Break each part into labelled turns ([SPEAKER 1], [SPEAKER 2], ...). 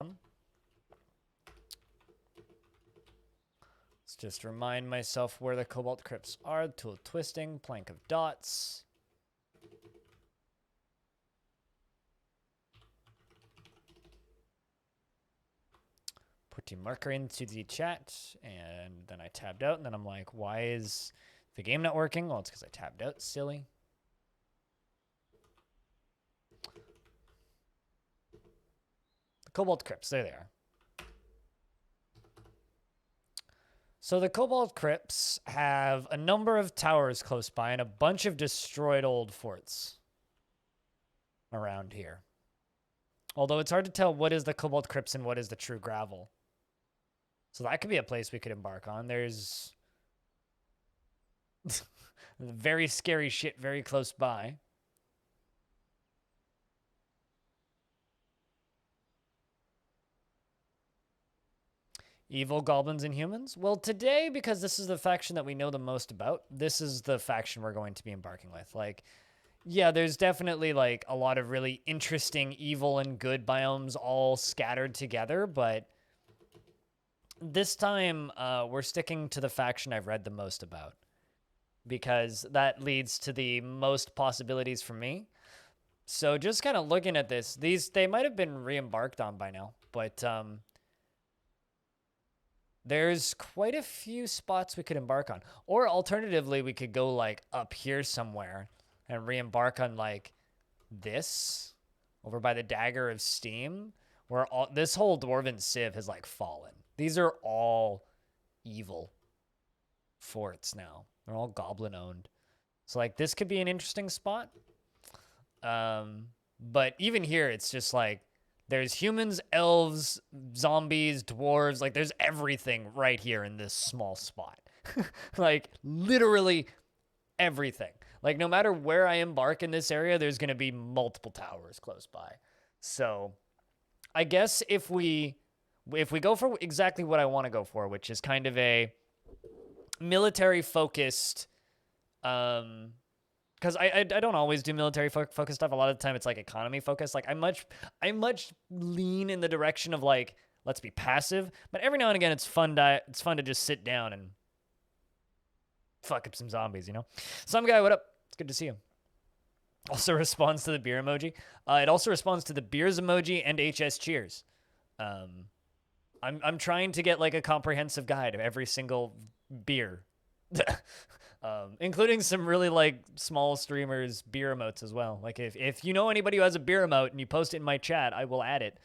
[SPEAKER 1] Let's just remind myself where the Cobalt Crypts are. Tool twisting, plank of dots. Put your marker into the chat, and then I tabbed out, and then I'm like, why is the game not working? Well, it's because I tabbed out. Silly. The Cobalt Crypts, there they are. So the Cobalt Crypts have a number of towers close by and a bunch of destroyed old forts around here. Although it's hard to tell what is the Cobalt Crypts and what is the true gravel. So that could be a place we could embark on. There's very scary shit very close by. Evil goblins and humans? Well, today, because this is the faction that we know the most about, this is the faction we're going to be embarking with. Like, yeah, there's definitely like a lot of really interesting evil and good biomes all scattered together, but this time we're sticking to the faction I've read the most about because that leads to the most possibilities for me. So just kind of looking at this, they might have been re-embarked on by now, but there's quite a few spots we could embark on. Or alternatively, we could go like up here somewhere and re-embark on like this over by the Dagger of Steam, where this whole Dwarven Civ has like fallen. These are all evil forts now. They're all goblin owned. So like this could be an interesting spot. But even here, it's just like there's humans, elves, zombies, dwarves. Like, there's everything right here in this small spot. Like, literally everything. Like, no matter where I embark in this area, there's going to be multiple towers close by. So, I guess if we go for exactly what I want to go for, which is kind of a military-focused because I don't always do military focused stuff. A lot of the time it's like economy focused. Like I much lean in the direction of like let's be passive, but every now and again it's fun to just sit down and fuck up some zombies, you know. Some guy, what up? It's good to see you. Also responds to the beer emoji. It also responds to the beers emoji and HS cheers. I'm trying to get like a comprehensive guide of every single beer. Including some really like small streamers beer emotes as well. Like if you know anybody who has a beer emote and you post it in my chat, I will add it.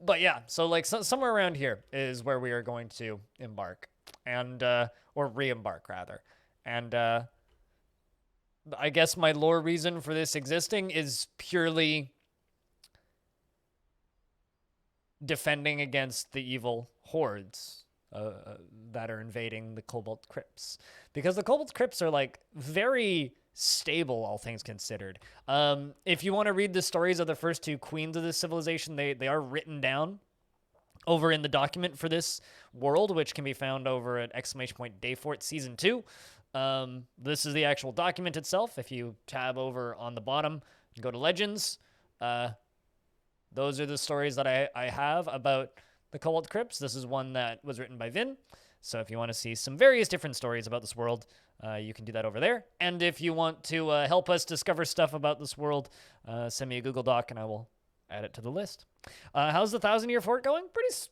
[SPEAKER 1] But yeah, so like somewhere around here is where we are going to embark and or re-embark rather. And I guess my lore reason for this existing is purely defending against the evil hordes that are invading the Cobalt Crypts. Because the Cobalt Crypts are like very stable, all things considered. If you want to read the stories of the first two queens of this civilization, they are written down over in the document for this world, which can be found over at !Dayfort Season 2. This is the actual document itself. If you tab over on the bottom and go to Legends, those are the stories that I have about the Cobalt Crypts. This is one that was written by Vin. So if you want to see some various different stories about this world, you can do that over there. And if you want to help us discover stuff about this world, send me a Google Doc and I will add it to the list. How's the 1,000-Year Fort going?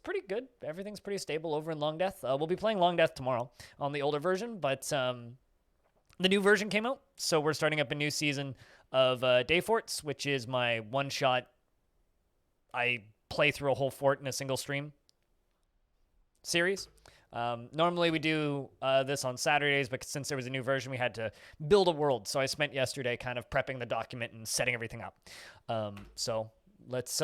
[SPEAKER 1] Pretty good. Everything's pretty stable over in Long Death. We'll be playing Long Death tomorrow on the older version, but the new version came out, so we're starting up a new season of Day Forts, which is my one-shot. I play through a whole fort in a single stream series. Normally we do this on Saturdays, but since there was a new version, we had to build a world. So I spent yesterday kind of prepping the document and setting everything up. So let's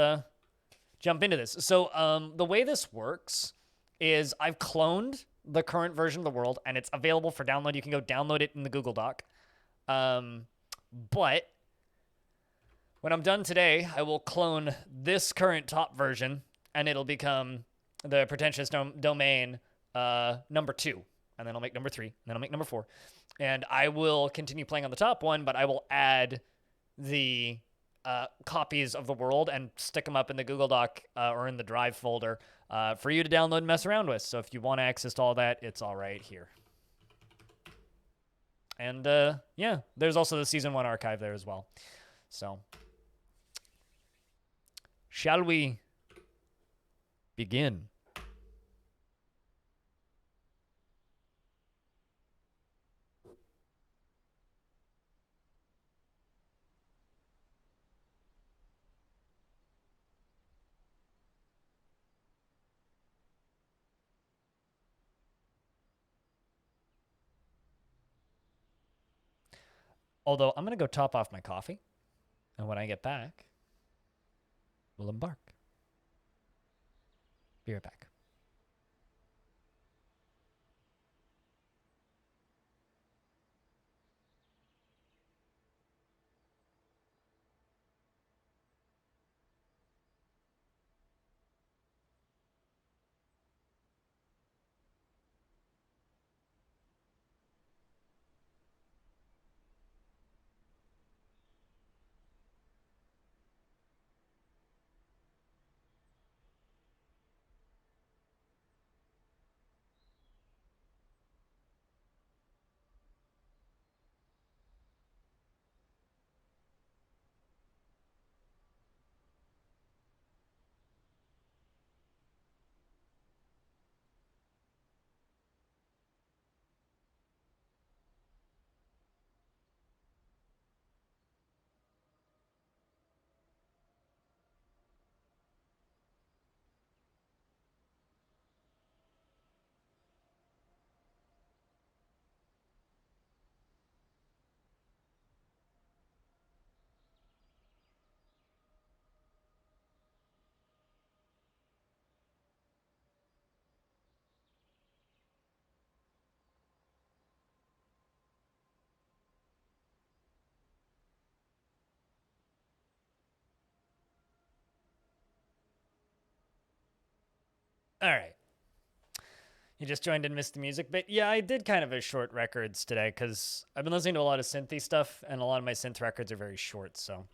[SPEAKER 1] jump into this. So the way this works is I've cloned the current version of the world, and it's available for download. You can go download it in the Google Doc. But when I'm done today, I will clone this current top version, and it'll become the pretentious domain number 2. And then I'll make number 3, and then I'll make number 4. And I will continue playing on the top one, but I will add the copies of the world and stick them up in the Google Doc or in the Drive folder for you to download and mess around with. So if you want access to all that, it's all right here. And yeah, there's also the Season 1 archive there as well. So, shall we begin? Although, I'm going to go top off my coffee. And when I get back, we'll embark. Be right back. All right. You just joined and missed the music, but yeah, I did kind of a short records today because I've been listening to a lot of synthy stuff, and a lot of my synth records are very short. So,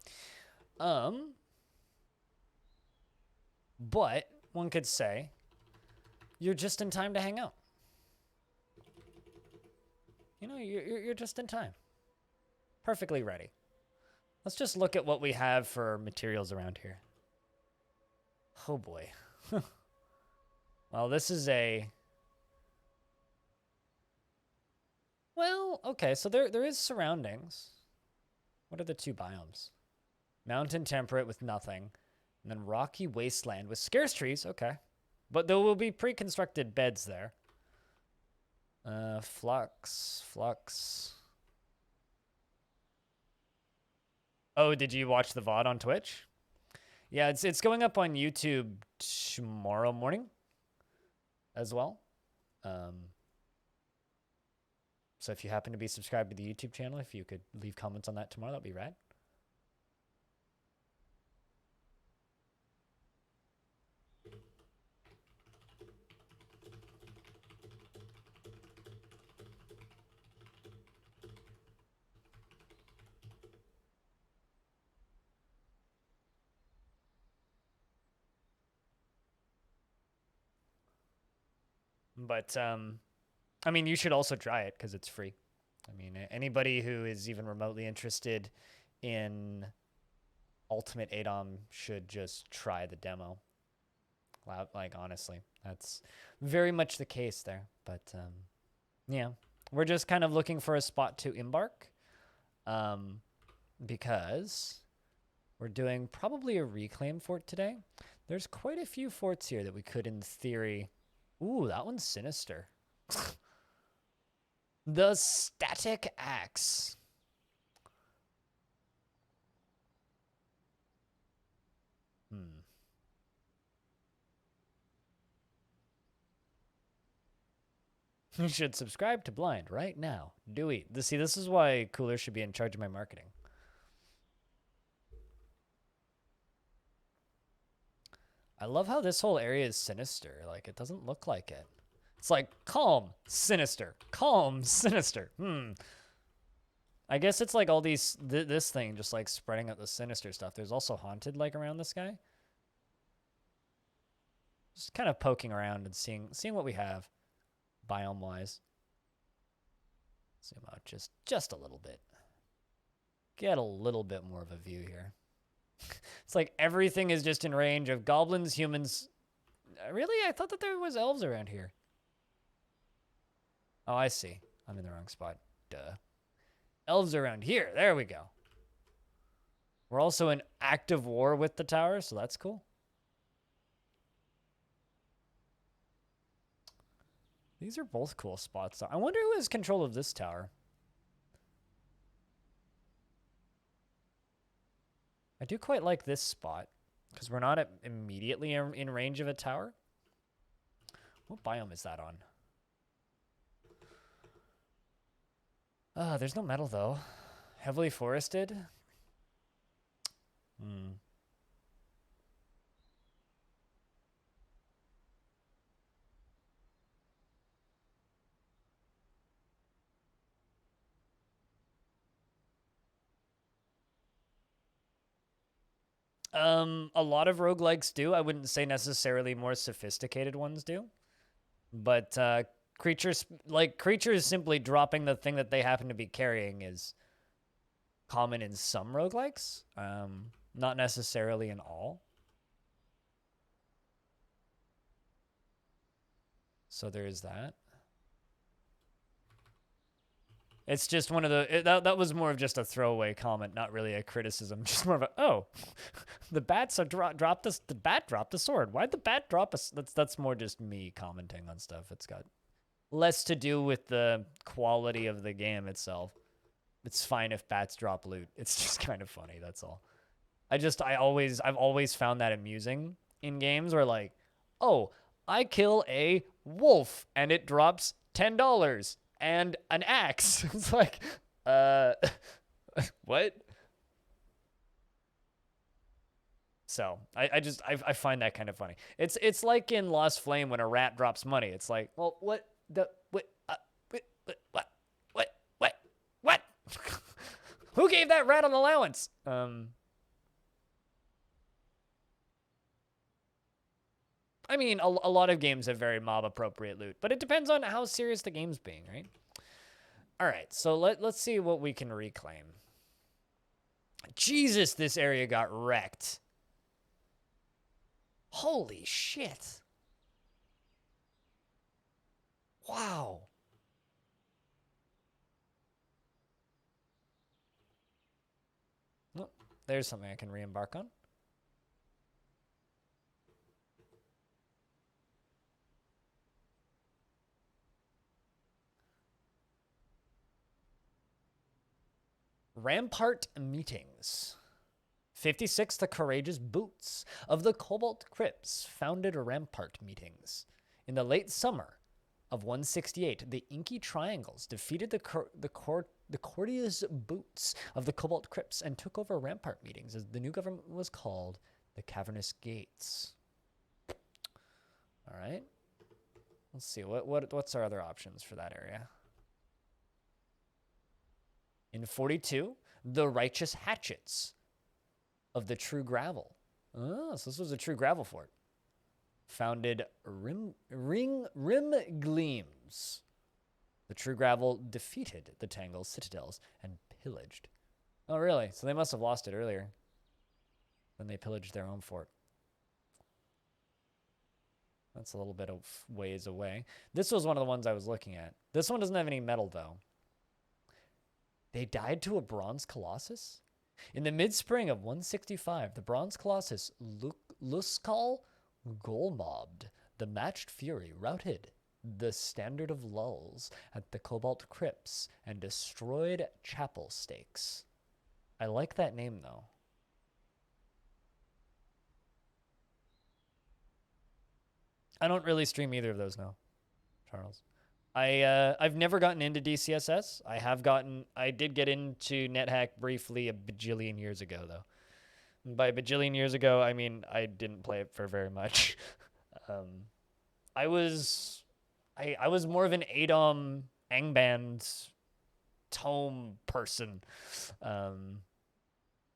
[SPEAKER 1] but one could say you're just in time to hang out. You know, you're just in time, perfectly ready. Let's just look at what we have for materials around here. Oh boy. Well, this is a... Well, okay, so there is surroundings. What are the two biomes? Mountain temperate with nothing, and then rocky wasteland with scarce trees. Okay, but there will be pre-constructed beds there. Flux. Oh, did you watch the VOD on Twitch? Yeah, it's going up on YouTube tomorrow morning as well. So if you happen to be subscribed to the YouTube channel, if you could leave comments on that tomorrow, that'd be rad. But I mean, you should also try it because it's free. I mean, anybody who is even remotely interested in Ultimate ADOM should just try the demo. Like, honestly, that's very much the case there. But yeah, we're just kind of looking for a spot to embark because we're doing probably a reclaim fort today. There's quite a few forts here that we could, in theory... Ooh, that one's sinister. The static axe. You should subscribe to Blind right now. Do we? See, this is why Cooler should be in charge of my marketing. I love how this whole area is sinister. Like, it doesn't look like it. It's like calm, sinister, calm, sinister. I guess it's like all these this thing just like spreading out the sinister stuff. There's also haunted like around this guy. Just kind of poking around and seeing what we have biome wise. Zoom out just a little bit. Get a little bit more of a view here. It's like everything is just in range of goblins, humans. Really? I thought that there was elves around here. Oh, I see. I'm in the wrong spot. Duh. Elves around here. There we go. We're also in active war with the tower, so that's cool. These are both cool spots. I wonder who has control of this tower. I do quite like this spot because we're not immediately in range of a tower. What biome is that on? There's no metal though. Heavily forested. A lot of roguelikes do. I wouldn't say necessarily more sophisticated ones do. But creatures simply dropping the thing that they happen to be carrying is common in some roguelikes. Not necessarily in all. So there is that. It's just one of the that was more of just a throwaway comment, not really a criticism. Just more of a the bats have dropped this. The bat dropped a sword. Why'd the bat drop us? That's more just me commenting on stuff. It's got less to do with the quality of the game itself. It's fine if bats drop loot. It's just kind of funny. That's all. I've always found that amusing in games where like, oh, I kill a wolf and it drops $10. And an axe. It's like, what? So I find that kind of funny. It's like in Lost Flame when a rat drops money. It's like, well, what? Who gave that rat an allowance? I mean, a lot of games have very mob-appropriate loot, but it depends on how serious the game's being, right? All right, so let's see what we can reclaim. Jesus, this area got wrecked. Holy shit. Wow. Well, there's something I can re-embark on. Rampart Meetings. 56, the courageous boots of the Cobalt Crypts founded Rampart Meetings. In the late summer of 168, the Inky Triangles defeated the courteous boots of the Cobalt Crypts and took over Rampart Meetings, as the new government was called the Cavernous Gates. All right. Let's see, what's our other options for that area? In 42, the Righteous Hatchets of the True Gravel. Oh, so this was a True Gravel fort. Founded Rim Gleams. The True Gravel defeated the Tangle Citadels and pillaged. Oh, really? So they must have lost it earlier. Then they pillaged their own fort. That's a little bit of ways away. This was one of the ones I was looking at. This one doesn't have any metal, though. They died to a bronze colossus? In the mid-spring of 165, the bronze colossus Luskal Golmobbed, the matched fury, routed the Standard of Lulls at the Cobalt Crypts and destroyed Chapel Stakes. I like that name, though. I don't really stream either of those now, Charles. I've never gotten into DCSS. I did get into NetHack briefly a bajillion years ago, though. By a bajillion years ago, I mean I didn't play it for very much. I was more of an ADOM Angband tome person.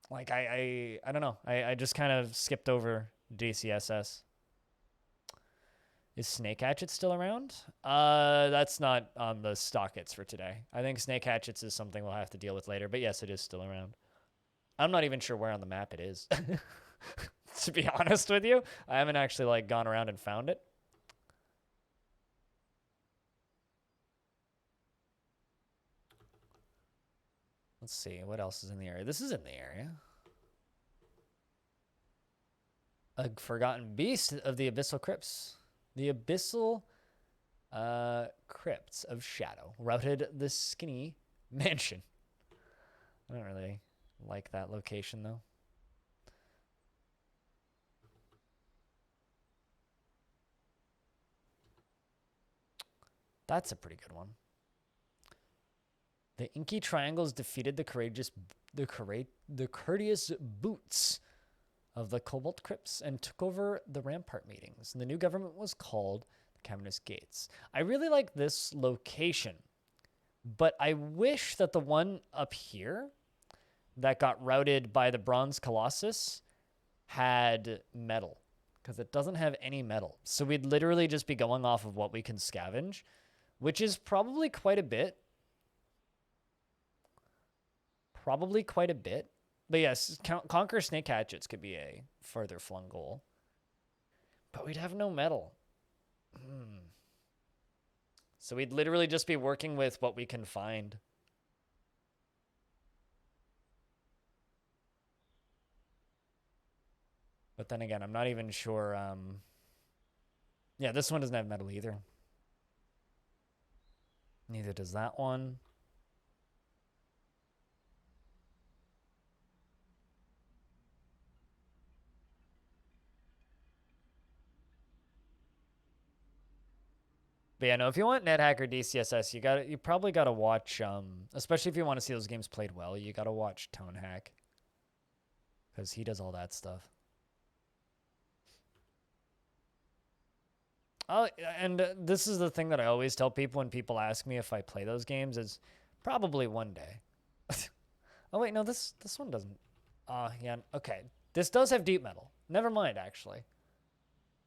[SPEAKER 1] Like I don't know. I just kind of skipped over DCSS. Is Snake Hatchets still around? That's not on the stockets for today. I think Snake Hatchets is something we'll have to deal with later. But yes, it is still around. I'm not even sure where on the map it is. To be honest with you, I haven't actually like gone around and found it. Let's see what else is in the area. This is in the area. A forgotten beast of the abyssal crypts. The abyssal crypts of shadow routed the skinny mansion. I don't really like that location though. That's a pretty good one. The inky triangles defeated the courteous boots of the Cobalt Crypts and took over the Rampart meetings. And the new government was called the Cavernous Gates. I really like this location, but I wish that the one up here that got routed by the Bronze Colossus had metal, because it doesn't have any metal. So we'd literally just be going off of what we can scavenge, which is probably quite a bit. But yes, Conquer Snake Hatchets could be a further flung goal. But we'd have no metal. So we'd literally just be working with what we can find. But then again, I'm not even sure. Yeah, this one doesn't have metal either. Neither does that one. But yeah, no, if you want NetHacker DCSS, you probably gotta watch, especially if you want to see those games played well, you gotta watch ToneHack. Because he does all that stuff. Oh, and this is the thing that I always tell people when people ask me if I play those games is probably one day. Oh wait, no, this one doesn't. Yeah, okay. This does have deep metal. Never mind, actually.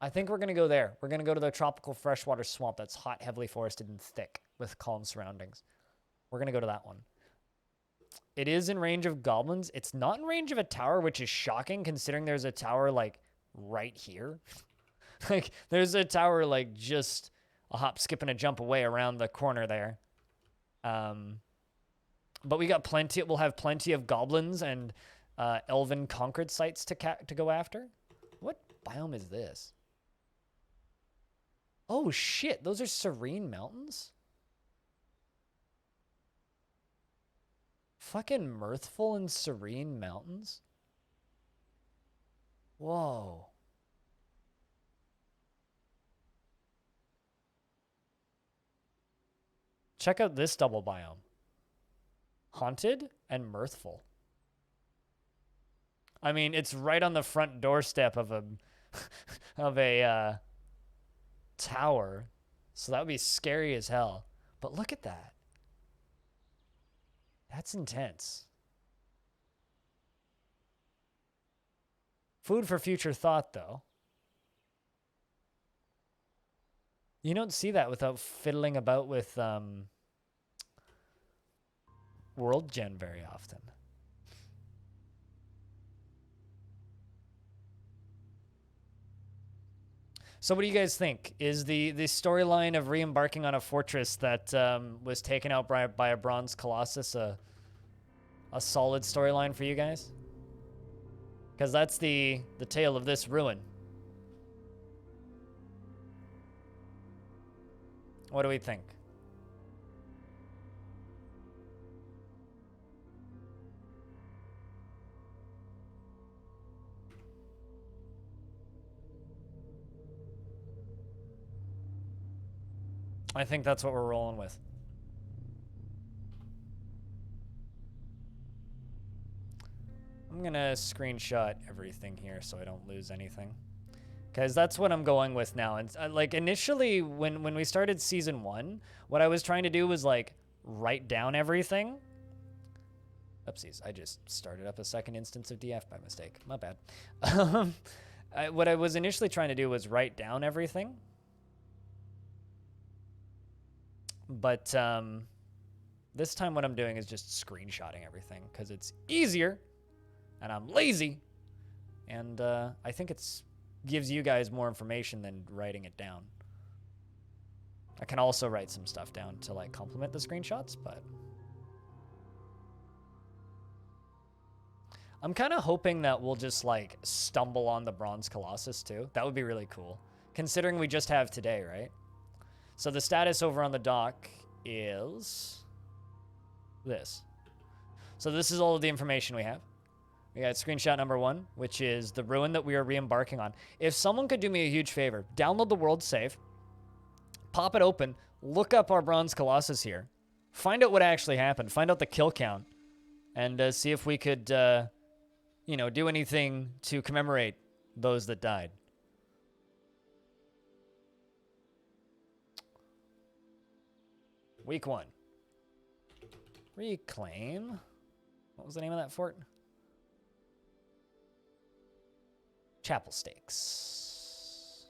[SPEAKER 1] I think we're going to go there. We're going to go to the tropical freshwater swamp that's hot, heavily forested, and thick with calm surroundings. We're going to go to that one. It is in range of goblins. It's not in range of a tower, which is shocking considering there's a tower, like, right here. Like, there's a tower, like, just a hop, skip, and a jump away around the corner there. But we got plenty. We'll have plenty of goblins and elven conquered sites to go after. What biome is this? Oh, shit. Those are serene mountains? Fucking mirthful and serene mountains? Whoa. Check out this double biome. Haunted and mirthful. I mean, it's right on the front doorstep of a of a tower, so that would be scary as hell. But look at that. That's intense. Food for future thought, though. You don't see that without fiddling about with World Gen very often. So what do you guys think? Is the storyline of re-embarking on a fortress that was taken out by a bronze colossus a solid storyline for you guys? Because that's the tale of this ruin. What do we think? I think that's what we're rolling with. I'm gonna screenshot everything here so I don't lose anything. Because that's what I'm going with now. And like initially when we started season 1, what I was trying to do was like write down everything. Oopsies, I just started up a second instance of DF by mistake. My bad. What I was initially trying to do was write down everything. But this time what I'm doing is just screenshotting everything because it's easier and I'm lazy. And I think it's gives you guys more information than writing it down. I can also write some stuff down to like complement the screenshots, but I'm kind of hoping that we'll just like stumble on the Bronze Colossus too. That would be really cool, considering we just have today, right? So the status over on the dock is this. So this is all of the information we have. We got screenshot number 1, which is the ruin that we are re-embarking on. If someone could do me a huge favor, download the world save, pop it open, look up our Bronze Colossus here, find out what actually happened, find out the kill count, and see if we could, you know, do anything to commemorate those that died. Week 1. Reclaim. What was the name of that fort? Chapel Stakes.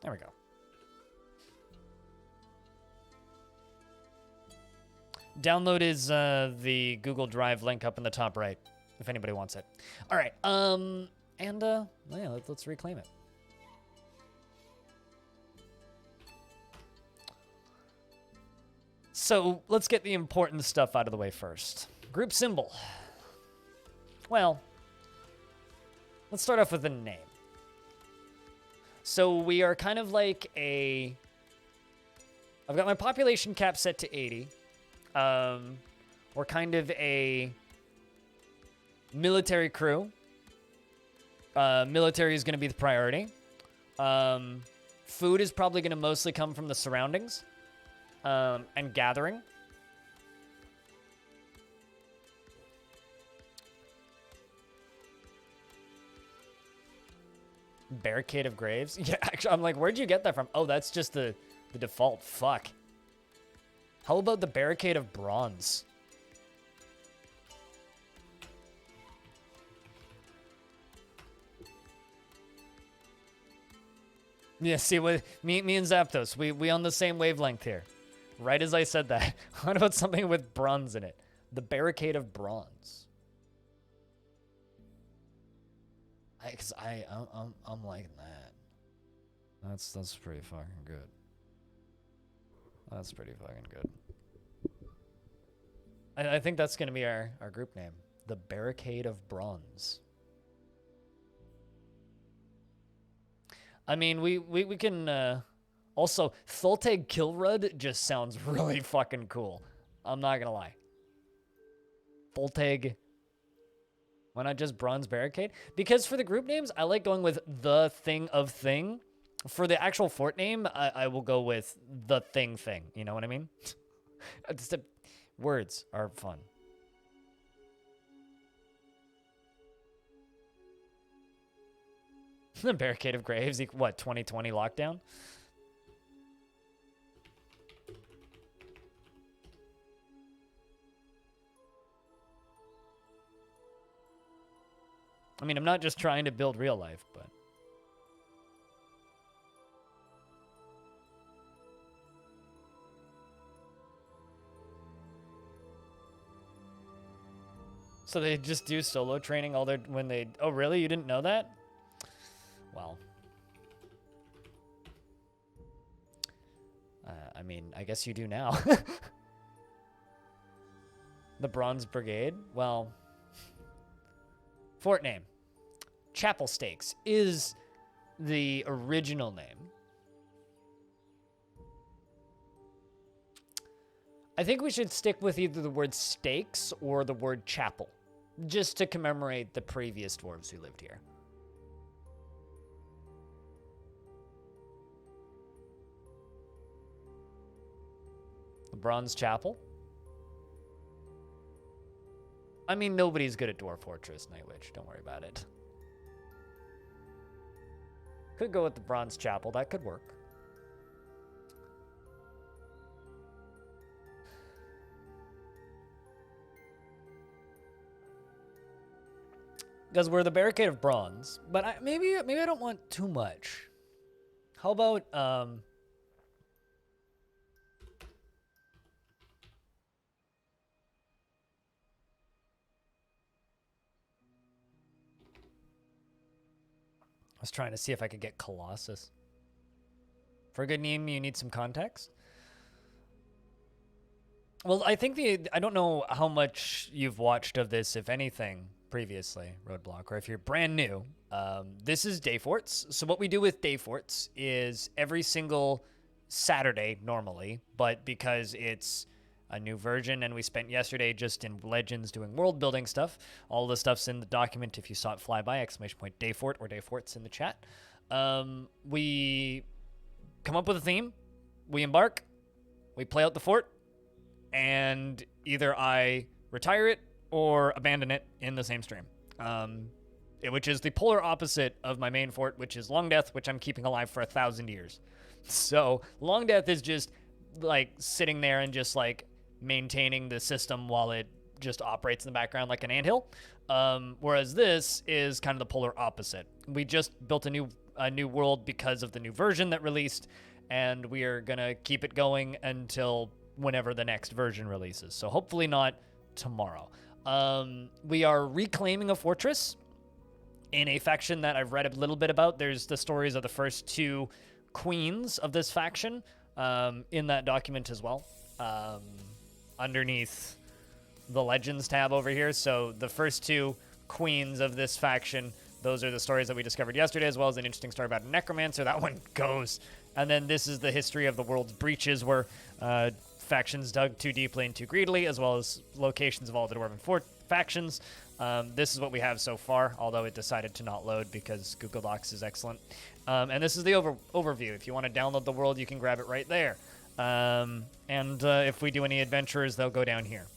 [SPEAKER 1] There we go. Download is the Google Drive link up in the top right, if anybody wants it. All right, yeah, let's reclaim it. So let's get the important stuff out of the way first. Group symbol. Well, let's start off with the name. So we are kind of like a... I've got my population cap set to 80. We're kind of a military crew. Military is going to be the priority. Food is probably going to mostly come from the surroundings. And gathering. Barricade of Graves? Yeah, actually, I'm like, where'd you get that from? Oh, that's just the default. Fuck. How about the Barricade of Bronze? Yeah, see, with me and Zapdos, we on the same wavelength here. Right as I said that. What about something with bronze in it? The Barricade of Bronze. I'm liking that. That's pretty fucking good. That's pretty fucking good. I think that's gonna be our group name. The Barricade of Bronze. I mean, we can also Tholteg Kilrud just sounds really fucking cool. I'm not gonna lie. Tholteg. Why not just Bronze Barricade? Because for the group names, I like going with the thing of thing. For the actual fort name, I will go with the thing. You know what I mean? Words are fun. The Barricade of Graves, what, 2020 lockdown? I mean, I'm not just trying to build real life, but... So they just do solo training all their... when they... Oh, really? You didn't know that? Well... I mean, I guess you do now. The Bronze Brigade? Well... Fort name. Chapel Stakes is the original name. I think we should stick with either the word stakes or the word chapel, just to commemorate the previous dwarves who lived here. The Bronze Chapel. I mean, nobody's good at Dwarf Fortress, Night Witch. Don't worry about it. Could go with the Bronze Chapel. That could work. Because we're the Barricade of Bronze. But maybe I don't want too much. How about... I was trying to see if I could get Colossus. For a good name, you need some context. Well, I think I don't know how much you've watched of this, if anything, previously, Roadblock, or if you're brand new. This is Day Forts. So what we do with Day Forts is every single Saturday, normally, but because it's a new version and we spent yesterday just in Legends doing world building stuff, all the stuff's in the document if you saw it fly by, !Dayfort or Dayforts in the chat. We come up with a theme, we embark, we play out the fort, and either I retire it or abandon it in the same stream. Which is the polar opposite of my main fort, which is Long Death, which I'm keeping alive for 1,000 years. So Long Death is just like sitting there and just like maintaining the system while it just operates in the background like an anthill. Whereas this is kind of the polar opposite. We just built a new world because of the new version that released, and we are gonna keep it going until whenever the next version releases. So hopefully not tomorrow. We are reclaiming a fortress in a faction that I've read a little bit about. There's the stories of the first two queens of this faction in that document as well, underneath the Legends tab over here. So the first two queens of this faction, those are the stories that we discovered yesterday, as well as an interesting story about a necromancer. That one goes. And then this is the history of the world's breaches, where factions dug too deeply and too greedily, as well as locations of all the Dwarven factions. This is what we have so far, although it decided to not load because Google Docs is excellent. And this is the overview. If you want to download the world, you can grab it right there. If we do any adventurers, they'll go down here.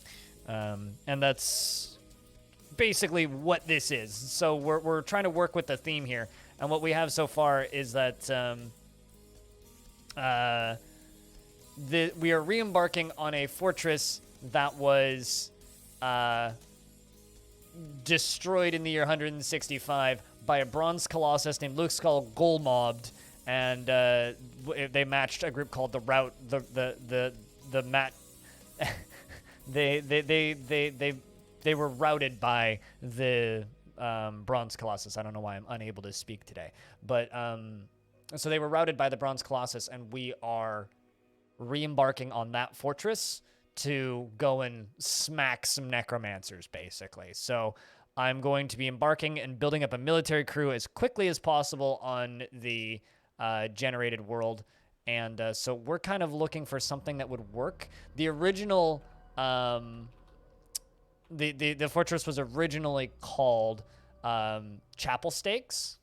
[SPEAKER 1] And that's basically what this is. So we're trying to work with the theme here. And what we have so far is that we are re-embarking on a fortress that was destroyed in the year 165 by a bronze colossus named Luxcal Golmobbed, and they matched a group called the Rout. They were routed by the bronze colossus. I don't know why I'm unable to speak today, but so they were routed by the bronze colossus, and we are re-embarking on that fortress to go and smack some necromancers, basically. So I'm going to be embarking and building up a military crew as quickly as possible on the generated world. And so we're kind of looking for something that would work. The original, the fortress was originally called Chapel Stakes,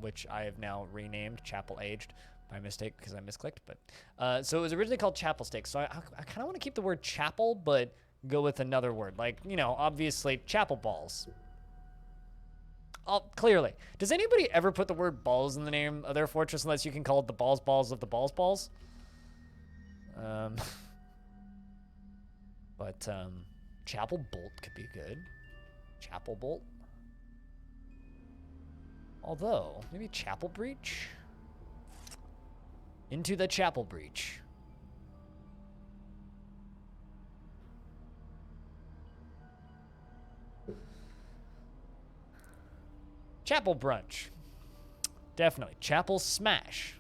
[SPEAKER 1] which I have now renamed Chapel Aged by mistake because I misclicked. But so it was originally called Chapel Stakes. So I kind of want to keep the word chapel, but go with another word, like, you know, obviously chapel balls. Clearly, does anybody ever put the word balls in the name of their fortress unless you can call it the balls of the balls? But Chapel Bolt could be good. Chapel Bolt. Although, maybe Chapel Breach? Into the Chapel Breach. Chapel Brunch. Definitely. Chapel Smash.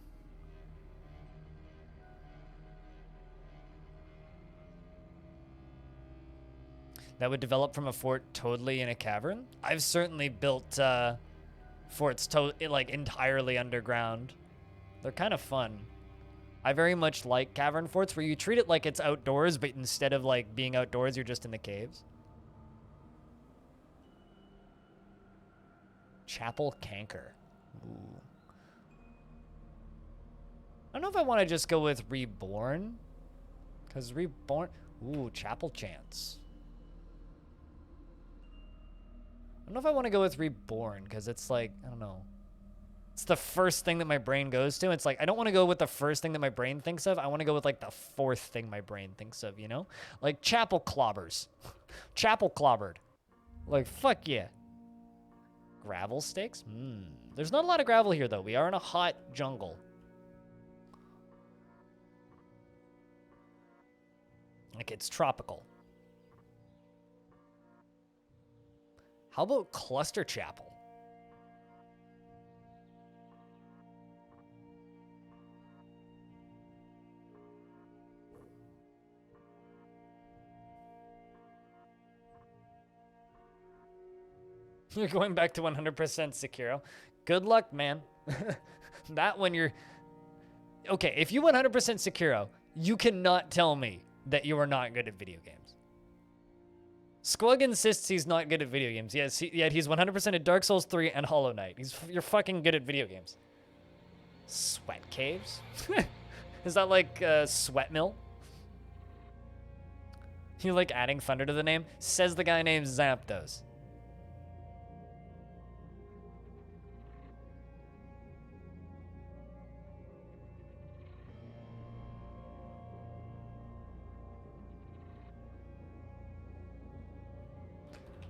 [SPEAKER 1] That would develop from a fort totally in a cavern. I've certainly built forts like entirely underground. They're kind of fun. I very much like cavern forts where you treat it like it's outdoors, but instead of like being outdoors, you're just in the caves. Chapel Canker. Ooh. I don't know if I want to just go with Reborn. Because Reborn... Ooh, Chapel Chance. I don't know if I want to go with Reborn, because it's like, I don't know. It's the first thing that my brain goes to. It's like, I don't want to go with the first thing that my brain thinks of. I want to go with like the fourth thing my brain thinks of, you know? Like Chapel Clobbers. Chapel Clobbered. Like, fuck yeah. Gravel stakes? There's not a lot of gravel here, though. We are in a hot jungle. Like, it's tropical. How about Cluster Chapel? You're going back to 100% Sekiro. Good luck, man. That when you're... Okay, if you 100% Sekiro, you cannot tell me that you are not good at video games. Squug insists he's not good at video games. Yes, yet he's 100% at Dark Souls 3 and Hollow Knight. You're fucking good at video games. Sweat caves? Is that like a sweat mill? You like adding thunder to the name? Says the guy named Zapdos.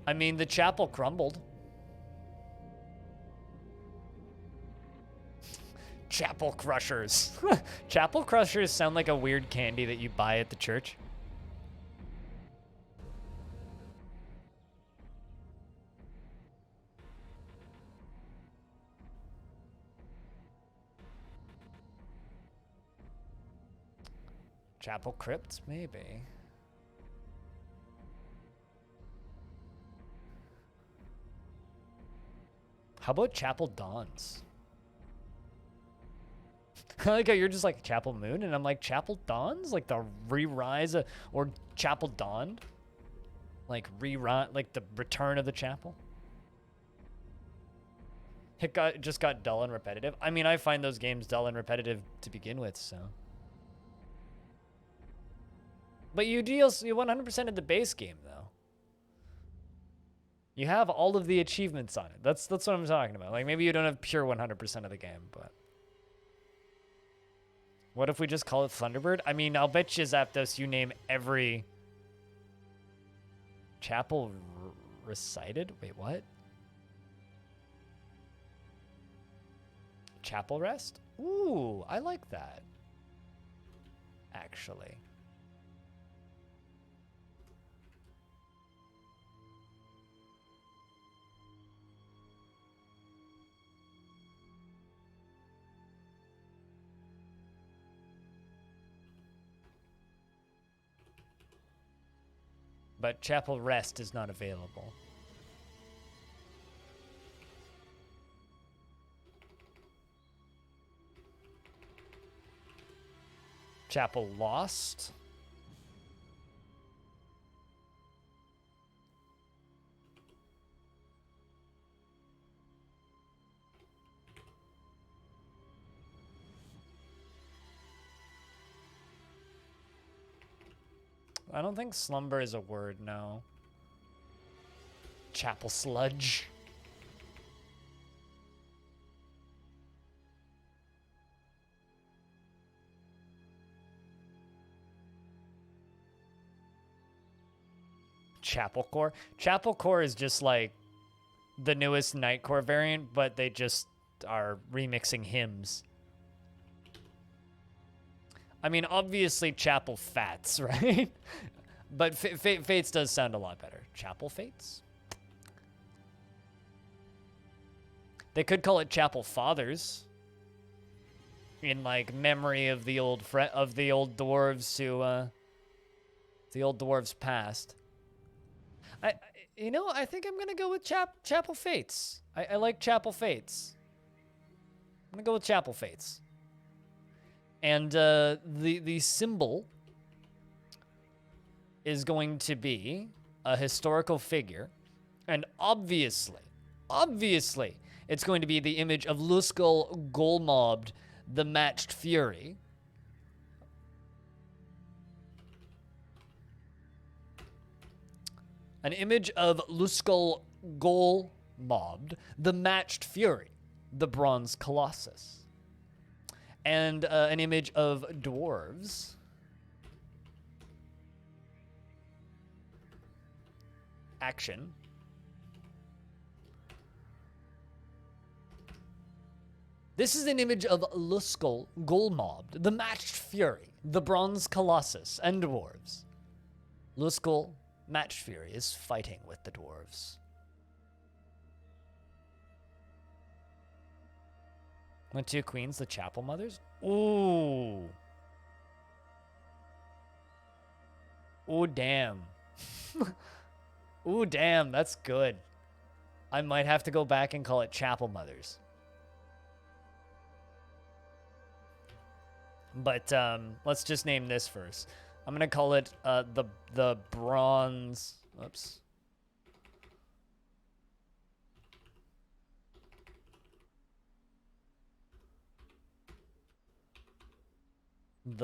[SPEAKER 1] I mean, the chapel crumbled. Chapel crushers. Chapel crushers sound like a weird candy that you buy at the church. Chapel crypts, maybe. How about Chapel Dawns? I like how you're just like Chapel Moon, and I'm like Chapel Dawns? Like the re-rise or Chapel Dawned? Like like the return of the chapel? It just got dull and repetitive. I mean, I find those games dull and repetitive to begin with, so. But you 100% of the base game, though. You have all of the achievements on it. That's what I'm talking about. Like, maybe you don't have pure 100% of the game, but... What if we just call it Thunderbird? I mean, I'll bet you, Zapdos, you name every... Chapel recited? Wait, what? Chapel Rest? Ooh, I like that. Actually. But Chapel Rest is not available. Chapel Lost. I don't think slumber is a word, no. Chapel Sludge. Chapel Core. Chapel Core is just like the newest Nightcore variant, but they just are remixing hymns. I mean, obviously Chapel Fats, right? But Fates does sound a lot better. Chapel Fates? They could call it Chapel Fathers. In like memory of the old dwarves who the old dwarves passed. I think I'm gonna go with Chapel Fates. I like Chapel Fates. I'm gonna go with Chapel Fates. And the symbol is going to be a historical figure, and obviously, it's going to be the image of Luskull Golmobbed, the Matched Fury. An image of Luskull Ghoul Mobbed, the Matched Fury, the Bronze Colossus, and an image of dwarves. Action. This is an image of Luskull Ghoul Mobbed, the Matched Fury, the Bronze Colossus, and dwarves. Luskull, Matched Fury, is fighting with the dwarves. The two queens, the Chapelmothers. Ooh. Ooh, damn. Ooh, damn, that's good. I might have to go back and call it Chapelmothers. But let's just name this first. I'm gonna call it the bronze. Oops. The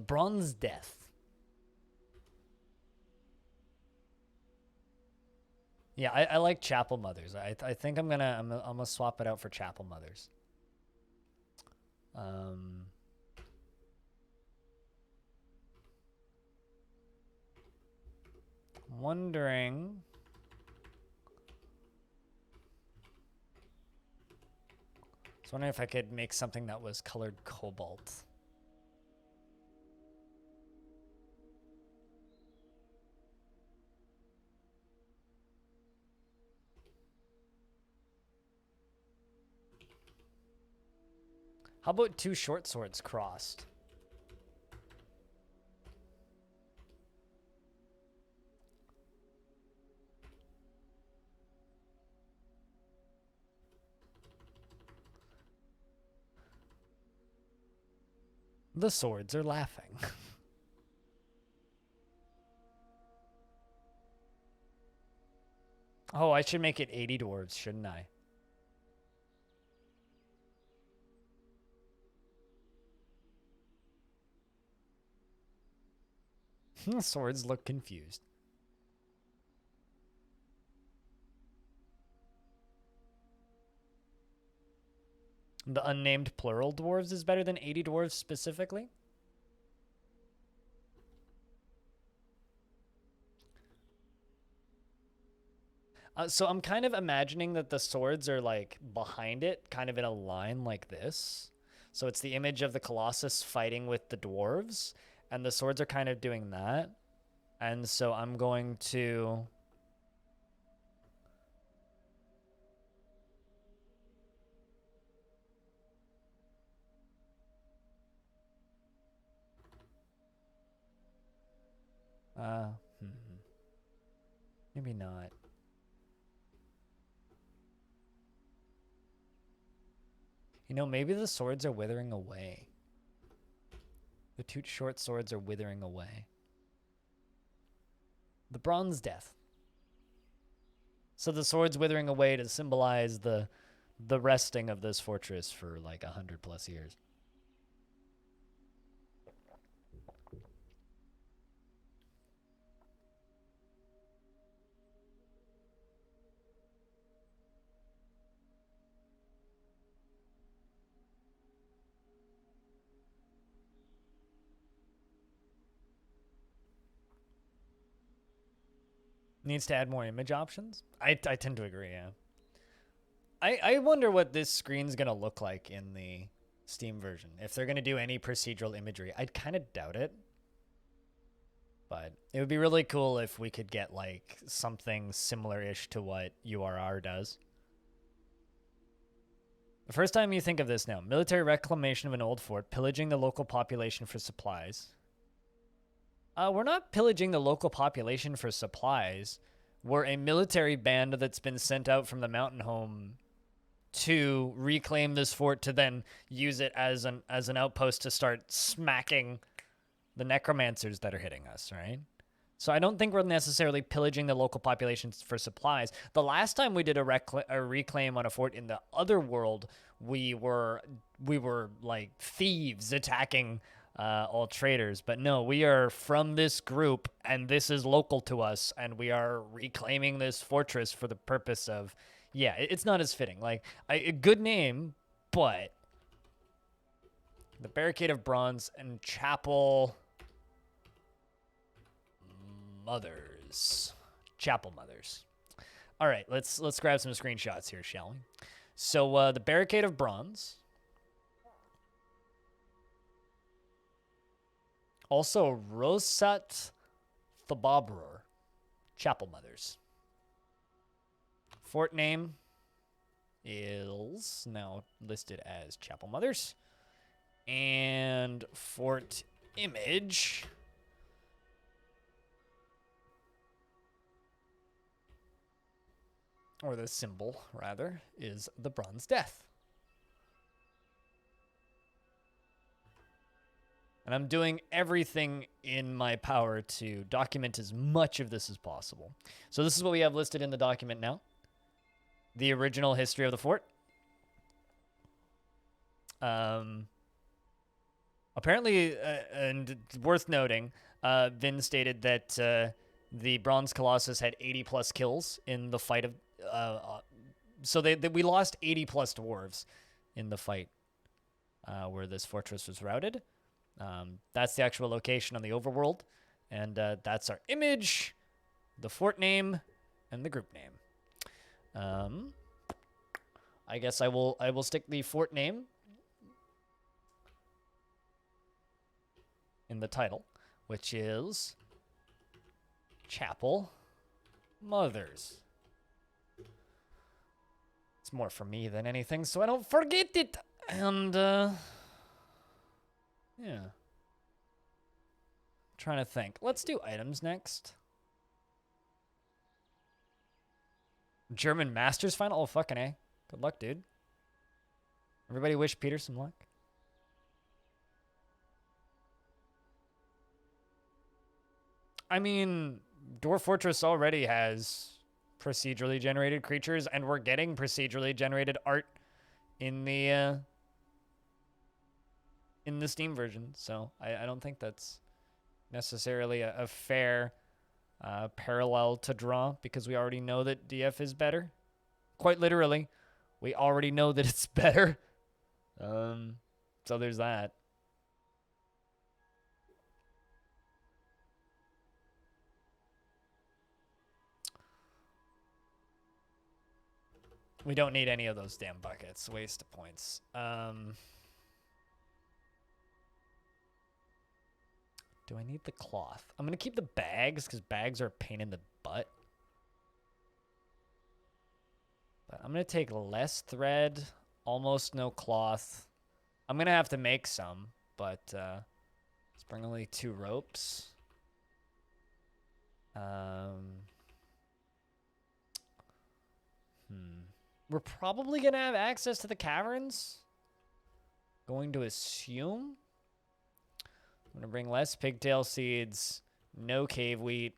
[SPEAKER 1] Bronze Death. Yeah, I like Chapelmothers. I think I'm gonna swap it out for Chapelmothers. Wondering. I was wondering if I could make something that was colored cobalt. How about two short swords crossed? The swords are laughing. Oh, I should make it 80 dwarves, shouldn't I? The swords look confused. The unnamed plural dwarves is better than 80 dwarves specifically? So I'm kind of imagining that the swords are like behind it, kind of in a line like this. So it's the image of the Colossus fighting with the dwarves, and the swords are kind of doing that. And so I'm going to... Maybe not. You know, maybe the swords are withering away. The two short swords are withering away. The Bronze Death. So the sword's withering away to symbolize the resting of this fortress for like 100+ years. Needs to add more image options? I tend to agree, yeah. I wonder what this screen's going to look like in the Steam version. If they're going to do any procedural imagery. I'd kind of doubt it. But it would be really cool if we could get like something similar-ish to what URR does. The first time you think of this now. Military reclamation of an old fort, pillaging the local population for supplies. We're not pillaging the local population for supplies. We're a military band that's been sent out from the mountain home to reclaim this fort to then use it as an outpost to start smacking the necromancers that are hitting us, right? So I don't think we're necessarily pillaging the local populations for supplies. The last time we did a reclaim on a fort in the other world, we were like thieves attacking all traders. But no, we are from this group, and this is local to us, and we are reclaiming this fortress for the purpose of, yeah, it's not as fitting. Like, a good name, but the Barricade of Bronze and Chapel Mothers. Chapelmothers. All right, let's grab some screenshots here, shall we? So the Barricade of Bronze. Also, Rosat Thababror. Chapelmothers. Fort name is now listed as Chapelmothers. And fort image, or the symbol, rather, is the Bronze Death. And I'm doing everything in my power to document as much of this as possible. So this is what we have listed in the document now. The original history of the fort. Apparently, and worth noting, Vin stated that the Bronze Colossus had 80 plus kills in the fight of... so we lost 80 plus dwarves in the fight where this fortress was routed. That's the actual location on the overworld. And that's our image, the fort name, and the group name. I guess I will stick the fort name in the title, which is Chapel Mothers. It's more for me than anything, so I don't forget it. And yeah, trying to think. Let's do items next. German Masters final. Oh, fucking A. Good luck, dude. Everybody wish Peter some luck. I mean, Dwarf Fortress already has procedurally generated creatures, and we're getting procedurally generated art in the Steam version. So I don't think that's necessarily a fair parallel to draw, because we already know that DF is better. Quite literally, we already know that it's better. So there's that. We don't need any of those damn buckets. Waste of points. Do I need the cloth? I'm going to keep the bags, because bags are a pain in the butt. But I'm going to take less thread, almost no cloth. I'm going to have to make some, but let's bring only 2 ropes. We're probably going to have access to the caverns. Going to assume. I'm going to bring less pigtail seeds, no cave wheat,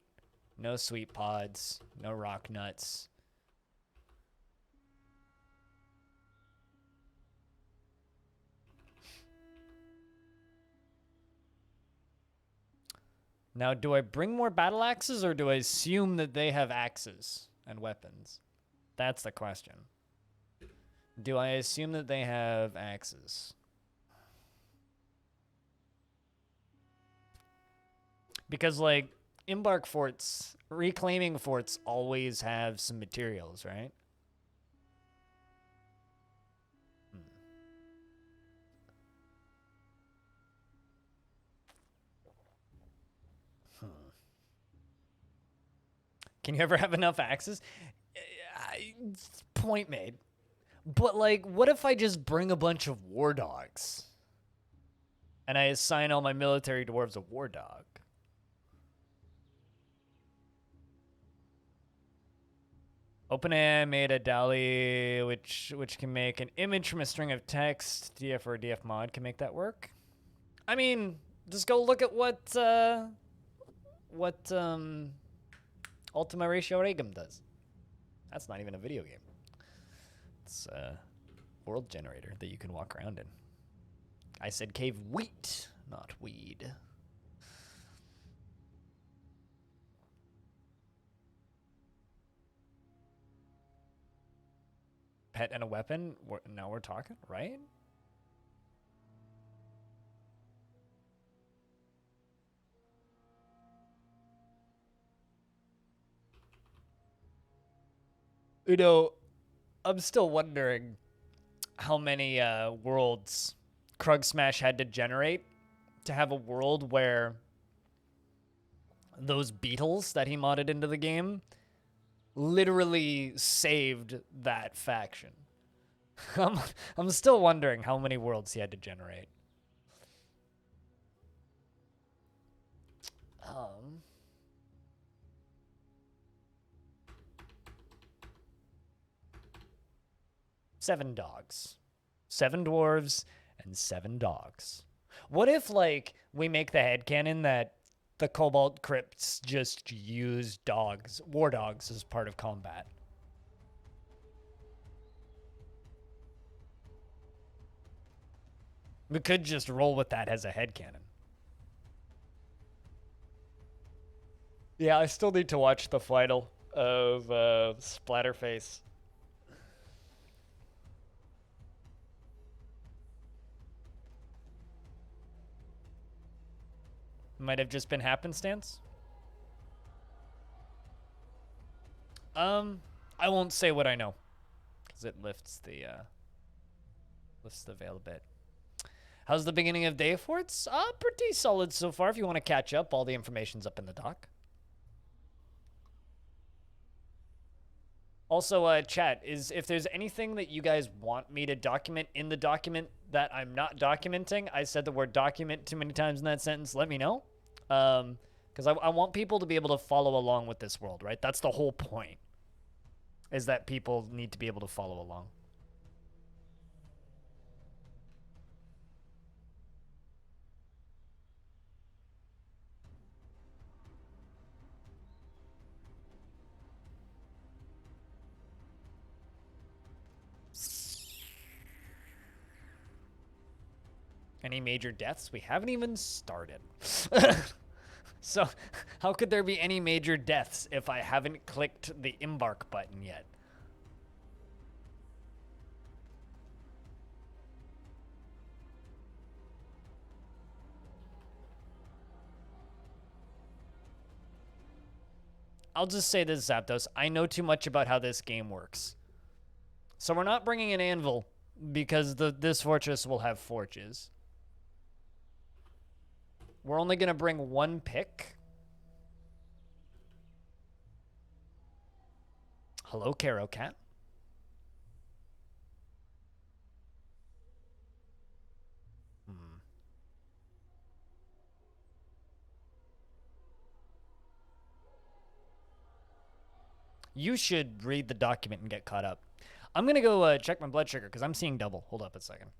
[SPEAKER 1] no sweet pods, no rock nuts. Now, do I bring more battle axes, or do I assume that they have axes and weapons? That's the question. Do I assume that they have axes? Because, like, embark forts, reclaiming forts always have some materials, right? Can you ever have enough axes? Point made. But, like, what if I just bring a bunch of war dogs? And I assign all my military dwarves a war dog? OpenAI made a DALL-E which can make an image from a string of text. DF or DF mod can make that work. I mean, just go look at what what Ultima Ratio Regum does. That's not even a video game. It's a world generator that you can walk around in. I said cave wheat, not weed. Pet and a weapon? Now we're talking, right? You know, I'm still wondering how many worlds Krug Smash had to generate to have a world where those beetles that he modded into the game literally saved that faction. I'm, I'm still wondering how many worlds he had to generate. Um, 7 dogs. 7 dwarves and 7 dogs. What if, like, we make the headcanon that the Cobalt Crypts just use dogs, war dogs, as part of combat? We could just roll with that as a headcanon. Yeah, I still need to watch the final of Splatterface. Might have just been happenstance. I won't say what I know, because it lifts the veil a bit. How's the beginning of day for it? Pretty solid so far. If you want to catch up, all the information's up in the doc. Also, chat, is if there's anything that you guys want me to document in the document that I'm not documenting, I said the word document too many times in that sentence, let me know. Because I want people to be able to follow along with this world, right? That's the whole point, is that people need to be able to follow along. Any major deaths? We haven't even started. So, how could there be any major deaths if I haven't clicked the embark button yet? I'll just say this, Zapdos. I know too much about how this game works. So we're not bringing an anvil because this fortress will have forges. We're only going to bring 1 pick. Hello, Caro Cat. You should read the document and get caught up. I'm going to go check my blood sugar because I'm seeing double. Hold up a second.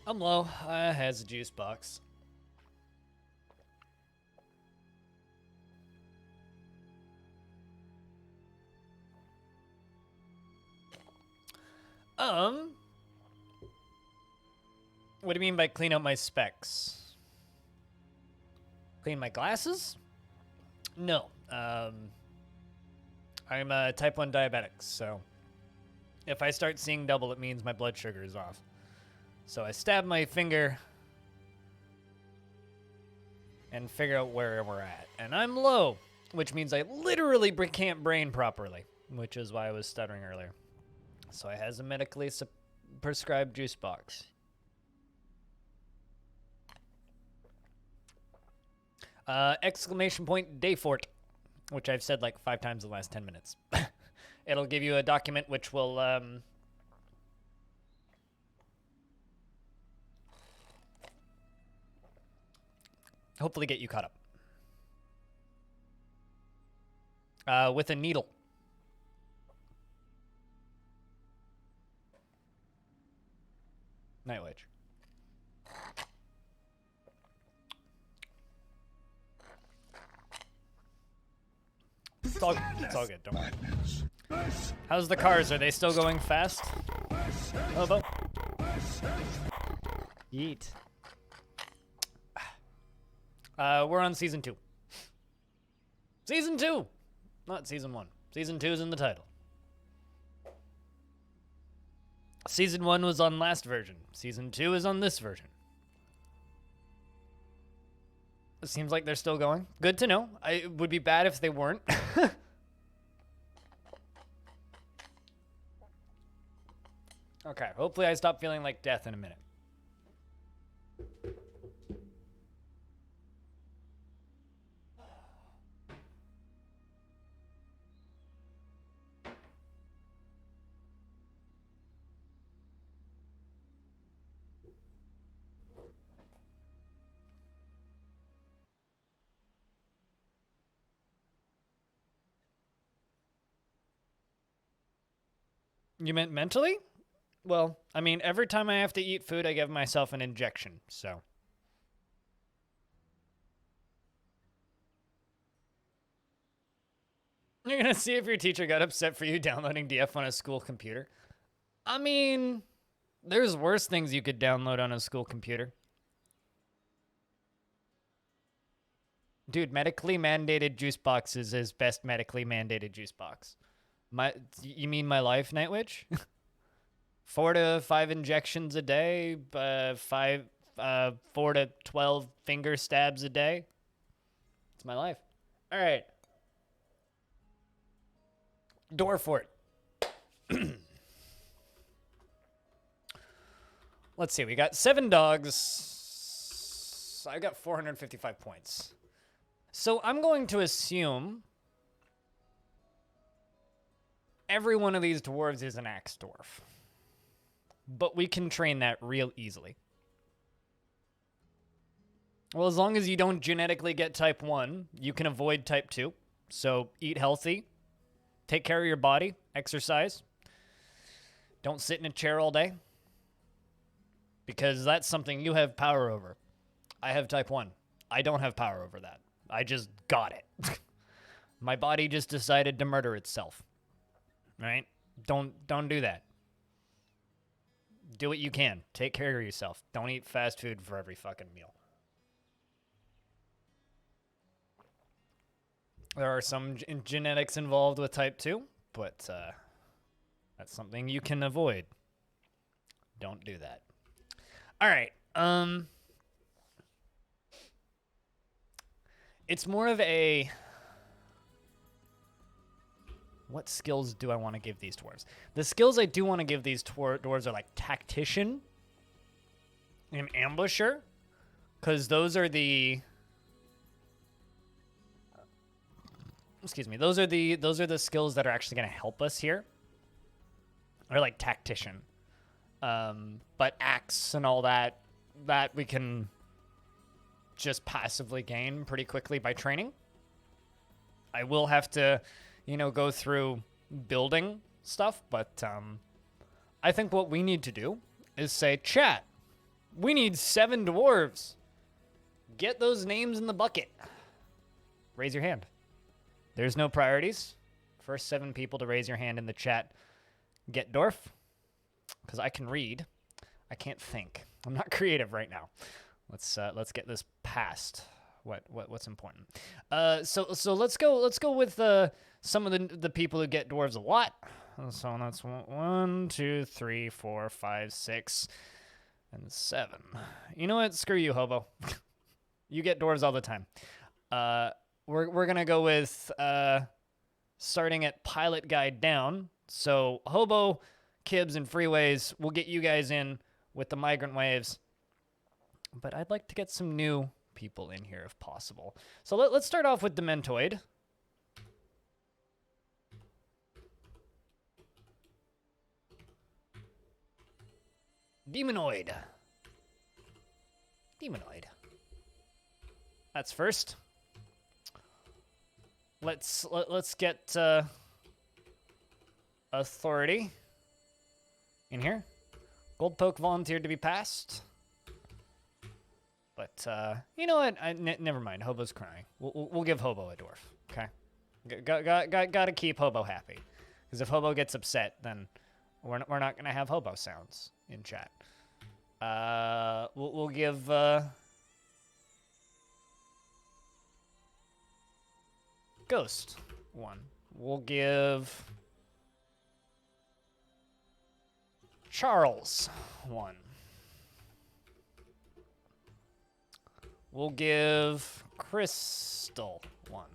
[SPEAKER 1] I'm low. Has a juice box. What do you mean by clean out my specs? Clean my glasses? No. I'm a type 1 diabetic, so if I start seeing double, it means my blood sugar is off. So I stab my finger and figure out where we're at. And I'm low, which means I literally can't brain properly, which is why I was stuttering earlier. So I has a medically prescribed juice box. Exclamation point Dayfort, which I've said like 5 times in the last 10 minutes. It'll give you a document which will hopefully get you caught up. With a needle. Night Witch. It's all good, don't worry. How's the cars? Are they still going fast? Hello? Yeet. We're on season 2. Season 2! Not season 1. Season 2 is in the title. Season 1 was on last version. Season 2 is on this version. It seems like they're still going. Good to know. It would be bad if they weren't. Okay, hopefully I stop feeling like death in a minute. You meant mentally? Well, I mean, every time I have to eat food, I give myself an injection, so. You're gonna see if your teacher got upset for you downloading DF on a school computer. I mean, there's worse things you could download on a school computer. Dude, medically mandated juice boxes is best medically mandated juice box. You mean my life, Night Witch? 4 to 5 injections a day, 4 to 12 finger stabs a day. It's my life. All right. Dwarf. Let's see. We got 7 dogs. I got 455 points. So I'm going to assume every one of these dwarves is an axe dwarf. But we can train that real easily. Well, as long as you don't genetically get type 1, you can avoid type 2. So eat healthy, take care of your body, exercise. Don't sit in a chair all day. Because that's something you have power over. I have type 1. I don't have power over that. I just got it. My body just decided to murder itself. Right? Don't do that. Do what you can. Take care of yourself. Don't eat fast food for every fucking meal. There are some genetics involved with type 2, but that's something you can avoid. Don't do that. All right. It's more of a... What skills do I want to give these dwarves? The skills I do want to give these dwarves are like Tactician and Ambusher. Because those are the... Excuse me. Those are the skills that are actually going to help us here. Or like Tactician. But Axe and all that we can just passively gain pretty quickly by training. I will have to, go through building stuff, but I think what we need to do is say, chat, We need 7 dwarves. Get those names in the bucket. Raise your hand. There's no priorities. First 7 people to raise your hand in the chat get Dwarf. Because I can read. I can't think. I'm not creative right now. Let's get this past. What's important? So let's go with some of the people who get dwarves a lot. So that's 1, 2, 3, 4, 5, 6, and 7. You know what? Screw you, Hobo. You get dwarves all the time. We're gonna go with starting at pilot guide down. So Hobo, Kibs, and Freeways. We'll get you guys in with the migrant waves. But I'd like to get some new people in here if possible. So let's start off with Dementoid. Demonoid. That's first. Let's get Authority in here. Gold Poke volunteered to be passed. But you know what? Never mind. Hobo's crying. We'll give Hobo a dwarf. Okay. Gotta keep Hobo happy. Because if Hobo gets upset, then we're not gonna have Hobo sounds in chat. We'll give Ghost 1. We'll give Charles 1. We'll give Crystal 1.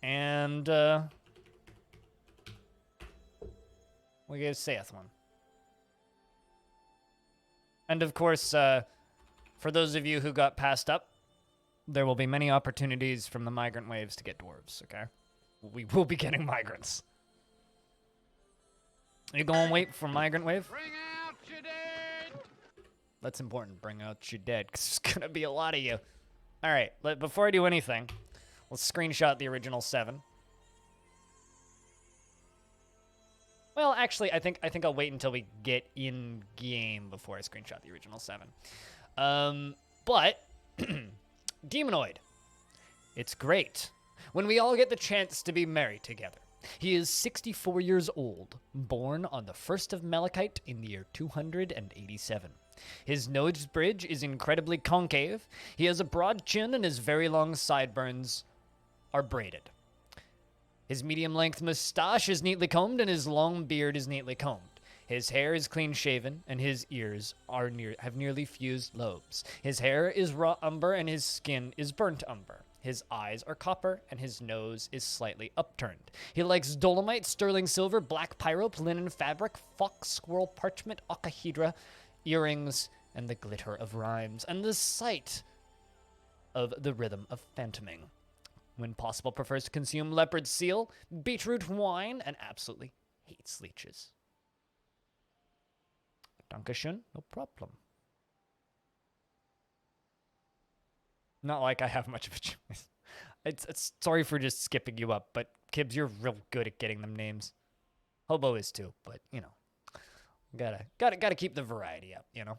[SPEAKER 1] And we'll give Saith 1. And of course, for those of you who got passed up, there will be many opportunities from the migrant waves to get dwarves, okay? We will be getting migrants. You gonna wait for migrant wave?
[SPEAKER 2] Bring out your dead!
[SPEAKER 1] That's important. Bring out your dead, because there's gonna be a lot of you. All right, before I do anything, let's screenshot the original 7. Well, actually, I think I'll wait until we get in game before I screenshot the original 7. But Demonoid, it's great when we all get the chance to be merry together. He is 64 years old, born on the 1st of Malachite in the year 287. His nose bridge is incredibly concave. He has a broad chin and his very long sideburns are braided. His medium-length mustache is neatly combed and his long beard is neatly combed. His hair is clean-shaven and his ears have nearly fused lobes. His hair is raw umber and his skin is burnt umber. His eyes are copper, and his nose is slightly upturned. He likes dolomite, sterling silver, black pyrope, linen fabric, fox, squirrel, parchment, ocahedra, earrings, and the glitter of rhymes, and the sight of the rhythm of phantoming. When possible, prefers to consume leopard seal, beetroot wine, and absolutely hates leeches. Dankeschön, no problem. Not like I have much of a choice. It's sorry for just skipping you up, but Kibbs, you're real good at getting them names. Hobo is too, but you know, gotta keep the variety up, you know.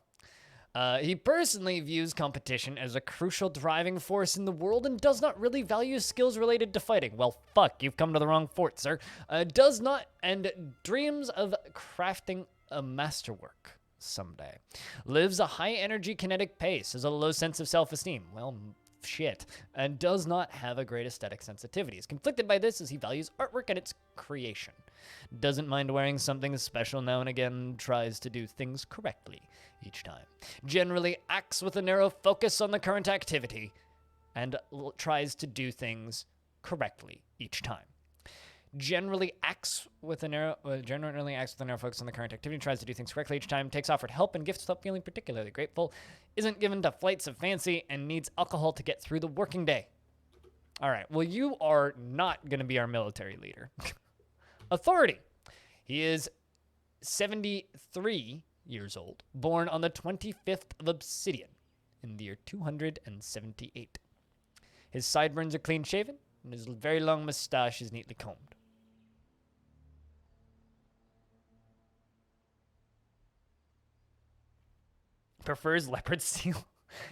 [SPEAKER 1] He personally views competition as a crucial driving force in the world and does not really value skills related to fighting. Well, fuck, you've come to the wrong fort, sir. Does not and dreams of crafting a masterwork someday. Lives a high-energy kinetic pace, has a low sense of self-esteem. Well, shit. And does not have a great aesthetic sensitivity. Is conflicted by this as he values artwork and its creation. Doesn't mind wearing something special now and again. Tries to do things correctly each time. Generally acts with a narrow focus on the current activity and tries to do things correctly each time. Generally acts with a narrow focus on the current activity, tries to do things correctly each time, takes offered help and gifts without feeling particularly grateful, isn't given to flights of fancy, and needs alcohol to get through the working day. All right, well, you are not going to be our military leader. Authority. He is 73 years old, born on the 25th of Obsidian in the year 278. His sideburns are clean-shaven, and his very long mustache is neatly combed. prefers leopard seal.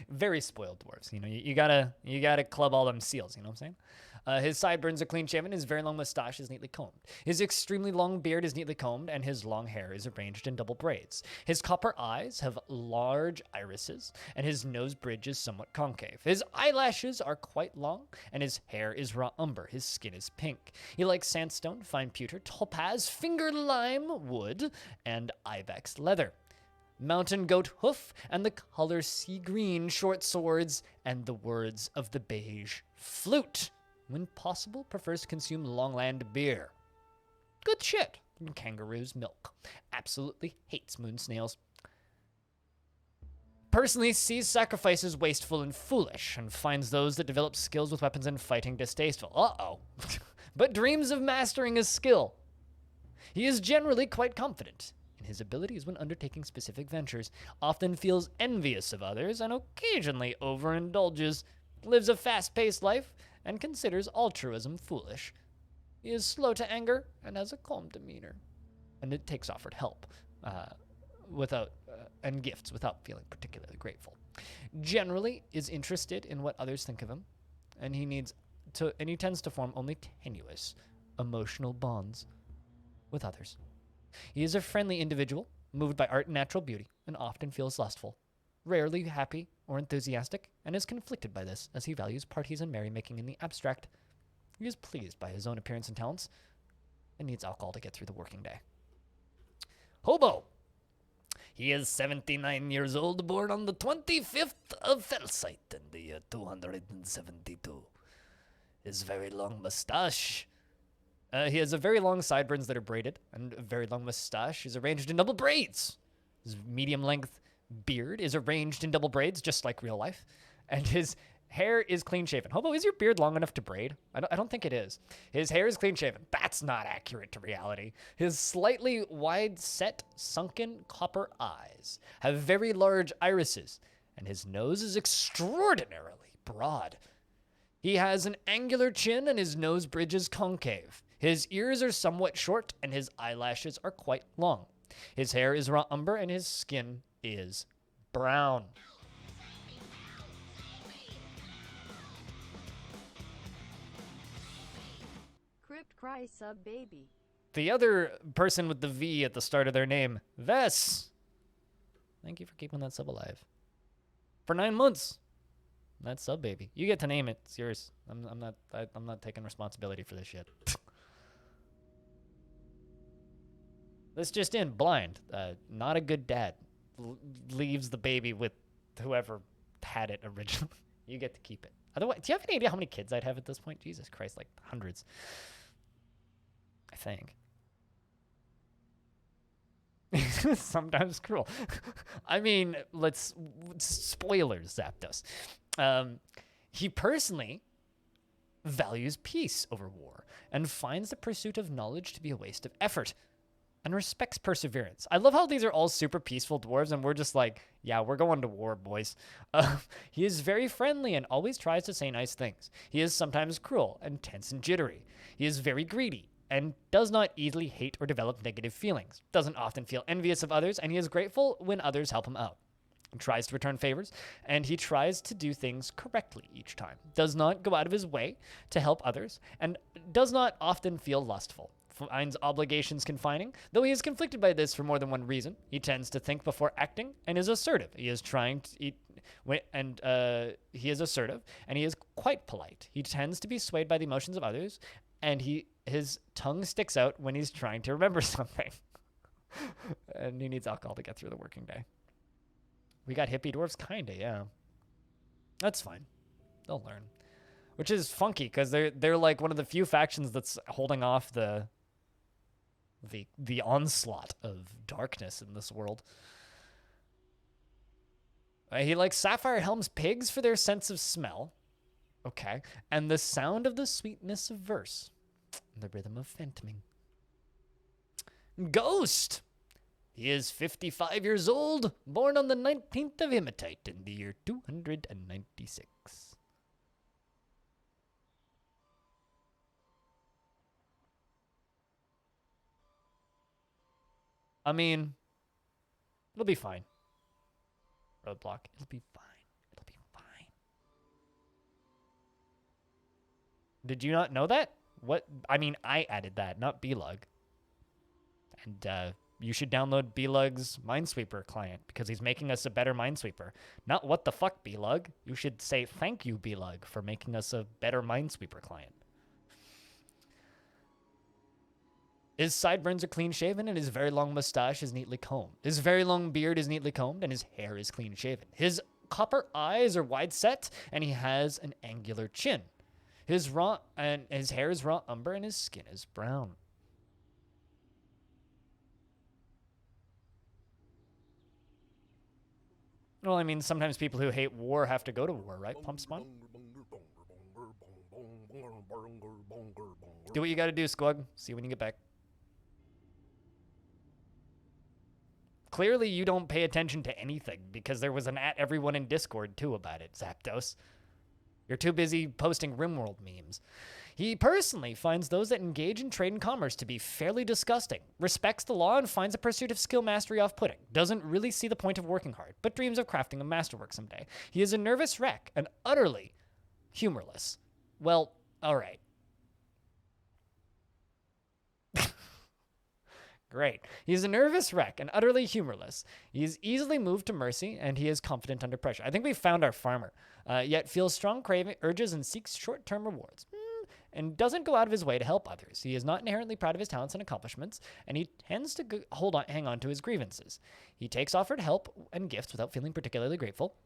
[SPEAKER 1] Very spoiled dwarves. You know, you gotta club all them seals. You know what I'm saying? His sideburns are clean shaven. His very long mustache is neatly combed. His extremely long beard is neatly combed, and his long hair is arranged in double braids. His copper eyes have large irises, and his nose bridge is somewhat concave. His eyelashes are quite long, and his hair is raw umber. His skin is pink. He likes sandstone, fine pewter, topaz, finger lime wood, and ibex leather. Mountain goat hoof, and the color sea green, short swords, and the words of the beige flute. When possible, prefers to consume longland beer. Good shit. And kangaroo's milk. Absolutely hates moon snails. Personally sees sacrifices wasteful and foolish, and finds those that develop skills with weapons and fighting distasteful. Uh-oh. But dreams of mastering his skill. He is generally quite confident in his abilities when undertaking specific ventures, often feels envious of others, and occasionally overindulges, lives a fast-paced life, and considers altruism foolish. He is slow to anger and has a calm demeanor, and it takes offered help and gifts without feeling particularly grateful. Generally is interested in what others think of him, and he tends to form only tenuous emotional bonds with others. He is a friendly individual, moved by art and natural beauty, and often feels lustful. Rarely happy or enthusiastic, and is conflicted by this, as he values parties and merrymaking in the abstract. He is pleased by his own appearance and talents, and needs alcohol to get through the working day. Hobo. He is 79 years old, born on the 25th of Felsite in the year 272. His very long mustache. He has a very long sideburns that are braided, and a very long mustache is arranged in double braids. His medium-length beard is arranged in double braids, just like real life, and his hair is clean-shaven. Hobo, is your beard long enough to braid? I don't think it is. His hair is clean-shaven. That's not accurate to reality. His slightly wide-set, sunken copper eyes have very large irises, and his nose is extraordinarily broad. He has an angular chin, and his nose bridge is concave. His ears are somewhat short, and his eyelashes are quite long. His hair is raw umber, and his skin is brown.
[SPEAKER 3] Crypt Cry Sub Baby.
[SPEAKER 1] The other person with the V at the start of their name, Vess. Thank you for keeping that sub alive. For 9 months. That sub baby. You get to name it. It's yours. I'm not taking responsibility for this shit. This just in, blind. Not a good dad. Leaves the baby with whoever had it originally. You get to keep it. Otherwise, do you have any idea how many kids I'd have at this point? Jesus Christ, like hundreds. I think. Sometimes cruel. I mean, spoilers zapped us. He personally values peace over war and finds the pursuit of knowledge to be a waste of effort and respects perseverance. I love how these are all super peaceful dwarves and we're just like, yeah, we're going to war, boys. He is very friendly and always tries to say nice things. He is sometimes cruel and tense and jittery. He is very greedy and does not easily hate or develop negative feelings. Doesn't often feel envious of others, and he is grateful when others help him out. He tries to return favors, and he tries to do things correctly each time. Does not go out of his way to help others, and does not often feel lustful. Finds obligations confining, though he is conflicted by this for more than one reason. He tends to think before acting and is assertive. He is assertive, and he is quite polite. He tends to be swayed by the emotions of others, and his tongue sticks out when he's trying to remember something. And he needs alcohol to get through the working day. We got hippie dwarves? Kinda, yeah. That's fine. They'll learn. Which is funky, because they're like one of the few factions that's holding off the onslaught of darkness in this world. He likes Sapphire Helm's pigs for their sense of smell. Okay. And the sound of the sweetness of verse. And the rhythm of phantoming. Ghost! He is 55 years old, born on the 19th of Hematite in the year 296. I mean, it'll be fine. roadblock. It'll be fine. It'll be fine. Did you not know that? What? I mean, I added that, not Blug. And you should download Blug's Minesweeper client because he's making us a better Minesweeper. Not what the fuck, Blug. You should say thank you, Blug, for making us a better Minesweeper client. His sideburns are clean shaven and his very long mustache is neatly combed. His very long beard is neatly combed and his hair is clean shaven. His copper eyes are wide set and he has an angular chin. His hair is raw umber and his skin is brown. Well, I mean, sometimes people who hate war have to go to war, right, Pump Spawn? Do what you gotta do, Squug. See you when you get back. Clearly, you don't pay attention to anything because there was an at everyone in Discord, too, about it, Zapdos. You're too busy posting RimWorld memes. He personally finds those that engage in trade and commerce to be fairly disgusting, respects the law and finds the pursuit of skill mastery off-putting, doesn't really see the point of working hard, but dreams of crafting a masterwork someday. He is a nervous wreck and utterly humorless. Well, all right. Great. He is a nervous wreck and utterly humorless. He is easily moved to mercy, and he is confident under pressure. I think we found our farmer, yet feels strong craving, urges, and seeks short-term rewards, and doesn't go out of his way to help others. He is not inherently proud of his talents and accomplishments, and he tends to hang on to his grievances. He takes offered help and gifts without feeling particularly grateful,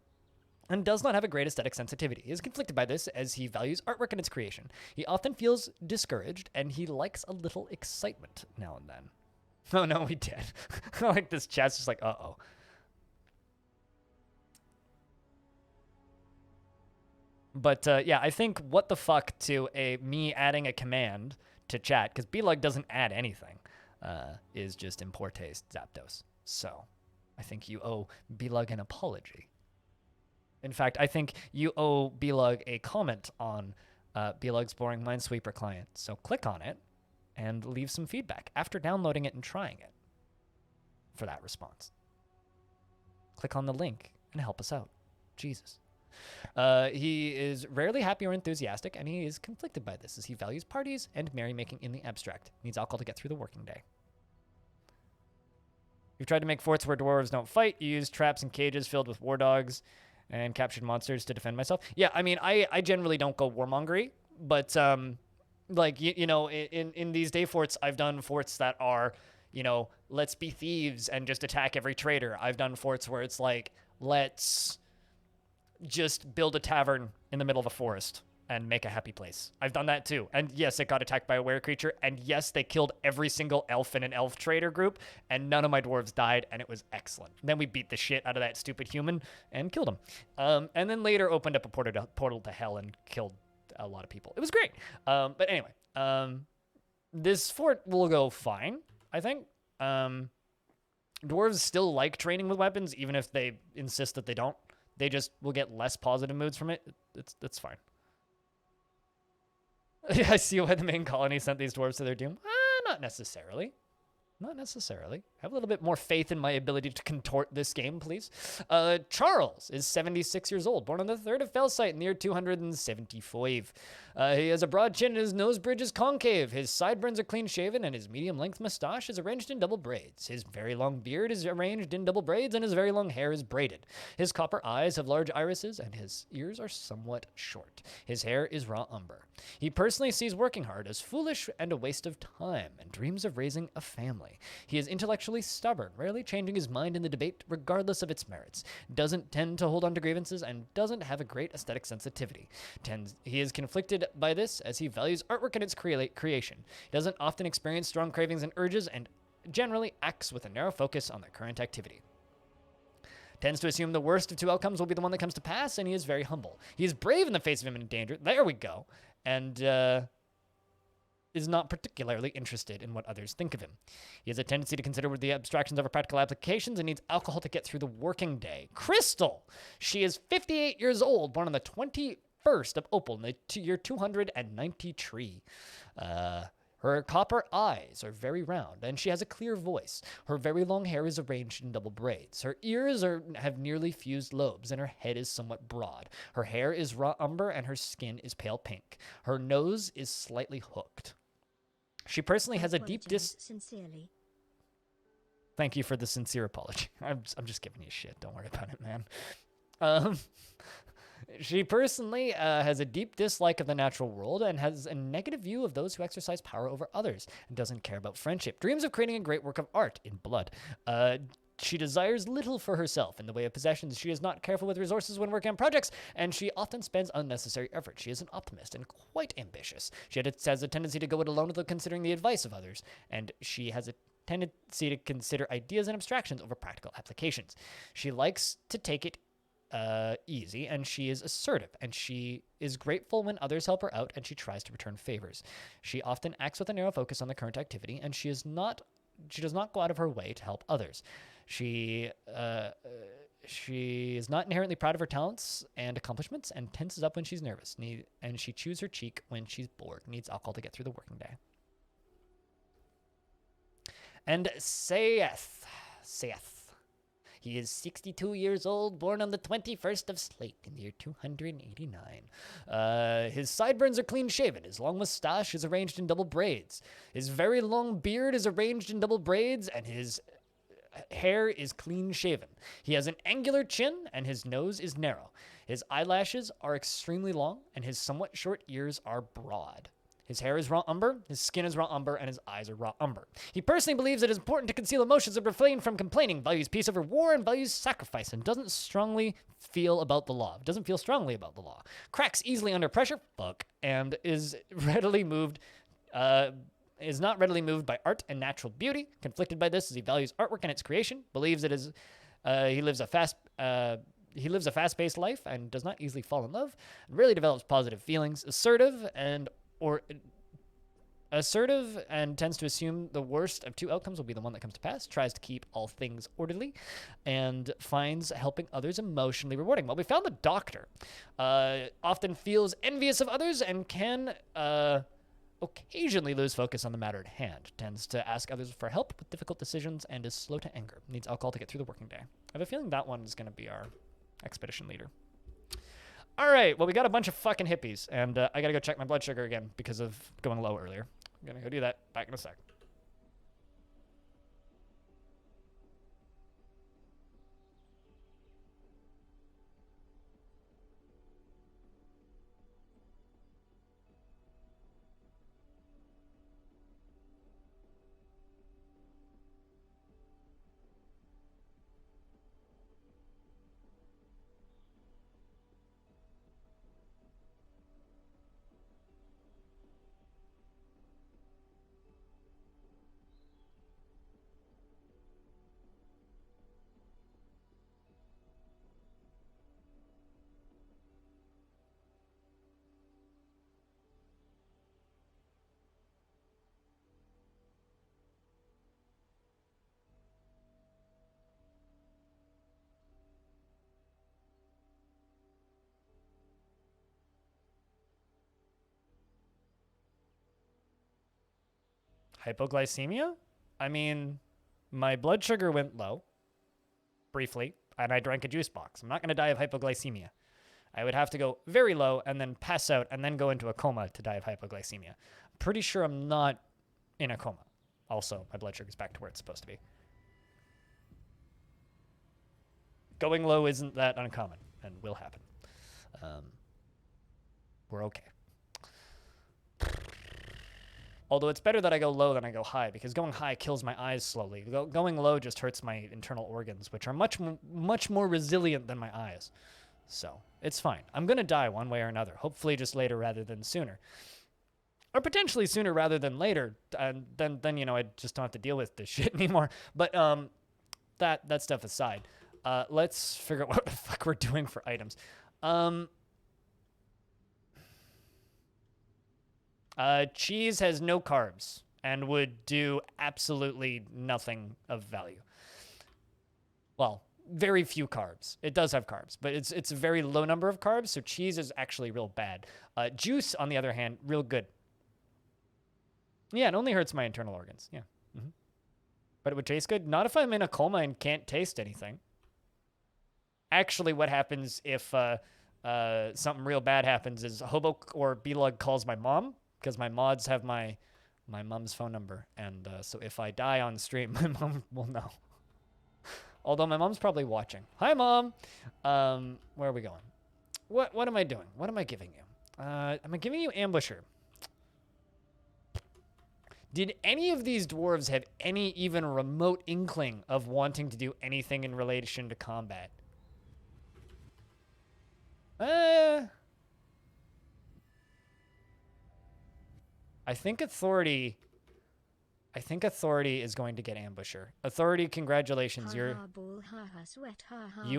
[SPEAKER 1] and does not have a great aesthetic sensitivity. He is conflicted by this as he values artwork and its creation. He often feels discouraged, and he likes a little excitement now and then. Oh, no, we did. Like, this chat's just like, uh-oh. But, yeah, I think what the fuck to me adding a command to chat, because Blug doesn't add anything, is just in poor taste, Zapdos. So, I think you owe Blug an apology. In fact, I think you owe Blug a comment on Blug's boring Minesweeper client. So click on it and leave some feedback after downloading it and trying it for that response. Click on the link and help us out. Jesus. He is rarely happy or enthusiastic, and he is conflicted by this as he values parties and merrymaking in the abstract. Needs alcohol to get through the working day. You've tried to make forts where dwarves don't fight. You use traps and cages filled with war dogs and captured monsters to defend myself. Yeah, I mean, I generally don't go warmongery, but like, you know, in these day forts, I've done forts that are, you know, let's be thieves and just attack every trader. I've done forts where it's like, let's just build a tavern in the middle of a forest and make a happy place. I've done that too. And yes, it got attacked by a were creature. And yes, they killed every single elf in an elf trader group. And none of my dwarves died. And it was excellent. Then we beat the shit out of that stupid human and killed him. And then later opened up a portal to hell and killed a lot of people. It was great. But anyway, this fort will go fine, I think. Dwarves still like training with weapons, even if they insist that they don't. They just will get less positive moods from it. It's fine. I see why the main colony sent these dwarves to their doom. Not necessarily. Not necessarily. Have a little bit more faith in my ability to contort this game, please. Charles is 76 years old, born on the 3rd of Felsite in the year 275. He has a broad chin and his nose bridge is concave. His sideburns are clean-shaven and his medium-length mustache is arranged in double braids. His very long beard is arranged in double braids and his very long hair is braided. His copper eyes have large irises and his ears are somewhat short. His hair is raw umber. He personally sees working hard as foolish and a waste of time and dreams of raising a family. He is intellectually stubborn, rarely changing his mind in the debate regardless of its merits, doesn't tend to hold on to grievances, and doesn't have a great aesthetic sensitivity. He is conflicted by this as he values artwork and its creation. He doesn't often experience strong cravings and urges, and generally acts with a narrow focus on the current activity. Tends to assume the worst of two outcomes will be the one that comes to pass, and he is very humble. He is brave in the face of imminent danger. There we go. And, is not particularly interested in what others think of him. He has a tendency to consider the abstractions over practical applications and needs alcohol to get through the working day. Crystal! She is 58 years old, born on the 21st of Opal in the year 293. Her copper eyes are very round, and she has a clear voice. Her very long hair is arranged in double braids. Her ears have nearly fused lobes, and her head is somewhat broad. Her hair is raw umber, and her skin is pale pink. Her nose is slightly hooked. She personally has a deep
[SPEAKER 4] sincerely.
[SPEAKER 1] Thank you for the sincere apology. I'm just giving you shit. Don't worry about it, man. She personally has a deep dislike of the natural world and has a negative view of those who exercise power over others and doesn't care about friendship. Dreams of creating a great work of art in blood. She desires little for herself in the way of possessions. She is not careful with resources when working on projects, and she often spends unnecessary effort. She is an optimist and quite ambitious. She has a tendency to go it alone without considering the advice of others, and she has a tendency to consider ideas and abstractions over practical applications. She likes to take it easy, and she is assertive, and she is grateful when others help her out, and she tries to return favors. She often acts with a narrow focus on the current activity, and she does not go out of her way to help others. She is not inherently proud of her talents and accomplishments, and tenses up when she's nervous. And she chews her cheek when she's bored. Needs alcohol to get through the working day. And saith. He is 62 years old, born on the 21st of Slate in the year 289. His sideburns are clean-shaven. His long mustache is arranged in double braids. His very long beard is arranged in double braids, and his hair is clean-shaven. He has an angular chin, and his nose is narrow. His eyelashes are extremely long, and his somewhat short ears are broad. His hair is raw umber, his skin is raw umber, and his eyes are raw umber. He personally believes it is important to conceal emotions and refrain from complaining, values peace over war, and values sacrifice, and doesn't feel strongly about the law. Cracks easily under pressure, and is not readily moved by art and natural beauty. Conflicted by this as he values artwork and its creation, believes it is, he lives a fast-paced life and does not easily fall in love, really develops positive feelings, assertive and tends to assume the worst of two outcomes will be the one that comes to pass, tries to keep all things orderly, and finds helping others emotionally rewarding. Well, we found the doctor. Often feels envious of others and can occasionally lose focus on the matter at hand. Tends to ask others for help with difficult decisions and is slow to anger. Needs alcohol to get through the working day. I have a feeling that one is going to be our expedition leader. All right, well, we got a bunch of fucking hippies, and I gotta go check my blood sugar again because of going low earlier. I'm gonna go do that. Back in a sec. Hypoglycemia? I mean, my blood sugar went low briefly, and I drank a juice box. I'm not going to die of hypoglycemia. I would have to go very low and then pass out and then go into a coma to die of hypoglycemia. I'm pretty sure I'm not in a coma. Also, my blood sugar's back to where it's supposed to be. Going low isn't that uncommon and will happen. We're okay. Although it's better that I go low than I go high, because going high kills my eyes slowly. Going low just hurts my internal organs, which are much more resilient than my eyes. So it's fine. I'm going to die one way or another, hopefully just later rather than sooner. Or potentially sooner rather than later, and then you know, I just don't have to deal with this shit anymore. But that stuff aside, let's figure out what the fuck we're doing for items. Cheese has no carbs and would do absolutely nothing of value. Well, very few carbs. It does have carbs, but it's a very low number of carbs, so cheese is actually real bad. Juice, on the other hand, real good. Yeah, it only hurts my internal organs. Yeah. But it would taste good? Not if I'm in a coma and can't taste anything. Actually, what happens if something real bad happens is Hobo or B-Lug calls my mom, because my mods have my mom's phone number. And so if I die on stream, my mom will know. Although my mom's probably watching. Hi, Mom. Where are we going? What am I doing? What am I giving you? Am I giving you Ambusher? Did any of these dwarves have any even remote inkling of wanting to do anything in relation to combat? I think Authority is going to get Ambusher. Authority, congratulations. You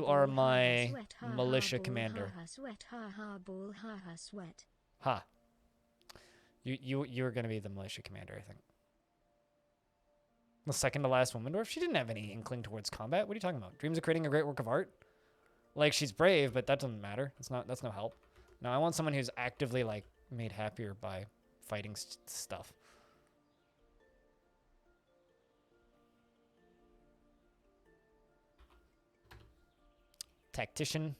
[SPEAKER 1] are my militia commander. Ha. You're going to be the militia commander, I think. The second to last woman dwarf? She didn't have any inkling towards combat. What are you talking about? Dreams of creating a great work of art? Like, she's brave, but that doesn't matter. That's no help. No, I want someone who's actively, like, made happier by fighting stuff. Tactician.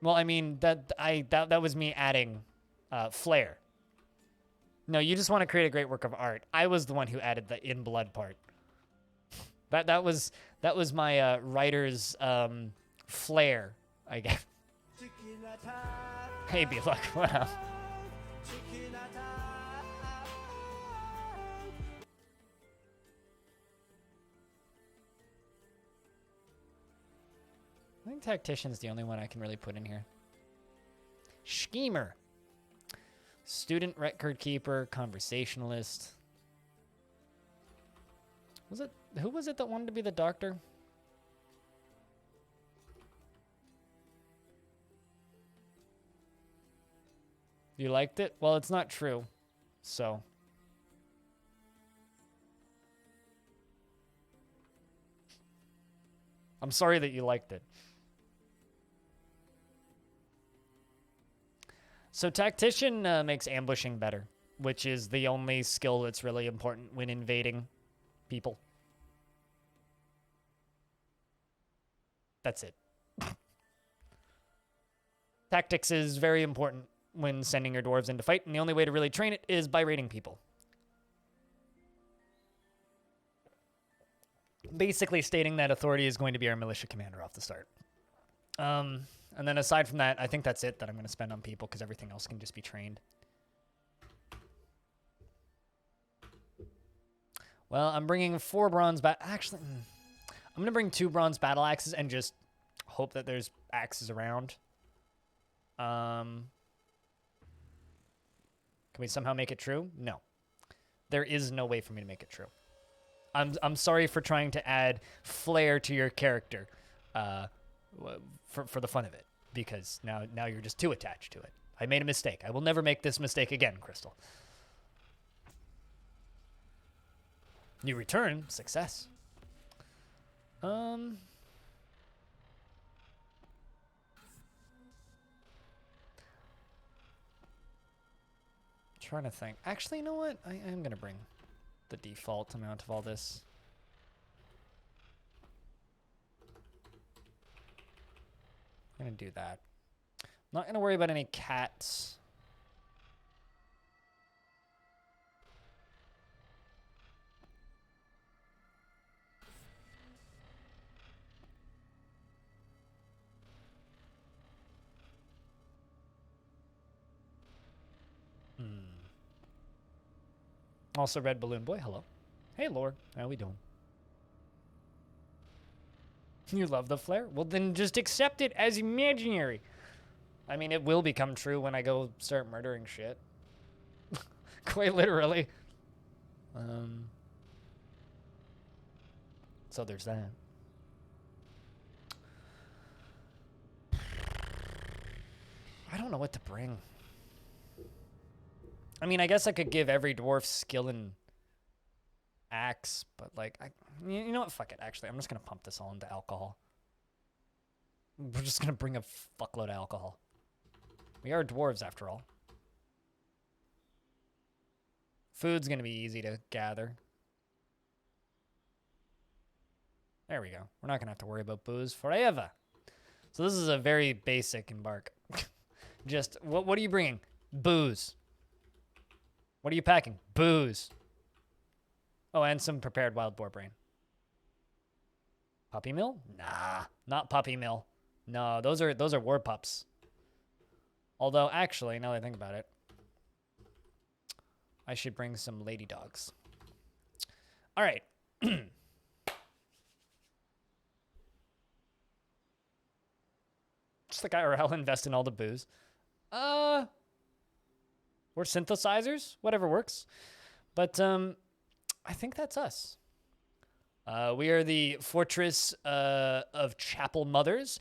[SPEAKER 1] Well, I mean, that was me adding flair. No, you just want to create a great work of art. I was the one who added the in blood part. That was my writer's flair, I guess. Hey, B-Luck, what up? I think Tactician's the only one I can really put in here. Schemer. Student record keeper, conversationalist. Who was it that wanted to be the doctor? You liked it? Well, it's not true. So. I'm sorry that you liked it. So Tactician makes ambushing better, which is the only skill that's really important when invading people. That's it. Tactics is very important when sending your dwarves into fight, and the only way to really train it is by raiding people. Basically stating that Authority is going to be our militia commander off the start. And then aside from that, I think that's it that I'm going to spend on people, because everything else can just be trained. Well, I'm bringing 4 bronze actually, I'm going to bring 2 bronze battle axes and just hope that there's axes around. Can we somehow make it true? No. There is no way for me to make it true. I'm sorry for trying to add flair to your character for the fun of it, because now you're just too attached to it. I made a mistake. I will never make this mistake again, Crystal. You return. Success. Trying to think. Actually, you know what? I am going to bring the default amount of all this. I'm going to do that. I'm not going to worry about any cats. Also, Red Balloon Boy, hello. Hey, Lore, how we doing? You love the flare? Well, then just accept it as imaginary. I mean, it will become true when I go start murdering shit. Quite literally. So there's that. I don't know what to bring. I mean, I guess I could give every dwarf skill in axe, but like, you know what? Fuck it. Actually, I'm just gonna pump this all into alcohol. We're just gonna bring a fuckload of alcohol. We are dwarves after all. Food's gonna be easy to gather. There we go. We're not gonna have to worry about booze forever. So this is a very basic embark. Just, what are you bringing? Booze. What are you packing? Booze. Oh, and some prepared wild boar brain. Puppy mill? Nah, not puppy mill. No, those are war pups. Although, actually, now that I think about it, I should bring some lady dogs. All right. Just like IRL, invest in all the booze. Or synthesizers, whatever works. But I think that's us. We are the fortress of Chapelmothers,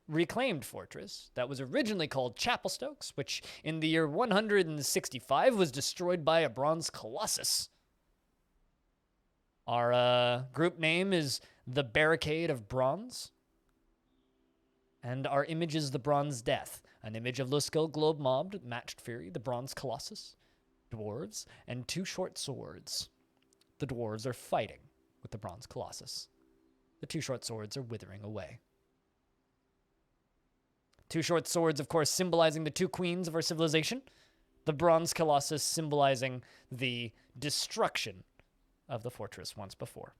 [SPEAKER 1] reclaimed fortress that was originally called Chapelstokes, which in the year 165 was destroyed by a bronze colossus. Our group name is the Barricade of Bronze. And our image is the Bronze Death, an image of Luskel Globe Mobbed, Matched Fury, the Bronze Colossus, dwarves, and 2 short swords. The dwarves are fighting with the Bronze Colossus. The 2 short swords are withering away. 2 short swords, of course, symbolizing the 2 queens of our civilization. The Bronze Colossus symbolizing the destruction of the fortress once before.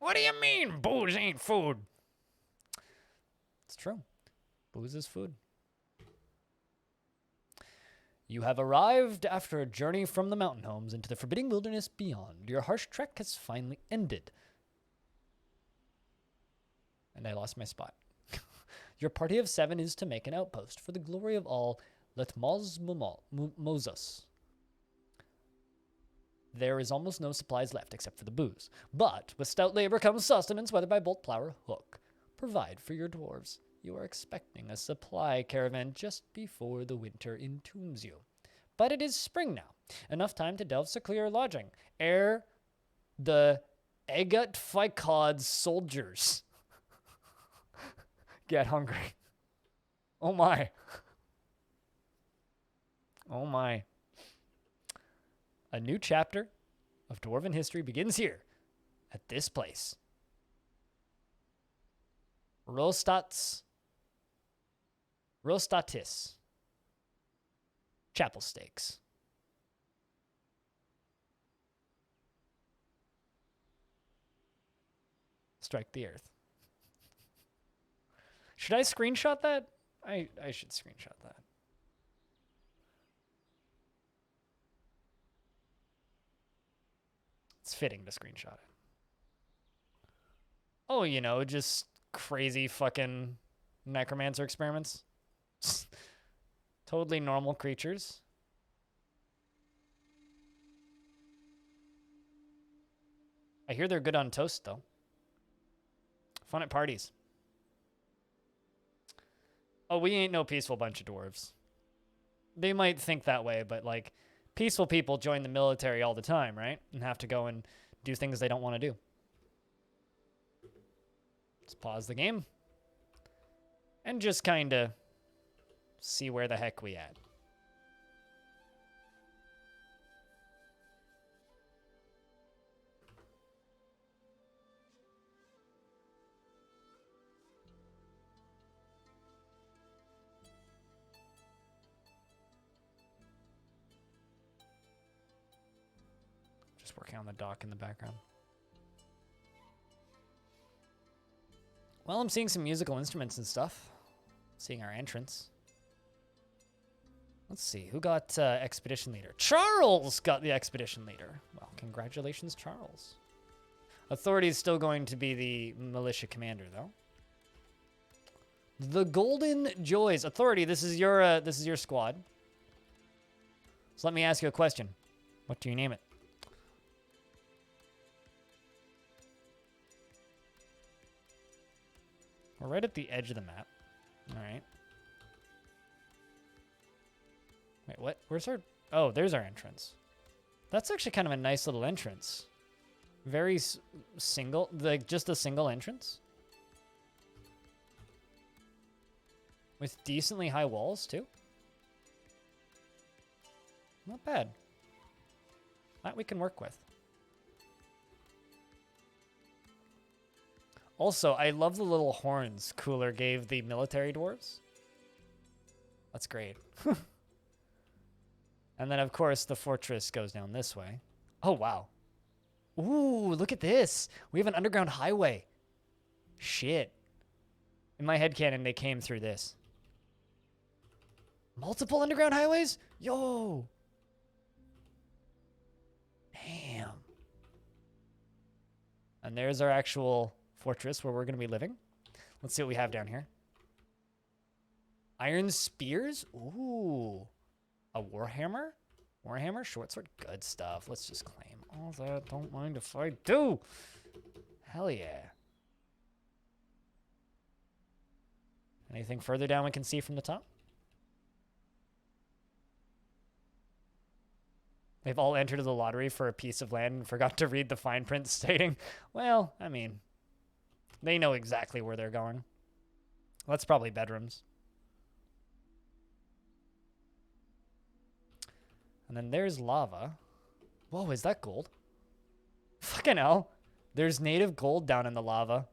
[SPEAKER 1] What do you mean, booze ain't food? It's true. Booze is food. You have arrived after a journey from the mountain homes into the forbidding wilderness beyond. Your harsh trek has finally ended. And I lost my spot. Your party of 7 is to make an outpost for the glory of all Moses. There is almost no supplies left except for the booze. But with stout labor comes sustenance, whether by bolt, plow, or hook. Provide for your dwarves. You are expecting a supply caravan just before the winter entombs you. But it is spring now. Enough time to delve secure lodging. Ere the Egat Ficod's soldiers get hungry. Oh my. Oh my. A new chapter of Dwarven history begins here, at this place. Rostatis. Chapel Stakes. Strike the earth. Should I screenshot that? I should screenshot that. It's fitting to screenshot it. Oh, you know, just crazy fucking necromancer experiments. Totally normal creatures. I hear they're good on toast, though. Fun at parties. Oh, we ain't no peaceful bunch of dwarves. They might think that way, but, like, peaceful people join the military all the time, right? And have to go and do things they don't want to do. Let's pause the game. And just kind of see where the heck we at. Just working on the dock in the background. Well, I'm seeing some musical instruments and stuff. Seeing our entrance. Let's see, who got expedition leader? Charles got the expedition leader. Well, congratulations, Charles. Authority is still going to be the militia commander, though. The Golden Joys. Authority, this is your squad. So let me ask you a question. What do you name it? We're right at the edge of the map. All right. what? Where's our... Oh, there's our entrance. That's actually kind of a nice little entrance. Very single, like just a single entrance. With decently high walls, too. Not bad. That we can work with. Also, I love the little horns Cooler gave the military dwarves. That's great. And then, of course, the fortress goes down this way. Oh, wow. Ooh, look at this. We have an underground highway. Shit. In my headcanon, they came through this. Multiple underground highways? Yo. Damn. And there's our actual fortress where we're going to be living. Let's see what we have down here. Iron spears? Ooh. A warhammer? Warhammer? Short sword? Good stuff. Let's just claim all that. Don't mind if I do. Hell yeah. Anything further down we can see from the top? They've all entered the lottery for a piece of land and forgot to read the fine print stating, well, I mean, they know exactly where they're going. That's probably bedrooms. And then there's lava. Whoa, is that gold? Fucking hell. There's native gold down in the lava.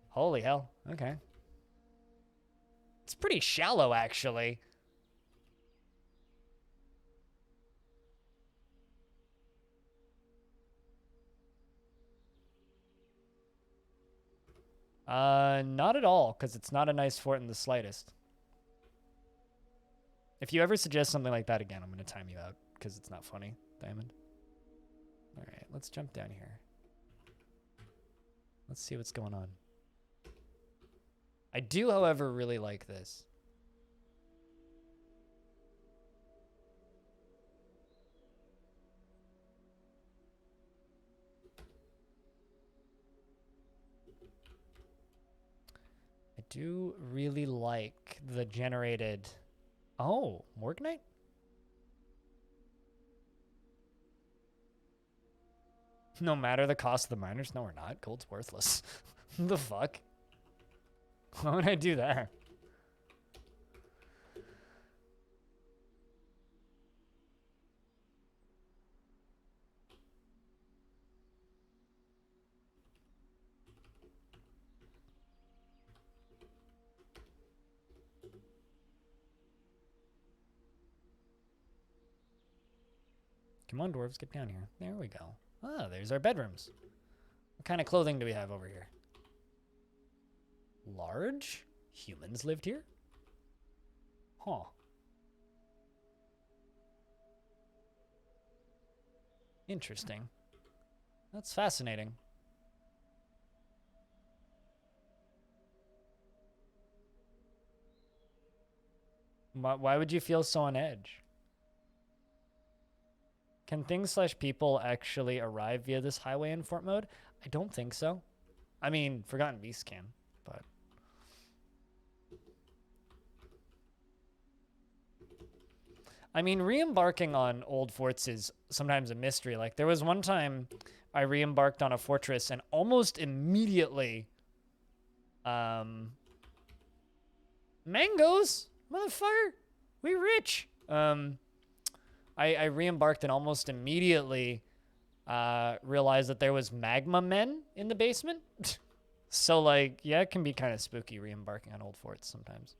[SPEAKER 1] Holy hell. Okay. It's pretty shallow, actually. Not at all, because it's not a nice fort in the slightest. If you ever suggest something like that again, I'm going to time you out, because it's not funny, Diamond. All right, let's jump down here. Let's see what's going on. I do, however, really like this. I do really like the generated... Oh, Morganite? No matter the cost of the miners? No, we're not. Gold's worthless. The fuck? Why would I do that? Come on, dwarves, get down here. There we go. Ah, there's our bedrooms. What kind of clothing do we have over here? Large? Humans lived here? Huh. Interesting. That's fascinating. Why would you feel so on edge? Can things/people actually arrive via this highway in fort mode? I don't think so. I mean, Forgotten Beasts can, but... I mean, re-embarking on old forts is sometimes a mystery. Like, there was one time I re-embarked on a fortress and almost immediately... Mangoes? Motherfucker! We rich! I re-embarked and almost immediately realized that there was magma men in the basement. So, like, yeah, it can be kind of spooky re-embarking on old forts sometimes.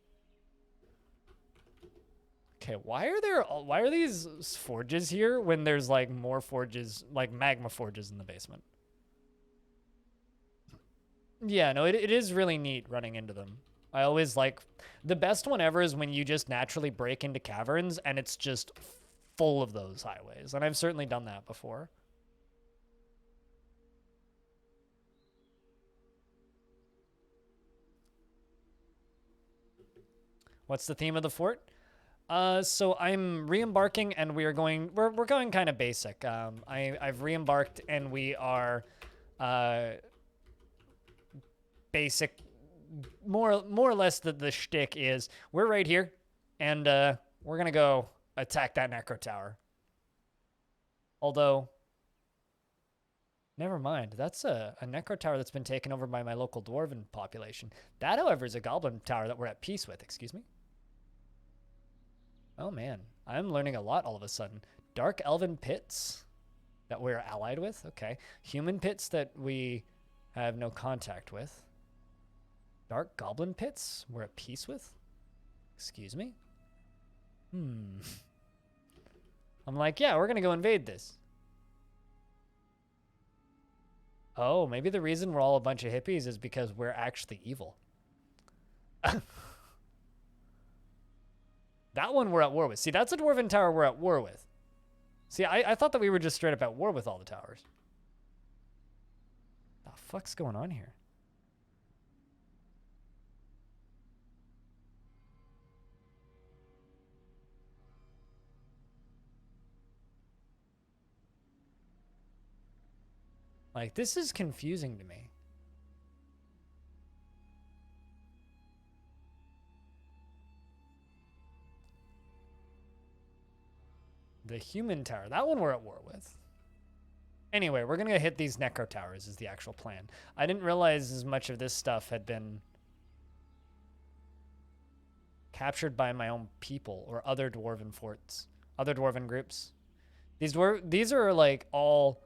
[SPEAKER 1] Okay, why are these forges here when there's, like, more forges, like magma forges in the basement? Yeah, no, it is really neat running into them. I always like... The best one ever is when you just naturally break into caverns and it's just... full of those highways, and I've certainly done that before. What's the theme of the fort? So I'm re-embarking, and we're going kind of basic. I've re-embarked, and we are basic. More or less, the shtick is we're right here, and we're going to go attack that Necro Tower. Although, never mind. That's a Necro Tower that's been taken over by my local Dwarven population. That, however, is a Goblin Tower that we're at peace with. Excuse me? Oh, man. I'm learning a lot all of a sudden. Dark Elven Pits that we're allied with. Okay. Human Pits that we have no contact with. Dark Goblin Pits we're at peace with? Excuse me? I'm like, yeah, we're going to go invade this. Oh, maybe the reason we're all a bunch of hippies is because we're actually evil. That one we're at war with. See, that's a Dwarven tower we're at war with. See, I thought that we were just straight up at war with all the towers. The fuck's going on here? Like, this is confusing to me. The human tower. That one we're at war with. Anyway, we're going to hit these Necro Towers is the actual plan. I didn't realize as much of this stuff had been captured by my own people or other Dwarven forts. Other Dwarven groups. These are like all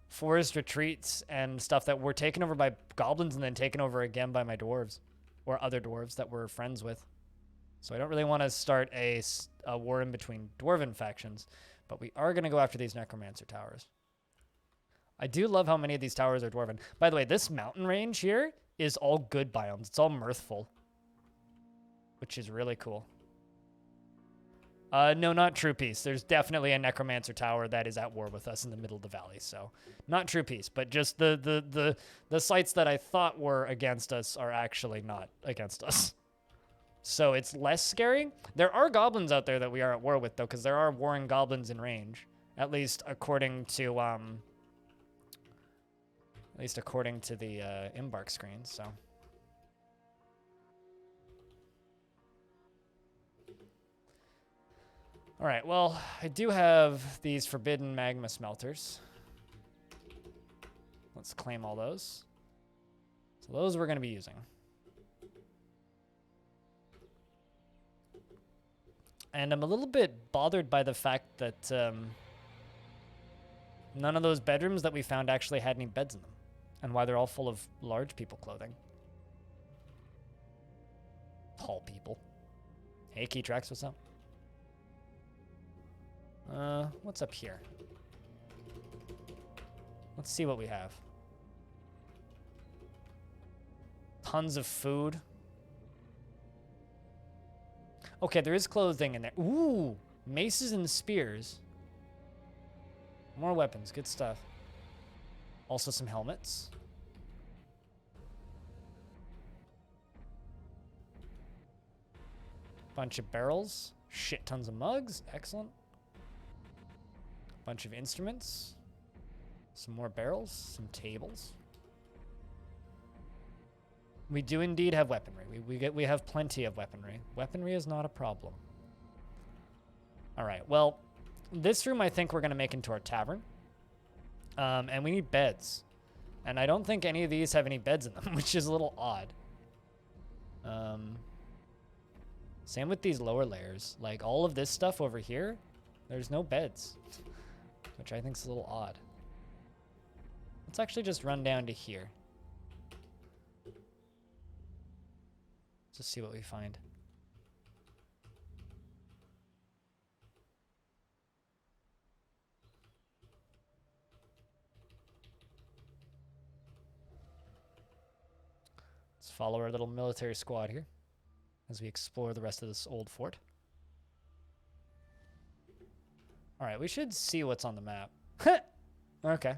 [SPEAKER 1] forest retreats and stuff that were taken over by goblins and then taken over again by my dwarves or other dwarves that we're friends with. So I don't really want to start a war in between Dwarven factions, but we are going to go after these Necromancer towers. I do love how many of these towers are Dwarven. By the way, this mountain range here is all good biomes. It's all mirthful, which is really cool. No, not True Peace. There's definitely a Necromancer tower that is at war with us in the middle of the valley. So not True Peace, but just the sites that I thought were against us are actually not against us. So it's less scary. There are goblins out there that we are at war with, though, because there are warring goblins in range, at least according to the embark screen. So. All right, well, I do have these forbidden magma smelters. Let's claim all those. So those we're going to be using. And I'm a little bit bothered by the fact that none of those bedrooms that we found actually had any beds in them. And why they're all full of large people clothing. Tall people. Hey, Keytrax, what's up? What's up here? Let's see what we have. Tons of food. Okay, there is clothing in there. Ooh, maces and spears. More weapons, good stuff. Also some helmets. Bunch of barrels. Shit tons of mugs. Excellent. Bunch of instruments. Some more barrels. Some tables. We do indeed have weaponry. We have plenty of weaponry. Weaponry is not a problem. All right. Well, this room I think we're going to make into our tavern. And we need beds. And I don't think any of these have any beds in them, which is a little odd. Same with these lower layers. Like all of this stuff over here, there's no beds, which I think is a little odd. Let's actually just run down to here. Just see what we find. Let's follow our little military squad here as we explore the rest of this old fort. All right, we should see what's on the map. Okay.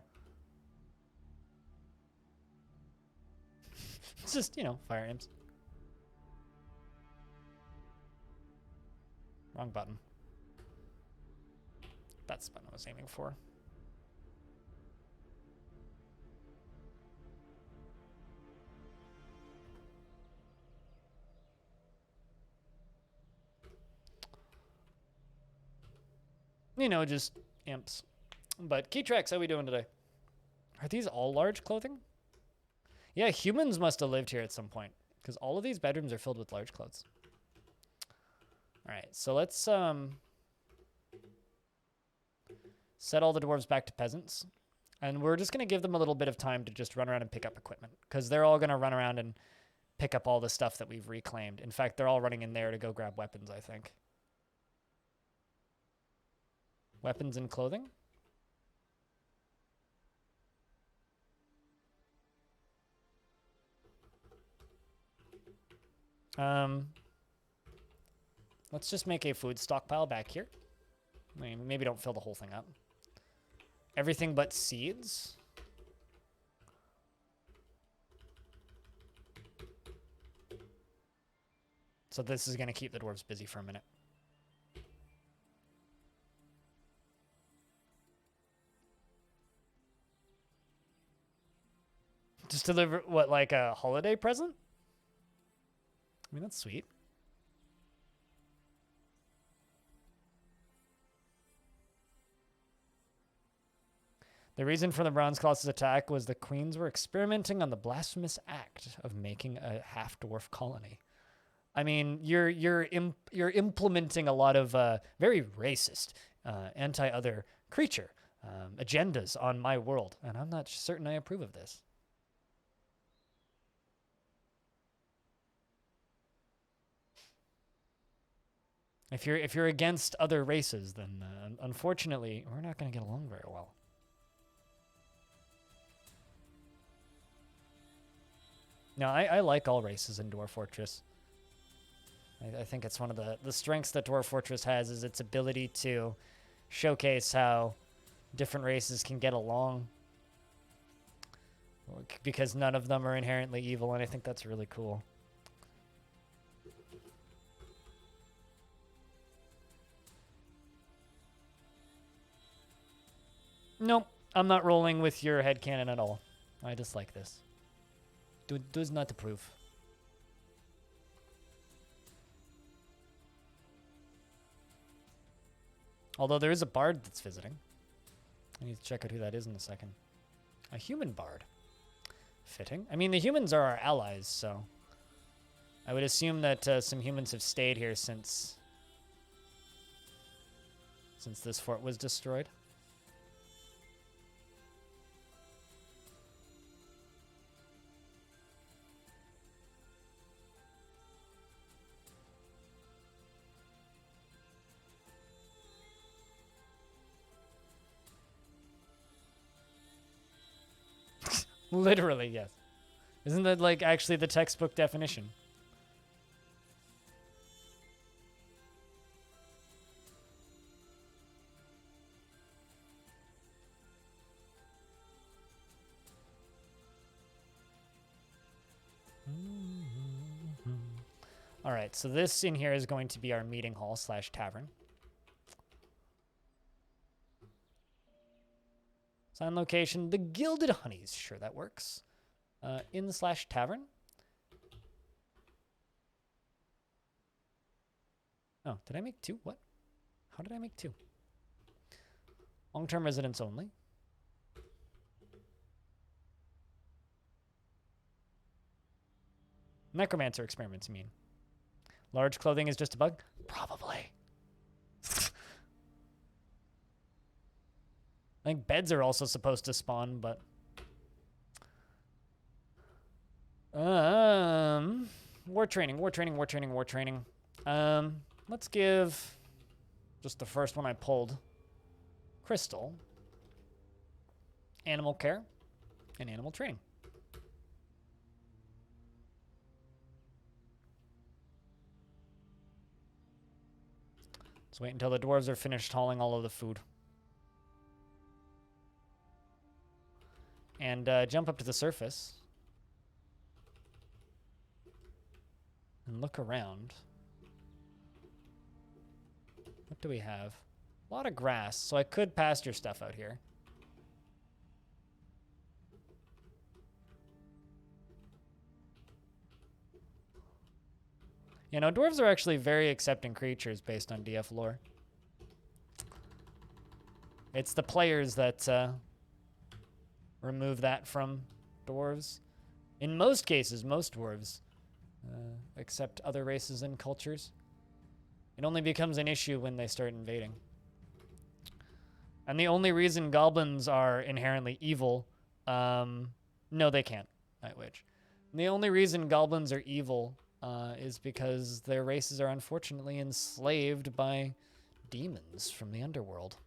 [SPEAKER 1] It's just, you know, fire imps. Wrong button. That's the button I was aiming for. You know, just imps. But Keytrax, how we doing today? Are these all large clothing? Yeah, humans must have lived here at some point, because all of these bedrooms are filled with large clothes. All right, so let's set all the dwarves back to peasants. And we're just going to give them a little bit of time to just run around and pick up equipment, because they're all going to run around and pick up all the stuff that we've reclaimed. In fact, they're all running in there to go grab weapons, I think. Weapons and clothing? Let's just make a food stockpile back here. Maybe don't fill the whole thing up. Everything but seeds. So this is going to keep the dwarves busy for a minute. Just deliver, what, like a holiday present? I mean, that's sweet. The reason for the Bronze Colossus attack was the queens were experimenting on the blasphemous act of making a half-dwarf colony. I mean, you're implementing a lot of very racist, anti-other creature agendas on my world, and I'm not certain I approve of this. If you're against other races, then unfortunately we're not going to get along very well. No, I like all races in Dwarf Fortress. I think it's one of the strengths that Dwarf Fortress has is its ability to showcase how different races can get along. Because none of them are inherently evil, and I think that's really cool. Nope, I'm not rolling with your headcanon at all. I dislike this. Does not approve. Although there is a bard that's visiting. I need to check out who that is in a second. A human bard. Fitting. I mean, the humans are our allies, so I would assume that some humans have stayed here since this fort was destroyed. Literally, yes. Isn't that like actually the textbook definition? All right, so this in here is going to be our meeting hall / tavern. Sign location, the Gilded Honeys. Sure, that works. Inn / tavern. Oh, did I make 2? What? How did I make 2? Long-term residents only. Necromancer experiments, you mean? Large clothing is just a bug? Probably. I think beds are also supposed to spawn, but... War training. Let's give just the first one I pulled. Crystal. Animal care. And animal training. Let's wait until the dwarves are finished hauling all of the food. And jump up to the surface. And look around. What do we have? A lot of grass, so I could pasture stuff out here. You know, dwarves are actually very accepting creatures based on DF lore. It's the players that remove that from dwarves. In most cases, most dwarves, except other races and cultures. It only becomes an issue when they start invading. And the only reason goblins are inherently evil, no, they can't. Night Witch. And the only reason goblins are evil is because their races are unfortunately enslaved by demons from the underworld.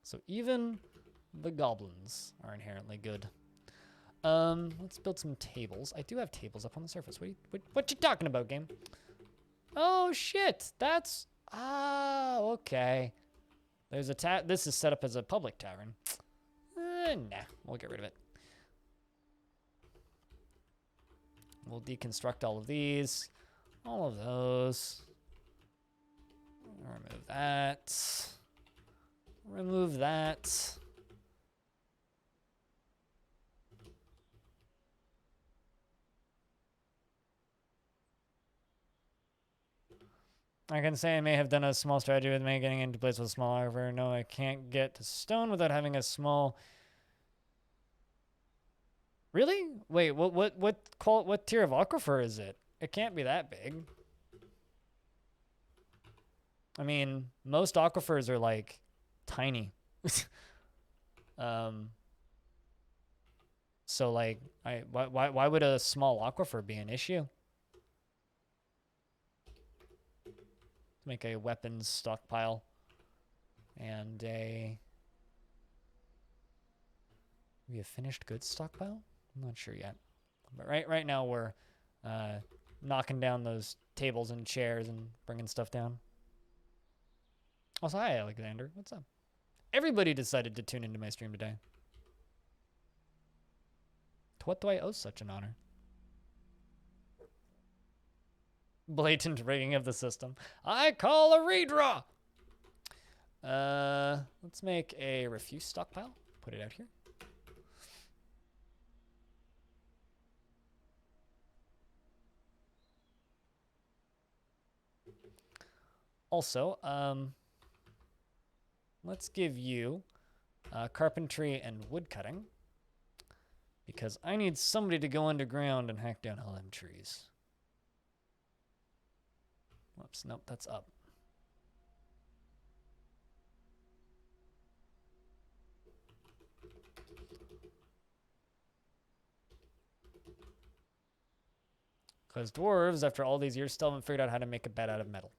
[SPEAKER 1] So even the goblins are inherently good. Let's build some tables. I do have tables up on the surface. What you talking about, game? Oh shit, that's okay. There's a this is set up as a public tavern. Nah, we'll get rid of it. We'll deconstruct all of these, all of those. Remove that. Remove that. I can say I may have done a small strategy with me getting into place with a small aquifer. No, I can't get to stone without having a small. Really? Wait, what tier of aquifer is it? It can't be that big. I mean, most aquifers are like tiny. So like, why would a small aquifer be an issue? Make a weapons stockpile and maybe a finished goods stockpile. I'm not sure yet, but right now we're knocking down those tables and chairs and bringing stuff down. Also, hi Alexander, what's up? Everybody decided to tune into my stream today. To what do I owe such an honor? Blatant rigging of the system. I call a redraw. Let's make a refuse stockpile. Put it out here. Also, let's give you carpentry and wood cutting, because I need somebody to go underground and hack down all them trees. Whoops, nope, that's up. Because dwarves, after all these years, still haven't figured out how to make a bed out of metal.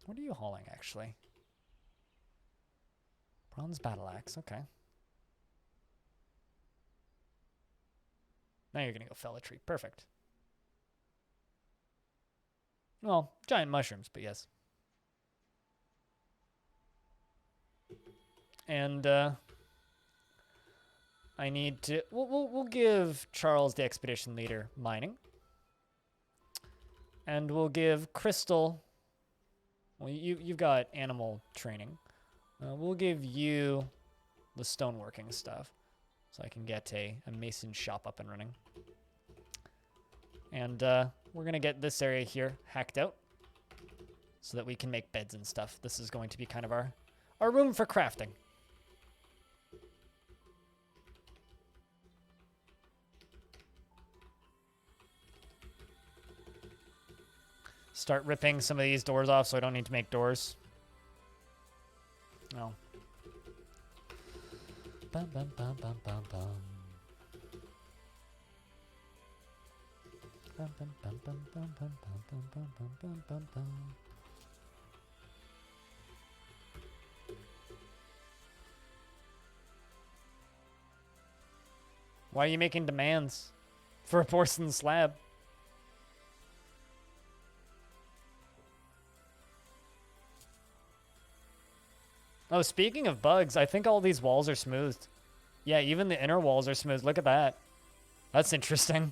[SPEAKER 1] What are you hauling, actually? Bronze battle axe, okay. Now you're gonna go fell a tree. Perfect. Well, giant mushrooms, but yes. And I need to. We'll give Charles, the expedition leader, mining, and we'll give Crystal. Well, you've got animal training. We'll give you the stoneworking stuff, so I can get a mason shop up and running. And we're gonna get this area here hacked out, so that we can make beds and stuff. This is going to be kind of our room for crafting. Start ripping some of these doors off so I don't need to make doors. No. Bum, bum, bum, bum, bum, bum. Bum, bum, bum, bum, bum, bum, bum, bum, bum, bum, bum, bum. Why are you making demands for a porcelain slab? Oh, speaking of bugs, I think all these walls are smoothed. Yeah, even the inner walls are smooth. Look at that. That's interesting.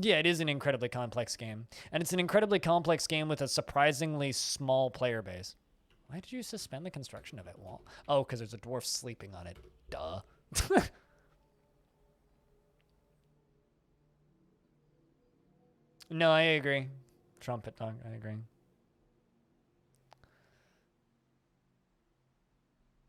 [SPEAKER 1] Yeah, it is an incredibly complex game. And it's an incredibly complex game with a surprisingly small player base. Why did you suspend the construction of it? Well, oh, because there's a dwarf sleeping on it. Duh. No, I agree. Trumpet dog, I agree.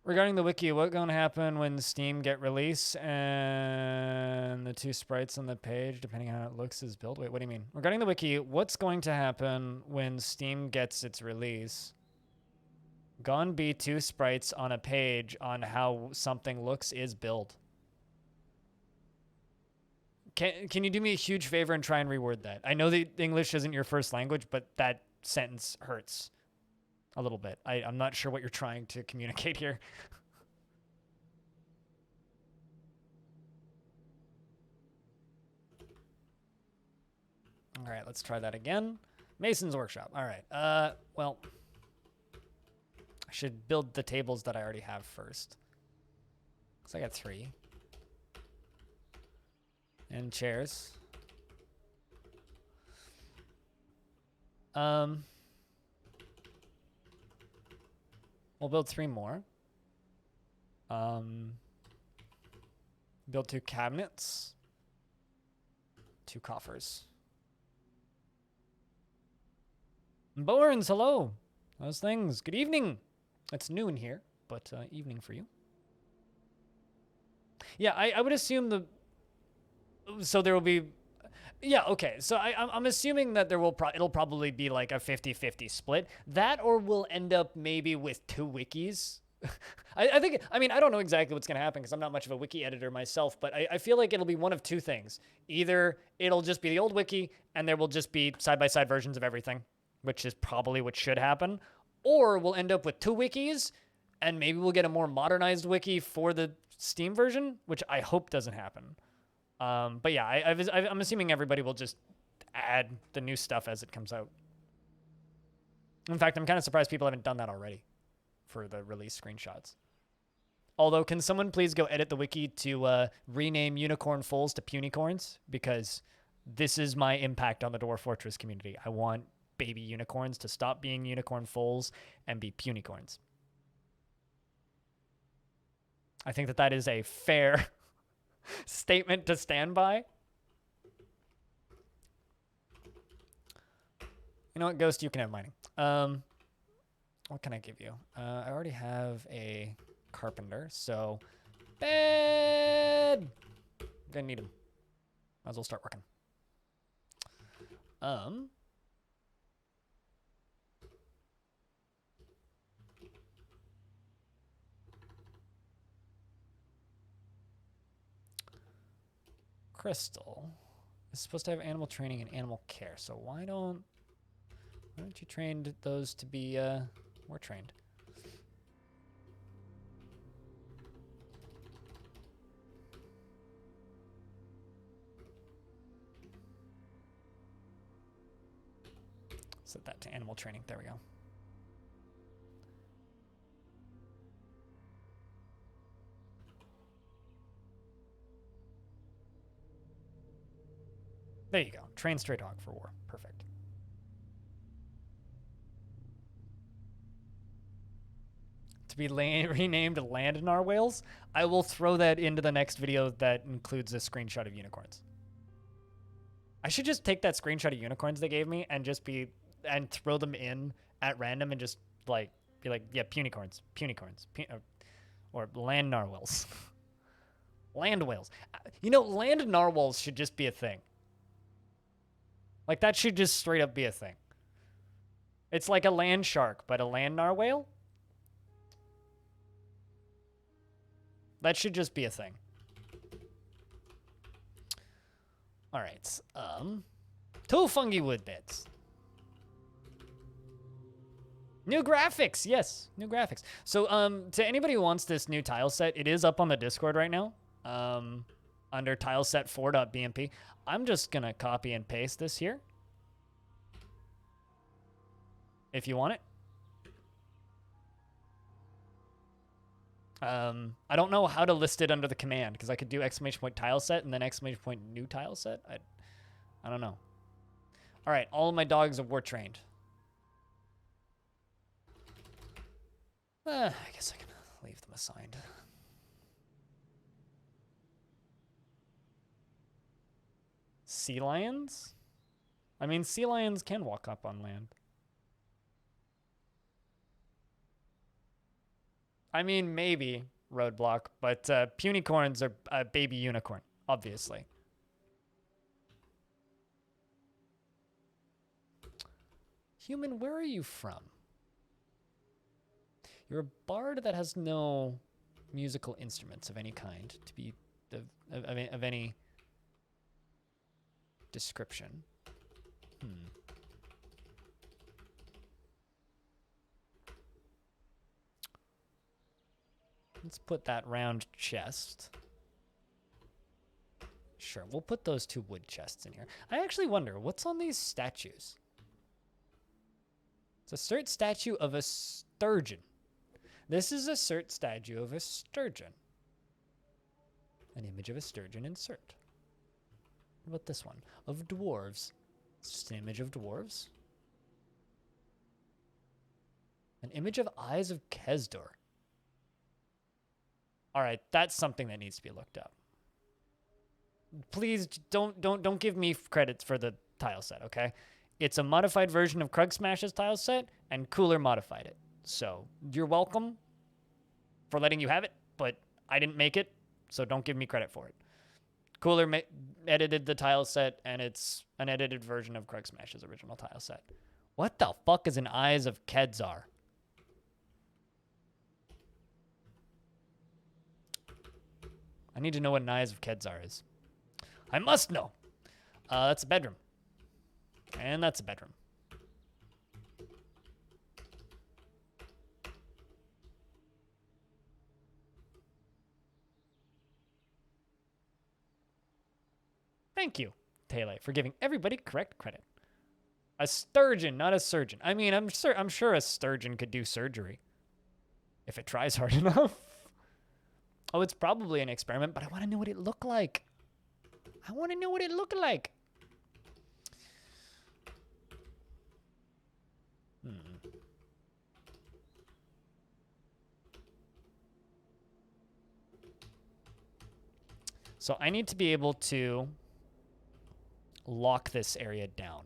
[SPEAKER 1] Regarding the wiki, what's going to happen when Steam get release and the two sprites on the page, depending on how it looks, is built? Wait, what do you mean? Regarding the wiki, what's going to happen when Steam gets its release? Gone be two sprites on a page on how something looks is built. Can you do me a huge favor and try and reword that? I know that English isn't your first language, but that sentence hurts a little bit. I'm not sure what you're trying to communicate here. All right, let's try that again. Mason's Workshop. All right. Well, I should build the tables that I already have first. Because I got 3. And chairs. We'll build 3 more. Build 2 cabinets. 2 coffers. Borns, hello. How's things? Good evening. It's noon here, but evening for you. Yeah, I would assume so there will be, yeah, okay. So I'm assuming that there will it'll probably be like a 50-50 split. That or we'll end up maybe with 2 wikis. I think, I mean, I don't know exactly what's going to happen because I'm not much of a wiki editor myself, but I feel like it'll be one of 2 things. Either it'll just be the old wiki and there will just be side-by-side versions of everything, which is probably what should happen. Or we'll end up with 2 wikis and maybe we'll get a more modernized wiki for the Steam version, which I hope doesn't happen. But yeah, I'm assuming everybody will just add the new stuff as it comes out. In fact, I'm kind of surprised people haven't done that already for the release screenshots. Although, can someone please go edit the wiki to rename unicorn foals to punicorns? Because this is my impact on the Dwarf Fortress community. I want baby unicorns to stop being unicorn foals and be punicorns. I think that is a fair statement to stand by. You know what, Ghost, you can have mining. What can I give you? I already have a carpenter, so bed. Didn't need him. Might as well start working. Crystal is supposed to have animal training and animal care, so why don't you train those to be more trained? Set that to animal training. There we go. There you go. Train stray dog for war. Perfect. To be renamed land narwhales. I will throw that into the next video that includes a screenshot of unicorns. I should just take that screenshot of unicorns they gave me and just throw them in at random and just be like, yeah, punicorns, or land narwhals. Land whales. You know, land narwhals should just be a thing. Like, that should just straight up be a thing. It's like a land shark, but a land narwhal? That should just be a thing. All right. 2 fungi wood beds. New graphics. Yes, new graphics. So, to anybody who wants this new tile set, it is up on the Discord right now. Under tileset4.bmp. I'm just going to copy and paste this here. If you want it. I don't know how to list it under the command because I could do !tileset and then !new tileset. I don't know. All right, all of my dogs are war trained. I guess I can leave them assigned. Sea lions? I mean, sea lions can walk up on land. I mean, maybe roadblock, but punicorns are a baby unicorn, obviously. Human, where are you from? You're a bard that has no musical instruments of any kind to be of any description. Let's put that round chest. Sure, we'll put those 2 wood chests in here. I actually wonder, what's on these statues? It's a cert statue of a sturgeon. This is a cert statue of a sturgeon. An image of a sturgeon insert. What about this one? Of dwarves. It's just an image of dwarves. An image of eyes of Kesdor. All right, that's something that needs to be looked up. Please don't give me credits for the tile set, okay? It's a modified version of Krug Smash's tile set, and Cooler modified it. So you're welcome for letting you have it, but I didn't make it, so don't give me credit for it. Cooler edited the tile set, and it's an edited version of Krug Smash's original tile set. What the fuck is an Eyes of Kedzar? I need to know what an Eyes of Kedzar is. I must know. That's a bedroom. And that's a bedroom. Thank you, Tele, for giving everybody correct credit. A sturgeon, not a surgeon. I mean, I'm sure a sturgeon could do surgery if it tries hard enough. Oh, it's probably an experiment, but I want to know what it looked like. I want to know what it looked like. So I need to be able to lock this area down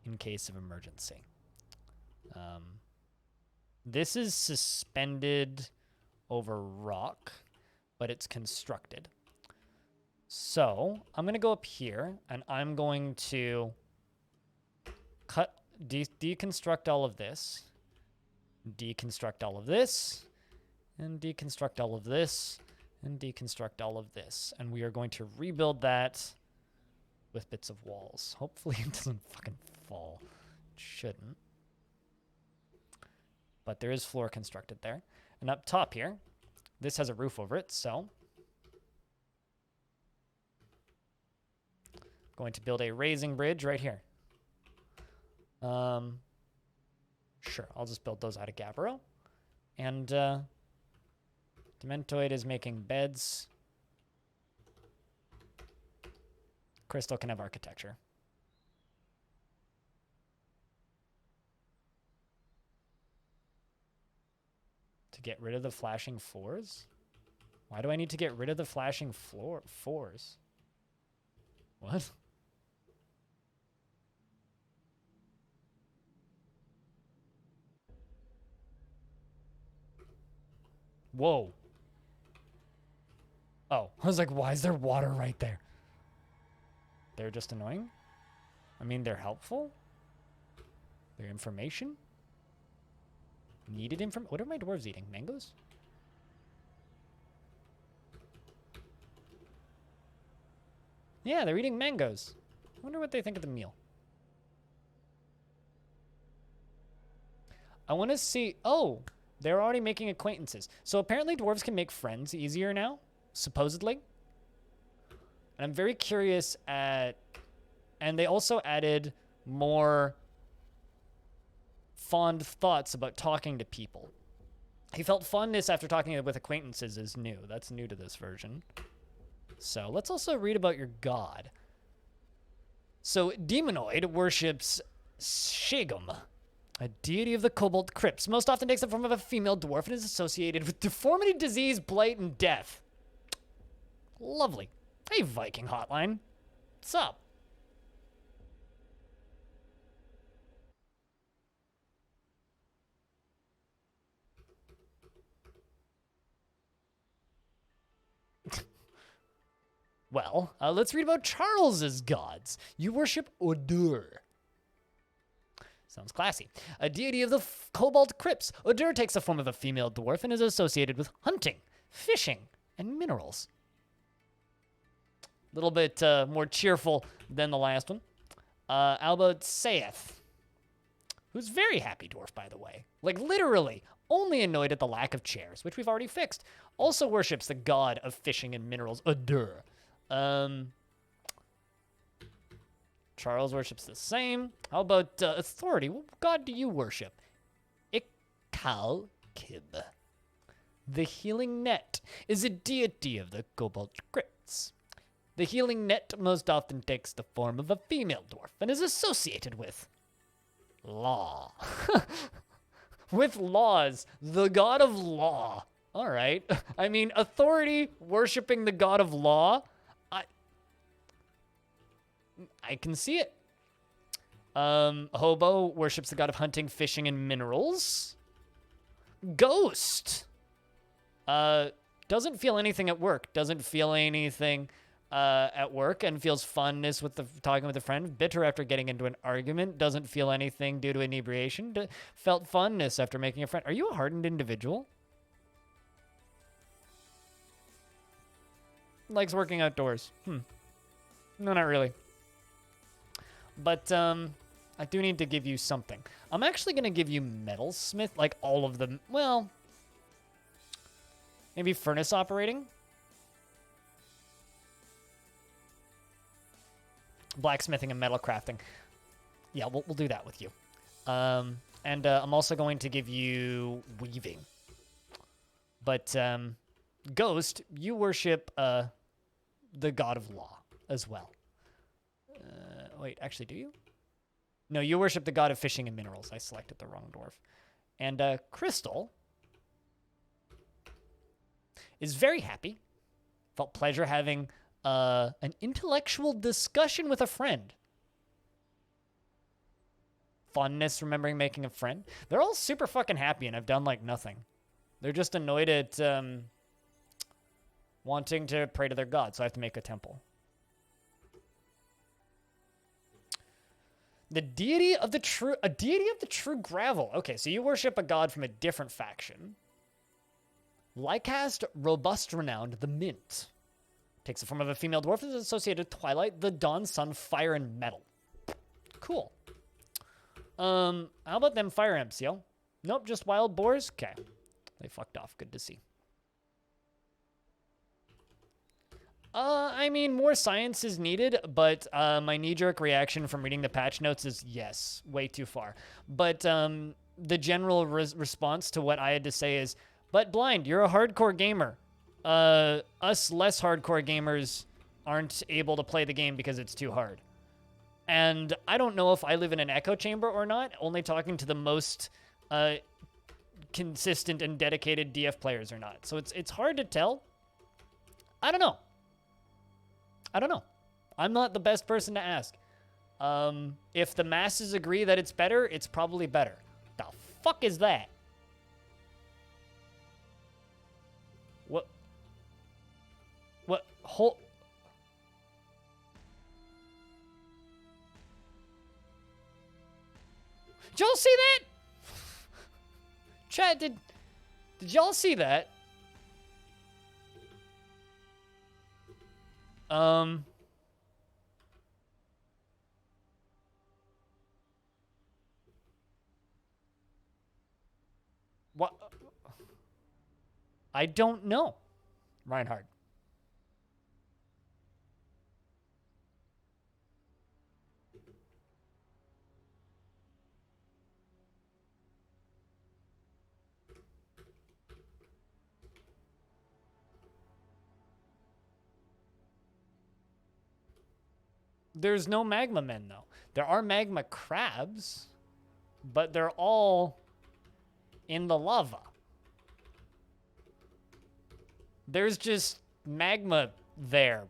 [SPEAKER 1] in case of emergency. This is suspended over rock, but it's constructed. So I'm going to go up here, and I'm going to deconstruct all of this, deconstruct all of this, and deconstruct all of this, and deconstruct all of this. And we are going to rebuild that with bits of walls. Hopefully it doesn't fucking fall. It shouldn't. But there is floor constructed there. And up top here, this has a roof over it, so I'm going to build a raising bridge right here. Sure, I'll just build those out of Gabbro. And Dementoid is making beds. Crystal can have architecture. To get rid of the flashing fours? Why do I need to get rid of the flashing fours? What? Whoa. Oh, I was like, why is there water right there? They're just annoying? I mean, they're helpful? They're information? Needed information? What are my dwarves eating? Mangoes? Yeah, they're eating mangoes. I wonder what they think of the meal. I want to see... Oh, they're already making acquaintances. So apparently dwarves can make friends easier now, supposedly. And I'm very curious at... And they also added more fond thoughts about talking to people. He felt fondness after talking with acquaintances is new. That's new to this version. So let's also read about your god. So Demonoid worships Shagum, a deity of the Cobalt Crypts. Most often takes the form of a female dwarf and is associated with deformity, disease, blight, and death. Lovely. Hey, Viking Hotline. What's up? Well, let's read about Charles's gods. You worship Odur. Sounds classy. A deity of the Cobalt Crypts. Odur takes the form of a female dwarf and is associated with hunting, fishing, and minerals. A little bit more cheerful than the last one. Albert Saeth, who's very happy dwarf, by the way. Like, literally, only annoyed at the lack of chairs, which we've already fixed. Also worships the god of fishing and minerals, Odur. Charles worships the same. How about authority? What god do you worship? Ikalkib. The healing net is a deity of the Cobalt Crypts. The healing net most often takes the form of a female dwarf and is associated with law. With laws, the god of law. All right. I mean, authority worshiping the god of law. I can see it. Hobo worships the god of hunting, fishing, and minerals. Ghost doesn't feel anything at work. Doesn't feel anything at work and feels funness with talking with a friend. Bitter after getting into an argument. Doesn't feel anything due to inebriation. Felt funness after making a friend. Are you a hardened individual? Likes working outdoors. No, not really. But I do need to give you something. I'm actually going to give you metalsmith, like all of them. Well, maybe furnace operating. Blacksmithing and metal crafting. Yeah, we'll do that with you. And I'm also going to give you weaving. But Ghost, you worship the god of law as well. Wait, actually, do you? No, you worship the god of fishing and minerals. I selected the wrong dwarf. And Crystal is very happy. Felt pleasure having an intellectual discussion with a friend. Funness, remembering making a friend. They're all super fucking happy, and I've done, like, nothing. They're just annoyed at wanting to pray to their god, so I have to make a temple. A deity of the true gravel. Okay, so you worship a god from a different faction. Lycast, robust, renowned, the mint. Takes the form of a female dwarf and is associated with Twilight, the dawn, sun, fire, and metal. Cool. How about them fire imps, yo? Nope, just wild boars? Okay. They fucked off. Good to see. I mean, more science is needed, but my knee-jerk reaction from reading the patch notes is yes, way too far. But the general response to what I had to say is, but Blind, you're a hardcore gamer. Us less hardcore gamers aren't able to play the game because it's too hard. And I don't know if I live in an echo chamber or not, only talking to the most consistent and dedicated DF players or not. So it's hard to tell. I don't know. I'm not the best person to ask. If the masses agree that it's better, it's probably better. The fuck is that? What? Did y'all see that? Chat, did y'all see that? What? I don't know. Reinhardt. There's no magma men, though. There are magma crabs, but they're all in the lava. There's just magma there.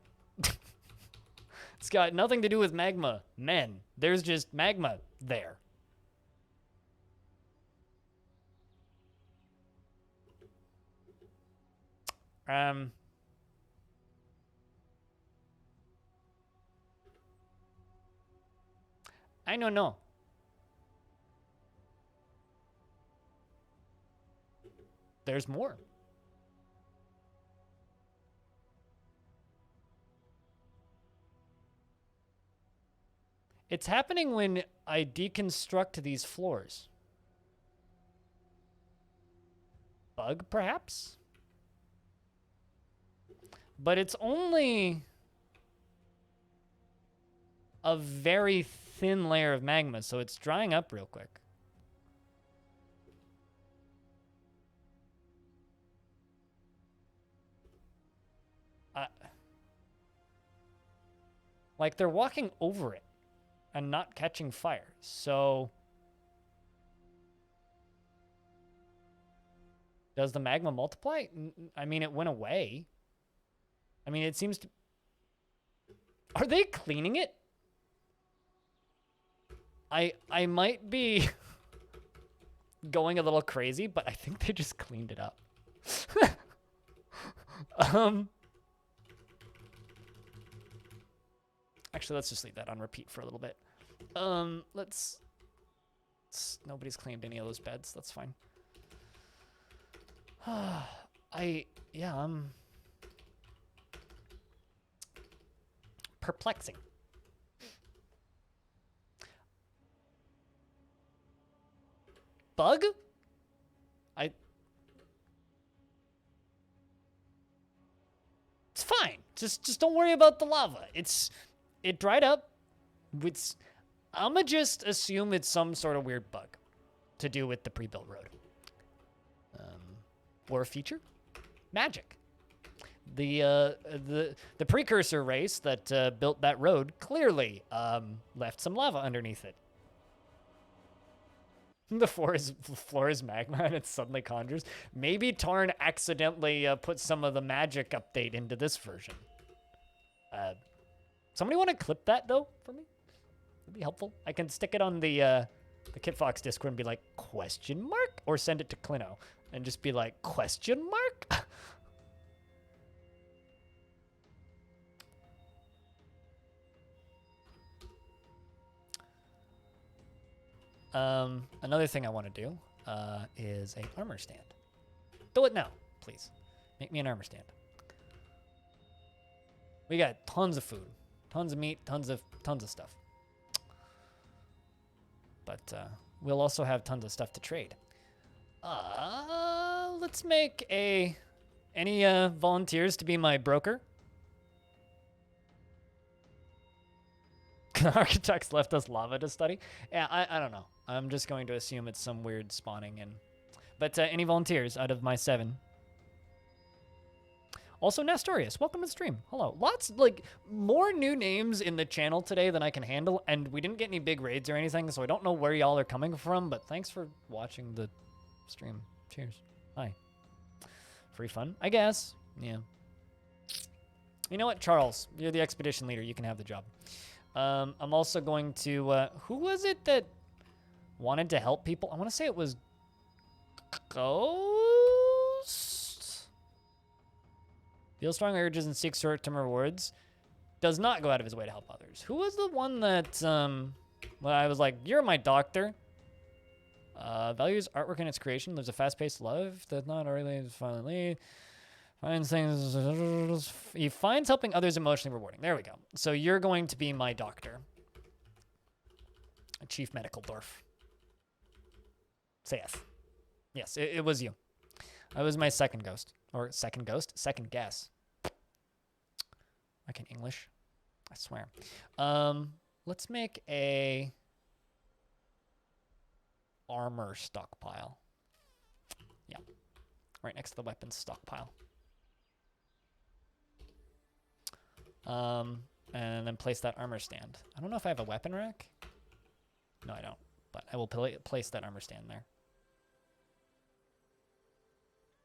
[SPEAKER 1] It's got nothing to do with magma men. There's just magma there. I don't know. There's more. It's happening when I deconstruct these floors. Bug, perhaps? But it's only a very thin layer of magma, so it's drying up real quick. Like, they're walking over it and not catching fire, so... Does the magma multiply? I mean, it went away. I mean, it seems to... Are they cleaning it? I might be going a little crazy, but I think they just cleaned it up. Actually, let's just leave that on repeat for a little bit. Nobody's claimed any of those beds. That's fine. I'm perplexing. Bug? It's fine. Just don't worry about the lava. It dried up. I'ma just assume it's some sort of weird bug to do with the pre-built road. Or a feature? Magic. The precursor race that built that road clearly left some lava underneath it. The floor is magma and it suddenly conjures. Maybe Tarn accidentally put some of the magic update into this version. Somebody want to clip that though for me? That'd be helpful. I can stick it on the KitFox Discord and be like, question mark? Or send it to Clino and just be like, question mark? Another thing I want to do is a armor stand. Do it now, please. Make me an armor stand. We got tons of food, tons of meat, tons of stuff. But we'll also have tons of stuff to trade. Let's make any volunteers to be my broker? Architects left us lava to study. Yeah, I don't know. I'm just going to assume it's some weird spawning in. But any volunteers out of my 7? Also, Nestorius, welcome to the stream. Hello. Lots, like, more new names in the channel today than I can handle, and we didn't get any big raids or anything, so I don't know where y'all are coming from, but thanks for watching the stream. Cheers. Hi. Free fun, I guess. Yeah. You know what, Charles? You're the expedition leader. You can have the job. I'm also going to, who was it that wanted to help people? I want to say it was Ghost? Feels strong urges and seeks short-term rewards. Does not go out of his way to help others. Who was the one that, well, I was like, you're my doctor. Values artwork and its creation. There's a fast-paced love that's not really finally. Finds things. He finds helping others emotionally rewarding. There we go. So you're going to be my doctor. Chief Medical Dwarf. Say yes. Yes, it was you. I was my second ghost. Or second ghost? Second guess. I can English. I swear. Let's make a armor stockpile. Yeah. Right next to the weapons stockpile. And then place that armor stand. I don't know if I have a weapon rack. No, I don't. But I will place that armor stand there.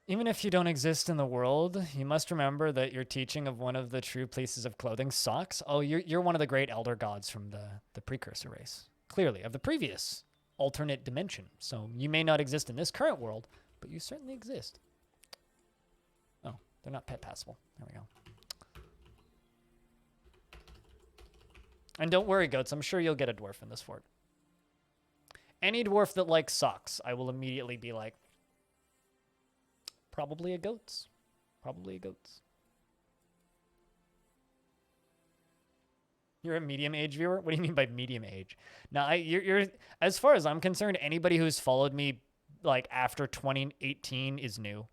[SPEAKER 1] Even if you don't exist in the world, you must remember that your teaching of one of the true pieces of clothing sucks. Oh, you're one of the great elder gods from the precursor race. Clearly, of the previous alternate dimension. So you may not exist in this current world, but you certainly exist. Oh, they're not pet passable. There we go. And don't worry, goats. I'm sure you'll get a dwarf in this fort. Any dwarf that likes socks, I will immediately be like, probably a goats. Probably a goats. You're a medium age viewer? What do you mean by medium age? Now, you're as far as I'm concerned, anybody who's followed me like after 2018 is new.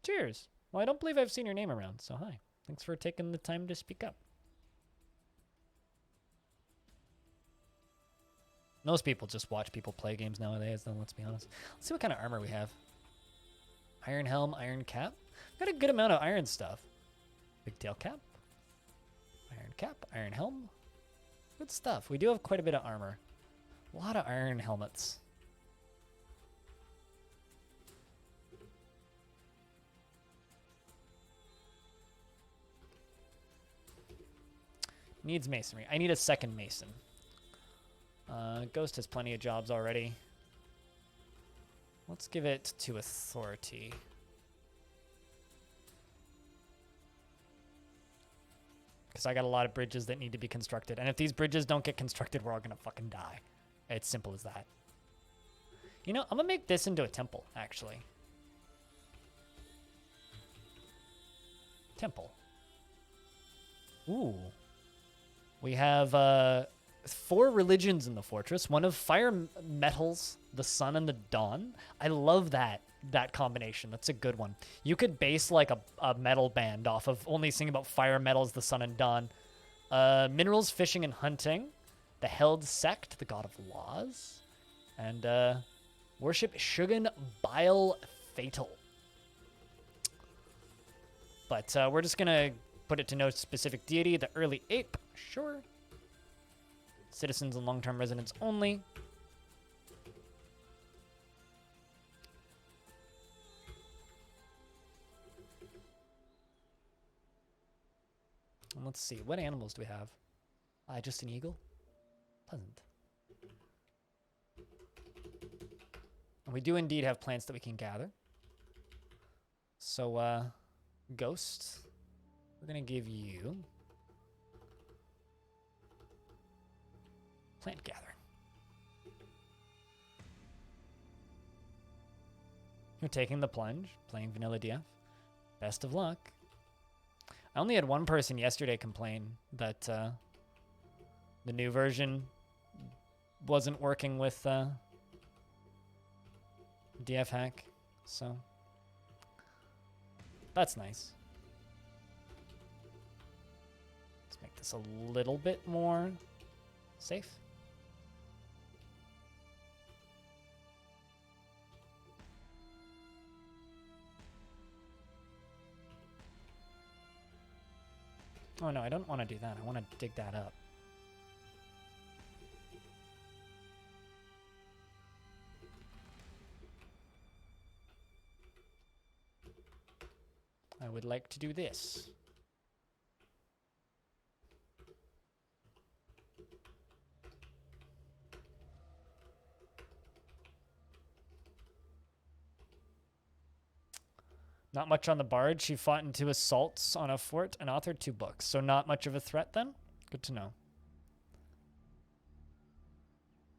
[SPEAKER 1] Cheers. Well, I don't believe I've seen your name around, so hi. Thanks for taking the time to speak up. Most people just watch people play games nowadays, though, let's be honest. Let's see what kind of armor we have. Iron helm, iron cap. Got a good amount of iron stuff. Big tail cap. Iron cap, iron helm. Good stuff. We do have quite a bit of armor. A lot of iron helmets. Needs masonry. I need a second mason. Ghost has plenty of jobs already. Let's give it to authority. Because I got a lot of bridges that need to be constructed. And if these bridges don't get constructed, we're all going to fucking die. It's simple as that. You know, I'm going to make this into a temple, actually. Temple. Ooh. We have 4 religions in the fortress. One of fire metals, the sun and the dawn. I love that combination. That's a good one. You could base like a metal band off of only singing about fire metals, the sun and dawn. Minerals, fishing, and hunting. The Held Sect, the god of laws. And worship Shugan Bile Fatal. But we're just going to put it to no specific deity. The Early Ape, sure. Citizens and long-term residents only. And let's see, what animals do we have? Just an eagle? Pleasant. And we do indeed have plants that we can gather. So, Ghost, we're going to give you plant gathering. You're taking the plunge, playing vanilla DF. Best of luck. I only had one person yesterday complain that the new version wasn't working with DF hack, so that's nice. Let's make this a little bit more safe. Oh no, I don't want to do that. I want to dig that up. I would like to do this. Not much on the barge. She fought in 2 assaults on a fort and authored 2 books. So not much of a threat then? Good to know.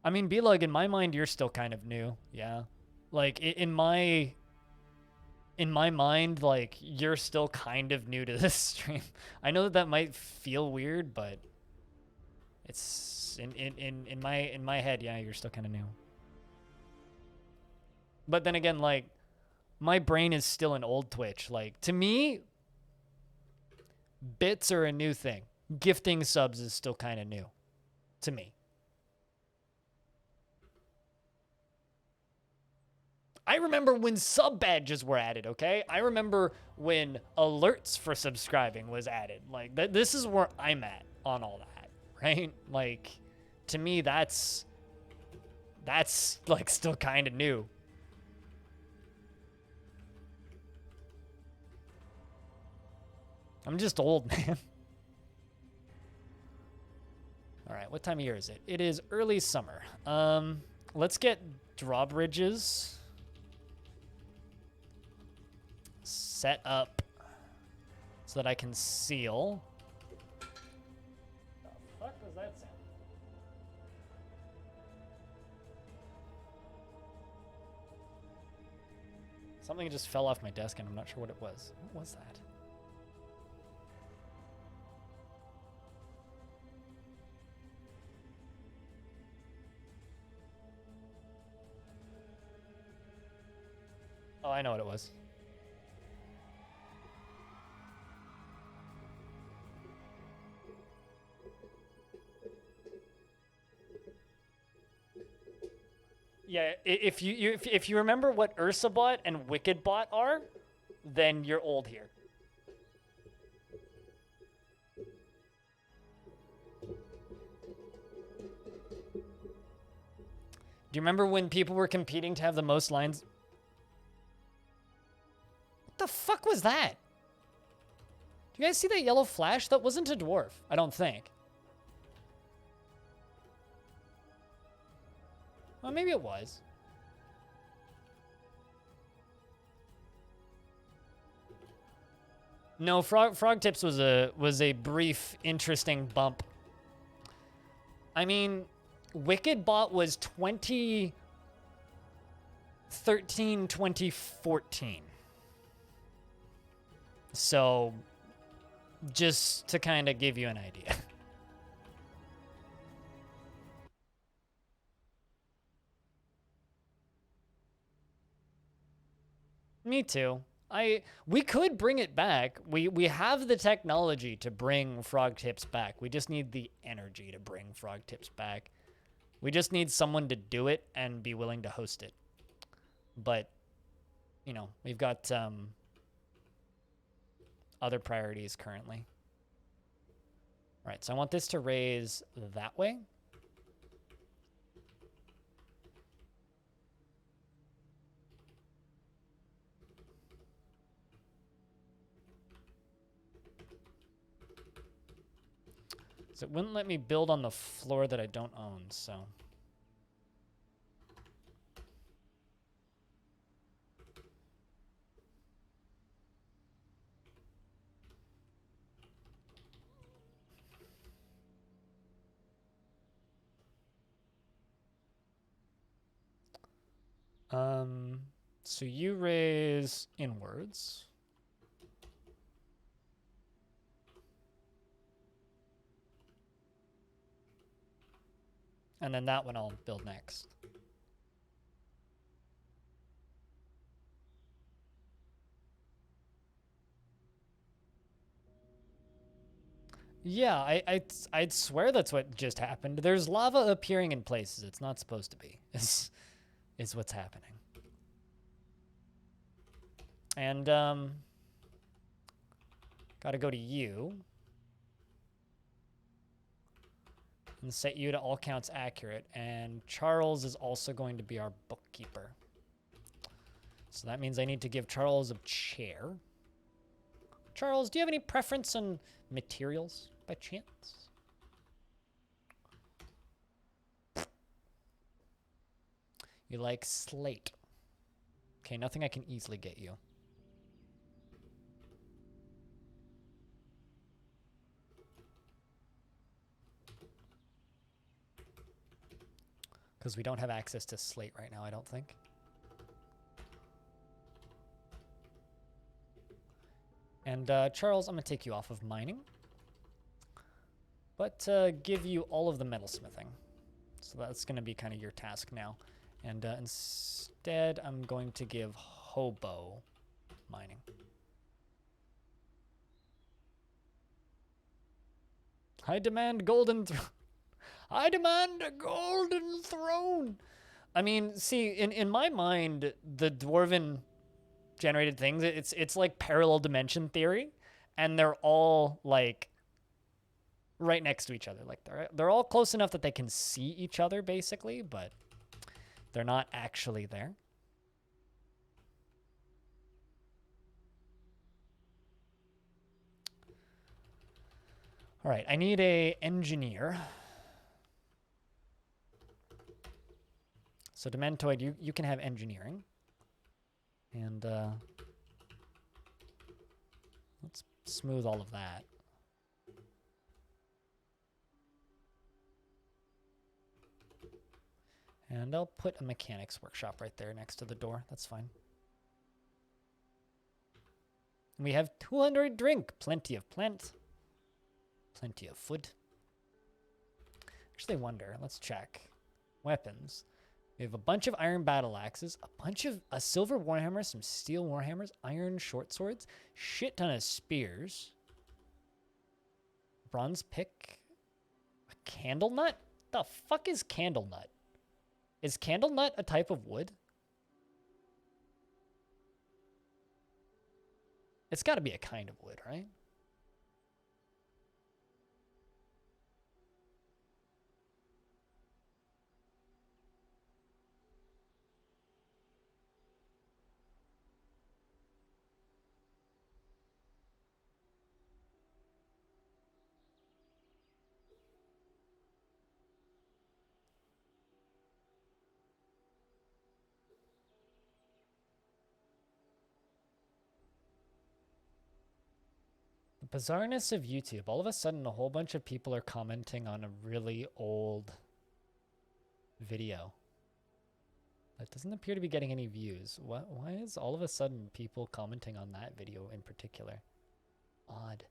[SPEAKER 1] I mean, B-Lug, in my mind, you're still kind of new. Yeah. Like, in my mind, like, you're still kind of new to this stream. I know that might feel weird, but it's in my head, yeah, you're still kind of new. But then again, like, my brain is still an old Twitch. Like, to me, bits are a new thing. Gifting subs is still kind of new. To me. I I remember when sub badges were added, okay? I remember when alerts for subscribing was added. Like, this is where I'm at on all that, right? Like, to me, that's like still kind of new. I'm just old, man. All right, what time of year is it? It is early summer. Let's get drawbridges set up so that I can seal. The fuck does that sound? Something just fell off my desk and I'm not sure what it was. What was that? Oh, I know what it was. Yeah, if you remember what UrsaBot and WickedBot are, then you're old here. Do you remember when people were competing to have the most lines? What the fuck was that? Do you guys see that yellow flash? That wasn't a dwarf, I don't think. Well, maybe it was. No, Frog Tips was a brief, interesting bump. I mean, WickedBot was 2013, 2014. So, just to kind of give you an idea. Me too. We could bring it back. We have the technology to bring Frog Tips back. We just need the energy to bring Frog Tips back. We just need someone to do it and be willing to host it. But, you know, we've got other priorities currently. All right, so I want this to raise that way. So it wouldn't let me build on the floor that I don't own, so. So you raise inwards. And then that one I'll build next. Yeah, I'd swear that's what just happened. There's lava appearing in places it's not supposed to be. Is what's happening. And gotta go to you. And set you to all counts accurate. And Charles is also going to be our bookkeeper. So that means I need to give Charles a chair. Charles, do you have any preference on materials by chance? You like slate. Okay, nothing I can easily get you. Because we don't have access to slate right now, I don't think. And Charles, I'm going to take you off of mining. But give you all of the metalsmithing. So that's going to be kind of your task now. And instead, I'm going to give hobo mining. I demand golden throne. I demand a golden throne. I mean, see, in my mind, the dwarven generated things, it's like parallel dimension theory, and they're all like right next to each other. Like they're all close enough that they can see each other basically, but they're not actually there. All right, I need a engineer. So Dementoid, you can have engineering. And let's smooth all of that. And I'll put a mechanics workshop right there next to the door. That's fine. We have 200 drink, plenty of plant, plenty of food. Actually, wonder. Let's check. Weapons. We have a bunch of iron battle axes, a bunch of a silver warhammer, some steel warhammers, iron short swords, shit ton of spears, bronze pick, a candle nut. The fuck is candle nut? Is candle nut a type of wood? It's got to be a kind of wood, right? The bizarreness of YouTube. All of a sudden, a whole bunch of people are commenting on a really old video that doesn't appear to be getting any views. Why is all of a sudden people commenting on that video in particular? Odd.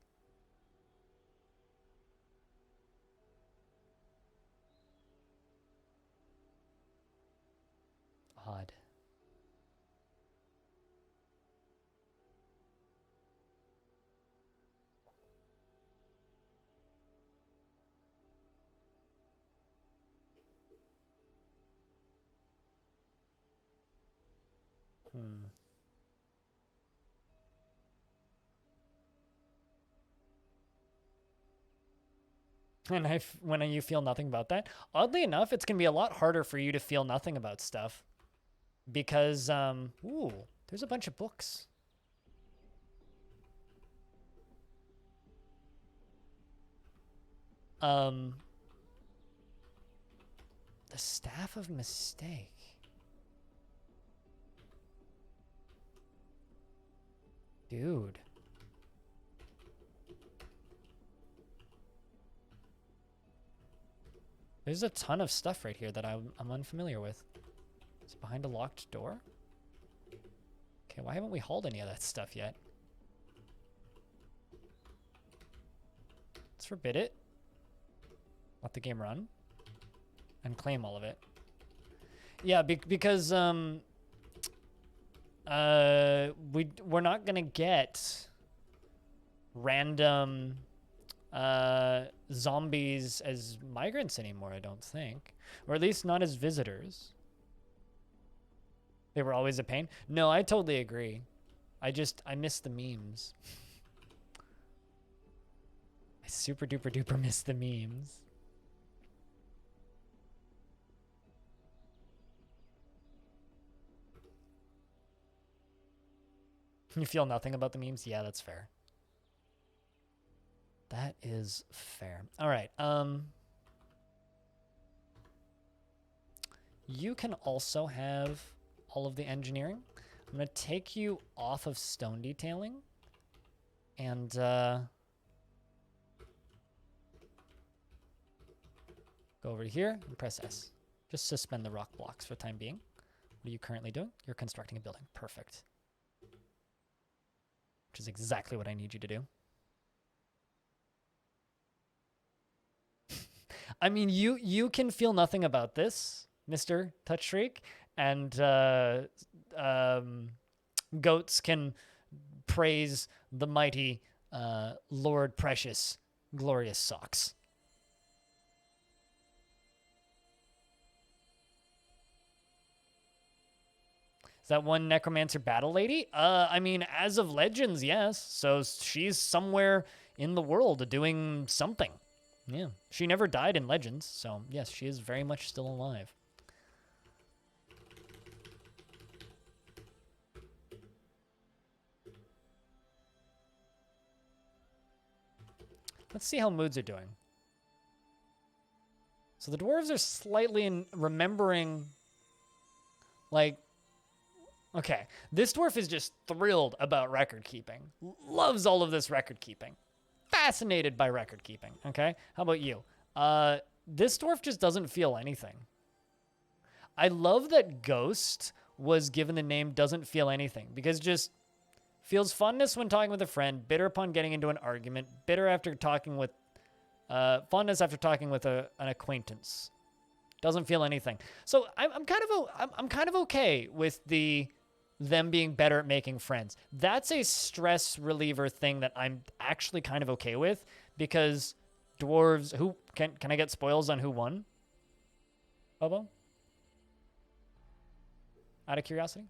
[SPEAKER 1] Odd. And when you feel nothing about that, oddly enough, it's going to be a lot harder for you to feel nothing about stuff because, ooh, there's a bunch of books. The Staff of Mistake. Dude. There's a ton of stuff right here that I'm unfamiliar with. Is it behind a locked door? Okay, why haven't we hauled any of that stuff yet? Let's forbid it. Let the game run. And claim all of it. Yeah, because we're not gonna get random zombies as migrants anymore, I don't think. Or at least not as visitors. They were always a pain. No, I totally agree. I miss the memes. I super duper duper miss the memes. You feel nothing about the memes? Yeah, that's fair. That is fair. All right. You can also have all of the engineering. I'm going to take you off of stone detailing and go over here and press S. Just suspend the rock blocks for the time being. What are you currently doing? You're constructing a building. Perfect. Which is exactly what I need you to do. I mean, you can feel nothing about this, Mr. Touch Shriek, and goats can praise the mighty Lord Precious Glorious Socks. Is that one necromancer battle lady? I mean, as of Legends, yes. So she's somewhere in the world doing something. Yeah. She never died in Legends, so yes, she is very much still alive. Let's see how moods are doing. So the dwarves are slightly remembering, like, okay, this dwarf is just thrilled about record keeping. Loves all of this record keeping. Fascinated by record keeping, okay? How about you? This dwarf just doesn't feel anything. I love that Ghost was given the name Doesn't Feel Anything, because just feels fondness when talking with a friend, bitter upon getting into an argument, bitter after talking with, fondness after talking with an acquaintance. Doesn't feel anything. So I'm kind of okay with them being better at making friends. That's a stress reliever thing that I'm actually kind of okay with, because dwarves, who can I get spoils on who won? Bobo? Out of curiosity?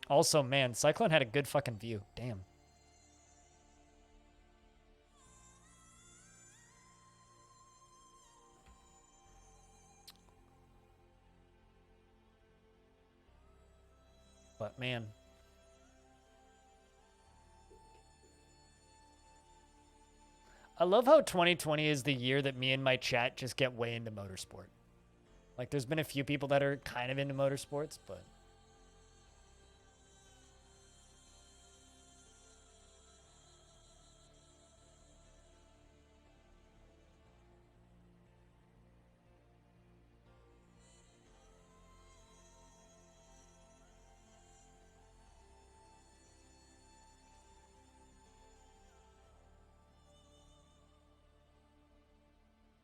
[SPEAKER 1] Also, man, Cyclone had a good fucking view. Damn. But, man. I love how 2020 is the year that me and my chat just get way into motorsport. Like, there's been a few people that are kind of into motorsports, but...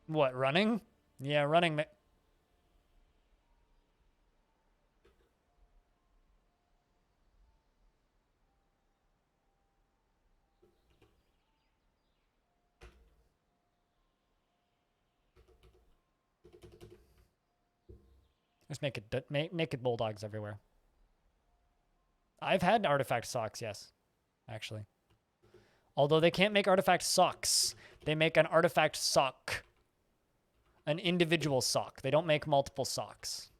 [SPEAKER 1] What, running? Yeah, running. There's naked bulldogs everywhere. I've had artifact socks, yes, actually. Although they can't make artifact socks. They make an artifact sock. An individual sock. They don't make multiple socks.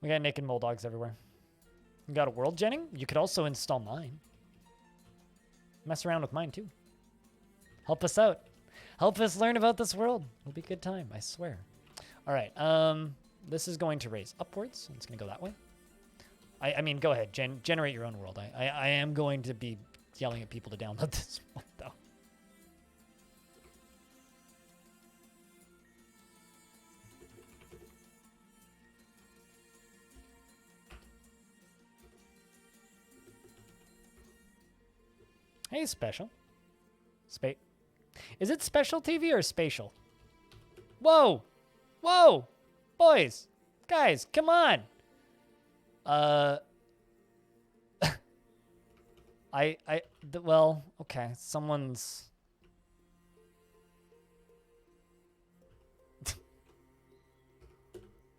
[SPEAKER 1] We got naked bulldogs everywhere. You got a world genning? You could also install mine. Mess around with mine too. Help us out. Help us learn about this world. It'll be a good time, I swear. All right. This is going to raise upwards. It's going to go that way. I mean, go ahead. Generate your own world. I am going to be yelling at people to download this one, though. Hey, special. Is it special TV or spatial? Whoa! Whoa! Boys! Guys, come on! Well, okay, someone's...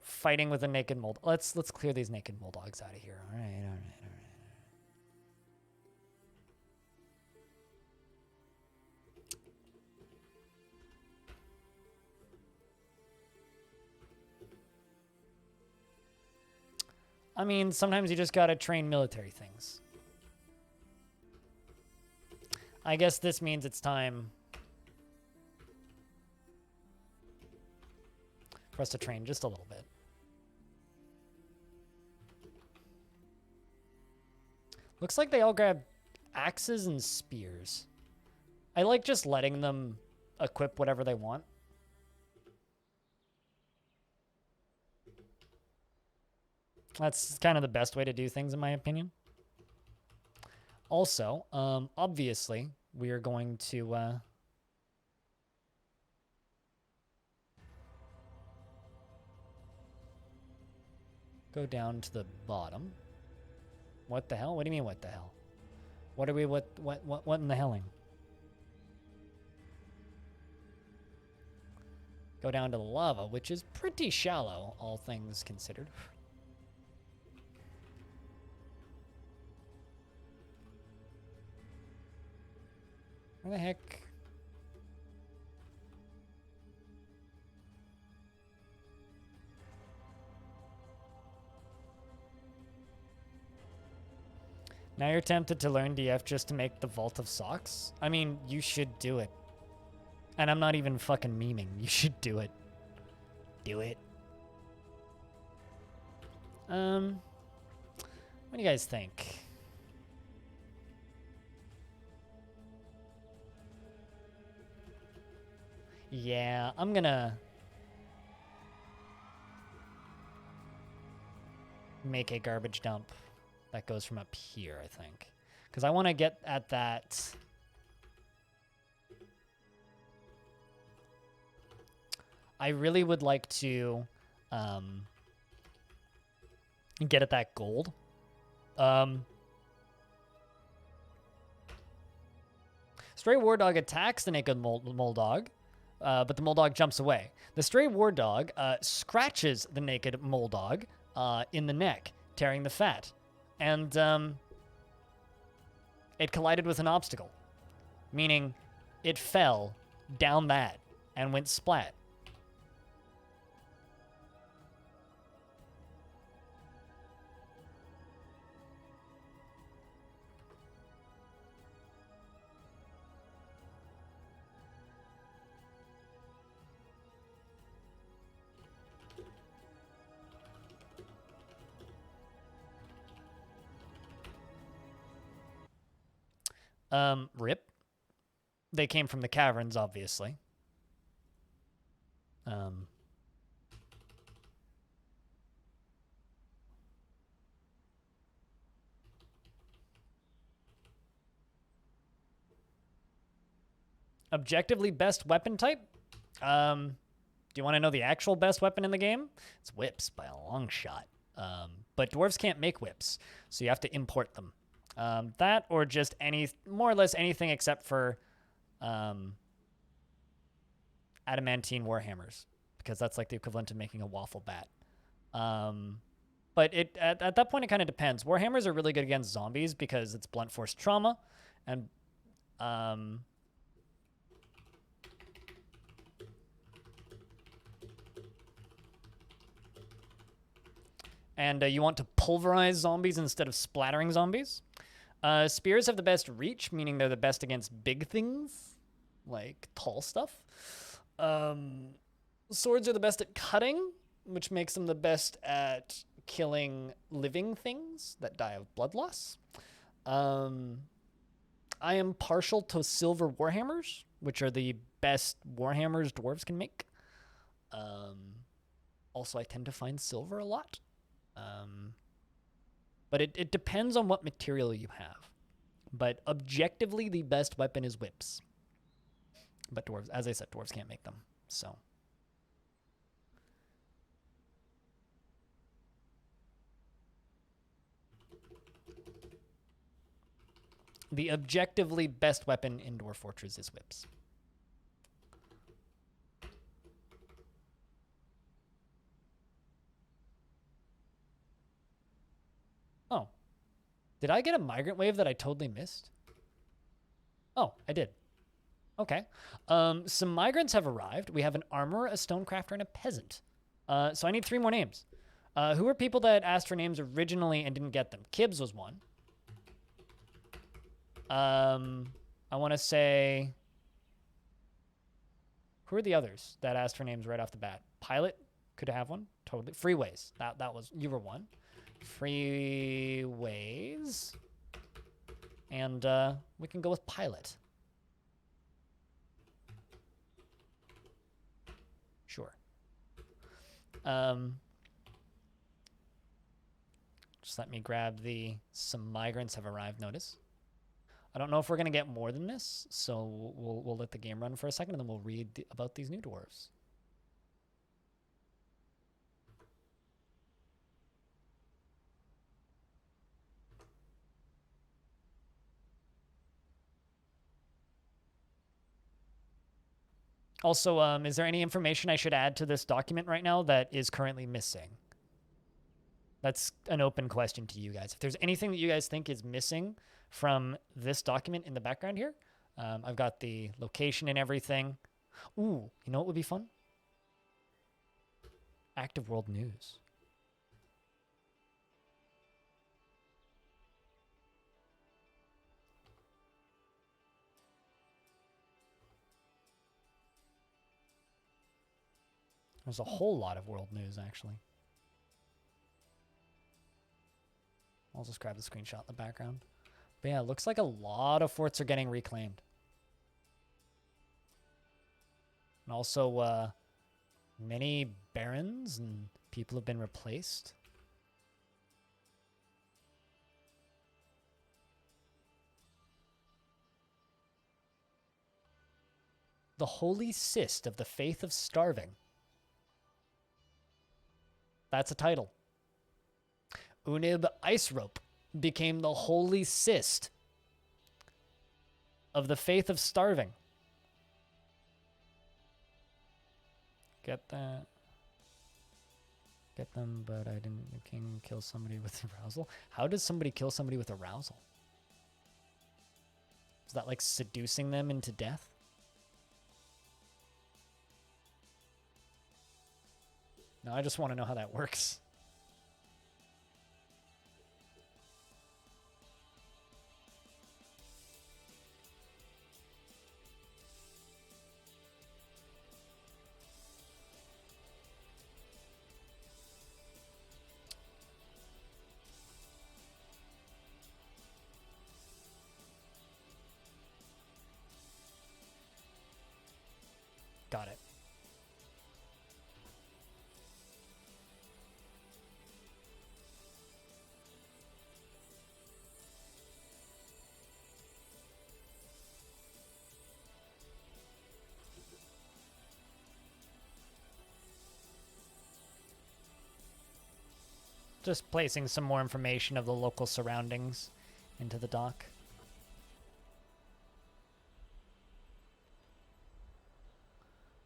[SPEAKER 1] fighting with a naked mold. Let's clear these naked bulldogs out of here. All right. I mean, sometimes you just gotta train military things. I guess this means it's time for us to train just a little bit. Looks like they all grab axes and spears. I like just letting them equip whatever they want. That's kind of the best way to do things, in my opinion. Also, obviously, we are going to... go down to the bottom. What the hell? What do you mean, what the hell? What are we, what in the helling? Go down to the lava, which is pretty shallow, all things considered. Where the heck? Now you're tempted to learn DF just to make the Vault of Socks? I mean, you should do it. And I'm not even fucking memeing. You should do it. Do it. What do you guys think? Yeah, I'm gonna make a garbage dump that goes from up here, I think. Because I want to get at that... I really would like to get at that gold. Stray War Dog attacks the naked mole dog, but the mole dog jumps away. The Stray War Dog scratches the naked mole dog in the neck, tearing the fat. And it collided with an obstacle, meaning it fell down that and went splat. Rip. They came from the caverns, obviously. Objectively best weapon type? Do you want to know the actual best weapon in the game? It's whips by a long shot. But dwarves can't make whips, so you have to import them. That or just more or less anything except for adamantine warhammers, because that's like the equivalent to making a waffle bat. But at that point, it kind of depends. Warhammers are really good against zombies because it's blunt force trauma, and you want to pulverize zombies instead of splattering zombies. Spears have the best reach, meaning they're the best against big things, like tall stuff. Swords are the best at cutting, which makes them the best at killing living things that die of blood loss. I am partial to silver warhammers, which are the best warhammers dwarves can make. Also, I tend to find silver a lot. But it depends on what material you have. But objectively, the best weapon is whips. But dwarves, as I said, dwarves can't make them. So. The objectively best weapon in Dwarf Fortress is whips. Oh. Did I get a migrant wave that I totally missed? Oh, I did. Okay. Some migrants have arrived. We have an armorer, a stonecrafter, and a peasant. So I need 3 more names. Who were people that asked for names originally and didn't get them? Kibbs was one. I want to say... Who are the others that asked for names right off the bat? Pilot could have one. Totally. Freeways. That was... You were one. Freeways. And we can go with Pilot. Sure. Just let me grab the some migrants have arrived notice. I don't know if we're going to get more than this, so we'll let the game run for a second, and then we'll read about these new dwarves. Also, is there any information I should add to this document right now that is currently missing? That's an open question to you guys. If there's anything that you guys think is missing from this document in the background here, I've got the location and everything. Ooh, you know what would be fun? Active world news. There's a whole lot of world news, actually. I'll just grab the screenshot in the background. But yeah, it looks like a lot of forts are getting reclaimed. And also, many barons and people have been replaced. The Holy Cyst of the Faith of Starving. That's a title. Unib Ice Rope became the Holy Cyst of the Faith of Starving. Get that. Get them, but I didn't. The king kill somebody with arousal. How does somebody kill somebody with arousal? Is that like seducing them into death? No, I just want to know how that works. Got it. Just placing some more information of the local surroundings into the doc.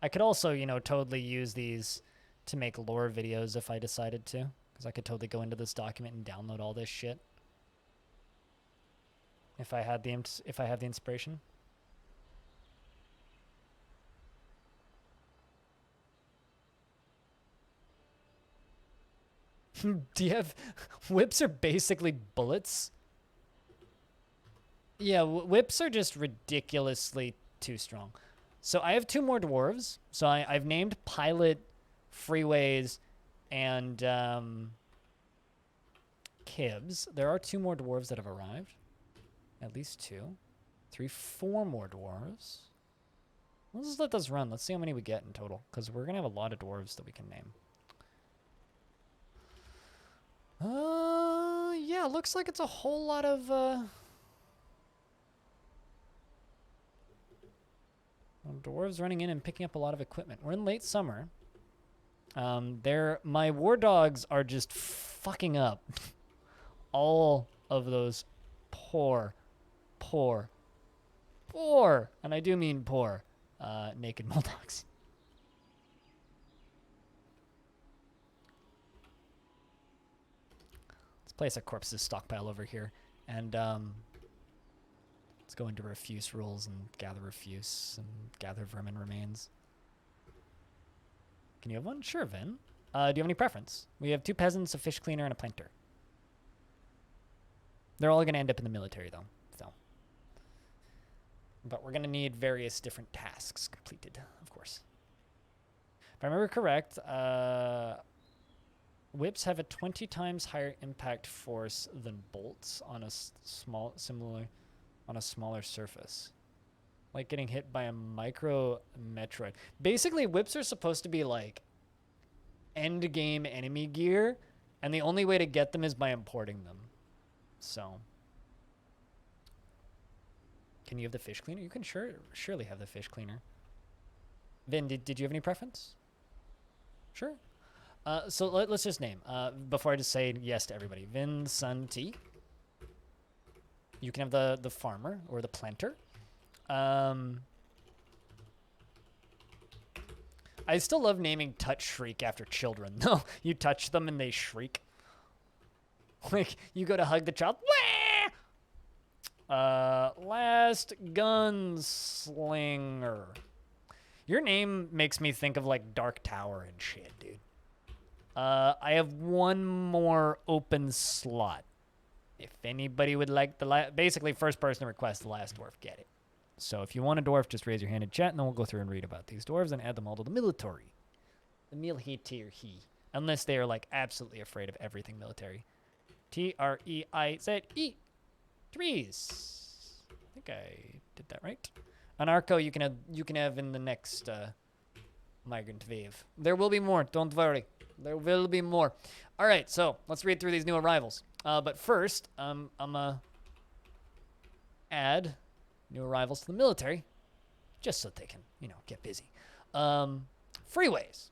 [SPEAKER 1] I could also, you know, totally use these to make lore videos if I decided to, because I could totally go into this document and download all this shit if I had the inspiration. Do you have whips are basically bullets? Yeah, whips are just ridiculously too strong. So I have 2 more dwarves. So I've named Pilot, Freeways, and Kibs. There are 2 more dwarves that have arrived. At least 2. 3, 4 more dwarves. Let's just let this run. Let's see how many we get in total, because we're going to have a lot of dwarves that we can name. Yeah, looks like it's a whole lot of, dwarves running in and picking up a lot of equipment. We're in late summer. My war dogs are just fucking up all of those poor, and I do mean poor, naked Moldogs. Let's place a corpses stockpile over here, and let's go into refuse rules and gather refuse and gather vermin remains. Can you have one? Sure, Vin. Do you have any preference? We have 2 peasants, a fish cleaner, and a planter. They're all going to end up in the military, though. So, but we're going to need various different tasks completed, of course. If I remember correct, whips have a 20 times higher impact force than bolts on a smaller surface. Like getting hit by a micro Metroid. Basically, whips are supposed to be like end game enemy gear And the only way to get them is by importing them. So, can you have the fish cleaner? You can surely have the fish cleaner. Vin, did you have any preference? Sure. So let's just name. Before I just say yes to everybody. Vin Sun T. You can have the farmer or the planter. I still love naming touch shriek after children. No, you touch them and they shriek. Like, you go to hug the child. Wah! Last Gunslinger. Your name makes me think of, like, Dark Tower and shit, dude. I have one more open slot. If anybody would like basically, first person to request the last dwarf, get it. So if you want a dwarf, just raise your hand in chat, and then we'll go through and read about these dwarves and add them all to the military. The military. Unless they are, like, absolutely afraid of everything military. T-R-E-I-Z-E. Trees. I think I did that right. Anarcho, you can have in the next migrant wave. There will be more. Don't worry. There will be more. All right, so let's read through these new arrivals. But first, I'm gonna add new arrivals to the military, just so they can, get busy. Freeways.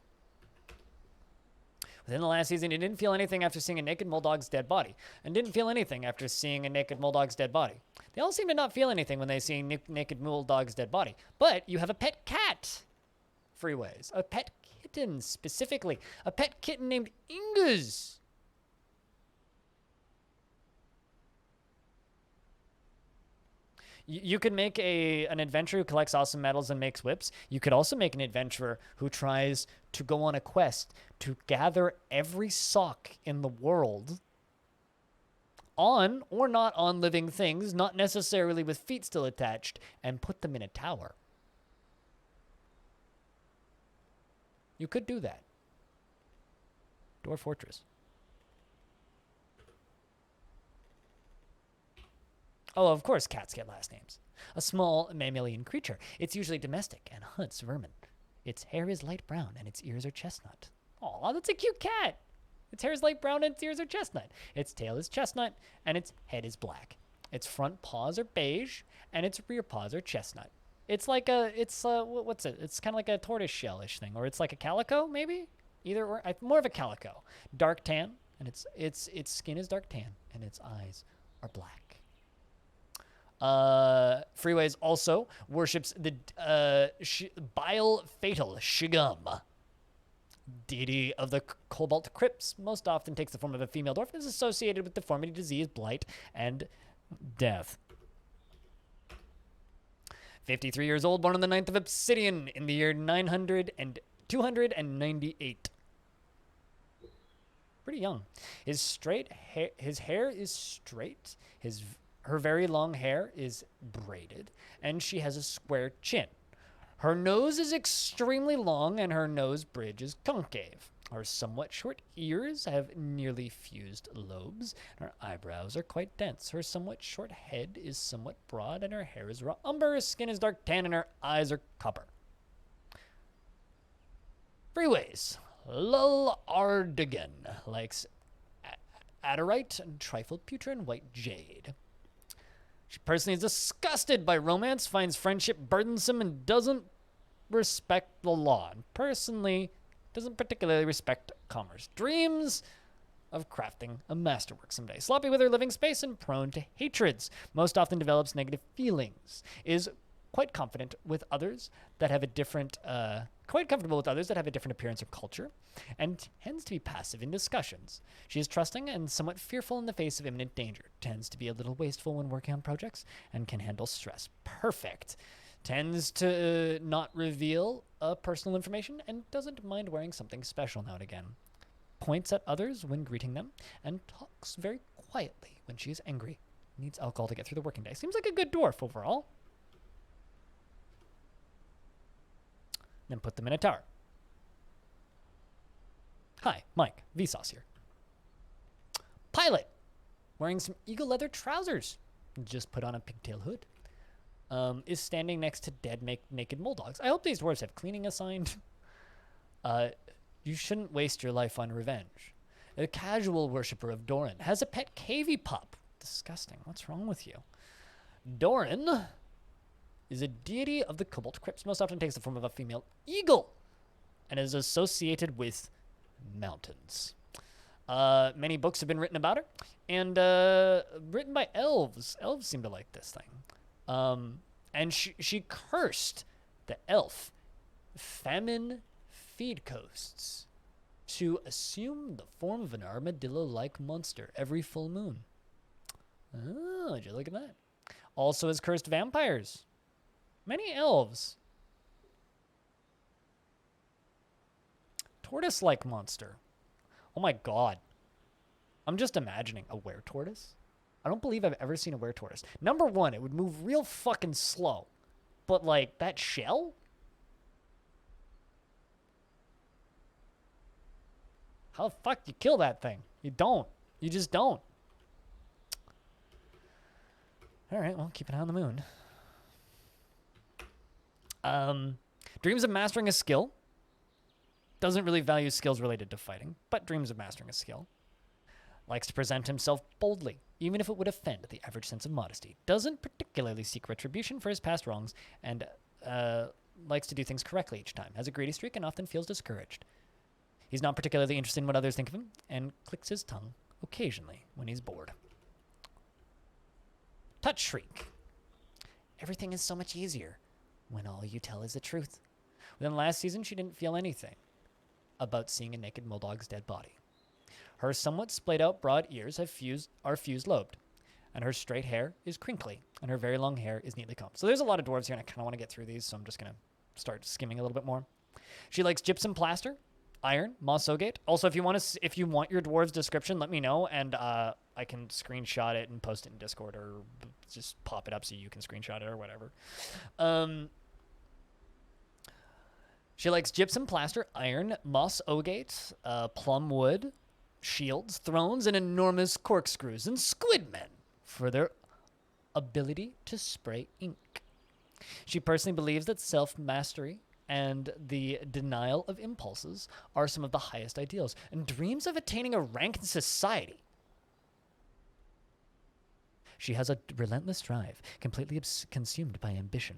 [SPEAKER 1] Within the last season, he didn't feel anything after seeing a naked Moldog's dead body, and didn't feel anything after seeing a naked Moldog's dead body. They all seem to not feel anything when they see a naked Moldog's dead body. But you have a pet cat. Freeways. A pet kitten, specifically. A pet kitten named Ingus. You could make an adventurer who collects awesome medals and makes whips. You could also make an adventurer who tries to go on a quest to gather every sock in the world on or not on living things, not necessarily with feet still attached, and put them in a tower. You could do that. Dwarf Fortress. Oh, of course cats get last names. A small mammalian creature. It's usually domestic and hunts vermin. Its hair is light brown and its ears are chestnut. Aw, that's a cute cat. Its hair is light brown and its ears are chestnut. Its tail is chestnut and its head is black. Its front paws are beige and its rear paws are chestnut. It's like what's it? It's kind of like a tortoise shell-ish thing, or it's like a calico, maybe? Either or, more of a calico. Dark tan, and its skin is dark tan and its eyes are black. Freeways also worships the Bile Fatal Shigum, deity of the Cobalt Crypts. Most often takes the form of a female dwarf and is associated with deformity, disease, blight, and death. 53 years old, born on the 9th of Obsidian in the year 298. Pretty young. His hair is straight. Her very long hair is braided, and she has a square chin. Her nose is extremely long, and her nose bridge is concave. Her somewhat short ears have nearly fused lobes, and her eyebrows are quite dense. Her somewhat short head is somewhat broad, and her hair is raw umber. Her skin is dark tan, and her eyes are copper. Freeways. Lullardigan likes Adderite, and trifled pewter, and white jade. She personally is disgusted by romance, finds friendship burdensome, and doesn't respect the law. And personally, doesn't particularly respect commerce. Dreams of crafting a masterwork someday. Sloppy with her living space and prone to hatreds. Most often develops negative feelings. Is quite confident with others that have a different, quite comfortable with others that have a different appearance or culture, and tends to be passive in discussions. She is trusting and somewhat fearful in the face of imminent danger. Tends to be a little wasteful when working on projects, and can handle stress. Perfect. Tends to not reveal personal information, and doesn't mind wearing something special now and again. Points at others when greeting them, and talks very quietly when she is angry. Needs alcohol to get through the working day. Seems like a good dwarf overall. Then put them in a tower. Hi, Mike. Vsauce here. Pilot. Wearing some eagle leather trousers. Just put on a pigtail hood. Is standing next to dead naked Moldogs. I hope these dwarves have cleaning assigned. You shouldn't waste your life on revenge. a casual worshiper of Doran, has a pet cavy pup. Disgusting. What's wrong with you? Doran is a deity of the Cobalt Crypts, most often takes the form of a female eagle, and is associated with mountains. Many books have been written about her, and written by elves. Elves seem to like this thing. And she cursed the elf Famine Feedcoasts to assume the form of an armadillo-like monster every full moon. Oh, would you look at that? Also has cursed vampires. Many elves. Tortoise-like monster. Oh my god. I'm just imagining a were-tortoise. I don't believe I've ever seen a were-tortoise. Number one, it would move real fucking slow. But, like, that shell? How the fuck do you kill that thing? You don't. You just don't. Alright, well, keep an eye on the moon. Dreams of mastering a skill. Doesn't really value skills related to fighting, but dreams of mastering a skill. Likes to present himself boldly, even if it would offend the average sense of modesty. Doesn't particularly seek retribution for his past wrongs, and likes to do things correctly each time. Has a greedy streak and often feels discouraged. He's not particularly interested in what others think of him, and clicks his tongue occasionally when he's bored. Touch Shriek. Everything is so much easier when all you tell is the truth. Within last season, she didn't feel anything about seeing a naked Moldog's dead body. Her somewhat splayed out broad ears are fused-lobed, and her straight hair is crinkly, and her very long hair is neatly combed. So there's a lot of dwarves here, and I kind of want to get through these, so I'm just going to start skimming a little bit more. She likes gypsum plaster, iron, moss ogate. Also, if you want your dwarves description, let me know, and I can screenshot it and post it in Discord, or just pop it up so you can screenshot it or whatever. She likes gypsum plaster, iron, moss ogate, plum wood, shields, thrones, and enormous corkscrews, and squidmen for their ability to spray ink. She personally believes that self-mastery and the denial of impulses are some of the highest ideals, and dreams of attaining a rank in society. She has a relentless drive, completely consumed by ambition,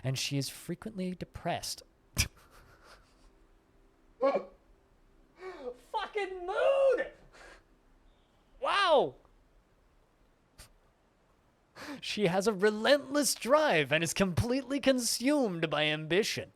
[SPEAKER 1] and she is frequently depressed. Fucking mood! Wow! She has a relentless drive and is completely consumed by ambition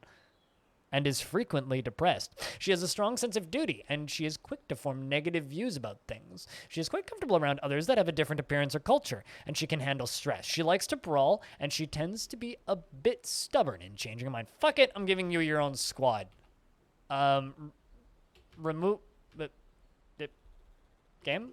[SPEAKER 1] and is frequently depressed. She has a strong sense of duty, and she is quick to form negative views about things. She is quite comfortable around others that have a different appearance or culture, and she can handle stress. She likes to brawl, and she tends to be a bit stubborn in changing her mind. Fuck it, I'm giving you your own squad. Remove the game?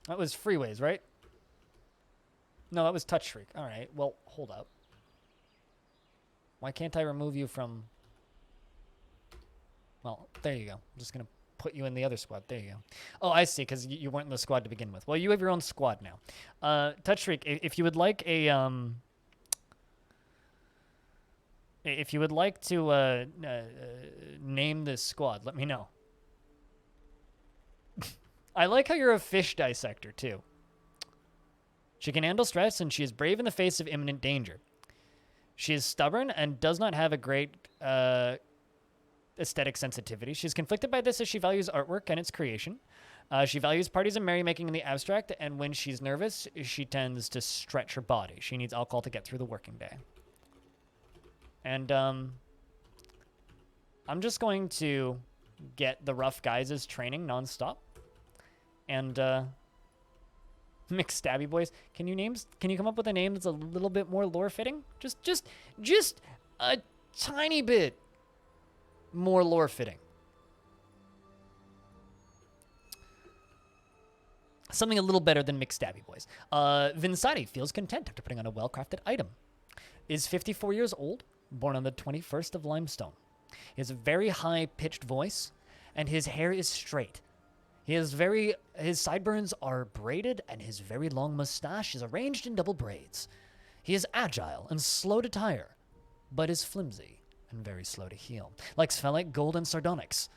[SPEAKER 1] That was Freeways, right? No, that was Touch Shriek. All right, well, hold up. Why can't I remove you from... Well, there you go. I'm just going to put you in the other squad. There you go. Oh, I see, because you weren't in the squad to begin with. Well, you have your own squad now. Touch Shriek, if you would like a... If you would like to name this squad, let me know. I like how you're a fish dissector, too. She can handle stress, and she is brave in the face of imminent danger. She is stubborn and does not have a great aesthetic sensitivity. She's conflicted by this as she values artwork and its creation. She values parties and merrymaking in the abstract, and when she's nervous, she tends to stretch her body. She needs alcohol to get through the working day. And I'm just going to get the Rough Guys' training nonstop. And Mixed Stabby Boys. Can you come up with a name that's a little bit more lore fitting? Just a tiny bit more lore fitting. Something a little better than Mixed Stabby Boys. Vinsati feels content after putting on a well-crafted item. Is 54 years old, born on the 21st of Limestone. He has a very high-pitched voice, and his hair is straight. His sideburns are braided, and his very long mustache is arranged in double braids. He is agile and slow to tire, but is flimsy and very slow to heal. Likes phyllite, gold, and sardonyx,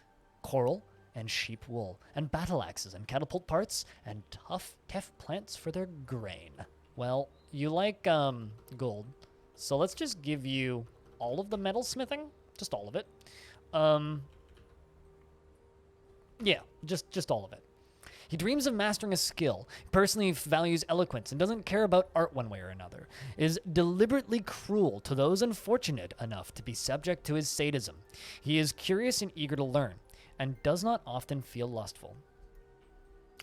[SPEAKER 1] coral and sheep wool, and battle axes and catapult parts, and tough plants for their grain. Well, you like gold, so let's just give you all of the metal smithing, just all of it. Yeah, just all of it. He dreams of mastering a skill, personally values eloquence, and doesn't care about art one way or another. Is deliberately cruel to those unfortunate enough to be subject to his sadism. He is curious and eager to learn, and does not often feel lustful.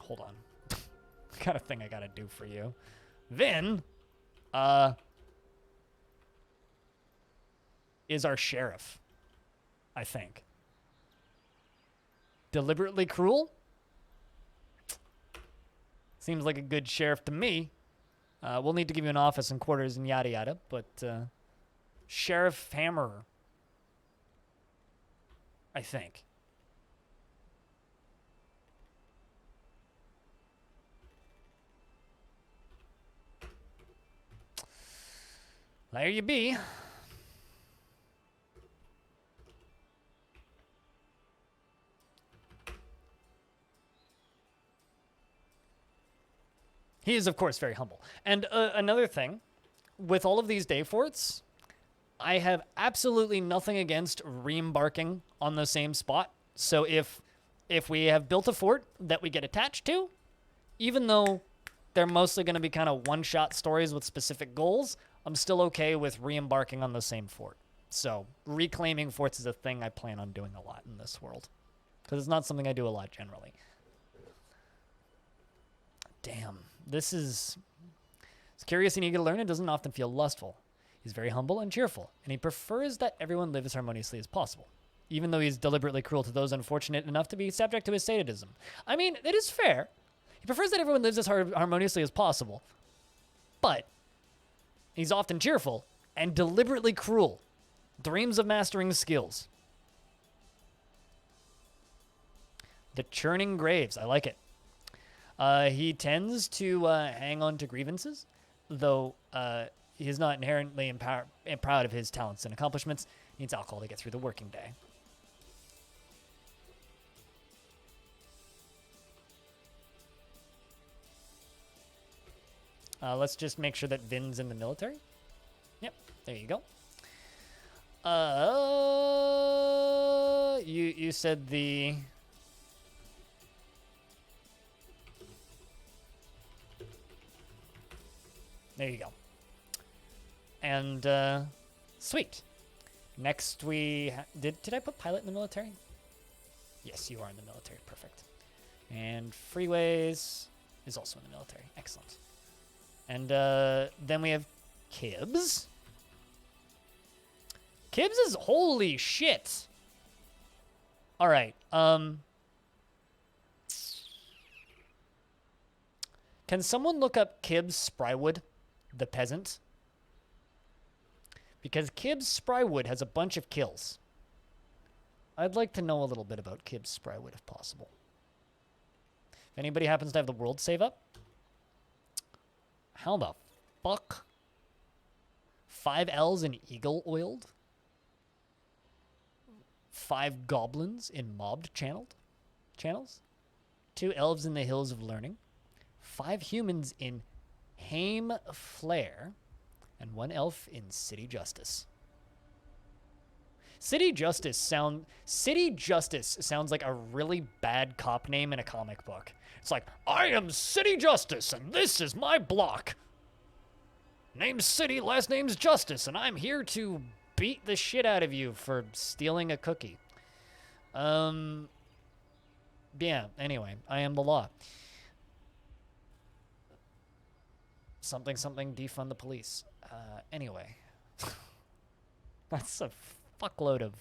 [SPEAKER 1] Hold on. I got a thing I gotta do for you. Vin, is our sheriff, I think. Deliberately cruel? Seems like a good sheriff to me. We'll need to give you an office and quarters and yada yada, but Sheriff Hammer, I think. There you be. He is, of course, very humble. And another thing, with all of these day forts, I have absolutely nothing against re-embarking on the same spot. So if we have built a fort that we get attached to, even though they're mostly going to be kind of one-shot stories with specific goals, I'm still okay with re-embarking on the same fort. So reclaiming forts is a thing I plan on doing a lot in this world, because it's not something I do a lot generally. Damn. This is... He's curious and eager to learn and doesn't often feel lustful. He's very humble and cheerful, and he prefers that everyone live as harmoniously as possible, even though he's deliberately cruel to those unfortunate enough to be subject to his sadism. I mean, it is fair. He prefers that everyone lives as harmoniously as possible, but he's often cheerful and deliberately cruel. Dreams of mastering skills. The churning graves. I like it. He tends to hang on to grievances, though he is not inherently proud of his talents and accomplishments. He needs alcohol to get through the working day. Let's just make sure that Vin's in the military. Yep, there you go. You said the... There you go. And, sweet. Next we... Did I put pilot in the military? Yes, you are in the military. Perfect. And Freeways is also in the military. Excellent. And, then we have Kibbs. Kibbs is... Holy shit! Alright, Can someone look up Kibbs Sprywood, the peasant? Because Kibbs Sprywood has a bunch of kills. I'd like to know a little bit about Kibbs Sprywood if possible. If anybody happens to have the world save up. How the fuck? 5 L's in Eagle Oiled? 5 goblins in Mobbed channels? 2 elves in the Hills of Learning? 5 humans in Haim Flare, and 1 elf in City Justice. City Justice sounds like a really bad cop name in a comic book. It's like, I am City Justice, and this is my block. Name's City, last name's Justice, and I'm here to beat the shit out of you for stealing a cookie. Yeah, anyway, I am the law. Something, defund the police. Anyway. That's a fuckload of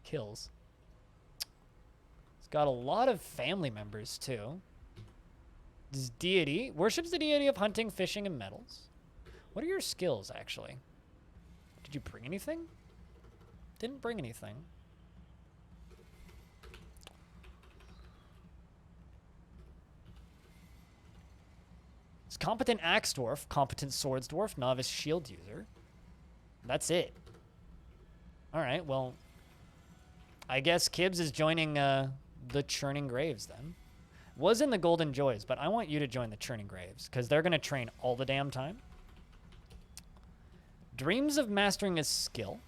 [SPEAKER 1] kills. It's got a lot of family members, too. This deity worships the deity of hunting, fishing, and metals. What are your skills, actually? Did you bring anything? Didn't bring anything. It's competent axe dwarf, competent swords dwarf, novice shield user. That's it. All right, well, I guess Kibbs is joining the Churning Graves then. Was in the Golden Joys, but I want you to join the Churning Graves because they're going to train all the damn time. Dreams of mastering a skill.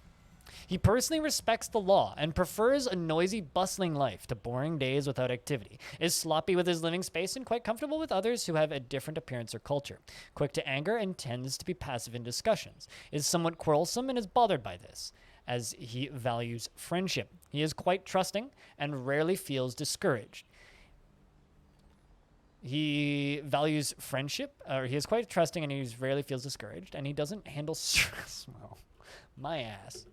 [SPEAKER 1] He personally respects the law and prefers a noisy, bustling life to boring days without activity, is sloppy with his living space and quite comfortable with others who have a different appearance or culture, quick to anger and tends to be passive in discussions, is somewhat quarrelsome and is bothered by this, as he values friendship. He is quite trusting and rarely feels discouraged. He values friendship, or he is quite trusting and he rarely feels discouraged, and he doesn't handle stress well. My ass.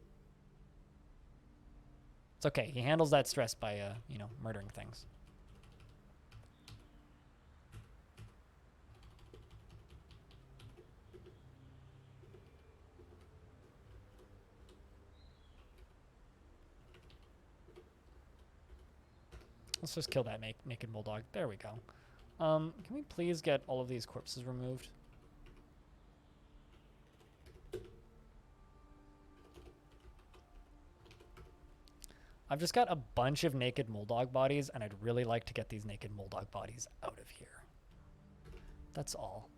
[SPEAKER 1] It's okay. He handles that stress by, murdering things. Let's just kill that naked bulldog. There we go. Can we please get all of these corpses removed? I've just got a bunch of naked Moldog bodies, and I'd really like to get these naked Moldog bodies out of here. That's all.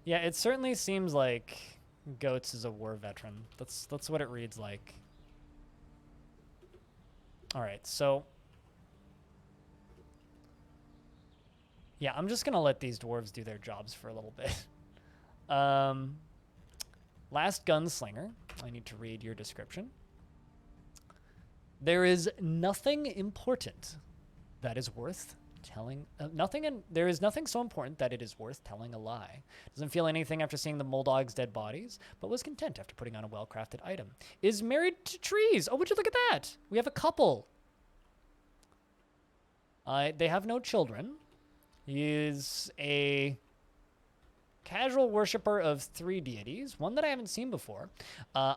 [SPEAKER 1] Yeah, it certainly seems like Goats is a war veteran. That's what it reads like. All right, so yeah, I'm just gonna let these dwarves do their jobs for a little bit. Last gunslinger. I need to read your description. There is nothing important that is worth telling there is nothing so important that it is worth telling a lie. Doesn't feel anything after seeing the Moldog's dead bodies, but was content after putting on a well-crafted item. Is married to trees. Oh, would you look at that? We have a couple. They have no children. He is a casual worshiper of 3 deities, one that I haven't seen before.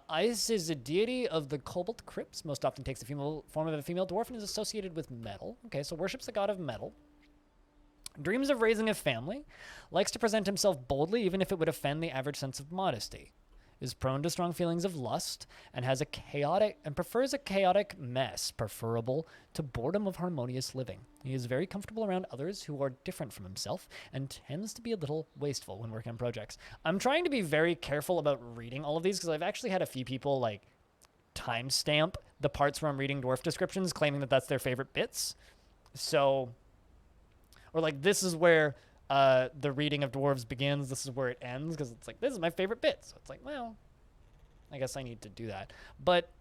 [SPEAKER 1] Ice is a deity of the Cobalt Crypts, most often takes the female form of a female dwarf and is associated with metal. Okay, so worships the god of metal. Dreams of raising a family. Likes to present himself boldly, even if it would offend the average sense of modesty. Is prone to strong feelings of lust and prefers a chaotic mess, preferable to boredom of harmonious living. He is very comfortable around others who are different from himself and tends to be a little wasteful when working on projects. I'm trying to be very careful about reading all of these because I've actually had a few people like timestamp the parts where I'm reading dwarf descriptions, claiming that that's their favorite bits. So, or like this is where the reading of dwarves begins, this is where it ends, because it's like, this is my favorite bit. So it's like, well, I guess I need to do that. But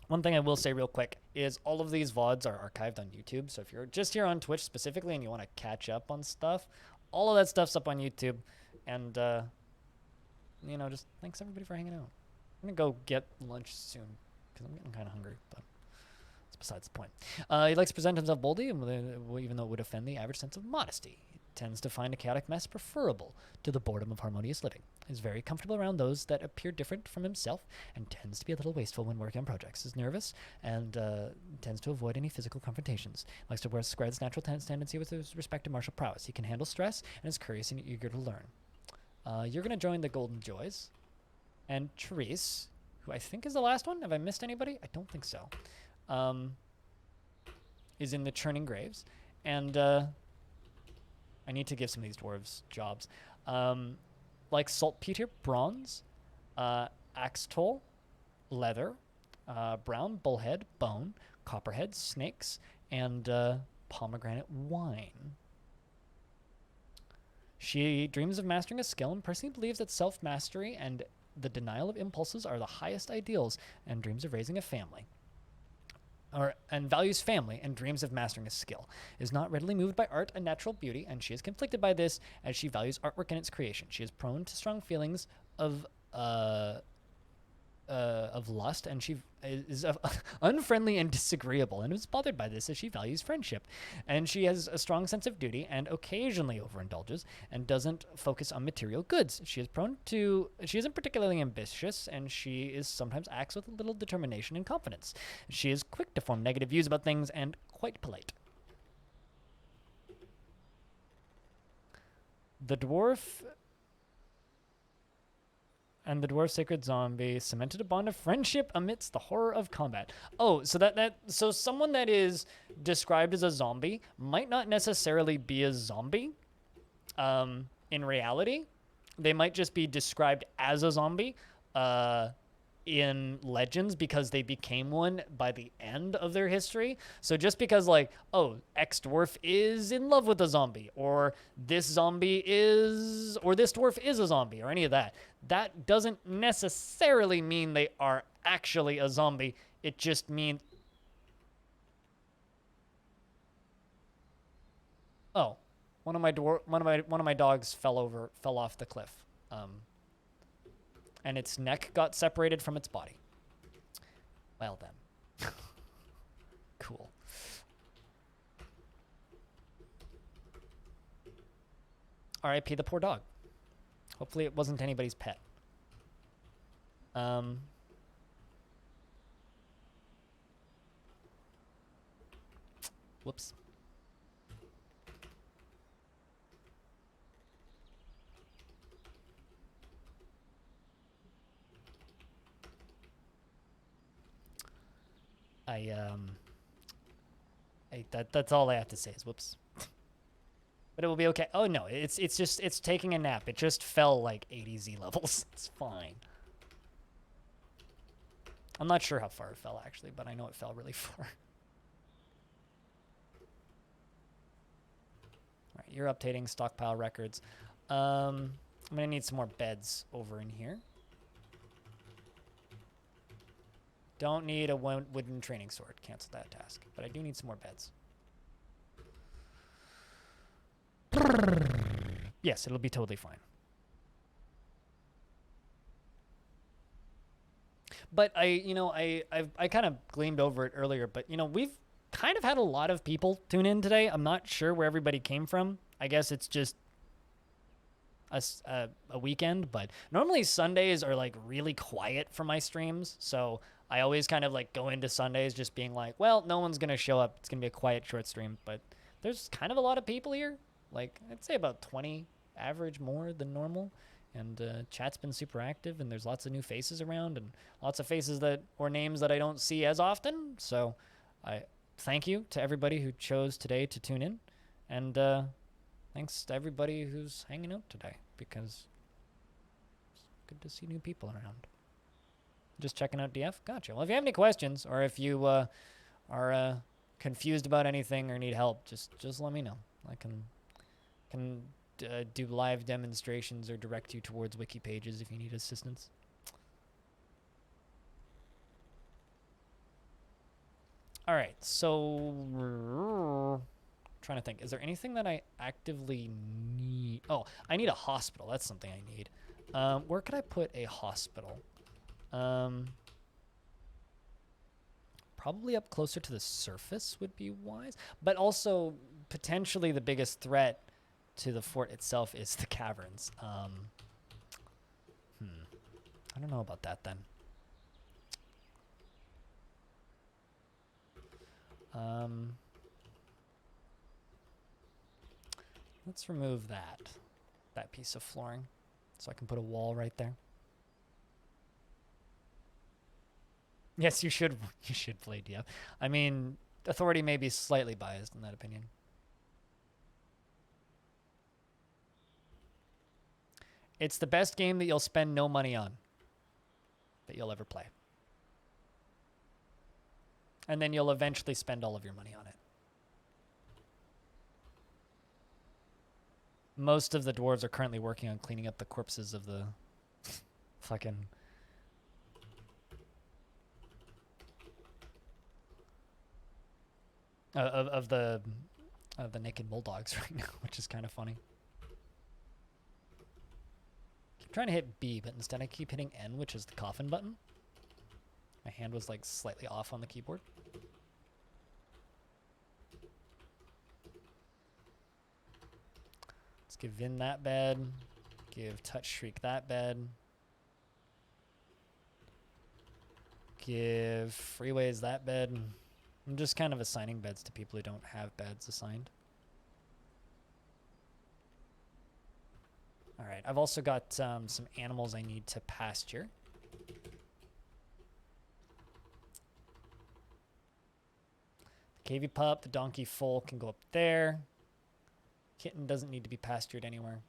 [SPEAKER 1] one thing I will say real quick is all of these VODs are archived on YouTube. So if you're just here on Twitch specifically and you want to catch up on stuff, all of that stuff's up on YouTube. And, just thanks everybody for hanging out. I'm going to go get lunch soon because I'm getting kind of hungry, but that's besides the point. He likes to present himself boldly, even though it would offend the average sense of modesty. He tends to find a chaotic mess preferable to the boredom of harmonious living. Is very comfortable around those that appear different from himself and tends to be a little wasteful when working on projects. Is nervous and tends to avoid any physical confrontations. Likes to spread his natural tendency with his respect to martial prowess. He can handle stress and is curious and eager to learn. You're going to join the Golden Joys. And Therese, who I think is the last one. Have I missed anybody? I don't think so. Is in the Churning Graves. And I need to give some of these dwarves jobs. Like saltpeter, bronze, axe toll, leather, brown, bullhead, bone, copperhead, snakes, and pomegranate wine. She dreams of mastering a skill and personally believes that self-mastery and the denial of impulses are the highest ideals, and dreams of raising a family. And values family and dreams of mastering a skill. Is not readily moved by art and natural beauty, and she is conflicted by this as she values artwork and its creation. She is prone to strong feelings of of lust, and she is unfriendly and disagreeable, and is bothered by this as she values friendship. And she has a strong sense of duty and occasionally overindulges and doesn't focus on material goods. She isn't particularly ambitious, and she is sometimes acts with a little determination and confidence. She is quick to form negative views about things and quite polite. The dwarf and the dwarf sacred zombie cemented a bond of friendship amidst the horror of combat. Oh, so someone that is described as a zombie might not necessarily be a zombie. In reality, they might just be described as a zombie in legends because they became one by the end of their history. So just because like, oh, X dwarf is in love with a zombie, or this dwarf is a zombie, or any of that, that doesn't necessarily mean they are actually a zombie. It just means, oh, one of my dogs fell off the cliff. And its neck got separated from its body. Well then. Cool. R.I.P. the poor dog. Hopefully it wasn't anybody's pet. Whoops. That's all I have to say is whoops. But it will be okay. Oh no, it's taking a nap. It just fell like 80 Z levels. It's fine. I'm not sure how far it fell actually, but I know it fell really far. All right, you're updating stockpile records. I'm gonna need some more beds over in here. Don't need a wooden training sword. Cancel that task. But I do need some more beds. Yes, it'll be totally fine. But I kind of gleamed over it earlier, but we've kind of had a lot of people tune in today. I'm not sure where everybody came from. I guess it's just a weekend, but normally Sundays are like really quiet for my streams, so I always kind of like go into Sundays just being like, well, no one's gonna show up, it's gonna be a quiet short stream. But there's kind of a lot of people here, like I'd say about 20 average more than normal, and chat's been super active, and there's lots of new faces around, and lots of faces or names that I don't see as often. So I thank you to everybody who chose today to tune in, and thanks to everybody who's hanging out today, because it's good to see new people around. Just checking out DF? Gotcha. Well, if you have any questions, or if you are confused about anything or need help, just let me know. I can do live demonstrations or direct you towards wiki pages if you need assistance. All right, so trying to think. Is there anything that I actively need? Oh, I need a hospital. That's something I need. Where could I put a hospital? Probably up closer to the surface would be wise, but also potentially the biggest threat to the fort itself is the caverns. I don't know about that then. Let's remove that piece of flooring so I can put a wall right there. Yes, you should play DF. I mean, Authority may be slightly biased in that opinion. It's the best game that you'll spend no money on that you'll ever play. And then you'll eventually spend all of your money on it. Most of the dwarves are currently working on cleaning up the corpses of the fucking... Of the naked bulldogs right now, which is kind of funny. Keep trying to hit B, but instead I keep hitting N, which is the coffin button. My hand was like slightly off on the keyboard. Let's give Vin that bed. Give Touch Shriek that bed. Give Freeways that bed. I'm just kind of assigning beds to people who don't have beds assigned. All right, I've also got some animals I need to pasture. The KV pup, the donkey foal can go up there. Kitten doesn't need to be pastured anywhere.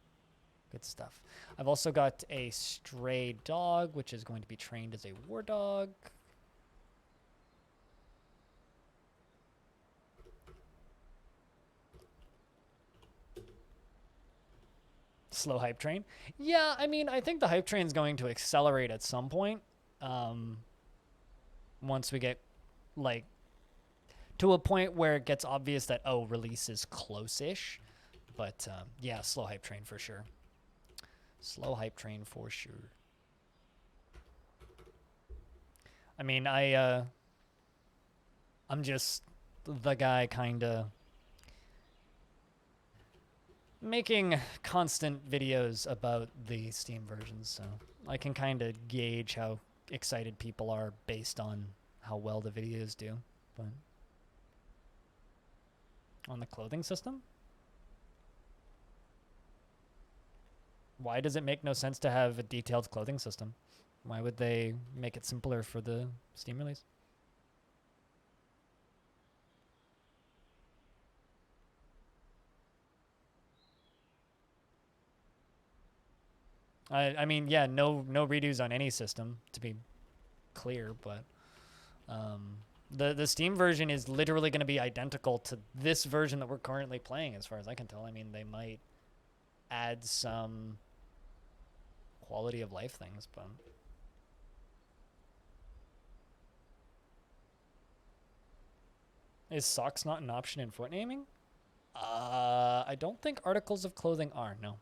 [SPEAKER 1] Good stuff. I've also got a stray dog, which is going to be trained as a war dog. Slow hype train. Yeah, I mean, I think the hype train is going to accelerate at some point. Once we get, like, to a point where it gets obvious that, oh, release is close-ish. But, yeah, slow hype train for sure. Slow hype train for sure. I mean, I'm just the guy kind of making constant videos about the Steam versions, so I can kind of gauge how excited people are based on how well the videos do. But on the clothing system? Why does it make no sense to have a detailed clothing system? Why would they make it simpler for the Steam release? I mean, yeah, no redos on any system, to be clear, but the Steam version is literally going to be identical to this version that we're currently playing, as far as I can tell. I mean, they might add some quality of life things, but is socks not an option in foot naming? I don't think articles of clothing are, no.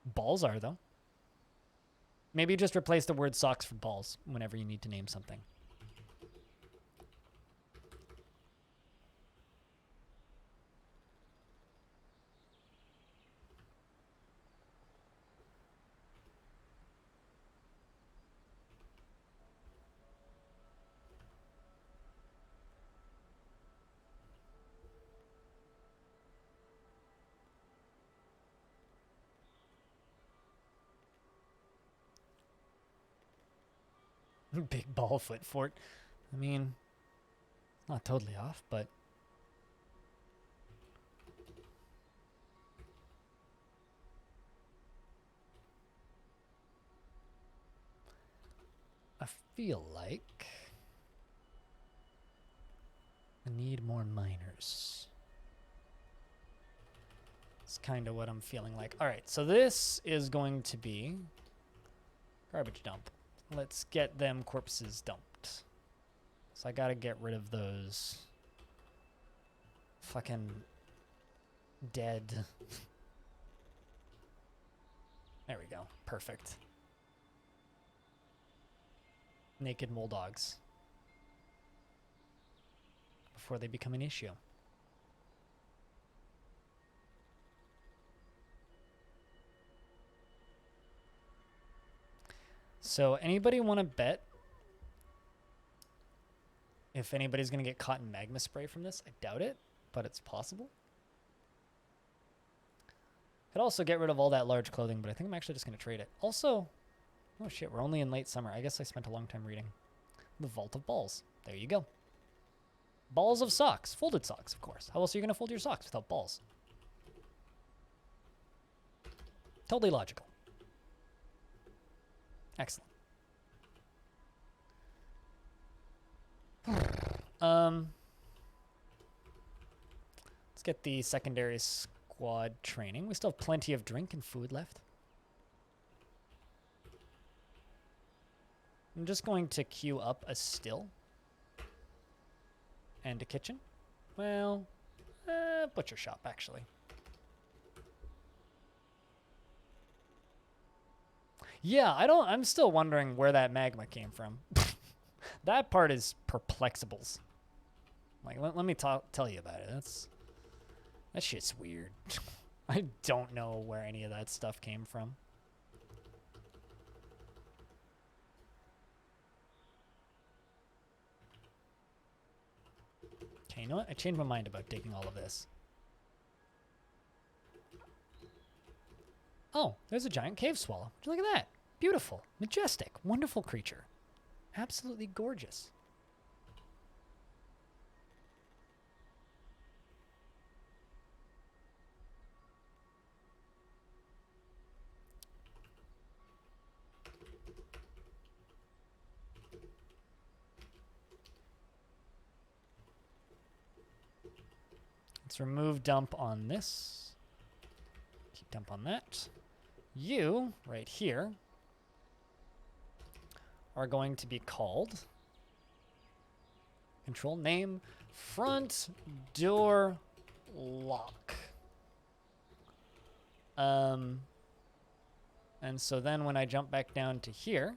[SPEAKER 1] Balls are, though. Maybe just replace the word socks for balls whenever you need to name something. Big ball foot fort. I mean, not totally off, but I feel like I need more miners. It's kind of what I'm feeling like. All right, so this is going to be garbage dump. Let's get them corpses dumped. So I gotta get rid of those fucking dead. There we go. Perfect. Naked mole dogs. Before they become an issue. So anybody want to bet if anybody's going to get caught in magma spray from this? I doubt it, but it's possible. Could also get rid of all that large clothing, but I think I'm actually just going to trade it. Also, oh shit, we're only in late summer. I guess I spent a long time reading. The Vault of Balls. There you go. Balls of socks. Folded socks, of course. How else are you going to fold your socks without balls? Totally logical. Excellent. Let's get the secondary squad training. We still have plenty of drink and food left. I'm just going to queue up a still and a kitchen. Well, butcher shop, actually. Yeah, I'm still wondering where that magma came from. That part is perplexibles. Like, let me tell you about it. That shit's weird. I don't know where any of that stuff came from. Okay, you know what? I changed my mind about digging all of this. Oh, there's a giant cave swallow. Look at that. Beautiful, majestic, wonderful creature. Absolutely gorgeous. Let's remove dump on this. Keep dump on that. You, right here, are going to be called control name front door lock. And so then when I jump back down to here,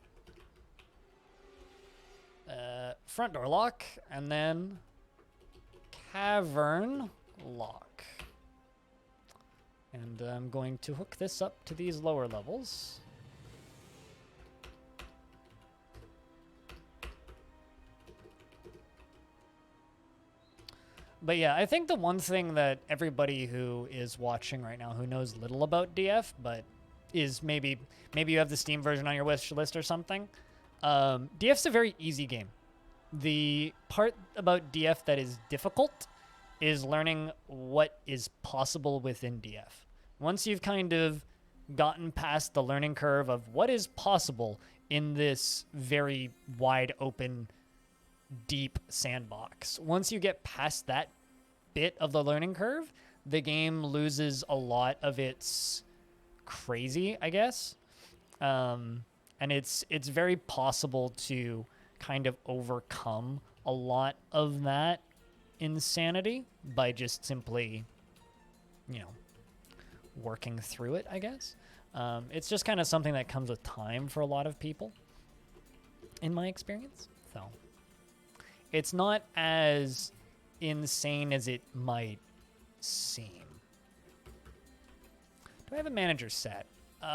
[SPEAKER 1] front door lock, and then cavern lock. And I'm going to hook this up to these lower levels. But yeah, I think the one thing that everybody who is watching right now who knows little about DF, but is maybe you have the Steam version on your wish list or something, DF's a very easy game. The part about DF that is difficult is learning what is possible within DF. Once you've kind of gotten past the learning curve of what is possible in this very wide open, deep sandbox, once you get past that bit of the learning curve, the game loses a lot of its crazy, I guess. And it's very possible to kind of overcome a lot of that insanity by just simply, you know, working through it, I guess. It's just kind of something that comes with time for a lot of people, in my experience. So it's not as insane as it might seem. Do I have a manager set? You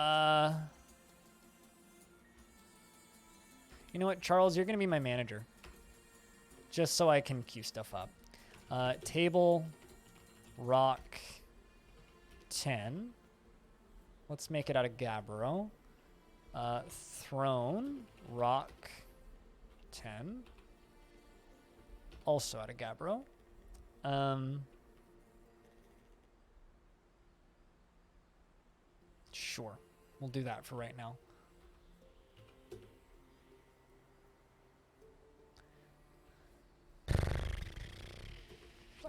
[SPEAKER 1] know what, Charles, you're going to be my manager. Just so I can queue stuff up. Table, rock, 10. Let's make it out of Gabbro. Throne, rock, 10. Also out of Gabbro. Sure. We'll do that for right now.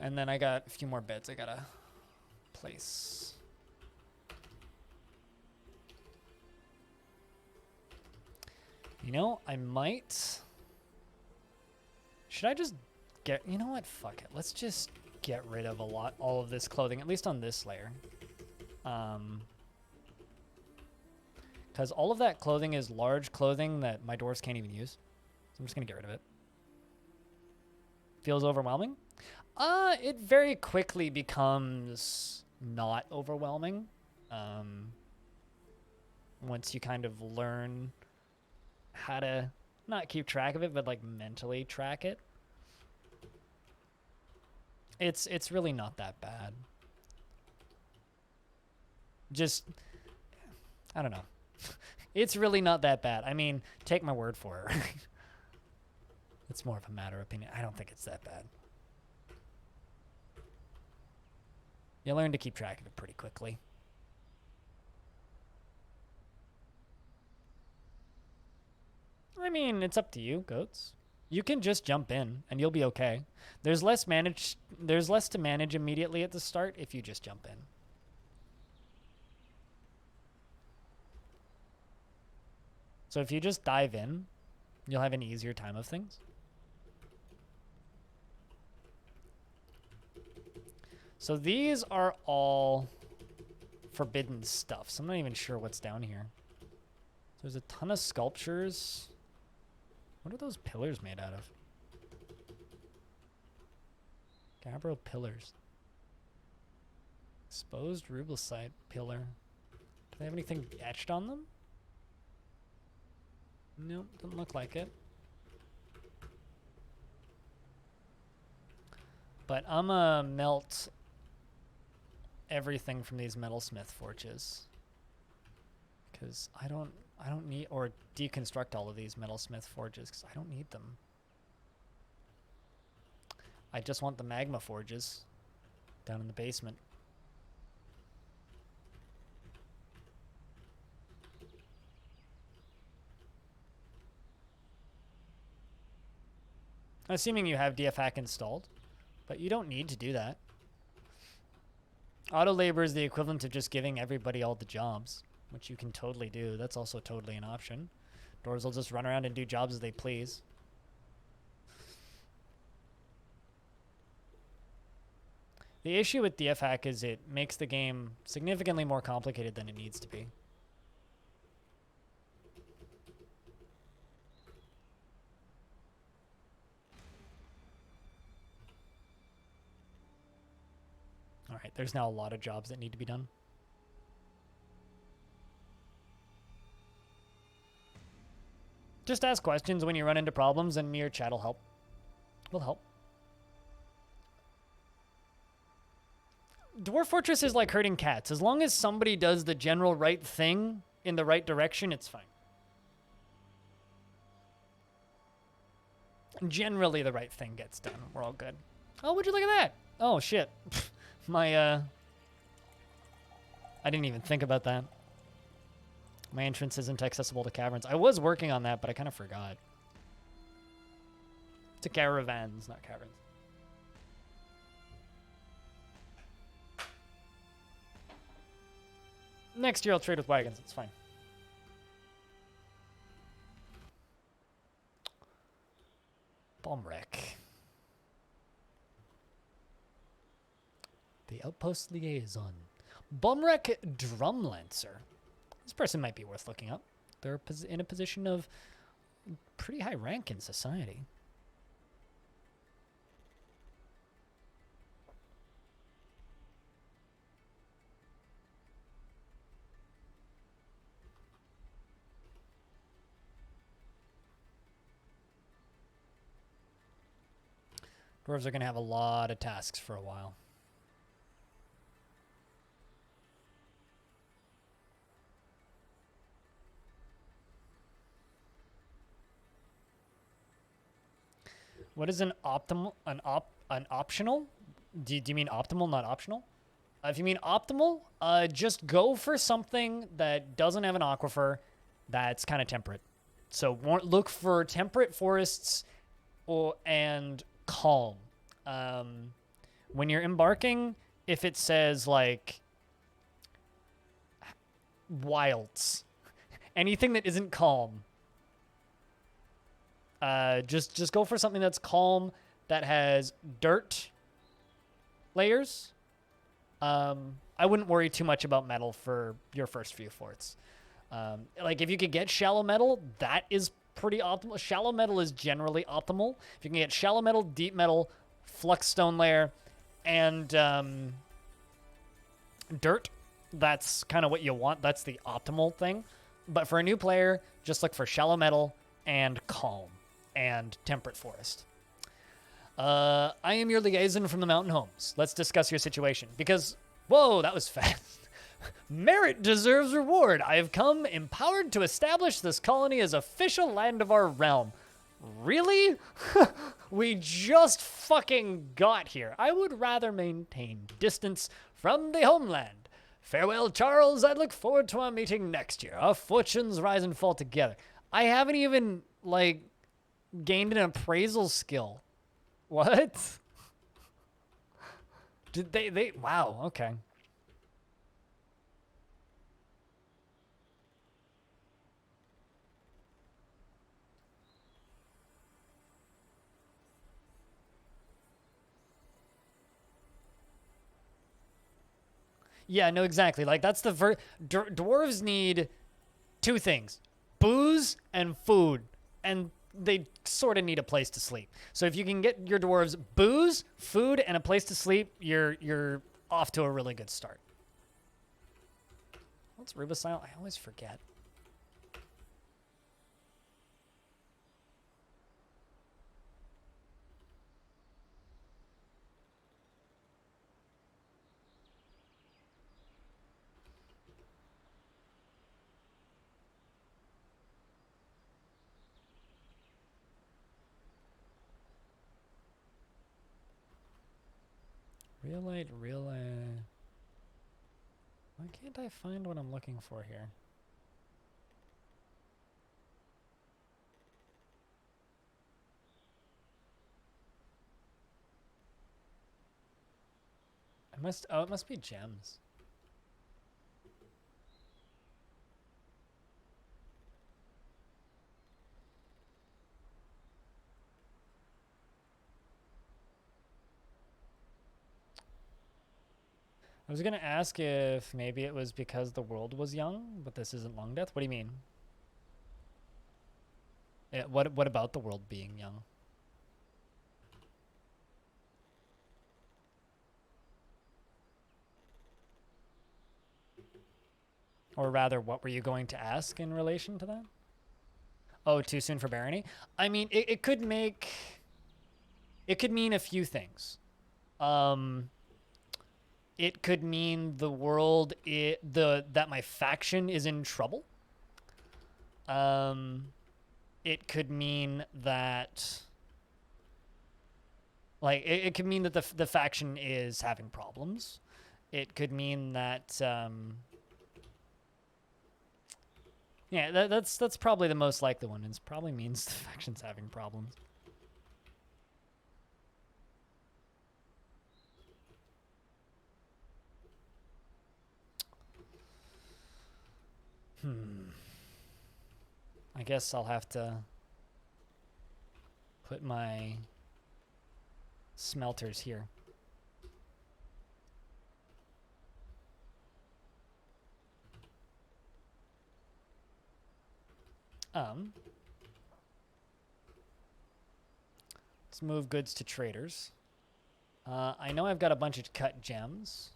[SPEAKER 1] And then I got a few more beds I gotta place. You know, I might... Should I just get... You know what? Fuck it. Let's just get rid of all of this clothing, at least on this layer. Because all of that clothing is large clothing that my dwarves can't even use. So I'm just going to get rid of it. Feels overwhelming? It very quickly becomes not overwhelming. Once you kind of learn how to not keep track of it, but like mentally track it. It's really not that bad. Just, I don't know. It's really not that bad. I mean, take my word for it. It's more of a matter of opinion. I don't think it's that bad. You learn to keep track of it pretty quickly. I mean, it's up to you, goats. You can just jump in and you'll be okay. There's less to manage immediately at the start if you just jump in. So if you just dive in, you'll have an easier time of things. So these are all forbidden stuff. So I'm not even sure what's down here. There's a ton of sculptures. What are those pillars made out of? Gabbro pillars. Exposed rubicite pillar. Do they have anything etched on them? Nope, doesn't look like it. But I'm gonna melt everything from these metalsmith forges. Because I don't need, or deconstruct all of these metalsmith forges, because I don't need them. I just want the magma forges down in the basement. Assuming you have DF hack installed, but you don't need to do that. Auto labor is the equivalent of just giving everybody all the jobs, which you can totally do. That's also totally an option. Dwarves will just run around and do jobs as they please. The issue with DF hack is it makes the game significantly more complicated than it needs to be. All right, there's now a lot of jobs that need to be done. Just ask questions when you run into problems and me or chat will help. Will help. Dwarf Fortress is like herding cats. As long as somebody does the general right thing in the right direction, it's fine. Generally, the right thing gets done. We're all good. Oh, would you look at that? Oh, shit. I didn't even think about that. My entrance isn't accessible to caverns. I was working on that, but I kind of forgot. To caravans, not caverns. Next year I'll trade with wagons. It's fine. Bomb wreck. The outpost liaison. Bombrek Drumlancer. This person might be worth looking up. They're in a position of pretty high rank in society. Dwarves are going to have a lot of tasks for a while. What is an optimal, an optional? Do you mean optimal, not optional? If you mean optimal, just go for something that doesn't have an aquifer that's kind of temperate. So look for temperate forests and calm. When you're embarking, if it says like wilds, anything that isn't calm, just go for something that's calm, that has dirt layers. I wouldn't worry too much about metal for your first few forts. Like if you could get shallow metal, that is pretty optimal. Shallow metal is generally optimal. If you can get shallow metal, deep metal, flux stone layer, and dirt, that's kind of what you want. That's the optimal thing. But for a new player, just look for shallow metal and calm and temperate forest. I am your liaison from the mountain homes. Let's discuss your situation. Because, whoa, that was fast. Merit deserves reward. I have come empowered to establish this colony as official land of our realm. Really? We just fucking got here. I would rather maintain distance from the homeland. Farewell, Charles. I look forward to our meeting next year. Our fortunes rise and fall together. I haven't even, like, gained an appraisal skill. What? Did they wow, okay. Yeah, no, exactly. Like, that's the dwarves need two things: booze and food. And they sort of need a place to sleep. So if you can get your dwarves booze, food, and a place to sleep, you're off to a really good start. What's Rubicile? I always forget. Real light. Why can't I find what I'm looking for here? It must be gems. I was gonna ask if maybe it was because the world was young, but this isn't long death. What do you mean? What about the world being young? Or rather, what were you going to ask in relation to that? Oh, too soon for barony? I mean, it could make... It could mean a few things. It could mean the world, that my faction is in trouble. It could mean that... Like, it could mean that the faction is having problems. It could mean that... Yeah, that's probably the most likely one. It probably means the faction's having problems. I guess I'll have to put my smelters here. Let's move goods to traders. I know I've got a bunch of cut gems.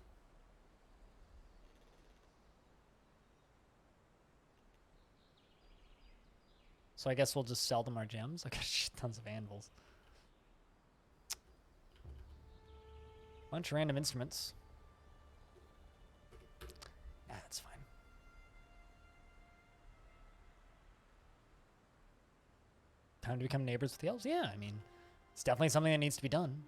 [SPEAKER 1] So I guess we'll just sell them our gems. I got tons of anvils. Bunch of random instruments. That's fine. Time to become neighbors with the elves? Yeah, I mean, it's definitely something that needs to be done.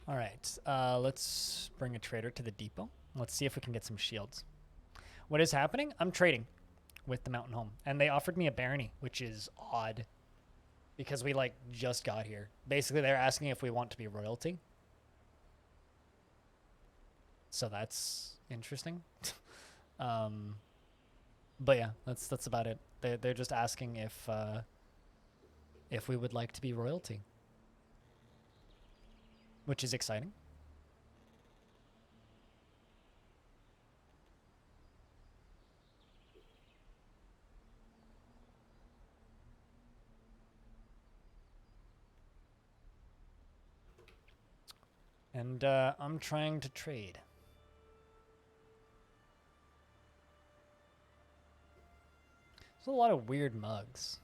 [SPEAKER 1] All right, let's bring a trader to the depot. Let's see if we can get some shields. What is happening? I'm trading with the mountain home, and they offered me a barony, which is odd because we like just got here. Basically, they're asking if we want to be royalty. So that's interesting. But yeah, that's about it. They're just asking if we would like to be royalty, which is exciting. And I'm trying to trade. There's a lot of weird mugs.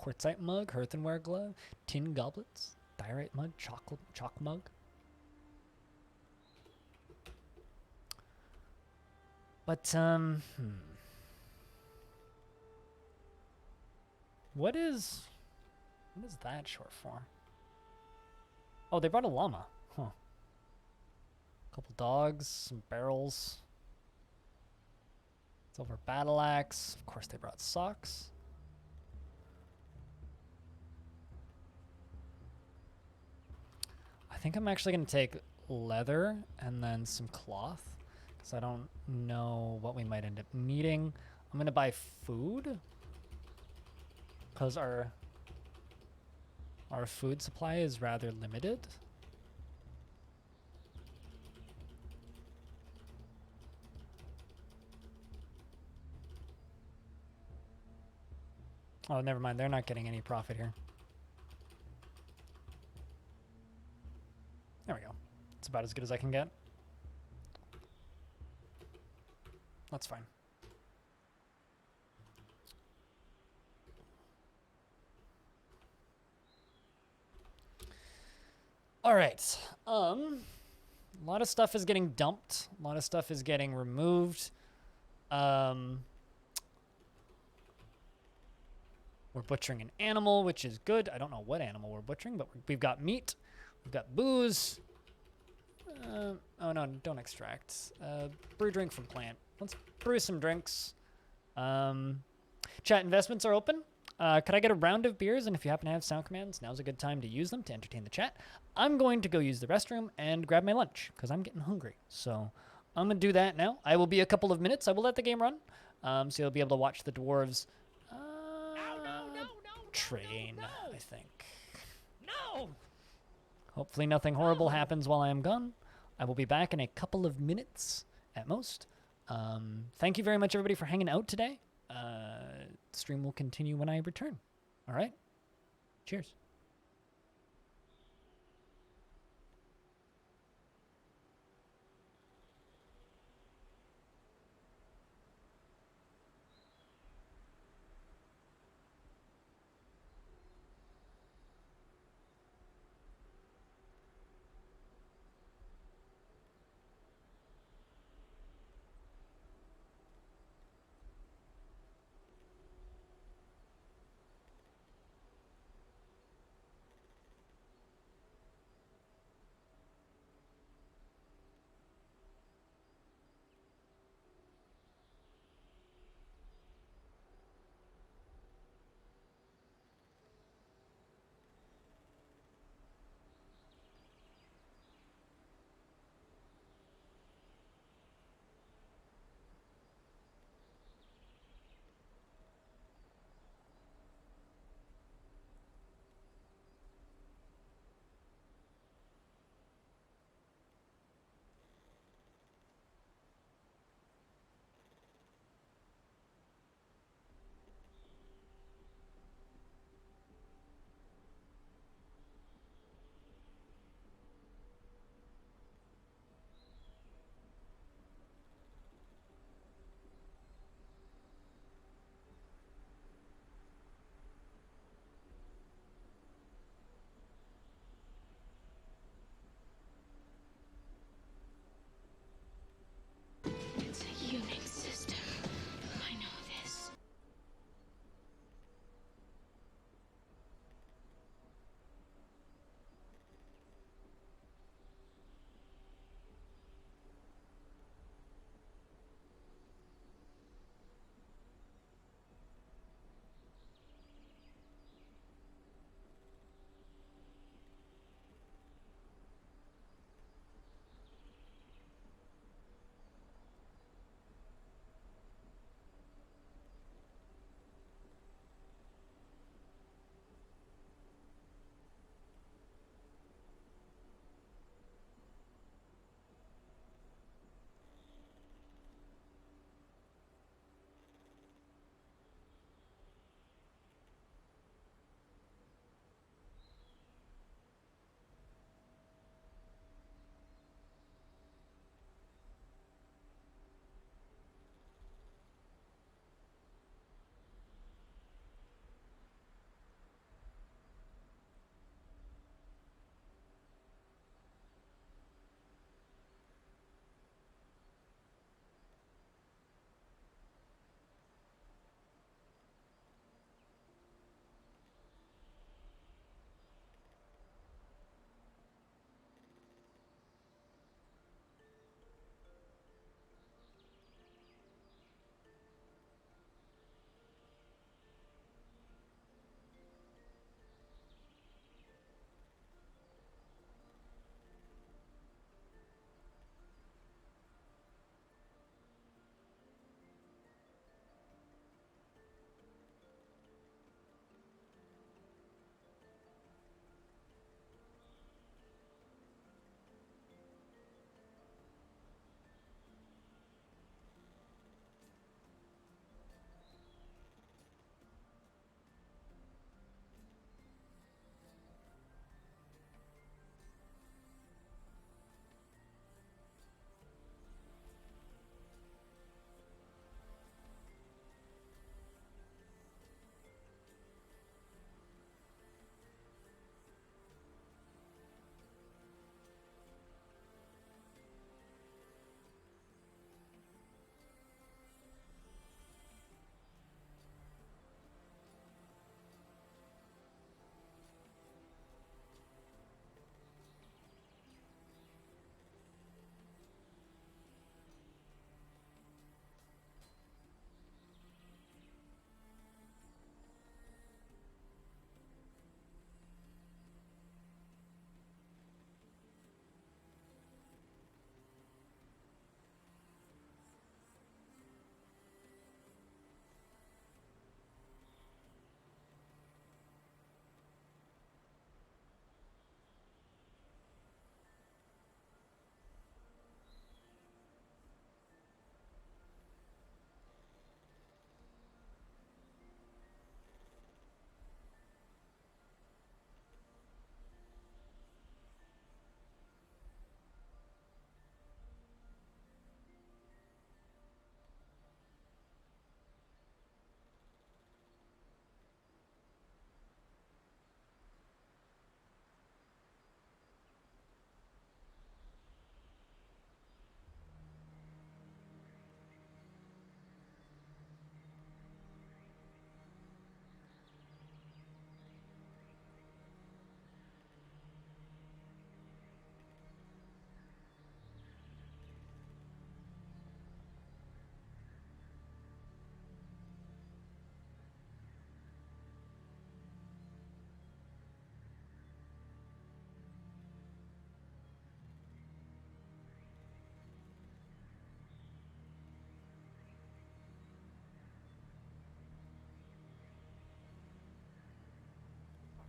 [SPEAKER 1] Quartzite mug, earthenware glove, tin goblets, diorite mug, chalk mug. But, What is that short for? Oh, they brought a llama. Huh. A couple dogs, some barrels. Silver battle axe. Of course, they brought socks. I think I'm actually going to take leather and then some cloth because I don't know what we might end up needing. I'm gonna buy food because our food supply is rather limited. Oh, never mind. They're not getting any profit here. There we go. It's about as good as I can get. That's fine. All right. A lot of stuff is getting dumped. A lot of stuff is getting removed. We're butchering an animal, which is good. I don't know what animal we're butchering, but we've got meat. We've got booze. Oh, no, don't extract. Brew drink from plant. Let's brew some drinks. Chat investments are open. Could I get a round of beers? And if you happen to have sound commands, now's a good time to use them to entertain the chat. I'm going to go use the restroom and grab my lunch because I'm getting hungry. So I'm going to do that now. I will be a couple of minutes. I will let the game run. So you'll be able to watch the dwarves train, I think. No! Hopefully nothing horrible happens while I am gone. I will be back in a couple of minutes at most. Thank you very much, everybody, for hanging out today. Stream will continue when I return. All right? Cheers.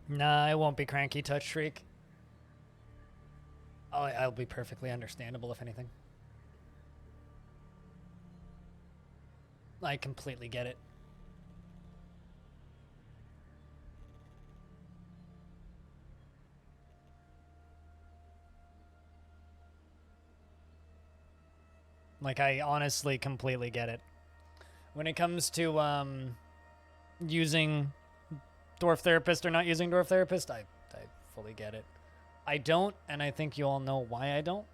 [SPEAKER 1] Nah, it won't be cranky touch shriek. Oh, I'll be perfectly understandable if anything. I completely get it. Like, I honestly completely get it. When it comes to using Dwarf Therapist or not using Dwarf Therapist, I fully get it. I don't, and I think you all know why I don't.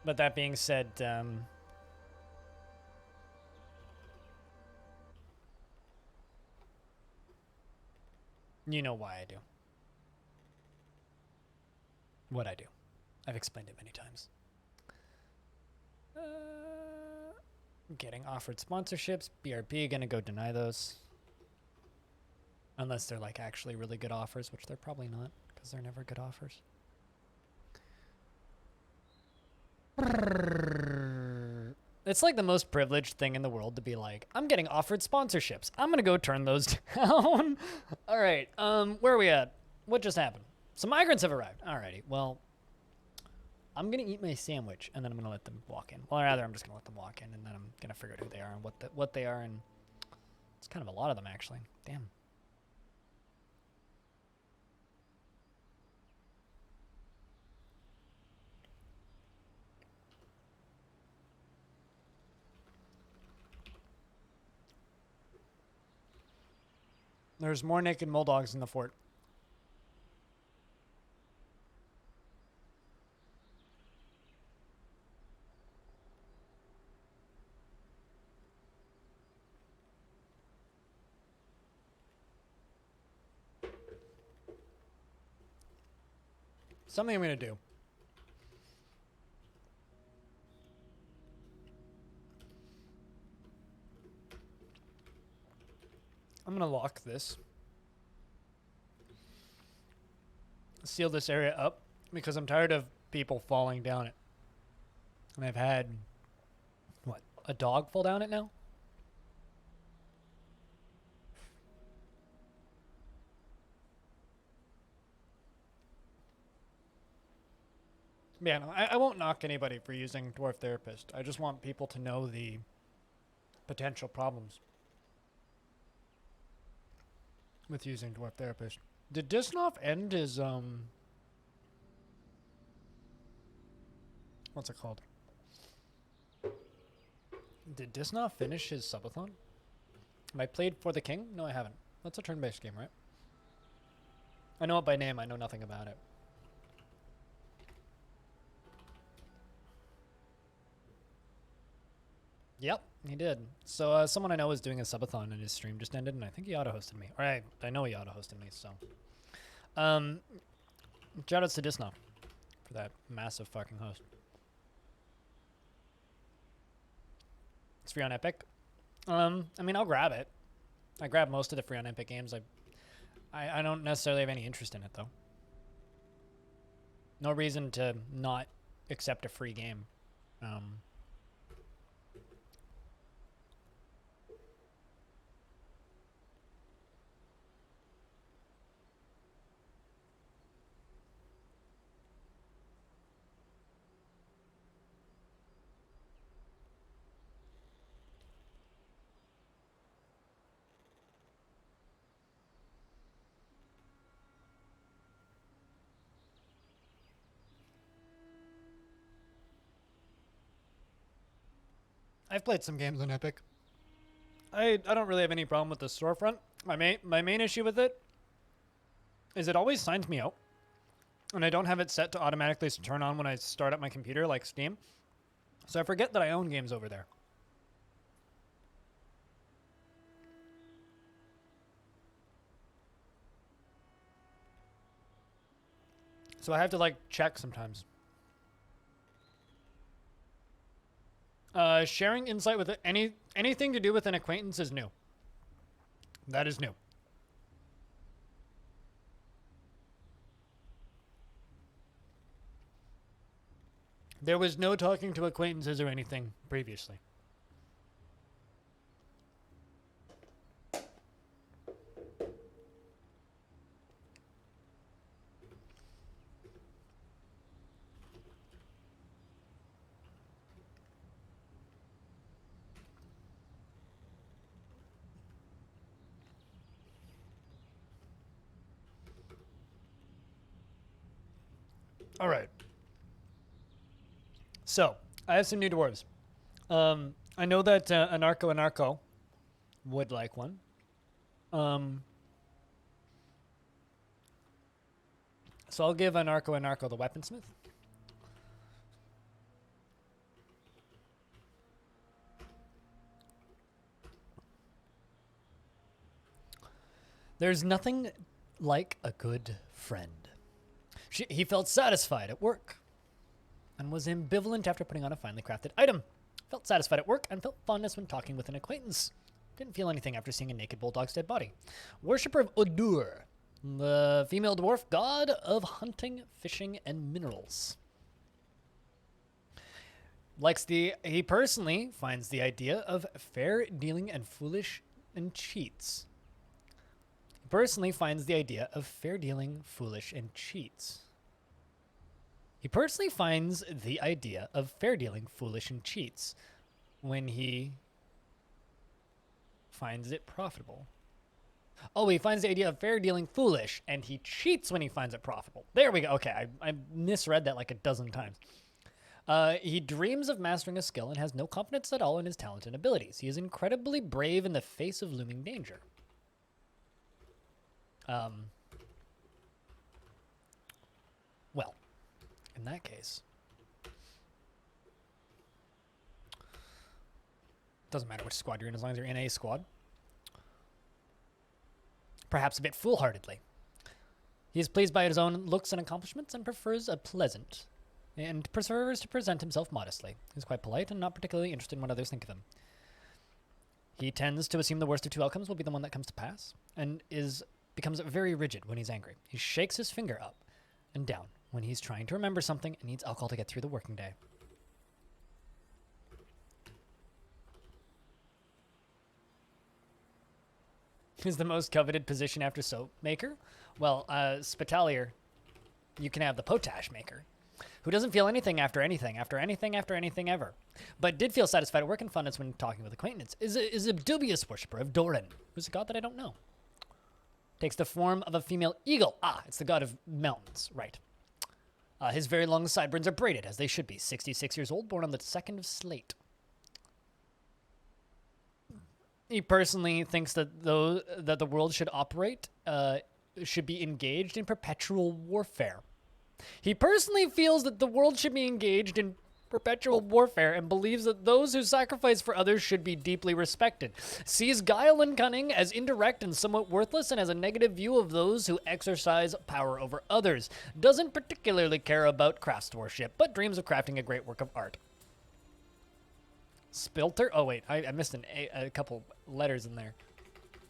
[SPEAKER 1] But that being said, you know why I do. What I do. I've explained it many times. Getting offered sponsorships. BRB gonna go deny those. Unless they're like actually really good offers, which they're probably not, because they're never good offers. It's like the most privileged thing in the world to be like, I'm getting offered sponsorships. I'm gonna go turn those down. All right, where are we at? What just happened? Some migrants have arrived. Alrighty, well, I'm gonna eat my sandwich and then I'm gonna let them walk in. Well, rather, I'm just gonna let them walk in and then I'm gonna figure out who they are and what they are, and it's kind of a lot of them actually. Damn. There's more naked Moldogs in the fort. Something I'm gonna do. I'm gonna lock this. Seal this area up because I'm tired of people falling down it. And I've had, what, a dog fall down it now? Yeah, no, I won't knock anybody for using Dwarf Therapist. I just want people to know the potential problems with using Dwarf Therapist. Did Disnoff end his, what's it called? Did Disnoff finish his subathon? Have I played For the King? No, I haven't. That's a turn-based game, right? I know it by name. I know nothing about it. Yep, he did. So someone I know was doing a subathon and his stream just ended, and I think he auto-hosted me. Or I know he auto-hosted me, so. Shoutouts to Disnoff for that massive fucking host. It's free on Epic. I mean, I'll grab it. I grab most of the free on Epic games. I don't necessarily have any interest in it, though. No reason to not accept a free game. I've played some games on Epic. I don't really have any problem with the storefront. My main issue with it is it always signs me out. And I don't have it set to automatically turn on when I start up my computer like Steam. So I forget that I own games over there. So I have to like check sometimes. Sharing insight with anything to do with an acquaintance is new. That is new. There was no talking to acquaintances or anything previously. All right. So, I have some new dwarves. I know that Anarco would like one. So I'll give Anarco the weaponsmith. There's nothing like a good friend. He felt satisfied at work and was ambivalent after putting on a finely crafted item. Felt satisfied at work and felt fondness when talking with an acquaintance. Didn't feel anything after seeing a naked bulldog's dead body. Worshipper of Odur, the female dwarf god of hunting, fishing, and minerals. He personally finds the idea of fair dealing and foolish and cheats. He personally finds the idea of fair dealing, foolish, and cheats. He personally finds the idea of fair dealing, foolish, and cheats when he finds it profitable. Oh, he finds the idea of fair dealing foolish, and he cheats when he finds it profitable. There we go. Okay, I misread that like a dozen times. He dreams of mastering a skill and has no confidence at all in his talent and abilities. He is incredibly brave in the face of looming danger. Well, in that case, doesn't matter which squad you're in as long as you're in a squad. Perhaps a bit foolhardily. He is pleased by his own looks and accomplishments and prefers to present himself modestly. He's quite polite and not particularly interested in what others think of him. He tends to assume the worst of two outcomes will be the one that comes to pass, and becomes very rigid when he's angry. He shakes his finger up and down when he's trying to remember something and needs alcohol to get through the working day. Is the most coveted position after soap maker? Well, Spitalier, you can have the potash maker, who doesn't feel anything after anything ever, but did feel satisfied at work and fondness when talking with acquaintance. Is a dubious worshipper of Doran, who's a god that I don't know. Takes the form of a female eagle. Ah, it's the god of mountains, right. His very long sideburns are braided, as they should be. 66 years old, born on the 2nd of Slate. He personally thinks that the world should should be engaged in perpetual warfare. He personally feels that the world should be engaged in perpetual warfare and believes that those who sacrifice for others should be deeply respected. Sees guile and cunning as indirect and somewhat worthless and has a negative view of those who exercise power over others. Doesn't particularly care about craftsmanship, but dreams of crafting a great work of art. Spilter? Oh, wait. I missed a couple letters in there.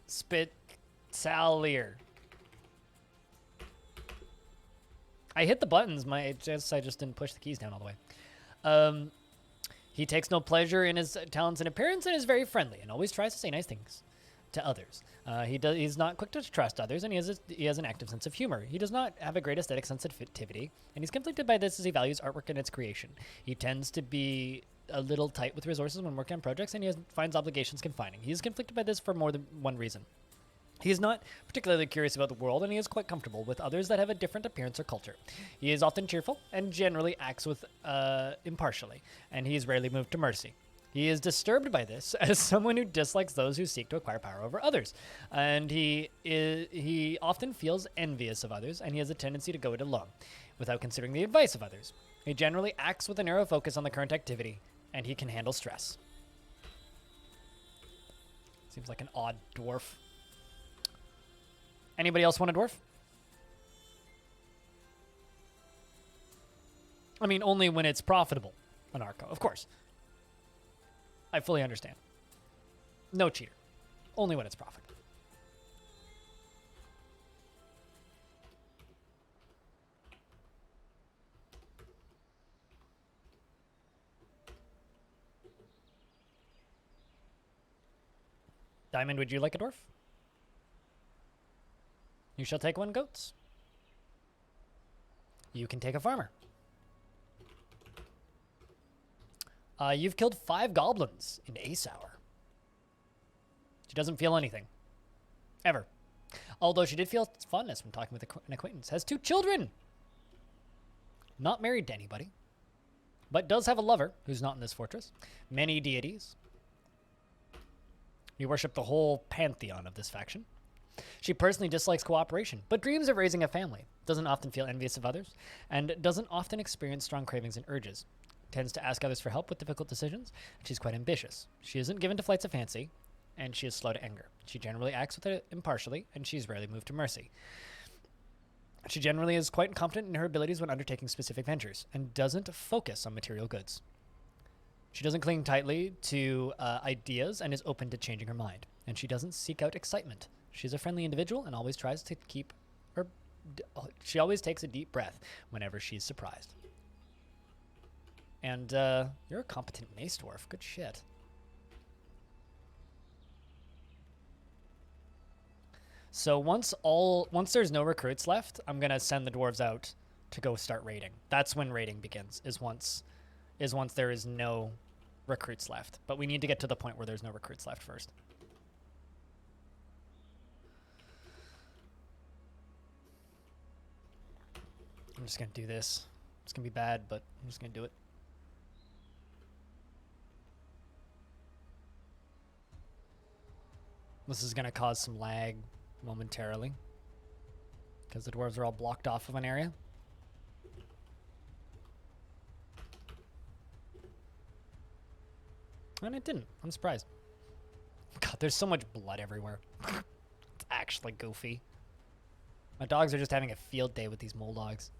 [SPEAKER 1] Spitalier. I hit the buttons. I just didn't push the keys down all the way. He takes no pleasure in his talents and appearance and is very friendly and always tries to say nice things to others. He's not quick to trust others, and he has an active sense of humor. He does not have a great aesthetic sensitivity, and he's conflicted by this as he values artwork and its creation. He tends to be a little tight with resources when working on projects, and finds obligations confining. He is conflicted by this for more than one reason. He is not particularly curious about the world, and he is quite comfortable with others that have a different appearance or culture. He is often cheerful and generally acts with impartially, and he is rarely moved to mercy. He is disturbed by this as someone who dislikes those who seek to acquire power over others, and he often feels envious of others, and he has a tendency to go it alone without considering the advice of others. He generally acts with a narrow focus on the current activity, and he can handle stress. Seems like an odd dwarf. Anybody else want a dwarf? I mean, only when it's profitable, Anarco, of course. I fully understand. No cheater. Only when it's profitable. Diamond, would you like a dwarf? You shall take one, goats. You can take a farmer. You've killed 5 goblins in Ace Hour. She doesn't feel anything. Ever. Although she did feel fondness when talking with an acquaintance. Has 2 children. Not married to anybody, but does have a lover who's not in this fortress. Many deities. We worship the whole pantheon of this faction. She personally dislikes cooperation, but dreams of raising a family, doesn't often feel envious of others, and doesn't often experience strong cravings and urges. Tends to ask others for help with difficult decisions, and she's quite ambitious. She isn't given to flights of fancy, and she is slow to anger. She generally acts with it impartially, and she's rarely moved to mercy. She generally is quite competent in her abilities when undertaking specific ventures, and doesn't focus on material goods. She doesn't cling tightly to ideas and is open to changing her mind, and she doesn't seek out excitement. She's a friendly individual and always tries to keep her... She always takes a deep breath whenever she's surprised. And you're a competent mace dwarf. Good shit. So once there's no recruits left, I'm gonna send the dwarves out to go start raiding. That's when raiding begins. Is once there is no recruits left. But we need to get to the point where there's no recruits left first. I'm just gonna do this. It's gonna be bad, but I'm just gonna do it. This is gonna cause some lag momentarily because the dwarves are all blocked off of an area. And it didn't. I'm surprised. God, there's so much blood everywhere. It's actually goofy. My dogs are just having a field day with these mole dogs.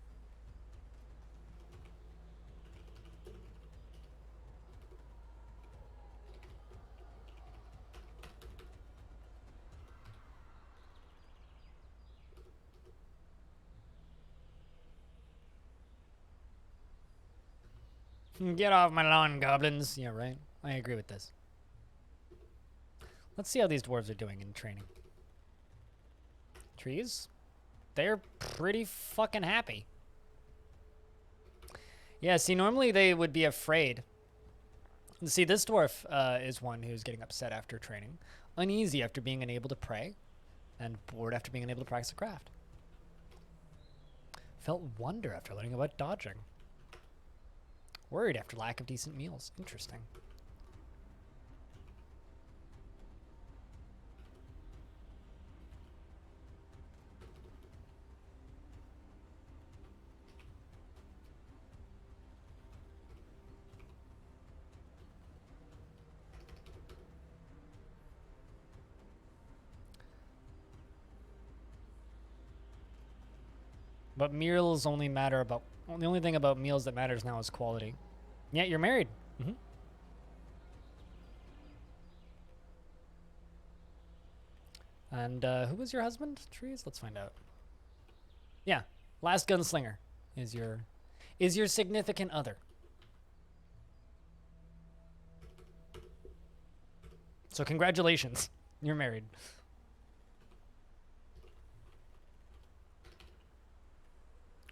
[SPEAKER 1] Get off my lawn, goblins. Yeah, right. I agree with this. Let's see how these dwarves are doing in training. Trees? They're pretty fucking happy. Yeah, see, normally they would be afraid. See, this dwarf is one who's getting upset after training, uneasy after being unable to pray, and bored after being unable to practice a craft. Felt wonder after learning about dodging. Worried after lack of decent meals. Interesting. But meals only matter about... Well, the only thing about meals that matters now is quality. Yeah, you're married. Mm-hmm. And who was your husband, Trees? Let's find out. Yeah, last gunslinger is your significant other. So congratulations, you're married.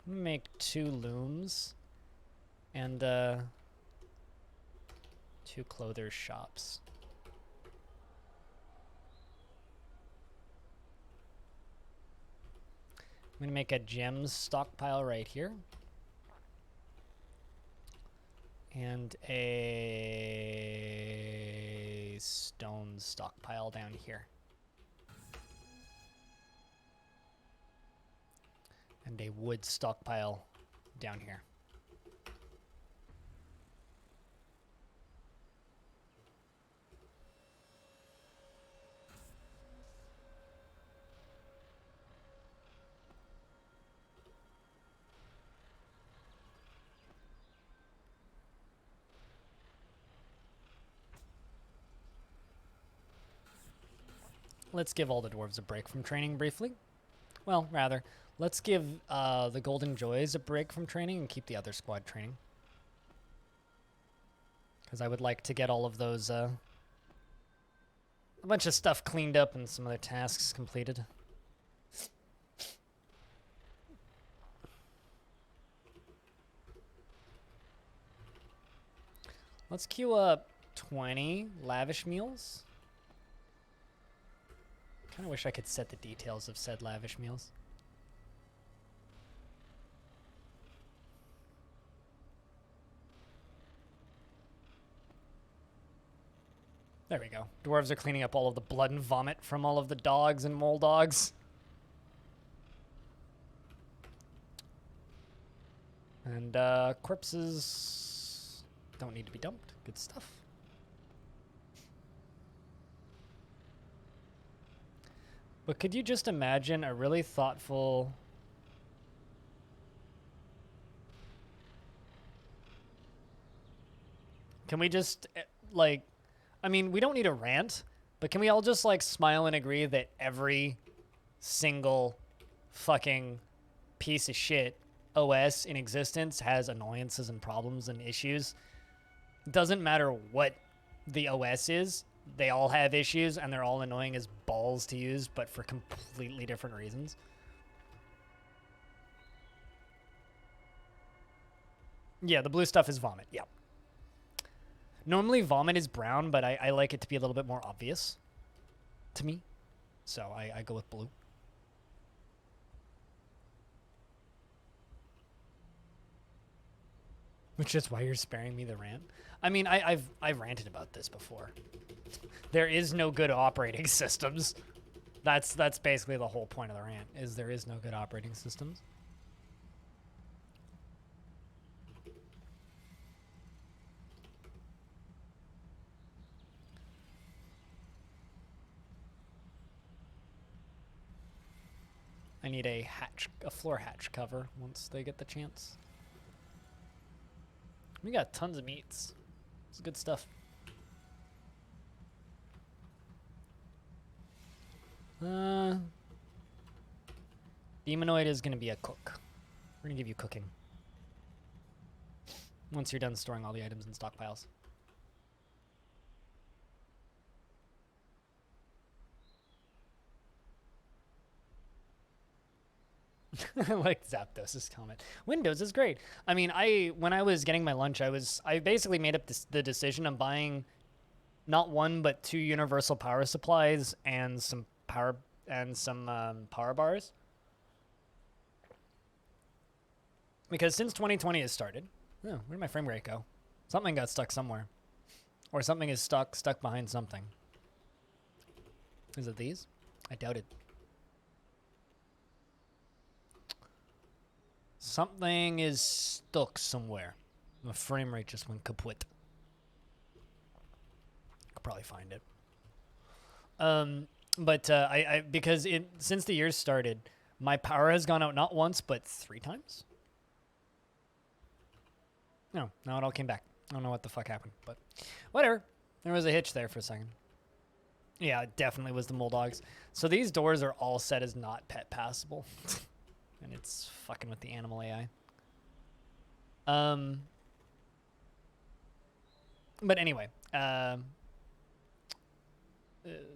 [SPEAKER 1] I'm gonna make 2 looms and 2 clothers shops. I'm gonna make a gems stockpile right here. And a stone stockpile down here. And a wood stockpile down here. Let's give all the dwarves a break from training briefly. Well, rather, let's give the Golden Joys a break from training and keep the other squad training. Because I would like to get all of those, a bunch of stuff cleaned up and some other tasks completed. Let's queue up 20 lavish meals. I wish I could set the details of said lavish meals. There we go. Dwarves are cleaning up all of the blood and vomit from all of the dogs and mole dogs. And corpses don't need to be dumped. Good stuff. But could you just imagine a really thoughtful... Can we just, like... I mean, we don't need a rant, but can we all just, like, smile and agree that every single fucking piece of shit OS in existence has annoyances and problems and issues? It doesn't matter what the OS is, they all have issues and they're all annoying as balls to use, but for completely different reasons. Yeah, the blue stuff is vomit. Yeah. Normally vomit is brown, but I like it to be a little bit more obvious to me. So I go with blue. Which is why you're sparing me the rant. I mean, I've ranted about this before. There is no good operating systems. That's basically the whole point of the rant, is there is no good operating systems. I need a floor hatch cover once they get the chance. We got tons of meats. It's good stuff. Demonoid is going to be a cook. We're going to give you cooking. Once you're done storing all the items in stockpiles. I like Zapdos' comment. Windows is great. I mean, when I was getting my lunch, I basically made up the decision of buying not one but 2 universal power supplies and some power bars. Because since 2020 has started, oh, where did my frame rate go? Something got stuck somewhere, or something is stuck behind something. Is it these? I doubt it. Something is stuck somewhere. My frame rate just went kaput. Could probably find it. But because since the year started, my power has gone out not once but 3 times. No, it all came back. I don't know what the fuck happened, but whatever. There was a hitch there for a second. Yeah, it definitely was the mole dogs. So these doors are all set as not pet passable. And it's fucking with the animal AI. But anyway,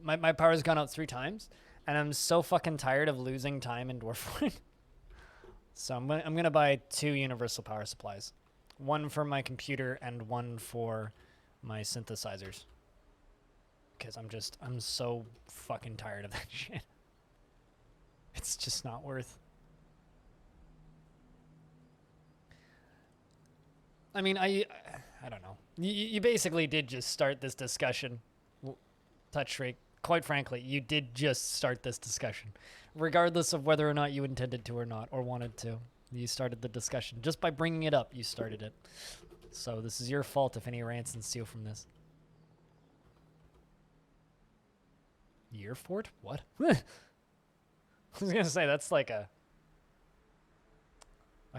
[SPEAKER 1] my power's gone out 3 times, and I'm so fucking tired of losing time in Dwarf. So I'm gonna buy 2 universal power supplies, 1 for my computer and 1 for my synthesizers, because I'm so fucking tired of that shit. It's just not worth. I mean, I don't know. You basically did just start this discussion, Touch Rate. Quite frankly, you did just start this discussion. Regardless of whether or not you intended to or not, or wanted to. You started the discussion. Just by bringing it up, you started it. So this is your fault if any rants ensue from this. Year fort? What? I was going to say, that's like a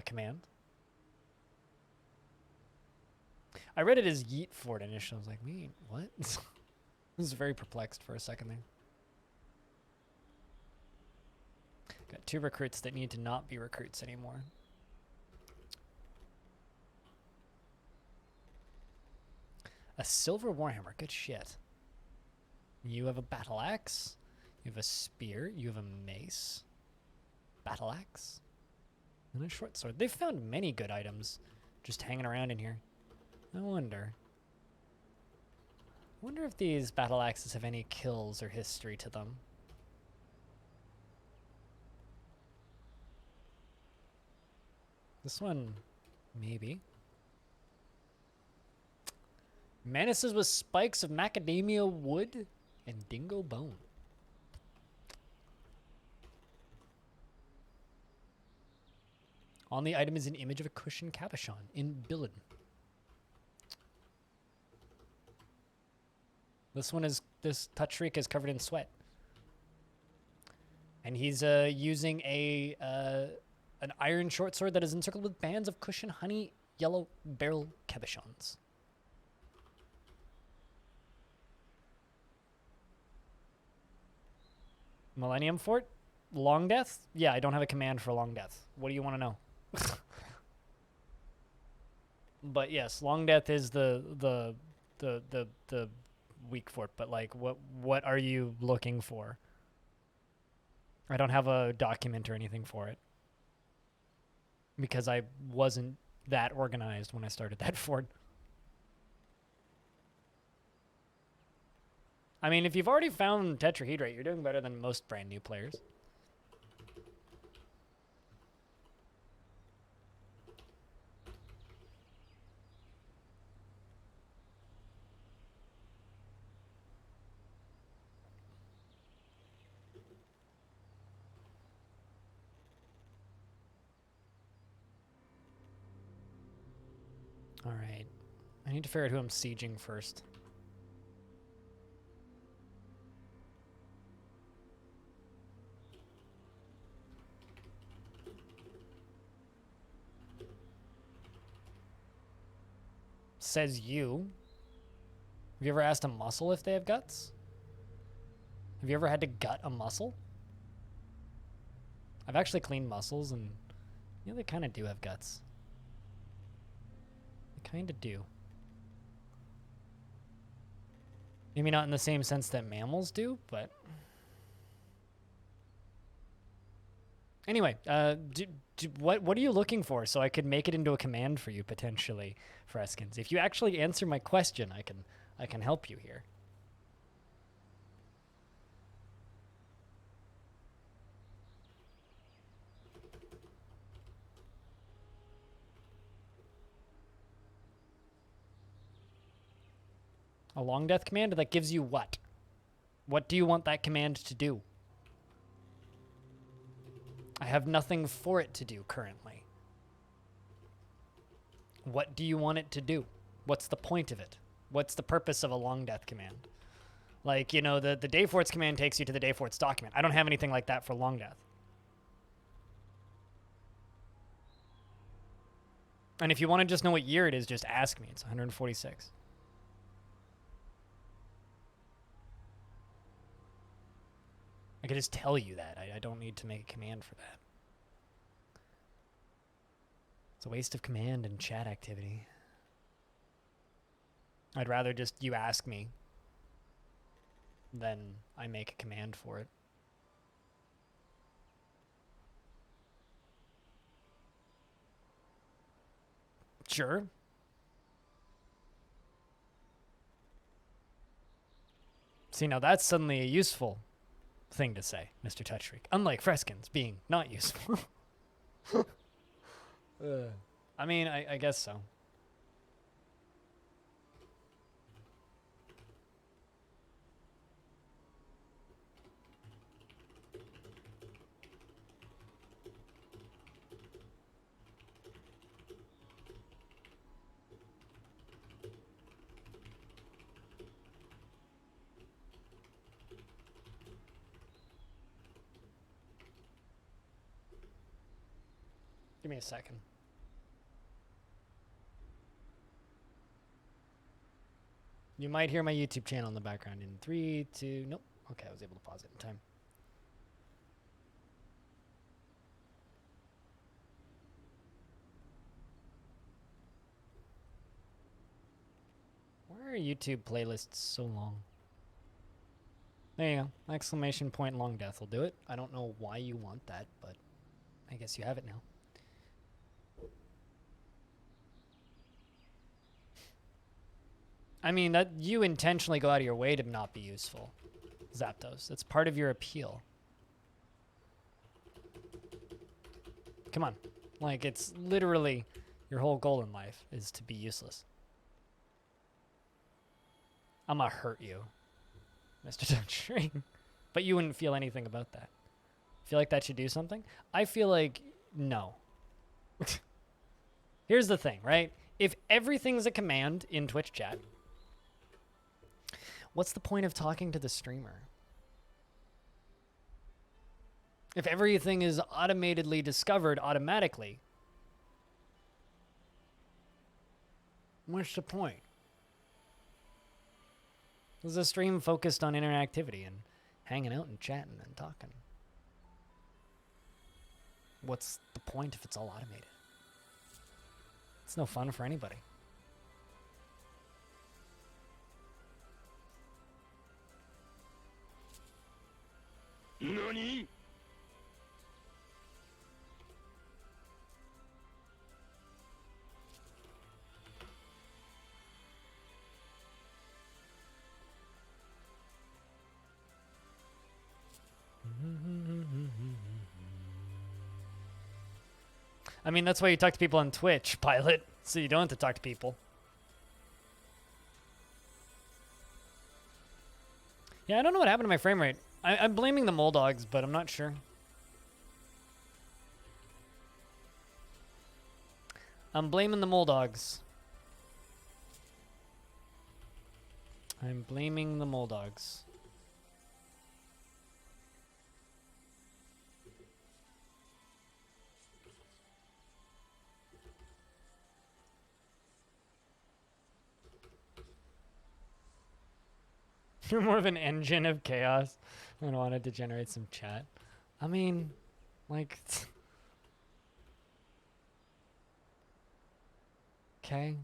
[SPEAKER 1] command. I read it as Yeet Fort initially. I was like, wait, what? I was very perplexed for a second there. Got 2 recruits that need to not be recruits anymore. A silver warhammer. Good shit. You have a battle axe. You have a spear. You have a mace. Battle axe. And a short sword. They've found many good items just hanging around in here. I wonder if these battle axes have any kills or history to them. This one, maybe. Menaces with spikes of macadamia wood and dingo bone. On the item is an image of a cushion cabochon in Billin. This touch shriek is covered in sweat. And he's using an iron short sword that is encircled with bands of cushion honey yellow barrel cabochons. Millennium Fort? Long Death? Yeah, I don't have a command for Long Death. What do you want to know? But yes, Long Death is the weak fort, but like what are you looking for? I don't have a document or anything for it. Because I wasn't that organized when I started that fort. I mean, if you've already found tetrahedrite, you're doing better than most brand new players. All right. I need to figure out who I'm sieging first. Says you. Have you ever asked a muscle if they have guts? Have you ever had to gut a muscle? I've actually cleaned muscles, and yeah, they kind of do have guts. They kind of do. Maybe not in the same sense that mammals do, but... Anyway, what are you looking for so I could make it into a command for you, potentially, Freskins? If you actually answer my question, I can help you here. A long death command that gives you what? What do you want that command to do? I have nothing for it to do currently. What do you want it to do? What's the point of it? What's the purpose of a long death command? Like, you know, the Dayforts command takes you to the Dayforts document. I don't have anything like that for long death. And if you want to just know what year it is, just ask me. It's 146. I could just tell you that. I don't need to make a command for that. It's a waste of command and chat activity. I'd rather just you ask me than I make a command for it. Sure. See, now that's suddenly a useful thing to say, Mr. Touchstreak. Unlike Freskins being not useful. I mean, I guess so. Give me a second. You might hear my YouTube channel in the background in 3, 2, nope. Okay, I was able to pause it in time. Why are YouTube playlists so long? There you go. Exclamation point long death will do it. I don't know why you want that, but I guess you have it now. I mean, that you intentionally go out of your way to not be useful, Zapdos. That's part of your appeal. Come on. Like, it's literally your whole goal in life is to be useless. I'm gonna hurt you, Mr. Touchstring. But you wouldn't feel anything about that. Feel like that should do something? I feel like no. Here's the thing, right? If everything's a command in Twitch chat, what's the point of talking to the streamer? If everything is automatedly discovered automatically, what's the point? There's a stream focused on interactivity and hanging out and chatting and talking. What's the point if it's all automated? It's no fun for anybody.
[SPEAKER 2] NANI?!
[SPEAKER 1] I mean, that's why you talk to people on Twitch, Pilot, so you don't have to talk to people. Yeah, I don't know what happened to my frame rate. I'm blaming the Moldogs, but I'm not sure. I'm blaming the Moldogs. I'm blaming the Moldogs. You're more of an engine of chaos and wanted to generate some chat. I mean, like... Okay.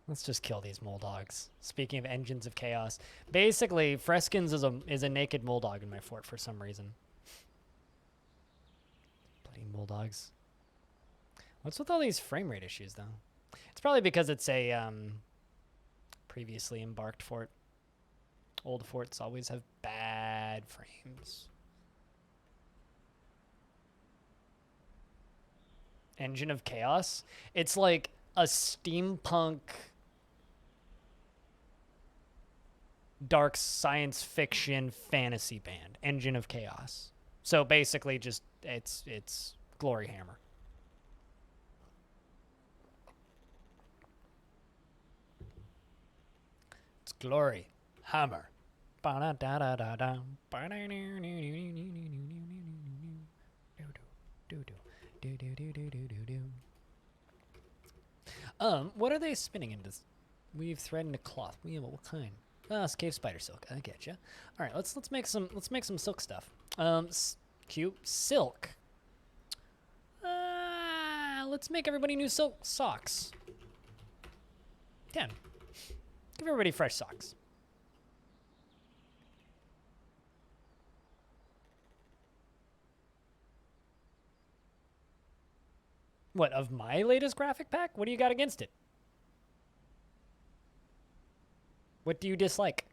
[SPEAKER 1] Let's just kill these Moldogs. Speaking of engines of chaos. Basically, Freskins is a naked Moldog in my fort for some reason. Bloody Moldogs. What's with all these frame rate issues, though? It's probably because it's a... previously embarked fort. Old forts always have bad frames. Engine of Chaos? It's like a steampunk dark science fiction fantasy band. Engine of Chaos. So basically just it's Glory Hammer. Glory Hammer. What are they spinning into? Weave thread into cloth. What kind? Ah, it's cave spider silk. I get you. All right, let's make some silk stuff. Cute silk. Let's make everybody new silk socks. 10. Give everybody fresh socks. What, of my latest graphic pack? What do you got against it? What do you dislike?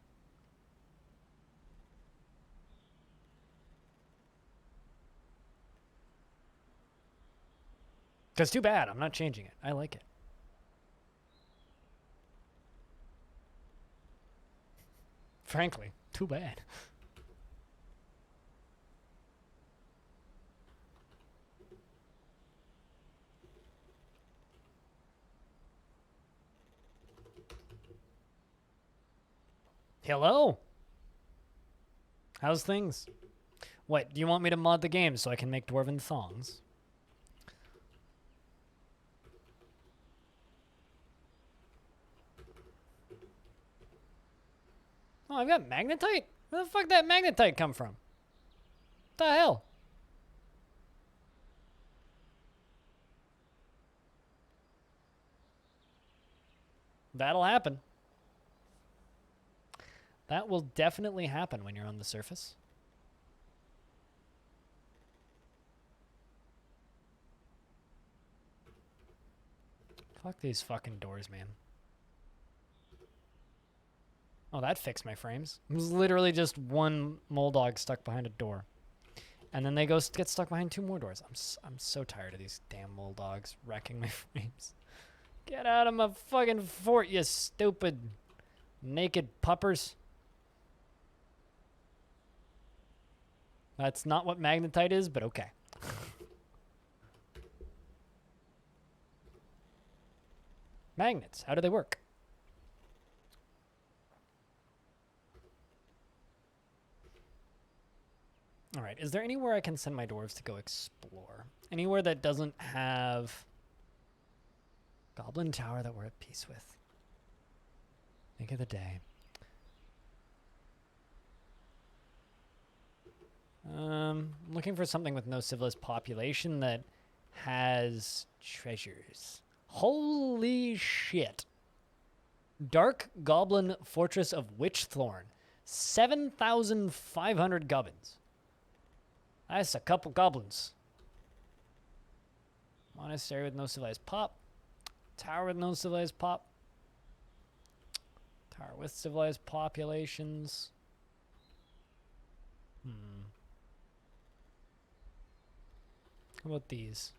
[SPEAKER 1] Because too bad, I'm not changing it. I like it. Frankly, too bad. Hello? How's things? What, do you want me to mod the game so I can make dwarven thongs? Oh, I've got magnetite? Where the fuck did that magnetite come from? What the hell? That'll happen. That will definitely happen when you're on the surface. Fuck these fucking doors, man. Oh, that fixed my frames. It was literally just one Moldog stuck behind a door. And then they get stuck behind 2 more doors. I'm so tired of these damn Moldogs wrecking my frames. Get out of my fucking fort, you stupid naked puppers. That's not what magnetite is, but okay. Magnets, how do they work? All right, is there anywhere I can send my dwarves to go explore? Anywhere that doesn't have Goblin Tower that we're at peace with? Think of the day. Looking for something with no civilized population that has treasures. Holy shit. Dark Goblin Fortress of Witchthorn. 7,500 gubbins. That's a couple goblins. Monastery with no civilized pop. Tower with no civilized pop. Tower with civilized populations. How about these?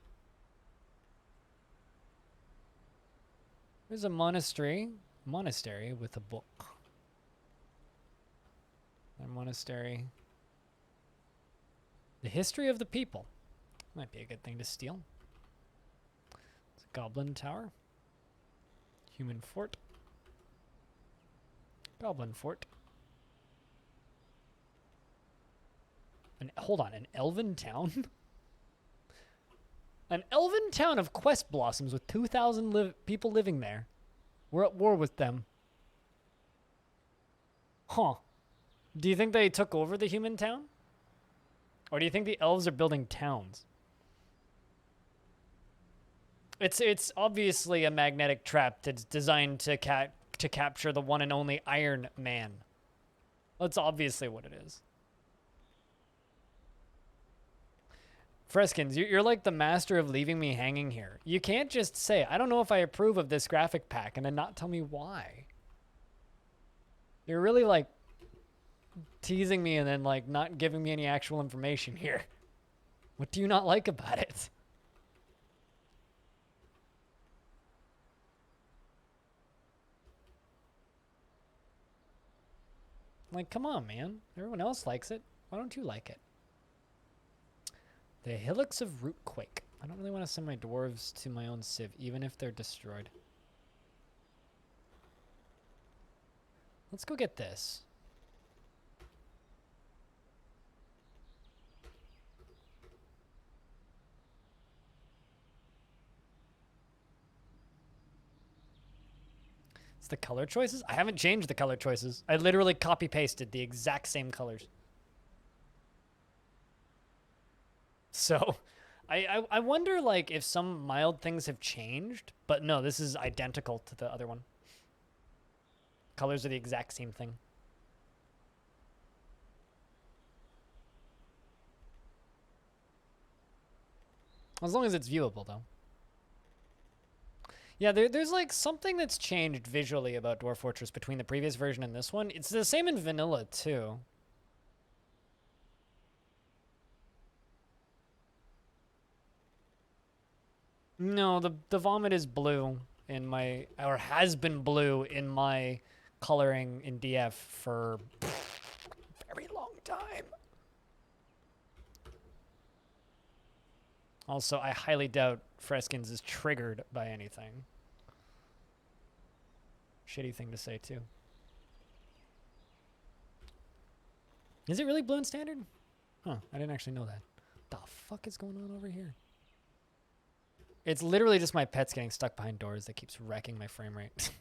[SPEAKER 1] There's a monastery with a book. A monastery. The history of the people. Might be a good thing to steal. It's a goblin tower. Human fort. Goblin fort. Hold on, an elven town? An elven town of quest blossoms with 2,000 people living there. We're at war with them. Huh. Do you think they took over the human town? Or do you think the elves are building towns? It's obviously a magnetic trap that's designed to capture the one and only Iron Man. That's obviously what it is. Freskins, you're like the master of leaving me hanging here. You can't just say, I don't know if I approve of this graphic pack, and then not tell me why. You're really like teasing me and then like not giving me any actual information here. What do you not like about it? Like, come on, man. Everyone else likes it. Why don't you like it? The Hillocks of Rootquake. I don't really want to send my dwarves to my own civ, even if they're destroyed. Let's go get this. It's the color choices? I haven't changed the color choices. I literally copy-pasted the exact same colors. So, I wonder, like, if some mild things have changed. But no, this is identical to the other one. Colors are the exact same thing. As long as it's viewable, though. Yeah, there's, like, something that's changed visually about Dwarf Fortress between the previous version and this one. It's the same in vanilla, too. No, the vomit is blue in my, or has been blue in my coloring in DF for a very long time. Also, I highly doubt Freskins is triggered by anything. Shitty thing to say, too. Is it really blue in standard? Huh, I didn't actually know that. The fuck is going on over here? It's literally just my pets getting stuck behind doors that keeps wrecking my frame rate.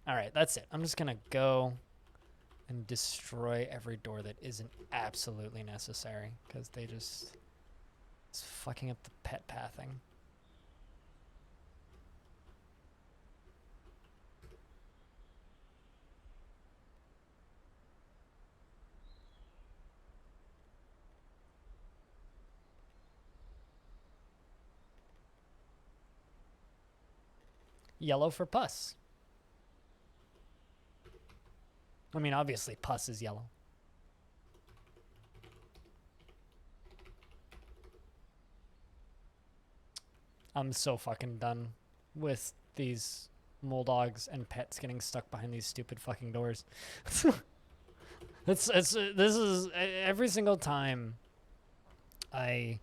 [SPEAKER 1] All right, that's it. I'm just going to go and destroy every door that isn't absolutely necessary because they just... It's fucking up the pet pathing. Yellow for pus. I mean, obviously pus is yellow. I'm so fucking done with these Moldogs and pets getting stuck behind these stupid fucking doors. This is every single time I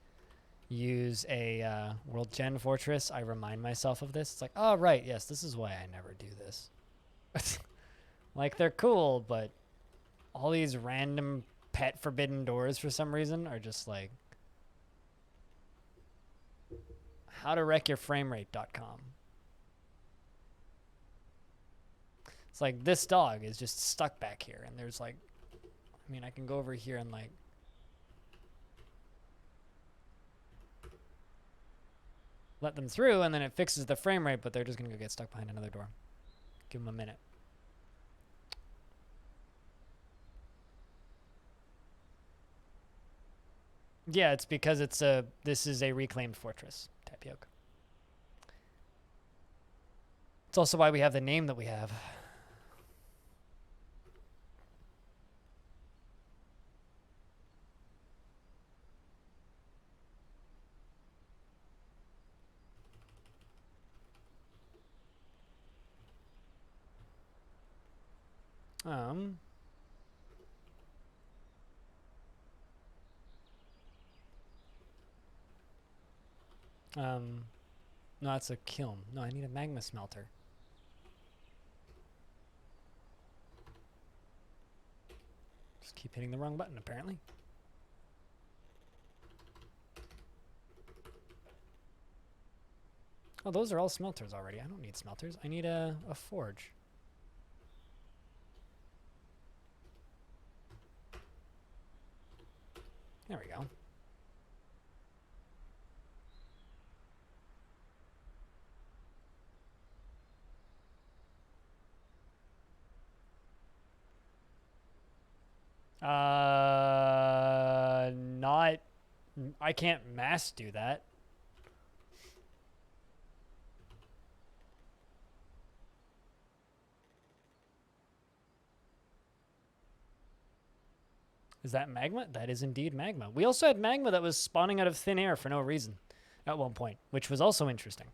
[SPEAKER 1] use a World Gen Fortress, I remind myself of this. It's like, oh, right, yes, this is why I never do this. Like, they're cool, but all these random pet forbidden doors for some reason are just like howtowreckyourframerate.com. It's like, this dog is just stuck back here, and there's like, I mean, I can go over here and like let them through, and then it fixes the frame rate, but they're just gonna go get stuck behind another door. Give them a minute. Yeah, it's because this is a reclaimed fortress, Tapioca. It's also why we have the name that we have. No, it's a kiln. No, I need a magma smelter. Just keep hitting the wrong button, apparently. Oh, those are all smelters already. I don't need smelters. I need a forge. There we go. Not... I can't mass do that. Is that magma? That is indeed magma. We also had magma that was spawning out of thin air for no reason at one point, which was also interesting.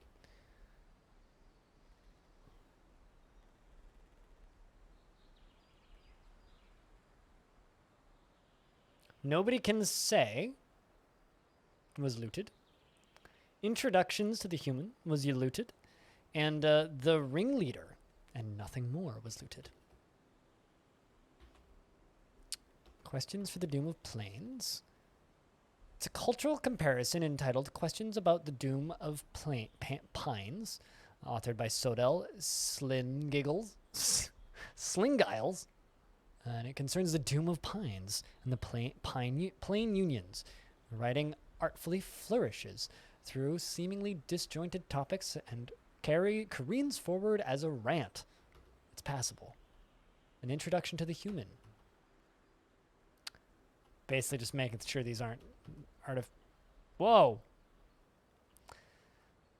[SPEAKER 1] Nobody Can Say was looted. Introductions to the Human was looted. And the Ringleader and Nothing More was looted. Questions for the Doom of Plains. It's a cultural comparison entitled Questions About the Doom of Pines, authored by Sodell Slingiles. And it concerns the doom of pines and the plain unions. The writing artfully flourishes through seemingly disjointed topics and careens forward as a rant. It's passable. An introduction to the human. Basically just making sure these aren't Whoa!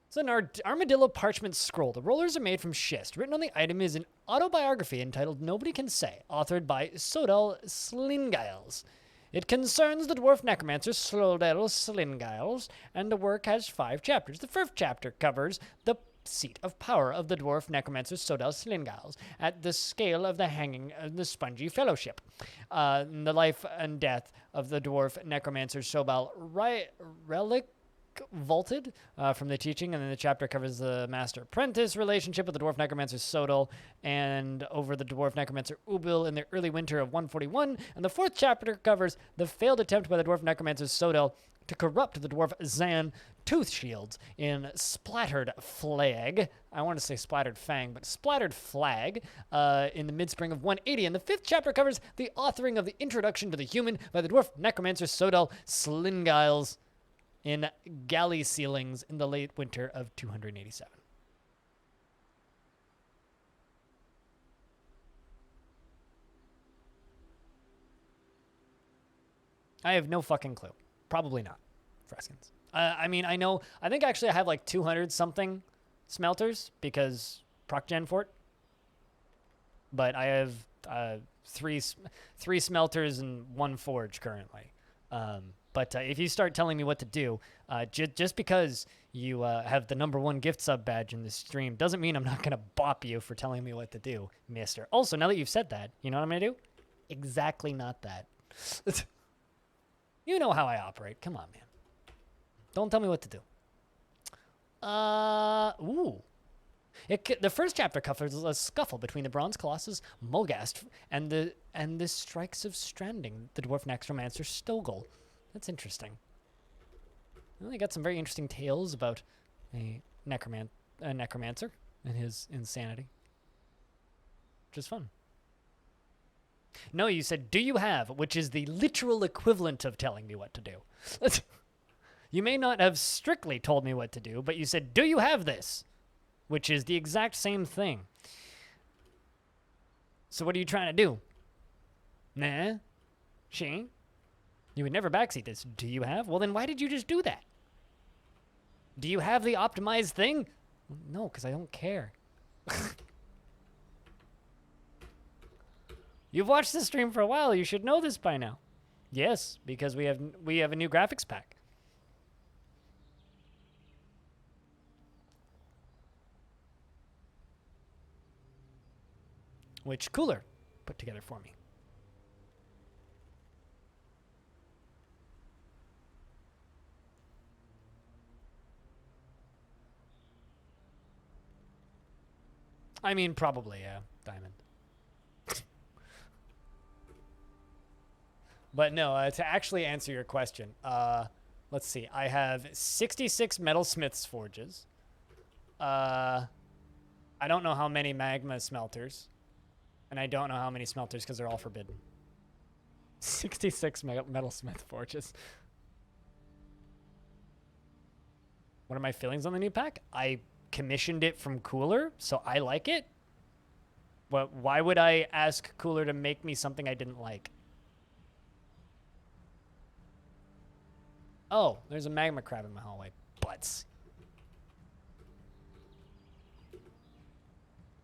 [SPEAKER 1] It's an armadillo parchment scroll. The rollers are made from schist. Written on the item is an autobiography entitled Nobody Can Say, authored by Sodell Slingiles. It concerns the dwarf necromancer Sodell Slingiles, and the work has 5 chapters. The first chapter covers the seat of power of the dwarf necromancer Sodell Slingiles at the scale of the hanging of the Spongy Fellowship. The life and death of the dwarf necromancer Sobal Relic vaulted from the teaching, and then the chapter covers the master-apprentice relationship with the dwarf necromancer Sodal and over the dwarf necromancer Ubil in the early winter of 141, and the 4th chapter covers the failed attempt by the dwarf necromancer Sodal to corrupt the dwarf Zan Tooth Shields in Splattered Flag. I want to say Splattered Fang, but Splattered Flag in the mid-spring of 180. And the 5th chapter covers the authoring of the Introduction to the Human by the dwarf necromancer Sodal Slingiles in Galley Ceilings in the late winter of 287. I have no fucking clue. Probably not. Freskins. I mean, I think actually I have like 200 something smelters because ProcGen Fort. But I have three smelters and 1 forge currently. But if you start telling me what to do, just because you have the #1 gift sub badge in this stream doesn't mean I'm not going to bop you for telling me what to do, mister. Also, now that you've said that, you know what I'm going to do? Exactly not that. You know how I operate. Come on, man. Don't tell me what to do. Ooh. The first chapter covers a scuffle between the Bronze Colossus, Mulgast, and the strikes of Stranding, the Dwarf Necromancer Stogel. That's interesting. Well, they got some very interesting tales about a necromancer and his insanity. Which is fun. No, you said, do you have, which is the literal equivalent of telling me what to do. You may not have strictly told me what to do, but you said, do you have this? Which is the exact same thing. So what are you trying to do? Nah? She? You would never backseat this. Do you have? Well, then why did you just do that? Do you have the optimized thing? No, because I don't care. You've watched this stream for a while. You should know this by now. Yes, because we have a new graphics pack. Which Cooler put together for me. I mean, probably, yeah, Diamond. But no, to actually answer your question, let's see. I have 66 metalsmiths forges. I don't know how many magma smelters. And I don't know how many smelters because they're all forbidden. 66 metalsmith forges. What are my feelings on the new pack? I commissioned it from Cooler, so I like it. Why would I ask Cooler to make me something I didn't like? Oh, there's a magma crab in my hallway. Butts.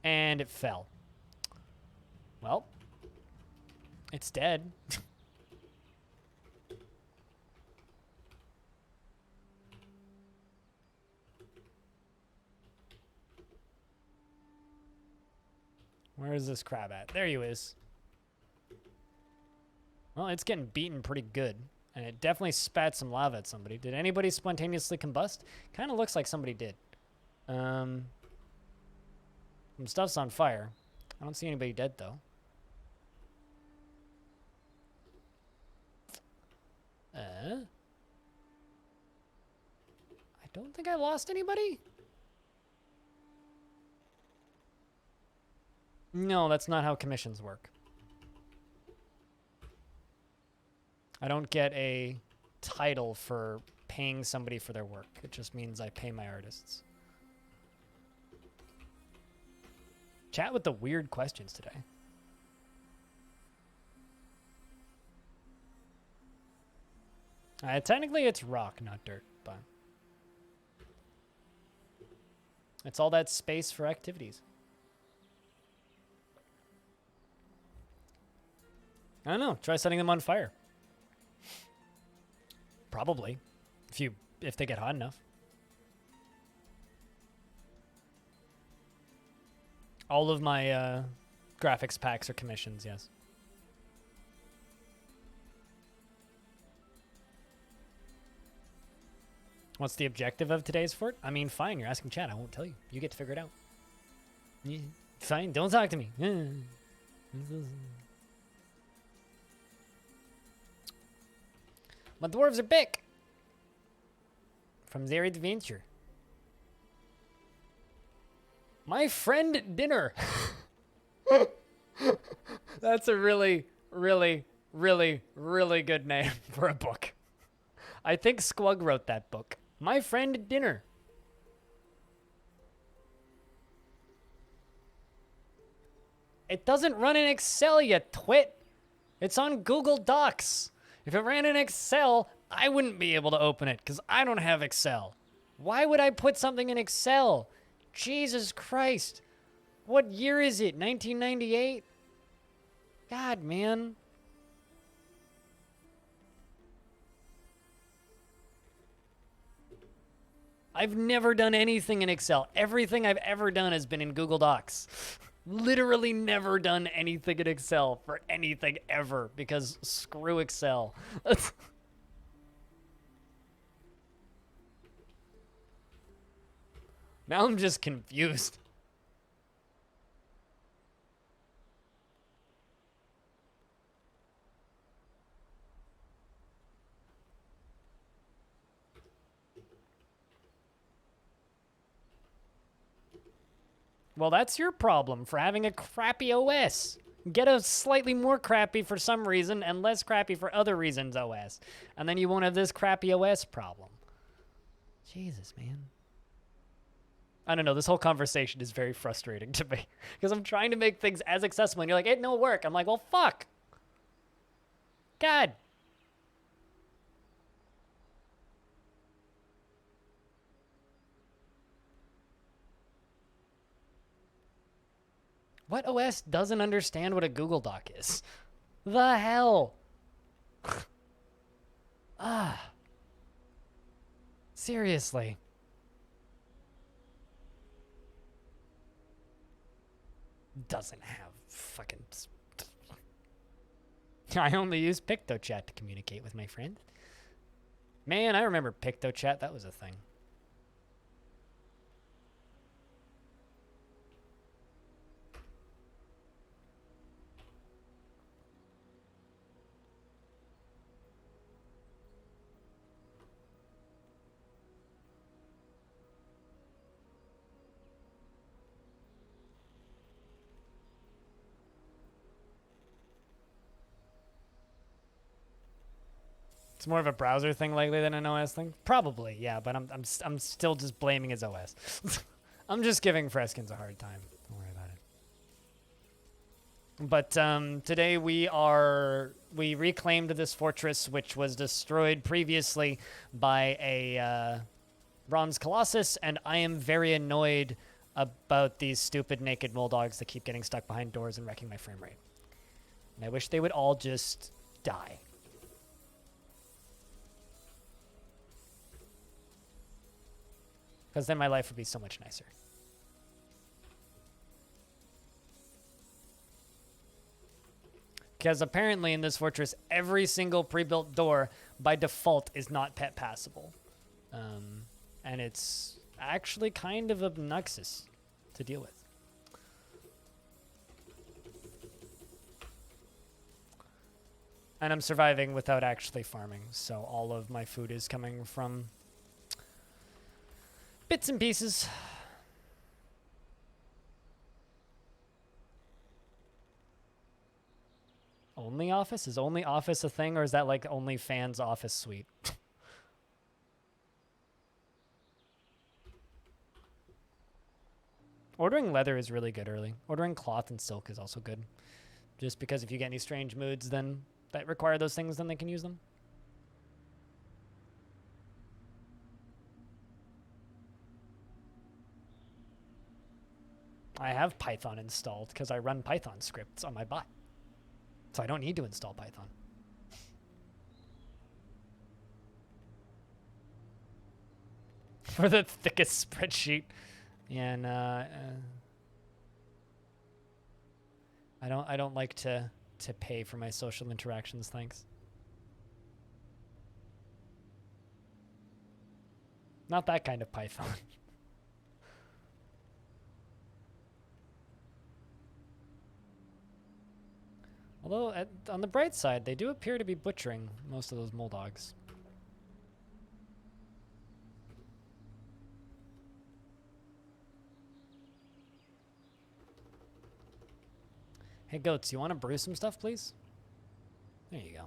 [SPEAKER 1] And it fell. Well, it's dead. Where is this crab at? There you is. Well, it's getting beaten pretty good. And it definitely spat some lava at somebody. Did anybody spontaneously combust? Kind of looks like somebody did. Some stuff's on fire. I don't see anybody dead, though. I don't think I lost anybody. No, that's not how commissions work. I don't get a title for paying somebody for their work. It just means I pay my artists. Chat with the weird questions today. Technically, it's rock, not dirt, but it's all that space for activities. I don't know. Try setting them on fire. Probably, if they get hot enough. All of my graphics packs are commissions, yes. What's the objective of today's fort? I mean, fine, you're asking chat. I won't tell you. You get to figure it out. Yeah, fine, don't talk to me. My dwarves are back from their adventure. My friend dinner. That's a really, really, really, really good name for a book. I think Squug wrote that book. My friend dinner. It doesn't run in Excel, you twit. It's on Google Docs. If it ran in Excel, I wouldn't be able to open it because I don't have Excel. Why would I put something in Excel? Jesus Christ. What year is it? 1998? God, man. I've never done anything in Excel. Everything I've ever done has been in Google Docs. Literally never done anything in Excel for anything ever because screw Excel. Now I'm just confused. Well, that's your problem for having a crappy OS. Get a slightly more crappy for some reason and less crappy for other reasons OS. And then you won't have this crappy OS problem. Jesus, man. I don't know. This whole conversation is very frustrating to me because I'm trying to make things as accessible and you're like, it no work. I'm like, well, fuck. God. What OS doesn't understand what a Google Doc is? The hell? Seriously. Doesn't have fucking... I only use PictoChat to communicate with my friends. Man, I remember PictoChat. That was a thing. It's more of a browser thing likely than an OS thing? Probably, yeah, but I'm still just blaming his OS. I'm just giving Freskins a hard time. Don't worry about it. But today we reclaimed this fortress which was destroyed previously by a bronze colossus, and I am very annoyed about these stupid naked mole dogs that keep getting stuck behind doors and wrecking my frame rate. And I wish they would all just die. Because then my life would be so much nicer. Because apparently in this fortress, every single pre-built door by default is not pet passable. And it's actually kind of obnoxious to deal with. And I'm surviving without actually farming, so all of my food is coming from bits and pieces. Only office? Is only office a thing, or is that like only fans office suite? Ordering leather is really good early. Ordering cloth and silk is also good. Just because if you get any strange moods then that require those things, then they can use them. I have Python installed because I run Python scripts on my bot. So I don't need to install Python. For the thickest spreadsheet. Yeah, and I don't like to pay for my social interactions, thanks. Not that kind of Python. Although, on the bright side, they do appear to be butchering most of those mole dogs. Hey, goats, you want to brew some stuff, please? There you go.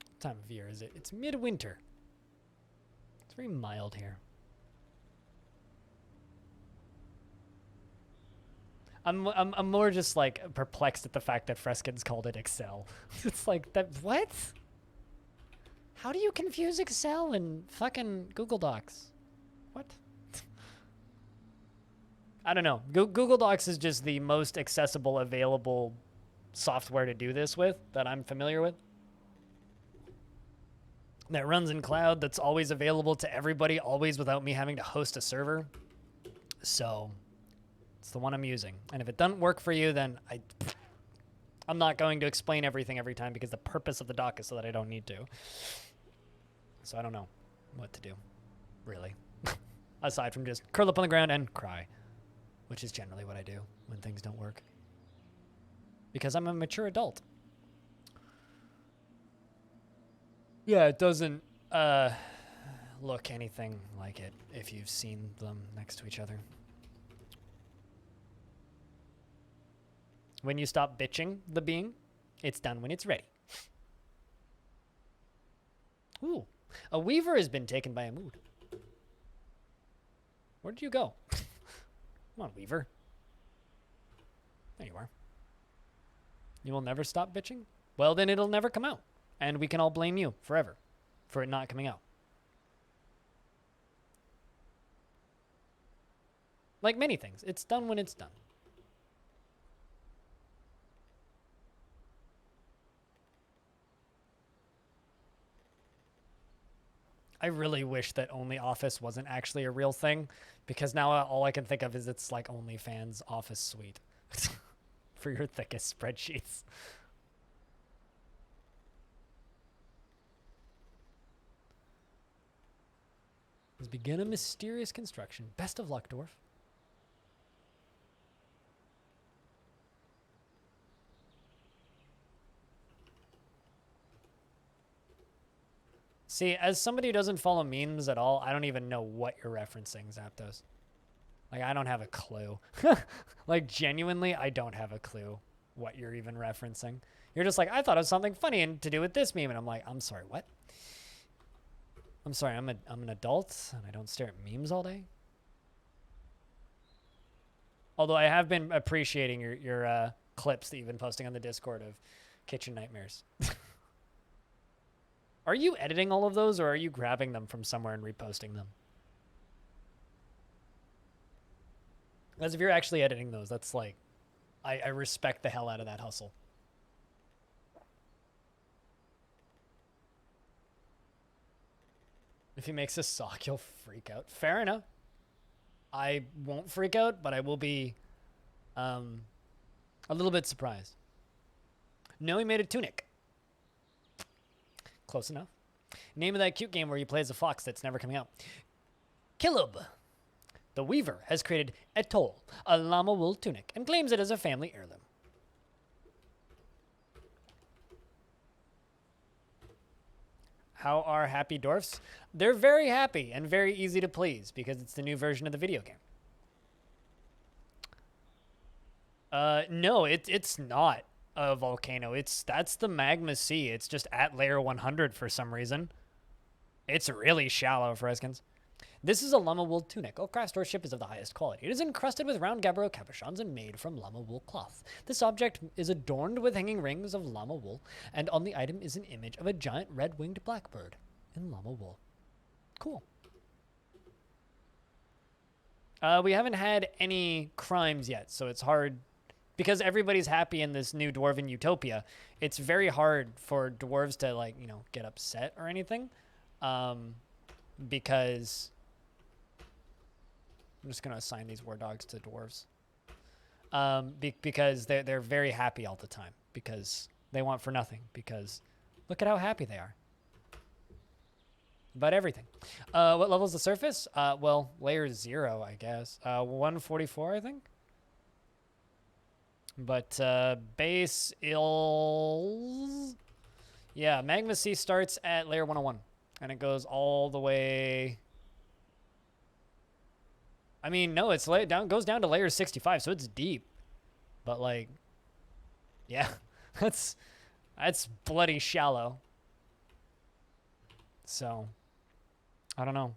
[SPEAKER 1] What time of year is it? It's midwinter. It's very mild here. I'm more just like perplexed at the fact that Freskins called it Excel. It's like that. What? How do you confuse Excel and fucking Google Docs? What? I don't know. Google Docs is just the most accessible, available software to do this with that I'm familiar with. That runs in cloud, that's always available to everybody, always without me having to host a server. So it's the one I'm using. And if it doesn't work for you, then I'm not going to explain everything every time because the purpose of the doc is so that I don't need to. So I don't know what to do, really. Aside from just curl up on the ground and cry, which is generally what I do when things don't work. Because I'm a mature adult. Yeah, it doesn't look anything like it if you've seen them next to each other. When you stop bitching the being, it's done when it's ready. Ooh, a weaver has been taken by a mood. Where did you go? Come on, weaver. There you are. You will never stop bitching? Well, then it'll never come out. And we can all blame you forever for it not coming out. Like many things, it's done when it's done. I really wish that Only Office wasn't actually a real thing, because now all I can think of is it's like OnlyFans Office Suite for your thickest spreadsheets. Has begun a mysterious construction. Best of luck, Dwarf. See, as somebody who doesn't follow memes at all, I don't even know what you're referencing, Zapdos. Like, I don't have a clue. Like, genuinely, I don't have a clue what you're even referencing. You're just like, I thought it was something funny and to do with this meme. And I'm like, I'm sorry, what? I'm sorry, I'm an adult and I don't stare at memes all day. Although I have been appreciating your clips that you've been posting on the Discord of kitchen nightmares. Are you editing all of those, or are you grabbing them from somewhere and reposting them? As if you're actually editing those, that's like, I respect the hell out of that hustle. If he makes a sock, you'll freak out. Fair enough. I won't freak out, but I will be a little bit surprised. No, he made a tunic. Close enough. Name of that cute game where you play as a fox that's never coming out. Kilub. The Weaver has created Etoll, a llama wool tunic, and claims it as a family heirloom. How are happy dwarfs? They're very happy and very easy to please because it's the new version of the video game. No, it's not a volcano. That's the magma sea. It's just at layer 100 for some reason. It's really shallow, Freskins. This is a llama wool tunic. All craft workmanship is of the highest quality. It is encrusted with round gabbro capuchons and made from llama wool cloth. This object is adorned with hanging rings of llama wool, and on the item is an image of a giant red-winged blackbird in llama wool. Cool. We haven't had any crimes yet, so it's hard. Because everybody's happy in this new dwarven utopia, it's very hard for dwarves to, like, you know, get upset or anything. Because I'm just going to assign these war dogs to dwarves. Because they're very happy all the time. Because they want for nothing. Because look at how happy they are. About everything. What level is the surface? Well, layer 0, I guess. 144, I think. But base ills... Yeah, Magma Sea starts at layer 101. And it goes all the way... I mean, no, it's goes down to layer 65, so it's deep. But, like... Yeah, that's bloody shallow. So, I don't know.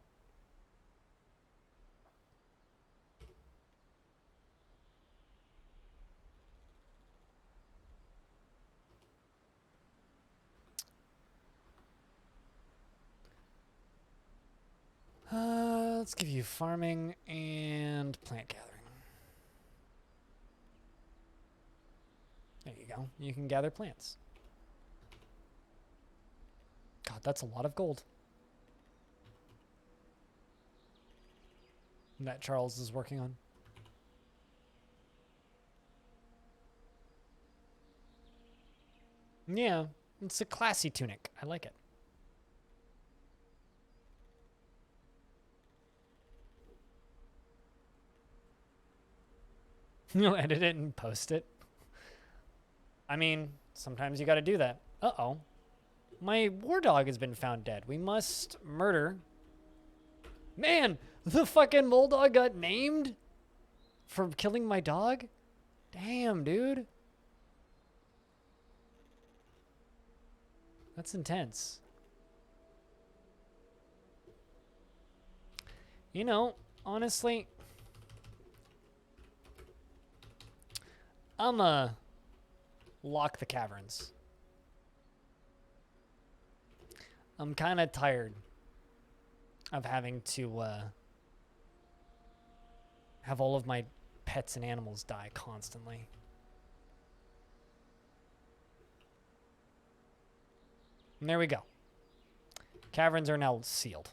[SPEAKER 1] Let's give you farming and plant gathering. There you go. You can gather plants. God, that's a lot of gold. That Charles is working on. Yeah, it's a classy tunic. I like it. You'll edit it and post it. I mean, sometimes you gotta do that. Uh-oh. My war dog has been found dead. We must murder. Man, the fucking mole dog got named for killing my dog? Damn, dude. That's intense. You know, honestly, I'ma lock the caverns. I'm kind of tired of having to have all of my pets and animals die constantly. And there we go. Caverns are now sealed.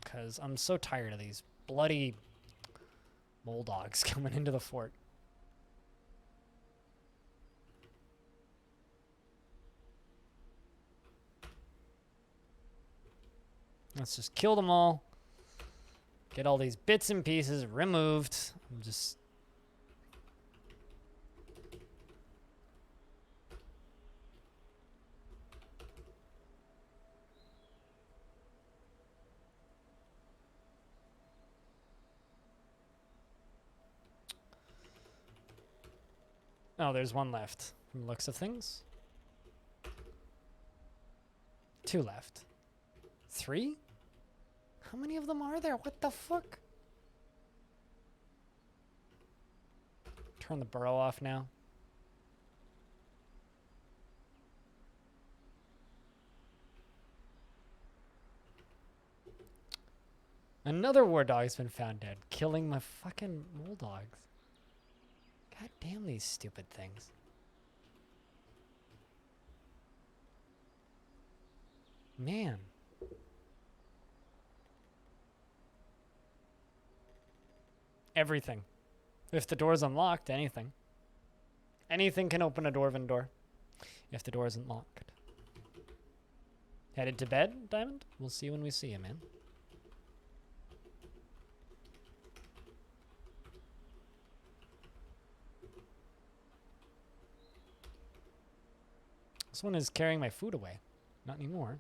[SPEAKER 1] Because I'm so tired of these bloody mole dogs coming into the fort. Let's just kill them all. Get all these bits and pieces removed. I'm just... Oh, there's one left from the looks of things. 2 left. 3? How many of them are there? What the fuck? Turn the burrow off now. Another war dog has been found dead, killing my fucking mole dogs. God damn these stupid things. Man. Everything. If the door's unlocked, anything. Anything can open a dwarven door. If the door isn't locked. Headed to bed, Diamond? We'll see you when we see you, man. This one is carrying my food away. Not anymore.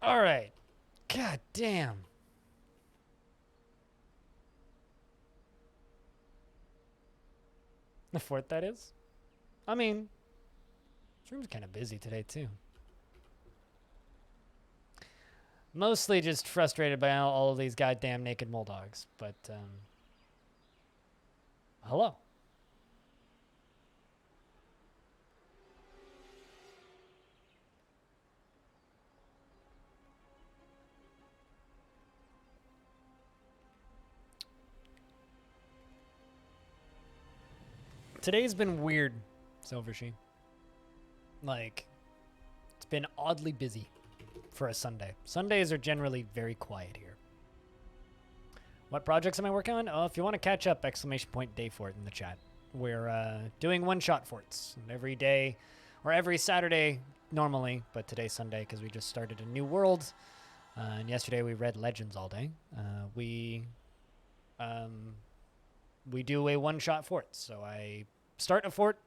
[SPEAKER 1] All right. God damn. The fort, that is? I mean, this room's kind of busy today, too. Mostly just frustrated by all of these goddamn naked mole dogs, but, hello. Today's been weird, Silvershe. Like, it's been oddly busy for a Sunday. Sundays are generally very quiet here. What projects am I working on? Oh, if you want to catch up, !Day Fort in the chat. We're doing one-shot forts. And every day, or every Saturday normally, but today's Sunday because we just started a new world. And yesterday we read Legends all day. We do a one-shot fort. So I start a fort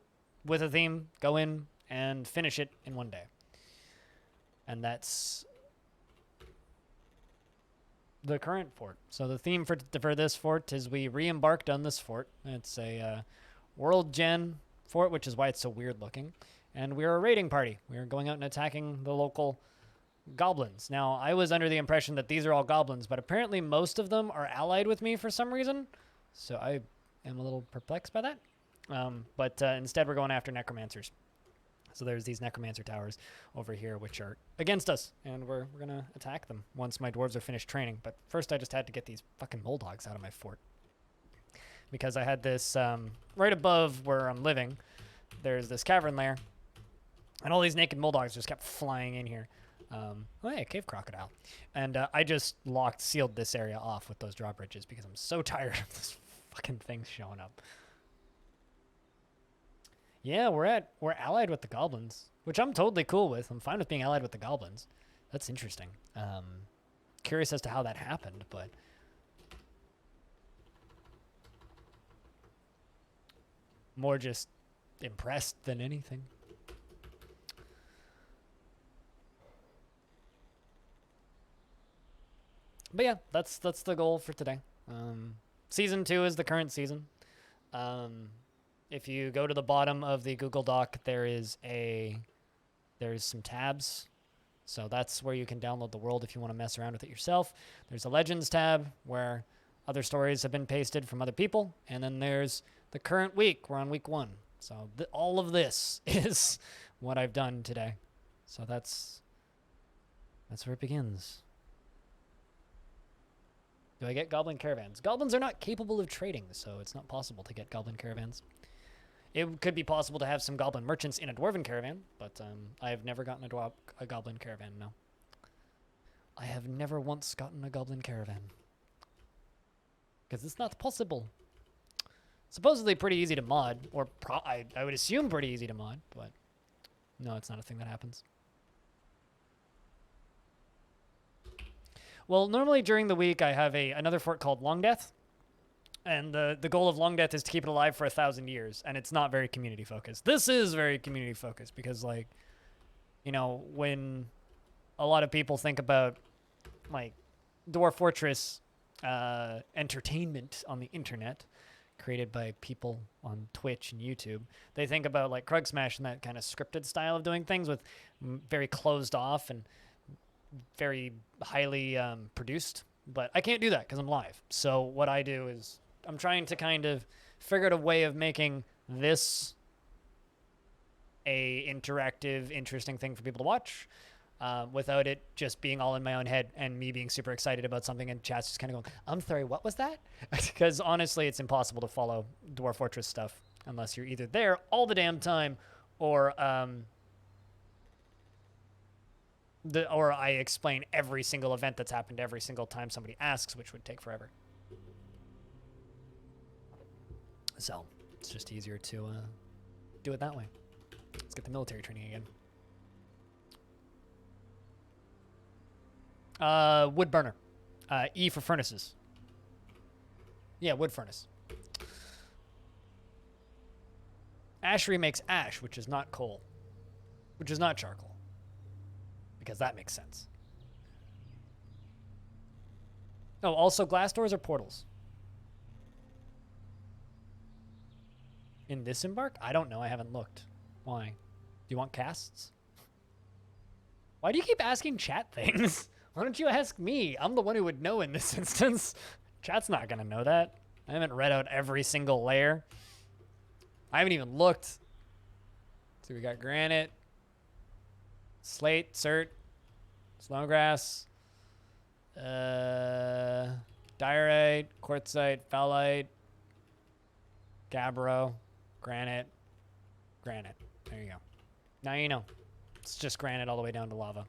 [SPEAKER 1] with a theme, go in, and finish it in one day. And that's the current fort. So the theme for this fort is we re-embarked on this fort. It's a world gen fort, which is why it's so weird looking. And we're a raiding party. We're going out and attacking the local goblins. Now, I was under the impression that these are all goblins, but apparently most of them are allied with me for some reason. So I am a little perplexed by that. But instead we're going after necromancers. So there's these necromancer towers over here, which are against us, and we're gonna attack them once my dwarves are finished training. But first, I just had to get these fucking mole dogs out of my fort, because I had this right above where I'm living. There's this cavern lair, and all these naked mole dogs just kept flying in here. Oh yeah, cave crocodile, and I just sealed this area off with those drawbridges because I'm so tired of this fucking thing showing up. Yeah, we're allied with the goblins, which I'm totally cool with. I'm fine with being allied with the goblins. That's interesting. Curious as to how that happened, but more just impressed than anything. But yeah, that's the goal for today. Season 2 is the current season. If you go to the bottom of the Google Doc, there's some tabs. So that's where you can download the world if you want to mess around with it yourself. There's a Legends tab where other stories have been pasted from other people. And then there's the current week. We're on week 1. So all of this is what I've done today. So that's where it begins. Do I get goblin caravans? Goblins are not capable of trading, so it's not possible to get goblin caravans. It could be possible to have some goblin merchants in a dwarven caravan, but I've never gotten a goblin caravan, no. I have never once gotten a goblin caravan. Because it's not possible. Supposedly pretty easy to mod, or I would assume pretty easy to mod, but no, it's not a thing that happens. Well, normally during the week I have another fort called Long Death. And the goal of Long Death is to keep it alive for 1,000 years, and it's not very community focused. This is very community focused because, like, you know, when a lot of people think about like Dwarf Fortress entertainment on the internet, created by people on Twitch and YouTube, they think about like Krug Smash and that kind of scripted style of doing things with very closed off and very highly produced. But I can't do that because I'm live. So what I do is I'm trying to kind of figure out a way of making this a interactive, interesting thing for people to watch without it just being all in my own head and me being super excited about something and chat's just kind of going, I'm sorry, what was that? Because honestly, it's impossible to follow Dwarf Fortress stuff unless you're either there all the damn time or I explain every single event that's happened every single time somebody asks, which would take forever. So it's just easier to do it that way. Let's get the military training again. Wood burner. E for furnaces. Yeah, wood furnace. Ashery makes ash, which is not coal, which is not charcoal. Because that makes sense. Oh, also glass doors or portals? In this embark? I don't know. I haven't looked. Why? Do you want casts? Why do you keep asking chat things? Why don't you ask me? I'm the one who would know in this instance. Chat's not going to know that. I haven't read out every single layer. I haven't even looked. So we got granite, slate, cert, snowgrass, diorite, quartzite, phthalite, gabbro, granite. There you go. Now you know. It's just granite all the way down to lava.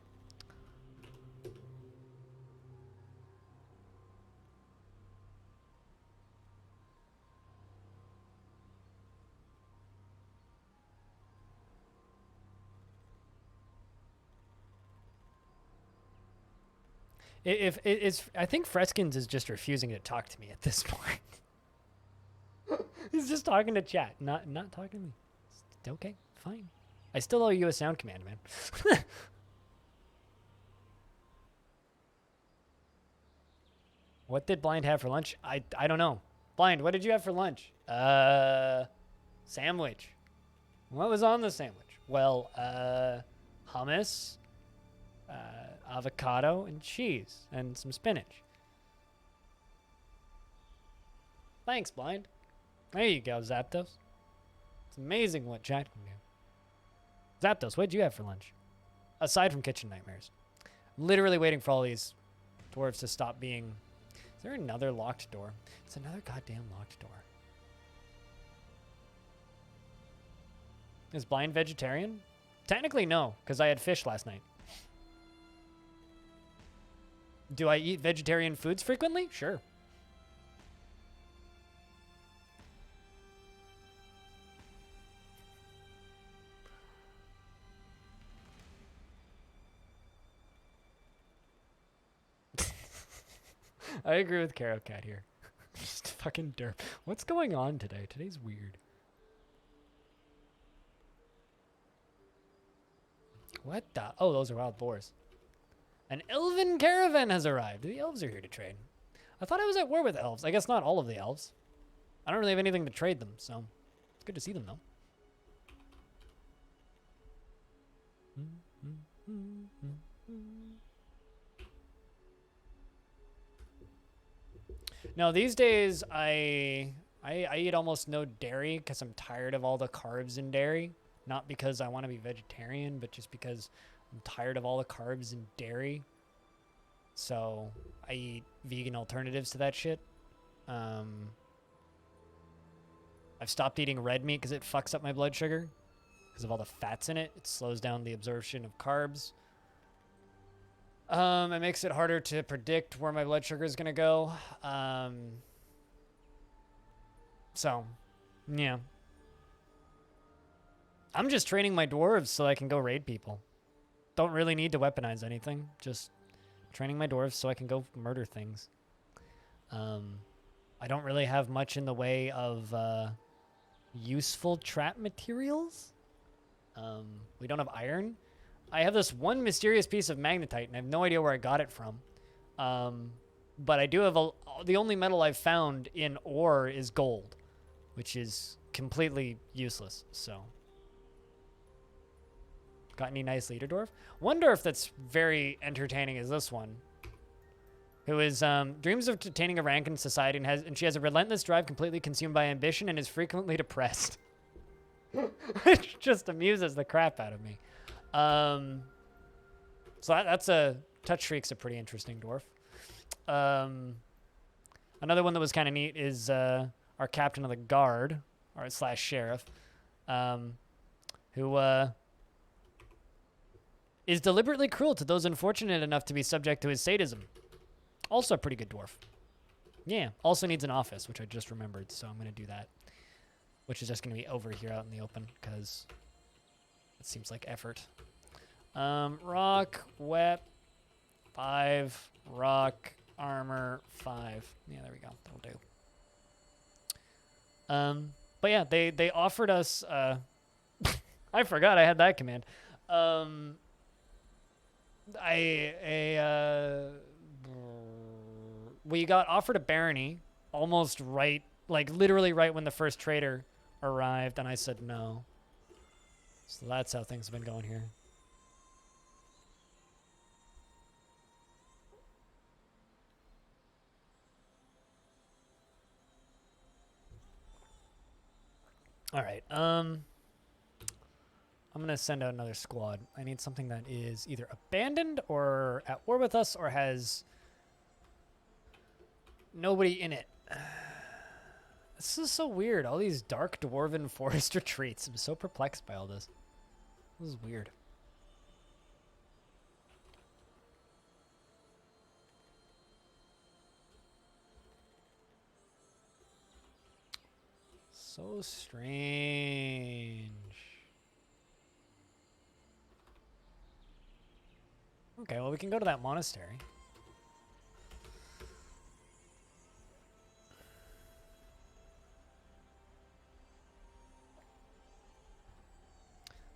[SPEAKER 1] If it's, I think Freskins is just refusing to talk to me at this point. He's just talking to chat, not talking to me. It's okay, fine. I still owe you a sound command, man. What did Blind have for lunch? I don't know. Blind, what did you have for lunch? Sandwich. What was on the sandwich? Well, hummus, avocado, and cheese, and some spinach. Thanks, Blind. There you go, Zapdos. It's amazing what chat can do. Zapdos, what did you have for lunch? Aside from kitchen nightmares. I'm literally waiting for all these dwarves to stop being... Is there another locked door? It's another goddamn locked door. Is blind vegetarian? Technically, no, because I had fish last night. Do I eat vegetarian foods frequently? Sure. I agree with Caro Cat here. Just fucking derp. What's going on today? Today's weird. What the? Oh, those are wild boars. An elven caravan has arrived. The elves are here to trade. I thought I was at war with elves. I guess not all of the elves. I don't really have anything to trade them, so it's good to see them, though. No, these days I eat almost no dairy because I'm tired of all the carbs in dairy. Not because I want to be vegetarian, but just because I'm tired of all the carbs in dairy. So I eat vegan alternatives to that shit. I've stopped eating red meat because it fucks up my blood sugar. Because of all the fats in it. It slows down the absorption of carbs. It makes it harder to predict where my blood sugar is going to go. So, yeah. I'm just training my dwarves so I can go raid people. Don't really need to weaponize anything. Just training my dwarves so I can go murder things. I don't really have much in the way of useful trap materials. We don't have iron. I have this one mysterious piece of magnetite, and I have no idea where I got it from. But I do have the only metal I've found in ore is gold, which is completely useless, so... Got any nice leader dwarf? One dwarf that's very entertaining is this one, who is dreams of attaining a rank in society and she has a relentless drive completely consumed by ambition and is frequently depressed. Which just amuses the crap out of me. So that's a touch freak's a pretty interesting dwarf. Another one that was kind of neat is our captain of the guard, or / sheriff, who is deliberately cruel to those unfortunate enough to be subject to his sadism. Also a pretty good dwarf. Yeah, also needs an office, which I just remembered, so I'm going to do that. Which is just going to be over here out in the open, because it seems like effort. Rock, wet, 5, rock, armor, 5. Yeah, there we go. That'll do. But yeah, they offered us, I forgot I had that command. We got offered a barony almost right, like literally right when the first trader arrived, and I said no. So that's how things have been going here. All right. I'm going to send out another squad. I need something that is either abandoned or at war with us or has nobody in it. This is so weird. All these dark dwarven forest retreats. I'm so perplexed by all this. This is weird. So strange. Okay, well, we can go to that monastery.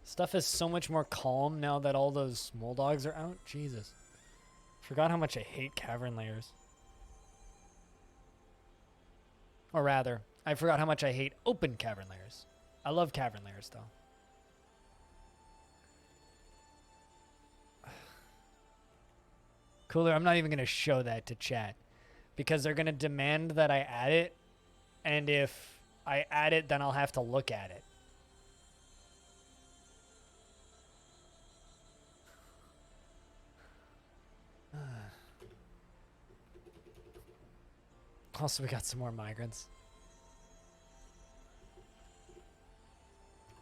[SPEAKER 1] Stuff is so much more calm now that all those mole dogs are out. Jesus. Forgot how much I hate cavern layers. Or rather, I forgot how much I hate open cavern layers. I love cavern layers, though. Cooler, I'm not even going to show that to chat. Because they're going to demand that I add it. And if I add it, then I'll have to look at it. Also, we got some more migrants.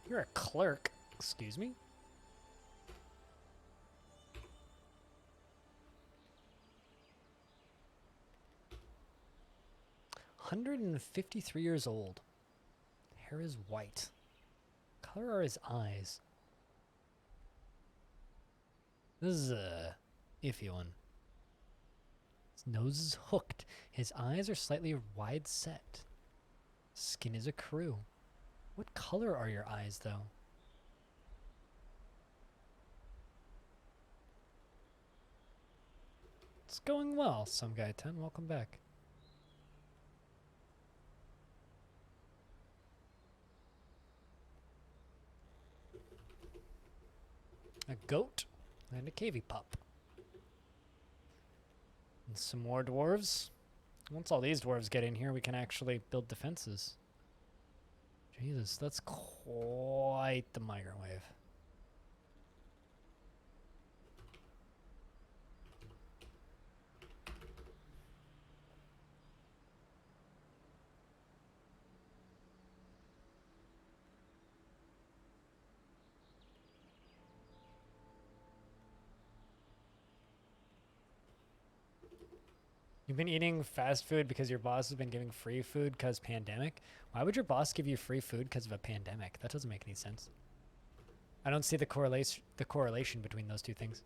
[SPEAKER 1] You're a clerk. Excuse me? $153 old. Hair is white. Color are his eyes. This is a iffy one. His nose is hooked. His eyes are slightly wide set. Skin is a crew. What color are your eyes, though? It's going well, some guy 10. Welcome back. A goat and a cavy pup. And some more dwarves. Once all these dwarves get in here, we can actually build defenses. Jesus, that's quite the migrant wave. You've been eating fast food because your boss has been giving free food because pandemic? Why would your boss give you free food because of a pandemic? That doesn't make any sense. I don't see the correlation between those two things.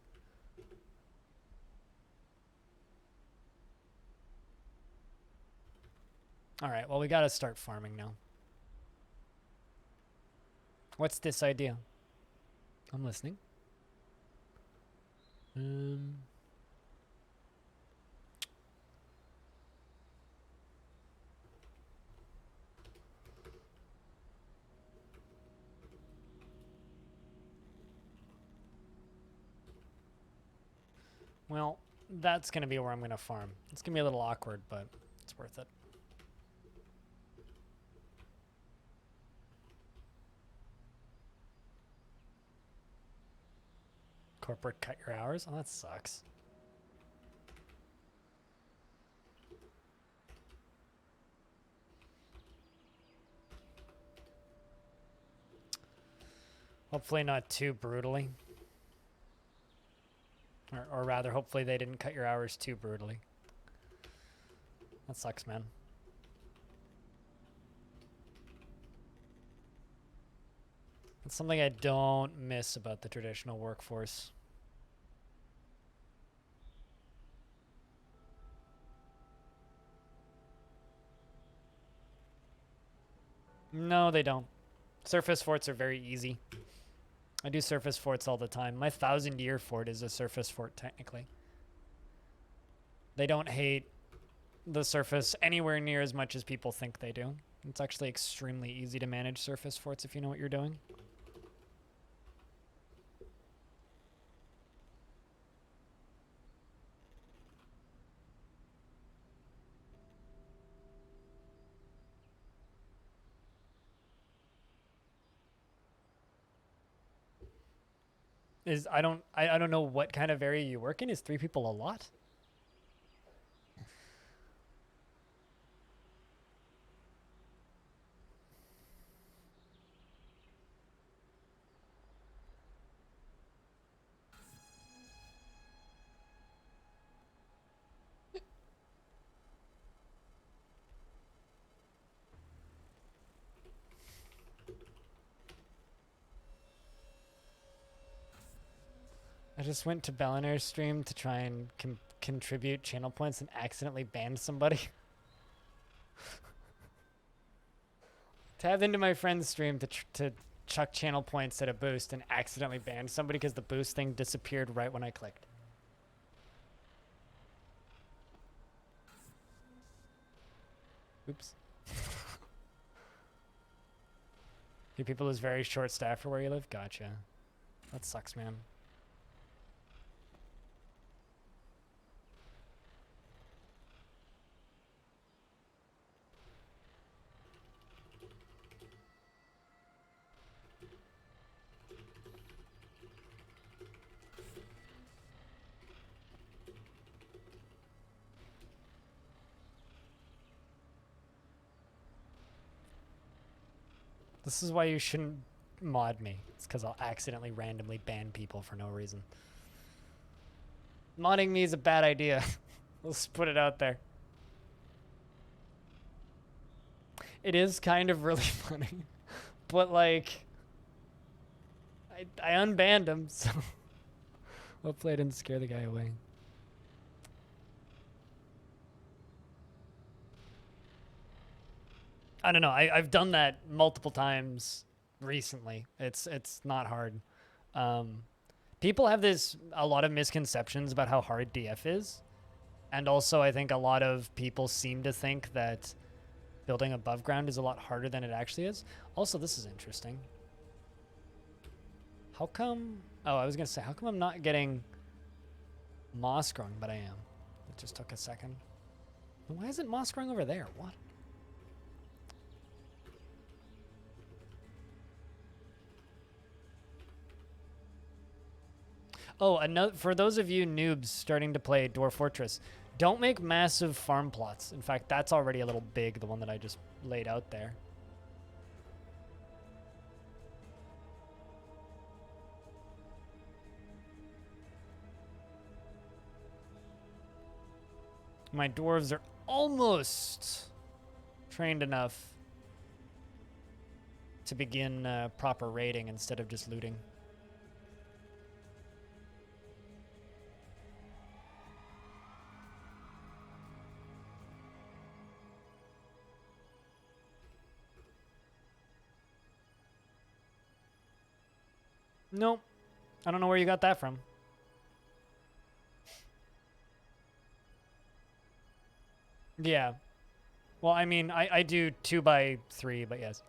[SPEAKER 1] All right, well, we got to start farming now. What's this idea? I'm listening. Well, that's going to be where I'm going to farm. It's going to be a little awkward, but it's worth it. Corporate cut your hours? Oh, that sucks. Hopefully not too brutally. Or rather, hopefully they didn't cut your hours too brutally. That sucks, man. That's something I don't miss about the traditional workforce. No, they don't. Surface forts are very easy. I do surface forts all the time. My 1,000-year fort is a surface fort, technically. They don't hate the surface anywhere near as much as people think they do. It's actually extremely easy to manage surface forts if you know what you're doing. I don't know what kind of area you work in. Is 3 people a lot? I just went to Bellinair's stream to try and contribute channel points and accidentally banned somebody. Tabbed into my friend's stream to chuck channel points at a boost and accidentally banned somebody because the boost thing disappeared right when I clicked. Oops. You people is very short staffed for where you live? Gotcha. That sucks, man. This is why you shouldn't mod me. It's because I'll accidentally randomly ban people for no reason. Modding me is a bad idea. Let's put it out there. It is kind of really funny. But, like, I unbanned him, so hopefully I didn't scare the guy away. I don't know. I've done that multiple times recently. It's not hard. People have a lot of misconceptions about how hard DF is. And also, I think a lot of people seem to think that building above ground is a lot harder than it actually is. Also, this is interesting. How come... Oh, I was going to say, how come I'm not getting moss growing, but I am? It just took a second. Why isn't moss growing over there? What? Oh, for those of you noobs starting to play Dwarf Fortress, don't make massive farm plots. In fact, that's already a little big, the one that I just laid out there. My dwarves are almost trained enough to begin proper raiding instead of just looting. Nope. I don't know where you got that from. Yeah. Well, I mean, I do 2x3, but yes.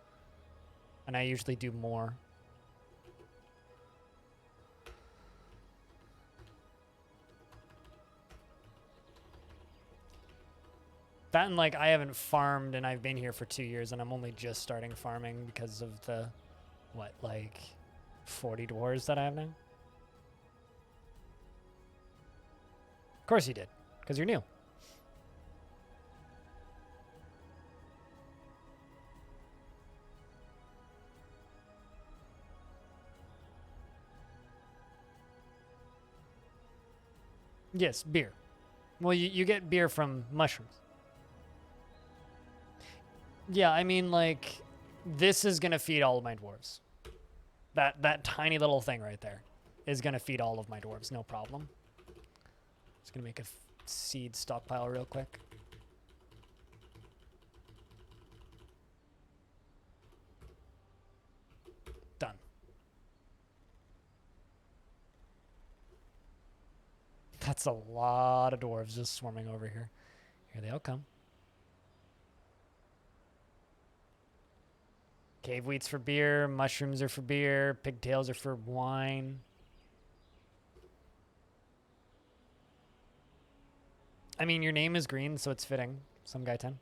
[SPEAKER 1] And I usually do more. That and, like, I haven't farmed and I've been here for 2 years and I'm only just starting farming because of the, what, like 40 dwarves that I have now? Of course you did, because you're new. Yes, beer. Well, you get beer from mushrooms. Yeah, I mean, like, this is going to feed all of my dwarves. That tiny little thing right there is going to feed all of my dwarves, no problem. Just going to make a seed stockpile real quick. Done. That's a lot of dwarves just swarming over here. Here they all come. Cave wheat's for beer, mushrooms are for beer, pigtails are for wine. I mean, your name is green, so it's fitting. Some guy 10.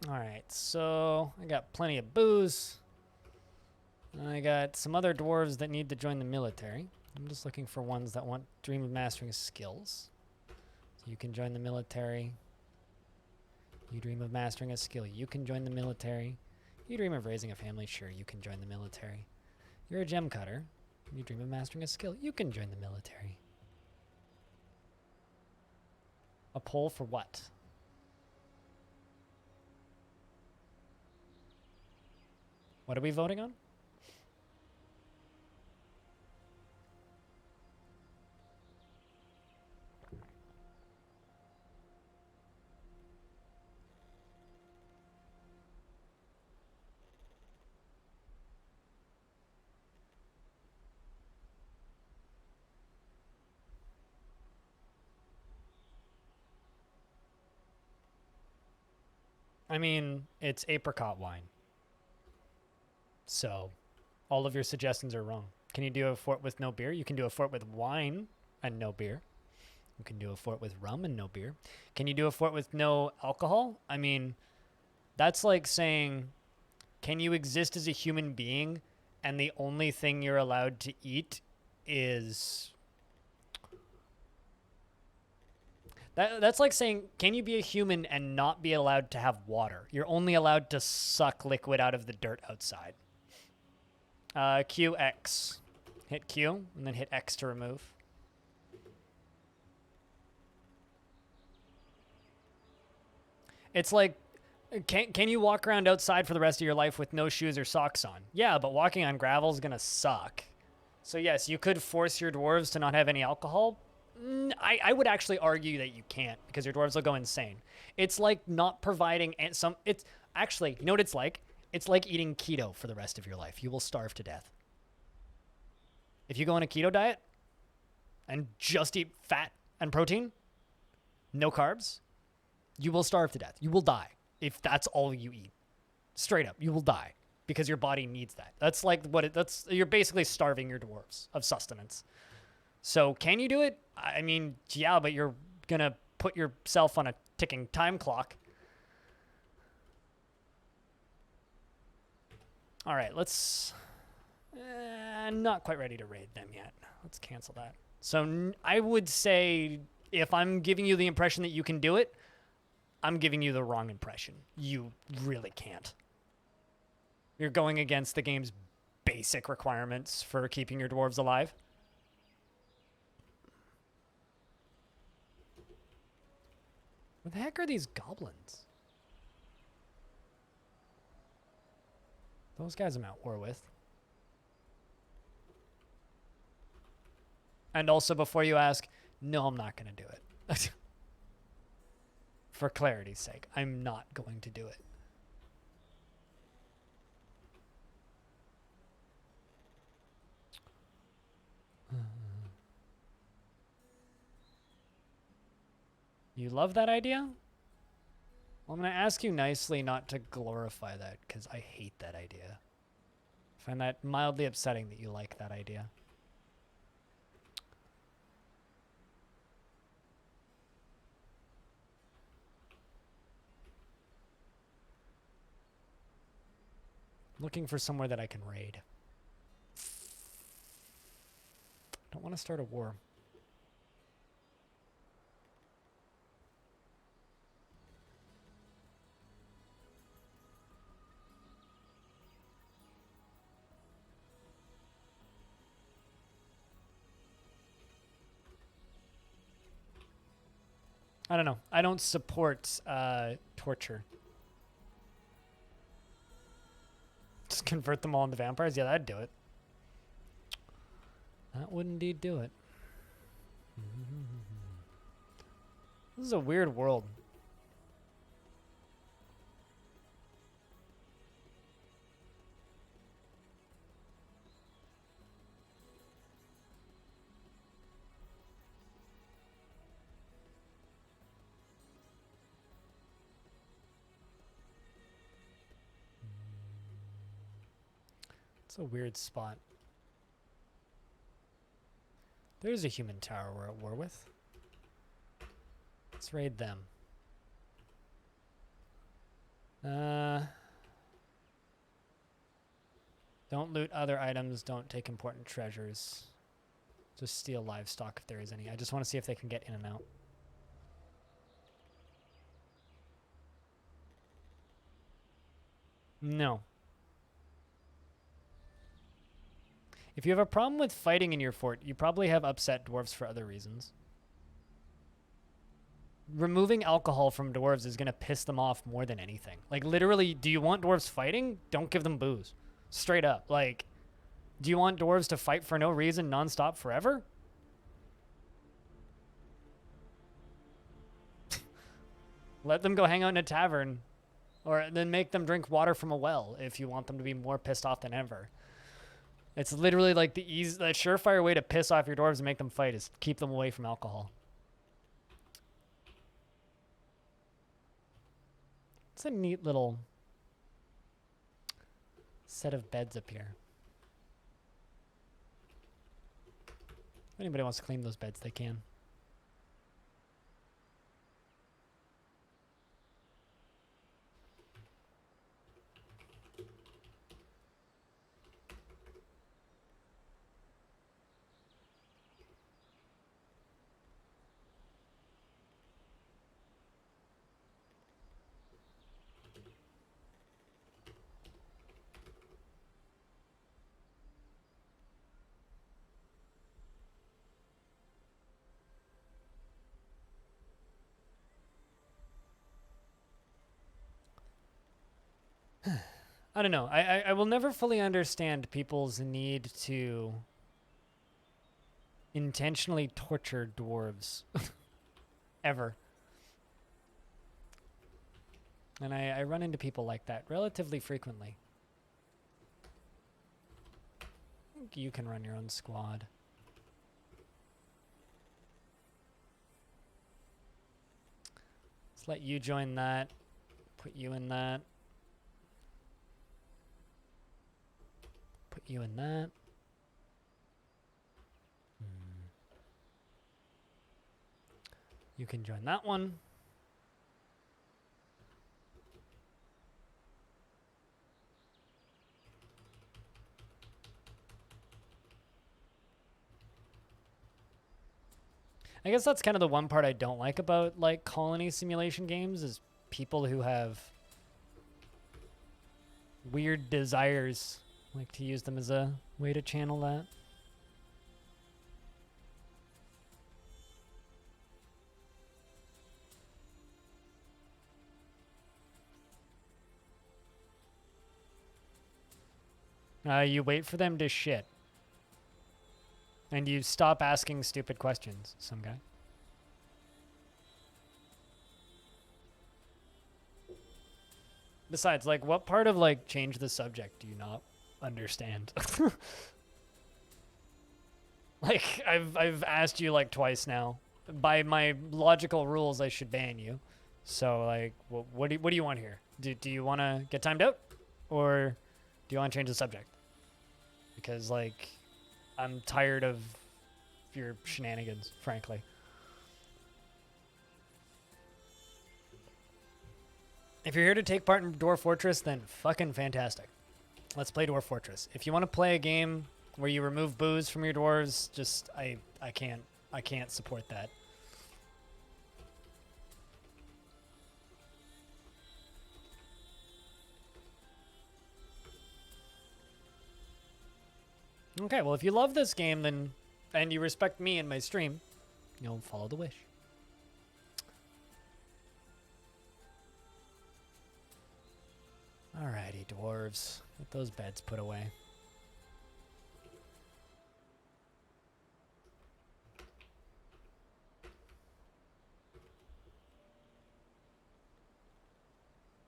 [SPEAKER 1] All right, so I got plenty of booze. I got some other dwarves that need to join the military. I'm just looking for ones that want dream of mastering skills. So you can join the military. You dream of mastering a skill. You can join the military. You dream of raising a family. Sure, you can join the military. You're a gem cutter. You dream of mastering a skill. You can join the military. A poll for what? What are we voting on? I mean, it's apricot wine. So all of your suggestions are wrong. Can you do a fort with no beer? You can do a fort with wine and no beer. You can do a fort with rum and no beer. Can you do a fort with no alcohol? I mean, that's like saying, can you exist as a human being and the only thing you're allowed to eat is... That's like saying, can you be a human and not be allowed to have water? You're only allowed to suck liquid out of the dirt outside. Q, X. Hit Q, and then hit X to remove. It's like, can you walk around outside for the rest of your life with no shoes or socks on? Yeah, but walking on gravel is going to suck. So yes, you could force your dwarves to not have any alcohol. I would actually argue that you can't because your dwarves will go insane. It's like not providing some... It's actually, you know what it's like? It's like eating keto for the rest of your life. You will starve to death. If you go on a keto diet and just eat fat and protein, no carbs, you will starve to death. You will die if that's all you eat. Straight up, you will die because your body needs that. That's like you're basically starving your dwarves of sustenance. So can you do it? I mean, yeah, but you're going to put yourself on a ticking time clock. All right, let's... not quite ready to raid them yet. Let's cancel that. So I would say if I'm giving you the impression that you can do it, I'm giving you the wrong impression. You really can't. You're going against the game's basic requirements for keeping your dwarves alive. What the heck are these goblins? Those guys I'm at war with. And also, before you ask, no, I'm not going to do it. For clarity's sake, I'm not going to do it. You love that idea? Well, I'm going to ask you nicely not to glorify that, because I hate that idea. I find that mildly upsetting that you like that idea. Looking for somewhere that I can raid. Don't want to start a war. I don't know. I don't support torture. Just convert them all into vampires? Yeah, that'd do it. That would indeed do it. This is a weird world. It's a weird spot. There's a human tower we're at war with. Let's raid them. Don't loot other items. Don't take important treasures. Just steal livestock if there is any. I just want to see if they can get in and out. No. If you have a problem with fighting in your fort, you probably have upset dwarves for other reasons. Removing alcohol from dwarves is going to piss them off more than anything. Like, literally, do you want dwarves fighting? Don't give them booze. Straight up. Like, do you want dwarves to fight for no reason nonstop forever? Let them go hang out in a tavern. Or then make them drink water from a well if you want them to be more pissed off than ever. It's literally like the surefire way to piss off your dwarves and make them fight is keep them away from alcohol. It's a neat little set of beds up here. If anybody wants to claim those beds, they can. I don't know. I will never fully understand people's need to intentionally torture dwarves. Ever. And I run into people like that relatively frequently. I think you can run your own squad. Let's let you join that. Put you in that. Put you in that. You can join that one. I guess that's kind of the one part I don't like about like colony simulation games is people who have weird desires like to use them as a way to channel that. You wait for them to shit. And you stop asking stupid questions, some guy. Besides, like, what part of, like, change the subject do you not understand? Like, I've asked you, like, twice now. By my logical rules, I should ban you. So, like, what do you want here? Do you want to get timed out? Or do you want to change the subject? Because, like, I'm tired of your shenanigans, frankly. If you're here to take part in Dwarf Fortress, then fucking fantastic. Let's play Dwarf Fortress. If you want to play a game where you remove booze from your dwarves, just I can't support that. Okay, well, if you love this game, then and you respect me and my stream, you'll follow the wish. Alrighty, dwarves. Get those beds put away.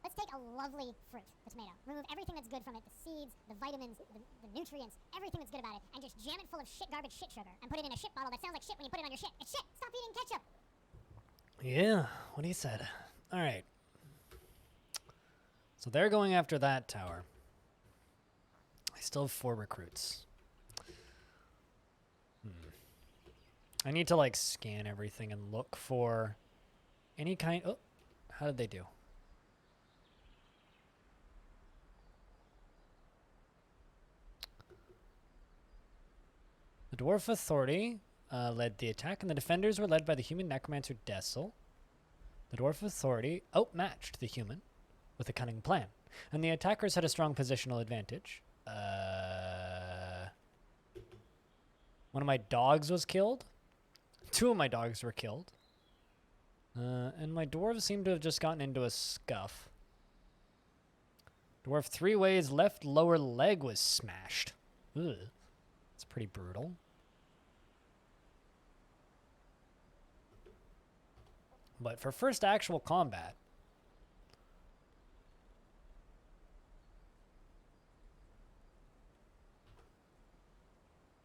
[SPEAKER 4] Let's take a lovely fruit, the tomato. Remove everything that's good from it, the seeds, the vitamins, the nutrients, everything that's good about it, and just jam it full of shit, garbage, shit sugar, and put it in a shit bottle that sounds like shit when you put it on your shit. It's shit! Stop eating ketchup!
[SPEAKER 1] Yeah, what he said. Alright. So they're going after that tower. I still have 4 recruits. I need to, like, scan everything and look for any kind... Oh, how did they do? The Dwarf Authority led the attack, and the defenders were led by the human necromancer Dessel. The Dwarf Authority outmatched the human with a cunning plan, and the attackers had a strong positional advantage. One of my dogs was killed. 2 of my dogs were killed. And my dwarves seem to have just gotten into a scuff. Dwarf 3 ways left lower leg was smashed. Ugh. That's pretty brutal. But for first actual combat,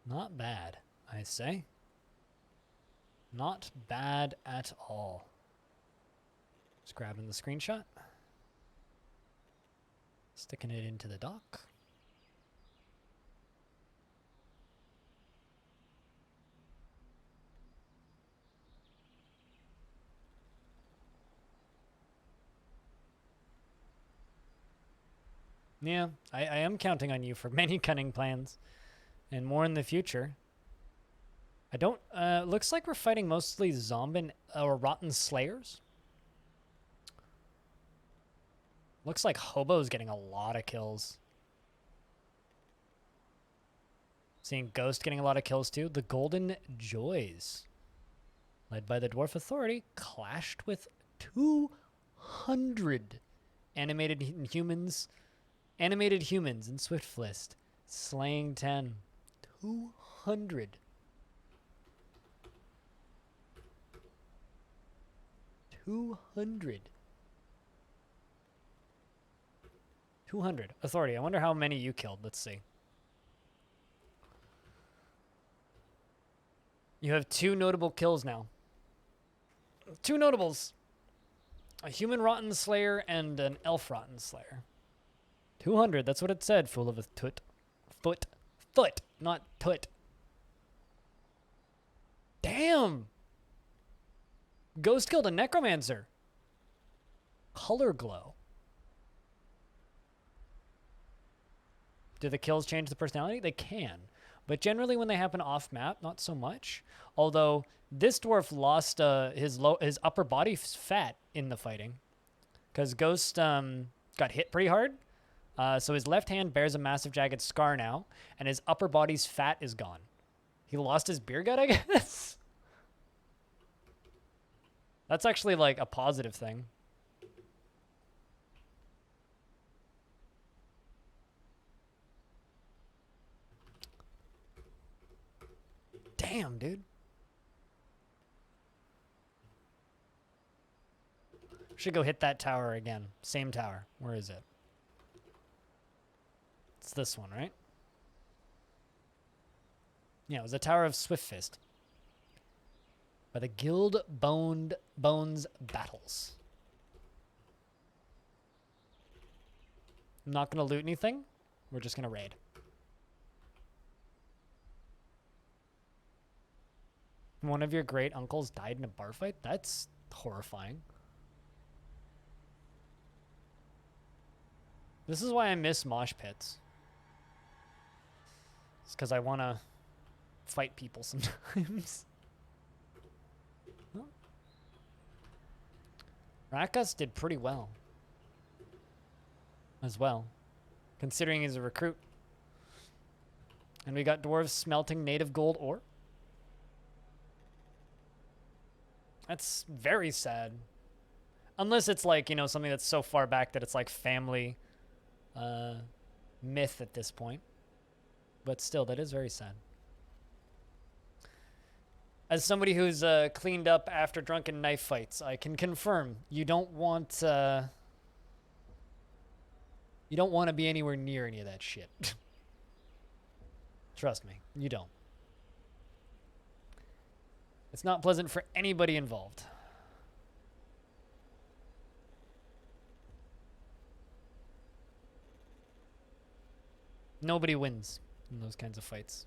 [SPEAKER 1] not bad, I say. Not bad at all. Just grabbing the screenshot. Sticking it into the dock. Yeah, I am counting on you for many cunning plans, and more in the future. I don't, looks like we're fighting mostly zombie or rotten slayers. Looks like Hobo's getting a lot of kills. Seeing Ghost getting a lot of kills too. The Golden Joys, led by the Dwarf Authority, clashed with 200 humans in Swift List, slaying 10. 200. 200. 200. Authority. I wonder how many you killed. Let's see. You have 2 notable kills now. 2 notables. A human rotten slayer and an elf rotten slayer. 200. That's what it said. Fool of a toot. Foot. Not toot. Damn. Ghost killed a necromancer. Color glow. Do the kills change the personality? They can. But generally when they happen off map, not so much. Although this dwarf lost his upper body fat in the fighting. Because Ghost got hit pretty hard. So his left hand bears a massive jagged scar now. And his upper body's fat is gone. He lost his beer gut, I guess? That's actually like a positive thing. Damn, dude. Should go hit that tower again. Same tower. Where is it? It's this one, right? Yeah, it was the Tower of Swiftfist. By the Guild Bones Battles. I'm not going to loot anything. We're just going to raid. One of your great uncles died in a bar fight? That's horrifying. This is why I miss mosh pits. It's because I want to fight people sometimes. Well, Rakas did pretty well. As well. Considering he's a recruit. And we got dwarves smelting native gold ore. That's very sad. Unless it's like, you know, something that's so far back that it's like family myth at this point. But still, that is very sad. As somebody who's cleaned up after drunken knife fights, I can confirm you don't want to be anywhere near any of that shit. Trust me, you don't. It's not pleasant for anybody involved. Nobody wins in those kinds of fights.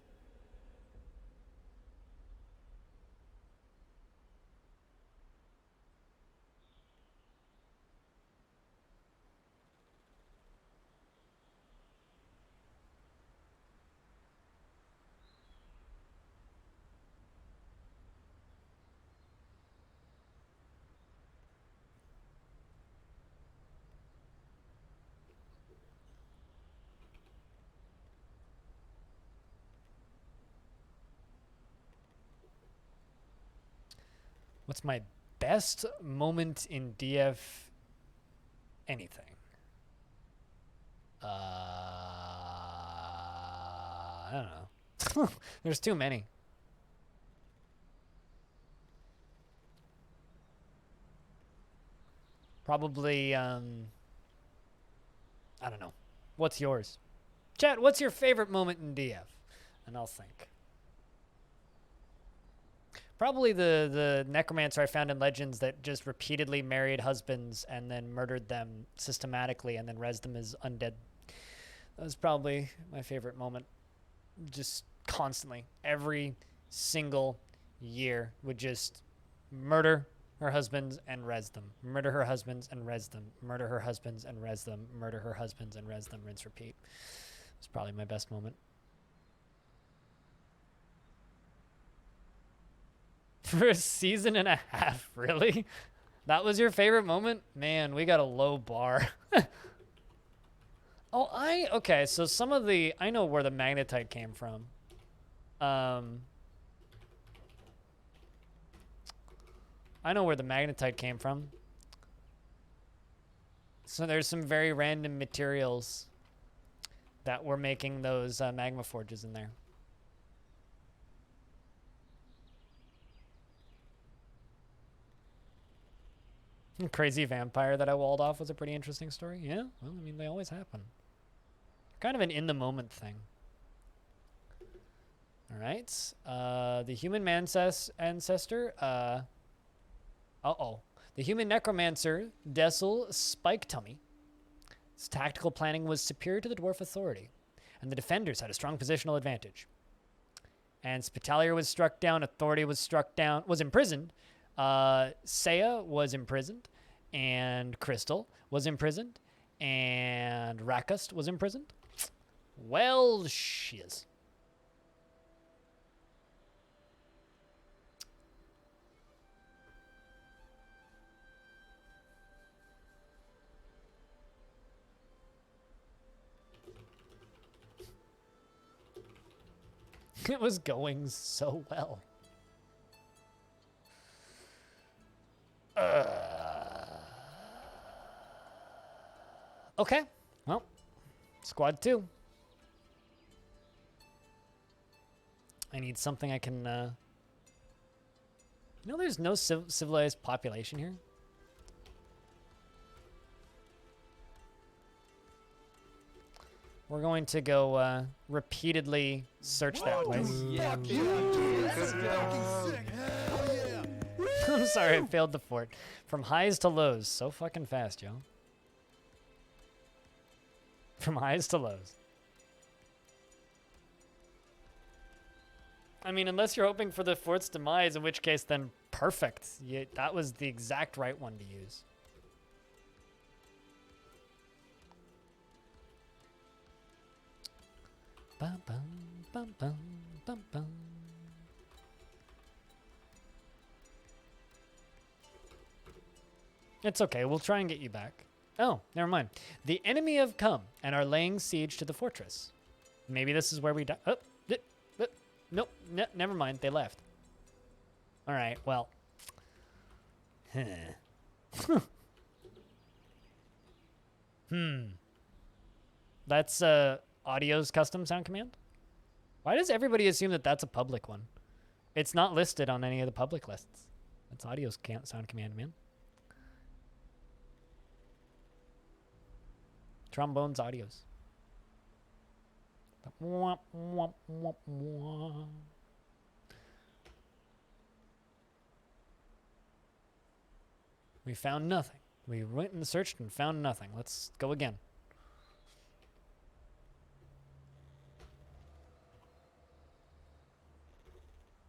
[SPEAKER 1] What's my best moment in DF anything? I don't know. There's too many. Probably, I don't know. What's yours? Chat, what's your favorite moment in DF? And I'll think. Probably the necromancer I found in Legends that just repeatedly married husbands and then murdered them systematically and then rezzed them as undead. That was probably my favorite moment. Just constantly. Every single year would just murder her husbands and res them. Murder her husbands and res them. Murder her husbands and res them. Murder her husbands and res them. Rinse, repeat. It's probably my best moment. For a season and a half, really? That was your favorite moment? Man, we got a low bar. Oh, okay, so some of the, I know where the magnetite came from. I know where the magnetite came from. So there's some very random materials that were making those magma forges in there. Crazy vampire that I walled off was a pretty interesting story. Yeah, well, I mean, they always happen. Kind of an in-the-moment thing. All right. The human ancestor. Uh-oh. The human necromancer, Dessel Spiketummy. His tactical planning was superior to the dwarf authority, and the defenders had a strong positional advantage. And Spitalier was struck down, authority was struck down, was imprisoned. Saya was imprisoned, and Crystal was imprisoned, and Rakust was imprisoned. Well, shiz. It was going so well. Okay, well, squad 2. I need something I can, you know, there's no civilized population here. We're going to go repeatedly search that place. I'm sorry, I failed the fort. From highs to lows. So fucking fast, yo. From highs to lows. I mean, unless you're hoping for the fort's demise, in which case then perfect. That was the exact right one to use. Bum, bum, bum, bum, bum, bum. It's okay, we'll try and get you back. Oh, never mind. The enemy have come and are laying siege to the fortress. Maybe this is where we die. Oh, nope, never mind, they left. All right, well. That's Audio's custom sound command? Why does everybody assume that that's a public one? It's not listed on any of the public lists. That's Audio's sound command, man. Trombones, Audios. We found nothing. We went and searched and found nothing. Let's go again.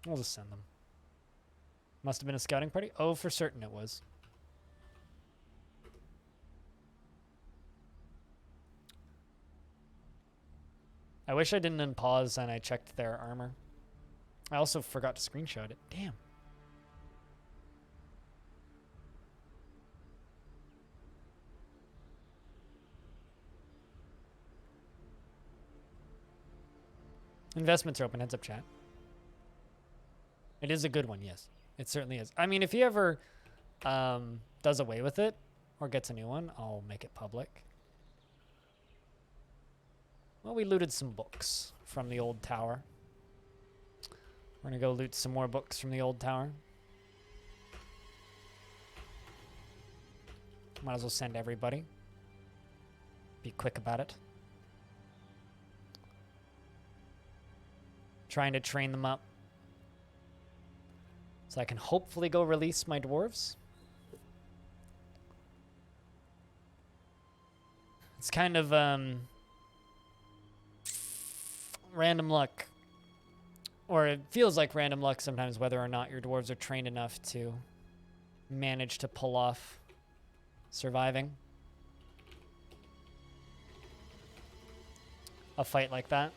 [SPEAKER 1] We'll just send them. Must have been a scouting party? Oh, for certain it was. I wish I didn't unpause and I checked their armor. I also forgot to screenshot it. Damn. Investments are open. Heads up, chat. It is a good one, yes. It certainly is. I mean, if he ever does away with it or gets a new one, I'll make it public. Well, we looted some books from the old tower. We're going to go loot some more books from the old tower. Might as well send everybody. Be quick about it. Trying to train them up. So I can hopefully go release my dwarves. It's kind of random luck. Or it feels like random luck sometimes whether or not your dwarves are trained enough to manage to pull off surviving a fight like that.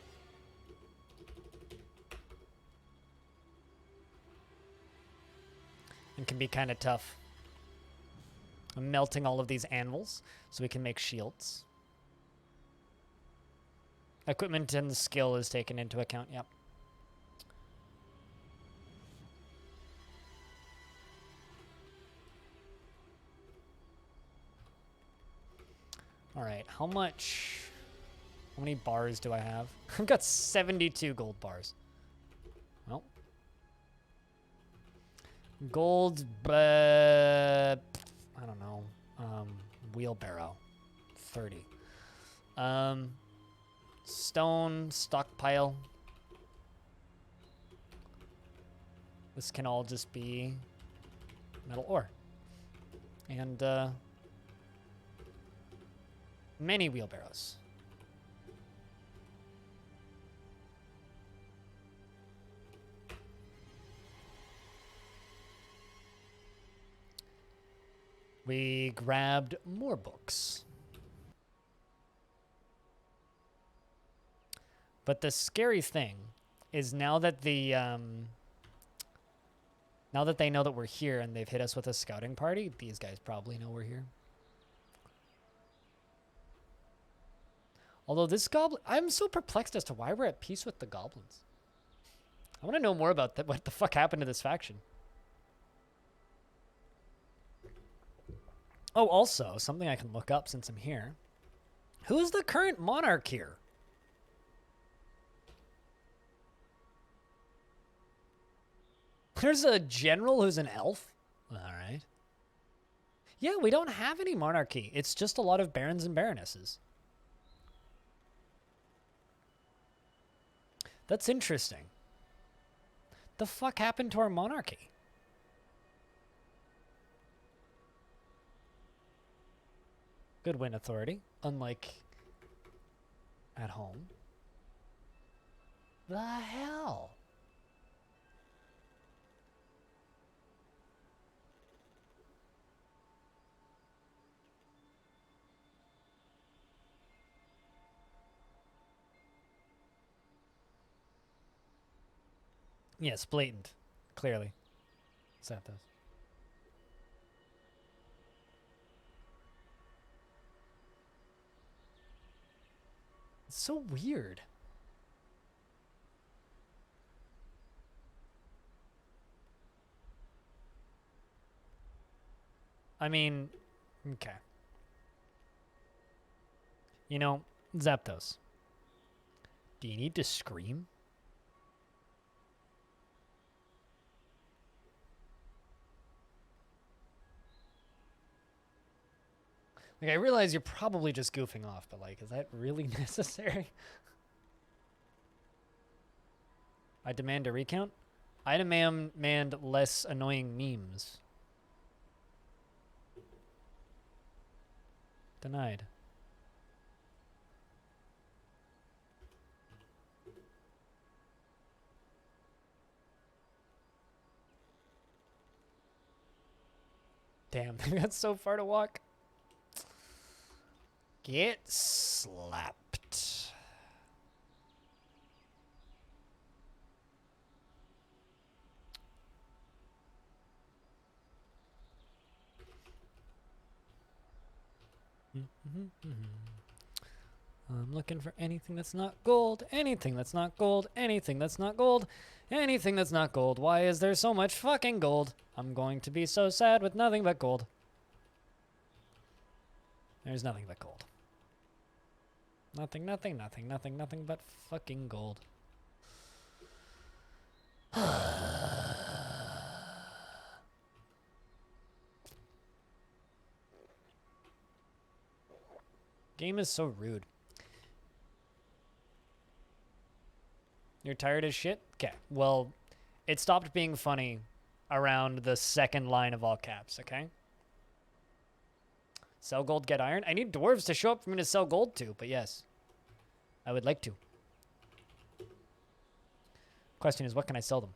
[SPEAKER 1] It can be kind of tough. I'm melting all of these anvils so we can make shields. Equipment and skill is taken into account, yep. All right, how many bars do I have? I've got 72 gold bars. Well, gold, I don't know, wheelbarrow, 30. Stone, stockpile. This can all just be metal ore. And, many wheelbarrows. We grabbed more books. But the scary thing is now that the now that they know that we're here and they've hit us with a scouting party, these guys probably know we're here. Although this goblin, I'm so perplexed as to why we're at peace with the goblins. I want to know more about that. What the fuck happened to this faction? Oh, also, something I can look up since I'm here. Who's the current monarch here? There's a general who's an elf. All right. Yeah, we don't have any monarchy. It's just a lot of barons and baronesses. That's interesting. The fuck happened to our monarchy? Good win authority, unlike at home. The hell? Yes, blatant. Clearly. Santos. It's so weird. I mean, okay. You know, Zapdos. Do you need to scream? Like, I realize you're probably just goofing off, but, like, is that really necessary? I demand a recount? I demand less annoying memes. Denied. Damn, that's so far to walk. Get slapped. I'm looking for anything that's not gold, anything that's not gold, anything that's not gold, anything that's not gold. Why is there so much fucking gold? I'm going to be so sad with nothing but gold. There's nothing but gold. Nothing, nothing, nothing, nothing, nothing but fucking gold. Game is so rude. You're tired as shit? Okay, well, it stopped being funny around the second line of all caps, okay? Sell gold, get iron. I need dwarves to show up for me to sell gold to, but yes. I would like to. Question is, what can I sell them?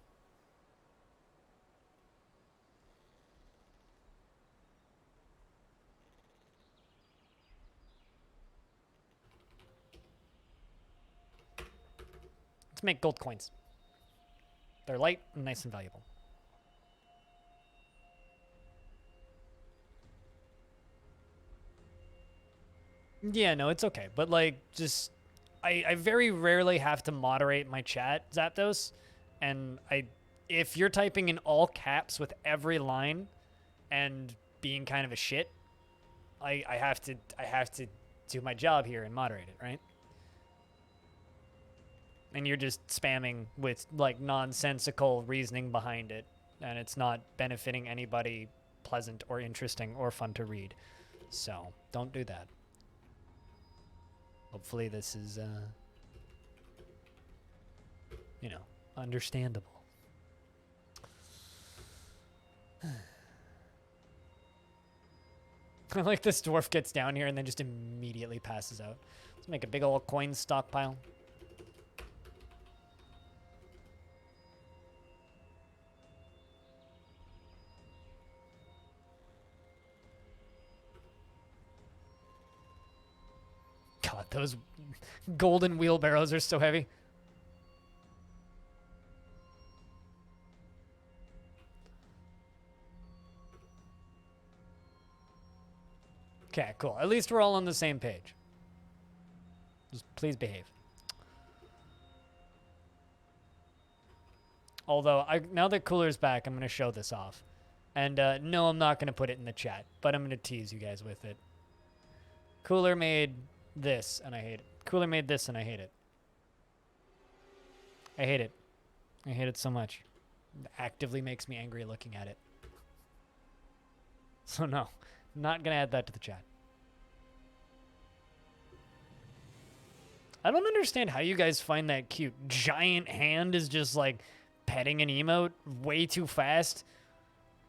[SPEAKER 1] Let's make gold coins. They're light and nice and valuable. Yeah, no, it's okay. But, like, just... I very rarely have to moderate my chat, Zapdos. And if you're typing in all caps with every line and being kind of a shit, I have to do my job here and moderate it, right? And you're just spamming with, like, nonsensical reasoning behind it, and it's not benefiting anybody pleasant or interesting or fun to read. So, don't do that. Hopefully this is, you know, understandable. I like this dwarf gets down here and then just immediately passes out. Let's make a big old coin stockpile. God, those golden wheelbarrows are so heavy. Okay, cool. At least we're all on the same page. Just please behave. Although, now that Cooler's back, I'm going to show this off. And no, I'm not going to put it in the chat, but I'm going to tease you guys with it. Cooler made this, and I hate it. Cooler made this, and I hate it. I hate it. I hate it so much. It actively makes me angry looking at it. So no, not going to add that to the chat. I don't understand how you guys find that cute. Giant hand is just like petting an emote way too fast.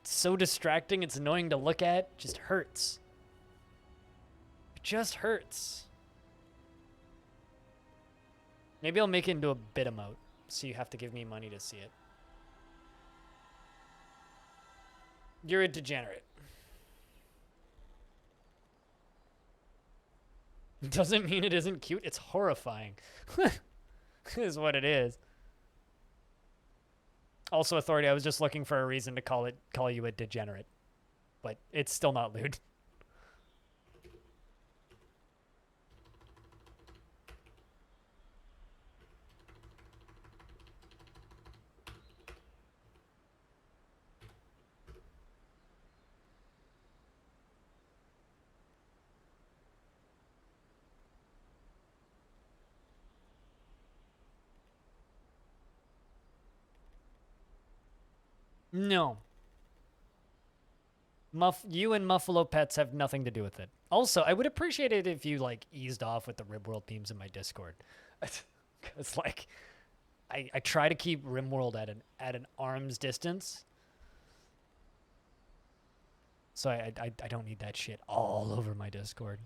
[SPEAKER 1] It's so distracting. It's annoying to look at. It just hurts. It just hurts. Maybe I'll make it into a bit emote, so you have to give me money to see it. You're a degenerate. Doesn't mean it isn't cute. It's horrifying. Is what it is. Also, Authority, I was just looking for a reason to call you a degenerate. But it's still not lewd. No. You and Muffalo Pets have nothing to do with it. Also, I would appreciate it if you, like, eased off with the RimWorld memes in my Discord. Because, like, I try to keep RimWorld at an arm's distance. So I don't need that shit all over my Discord.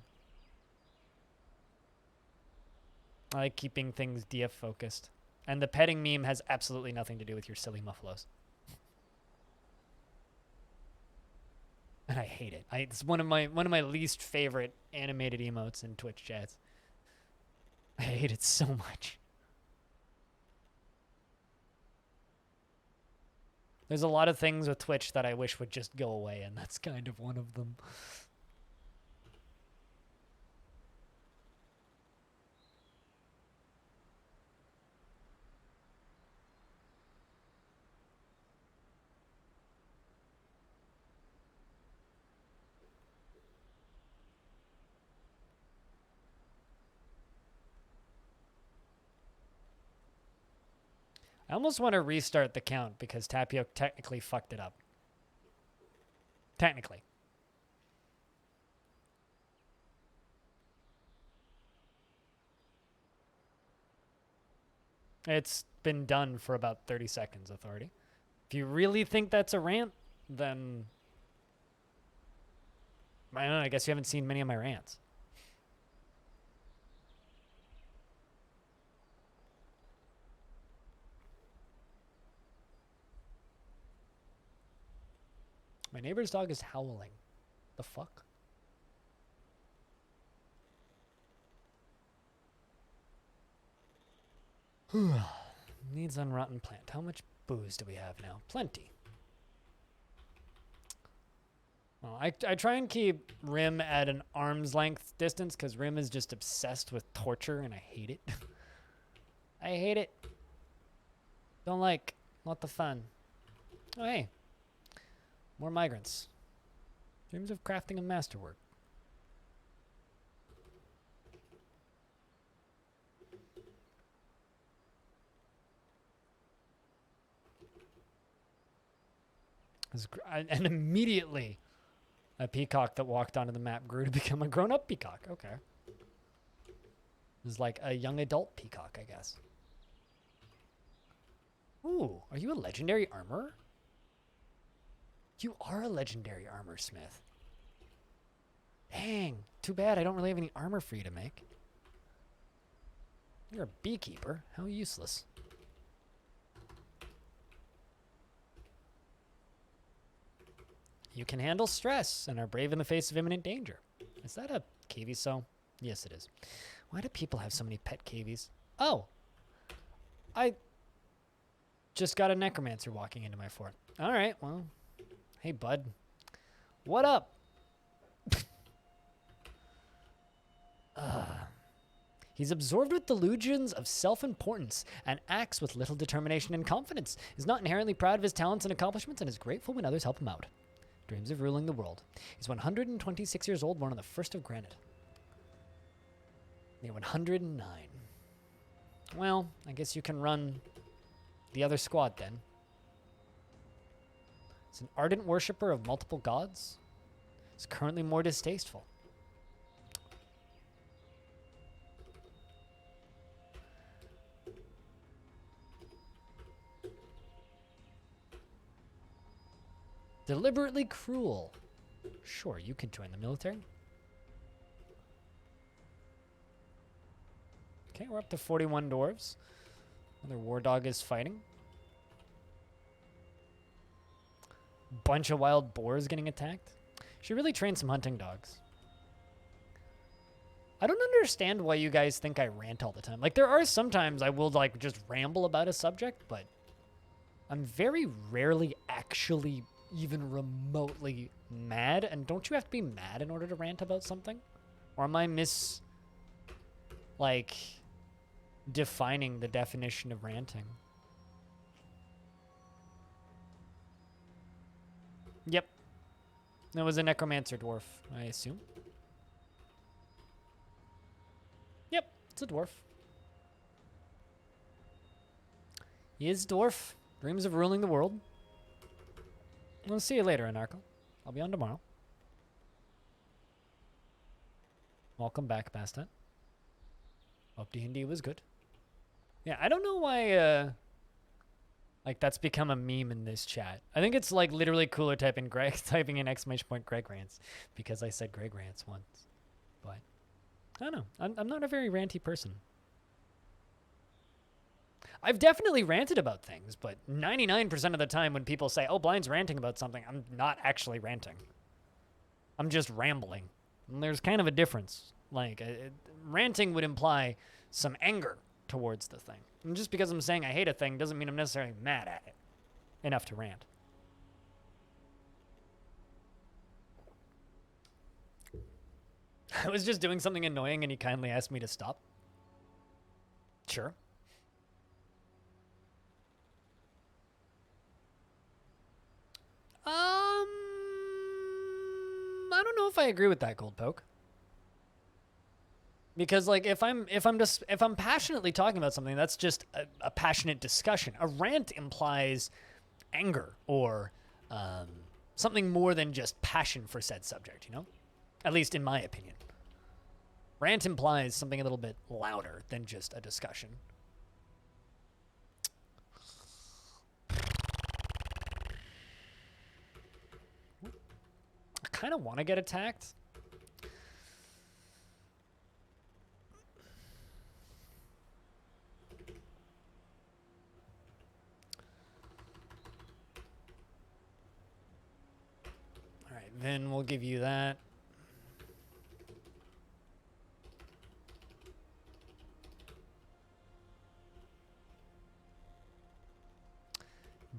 [SPEAKER 1] I like keeping things DF focused. And the petting meme has absolutely nothing to do with your silly Muffalos. And I hate it. It's one of my least favorite animated emotes in Twitch chats. I hate it so much. There's a lot of things with Twitch that I wish would just go away, and that's kind of one of them. I almost want to restart the count because Tapio technically fucked it up. Technically. It's been done for about 30 seconds, Authority. If you really think that's a rant, then I don't know, I guess you haven't seen many of my rants. My neighbor's dog is howling. The fuck? Needs unrotten plant. How much booze do we have now? Plenty. Well, I try and keep Rim at an arm's length distance because Rim is just obsessed with torture and I hate it. I hate it. Don't like. Not the fun. Oh, hey. More migrants. Dreams of crafting a masterwork. And immediately, a peacock that walked onto the map grew to become a grown-up peacock. Okay. It was like a young adult peacock, I guess. Ooh, are you a legendary armorer? You are a legendary armor smith. Dang, too bad I don't really have any armor for you to make. You're a beekeeper. How useless. You can handle stress and are brave in the face of imminent danger. Is that a caviso? Yes, it is. Why do people have so many pet cavies? Oh, I just got a necromancer walking into my fort. All right, well, hey, bud. What up? He's absorbed with delusions of self-importance and acts with little determination and confidence. He's not inherently proud of his talents and accomplishments and is grateful when others help him out. Dreams of ruling the world. He's 126 years old, born on the 1st of Granite. Near 109. Well, I guess you can run the other squad then. He's an ardent worshipper of multiple gods. He's currently more distasteful. Deliberately cruel. Sure, you can join the military. Okay, we're up to 41 dwarves. Another war dog is fighting. Bunch of wild boars getting attacked. Should really train some hunting dogs. I don't understand why you guys think I rant all the time. Like, there are sometimes I will, like, just ramble about a subject, but I'm very rarely actually even remotely mad. And don't you have to be mad in order to rant about something? Or am I defining the definition of ranting? Yep. That was a necromancer dwarf, I assume. Yep, it's a dwarf. He is dwarf. Dreams of ruling the world. We'll see you later, Anarcho. I'll be on tomorrow. Welcome back, Bastet. Hope D&D was good. Yeah, I don't know why, that's become a meme in this chat. I think it's, like, literally cooler typing in exclamation point Greg rants because I said Greg rants once. But, I don't know. I'm not a very ranty person. I've definitely ranted about things, but 99% of the time when people say, oh, Blind's ranting about something, I'm not actually ranting. I'm just rambling. And there's kind of a difference. Like, ranting would imply some anger towards the thing. And just because I'm saying I hate a thing doesn't mean I'm necessarily mad at it enough to rant. I was just doing something annoying and he kindly asked me to stop. Sure. I don't know if I agree with that, Gold Poke. Because, like, if I'm passionately talking about something, that's just a passionate discussion. A rant implies anger or something more than just passion for said subject, you know? At least in my opinion. Rant implies something a little bit louder than just a discussion. I kind of want to get attacked. All right, then we'll give you that.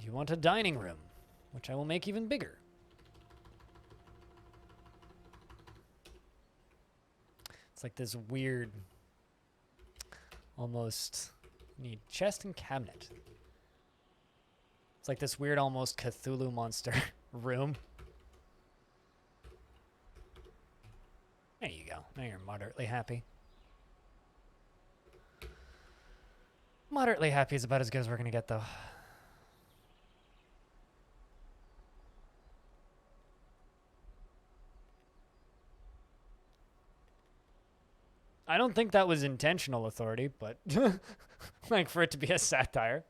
[SPEAKER 1] You want a dining room, which I will make even bigger. It's like this weird, almost, need chest and cabinet. It's like this weird, almost Cthulhu monster room. There you go. Now you're moderately happy. Moderately happy is about as good as we're gonna get, though. I don't think that was intentional, Authority, but like for it to be a satire.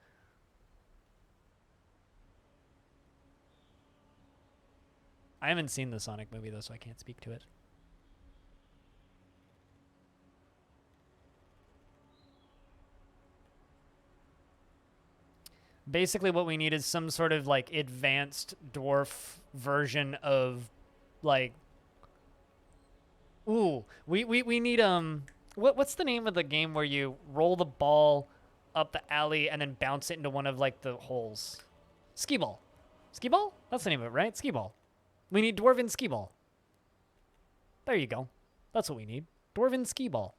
[SPEAKER 1] I haven't seen the Sonic movie though, so I can't speak to it. Basically what we need is some sort of like advanced dwarf version of like ooh, we need what's the name of the game where you roll the ball up the alley and then bounce it into one of like the holes? Skee-ball. Skee-ball? That's the name of it, right? Skee-ball. We need Dwarven Skee-ball. There you go. That's what we need. Dwarven Skee-ball.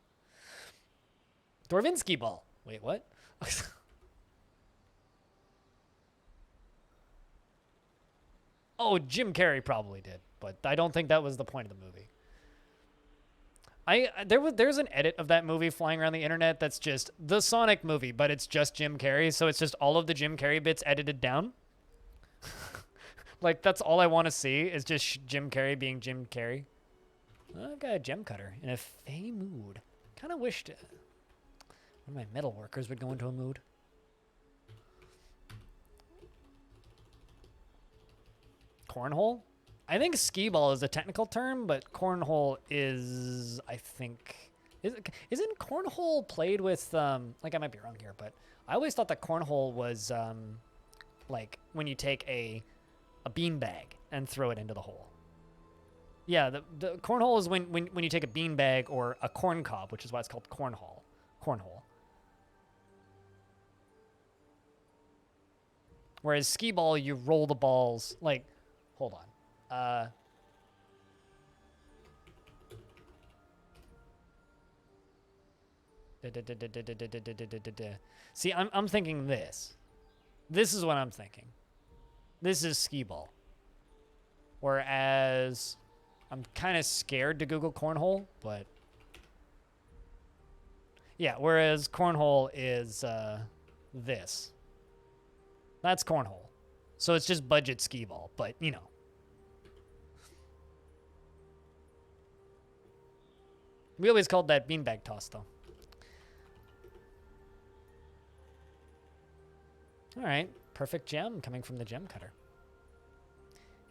[SPEAKER 1] Dwarven Skee-ball. Wait, what? Oh, Jim Carrey probably did, but I don't think that was the point of the movie. There's an edit of that movie flying around the internet that's just the Sonic movie, but it's just Jim Carrey, so it's just all of the Jim Carrey bits edited down. Like, that's all I want to see is just Jim Carrey being Jim Carrey. I've got a gem cutter in a fey mood. Kind of wished one of my metal workers would go into a mood. Cornhole? I think skee-ball is a technical term, but cornhole is, I think... Isn't cornhole played with, like, I might be wrong here, but I always thought that cornhole was, like, when you take a beanbag and throw it into the hole. Yeah, the cornhole is when you take a beanbag or a corn cob, which is why it's called cornhole. Whereas skee-ball, you roll the balls, like, hold on. See, I'm thinking this. This is what I'm thinking. This is skee-ball. Whereas I'm kind of scared to Google cornhole, but yeah, whereas cornhole is this. That's cornhole. So it's just budget skee-ball, but you know. We always called that beanbag toss, though. All right, perfect gem coming from the gem cutter.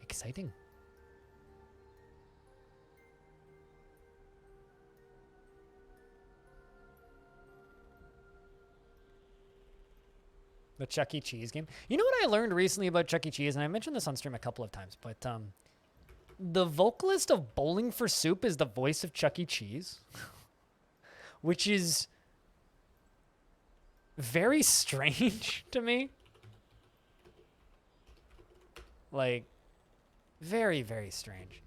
[SPEAKER 1] Exciting. The Chuck E. Cheese game. You know what I learned recently about Chuck E. Cheese, and I mentioned this on stream a couple of times, but the vocalist of Bowling for Soup is the voice of Chuck E. Cheese, which is very strange to me. Like, very, very strange.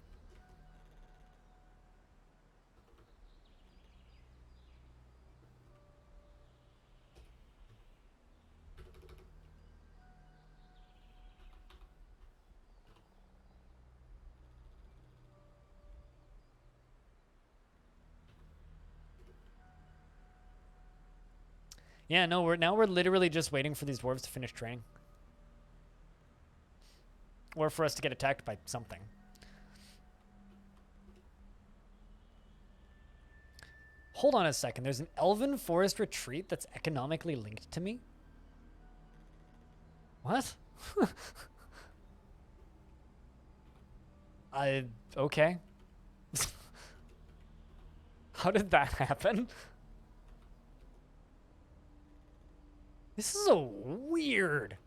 [SPEAKER 1] Yeah, no, we're literally just waiting for these dwarves to finish training. Or for us to get attacked by something. Hold on a second. There's an elven forest retreat that's economically linked to me? What? Okay. How did that happen? This is a weird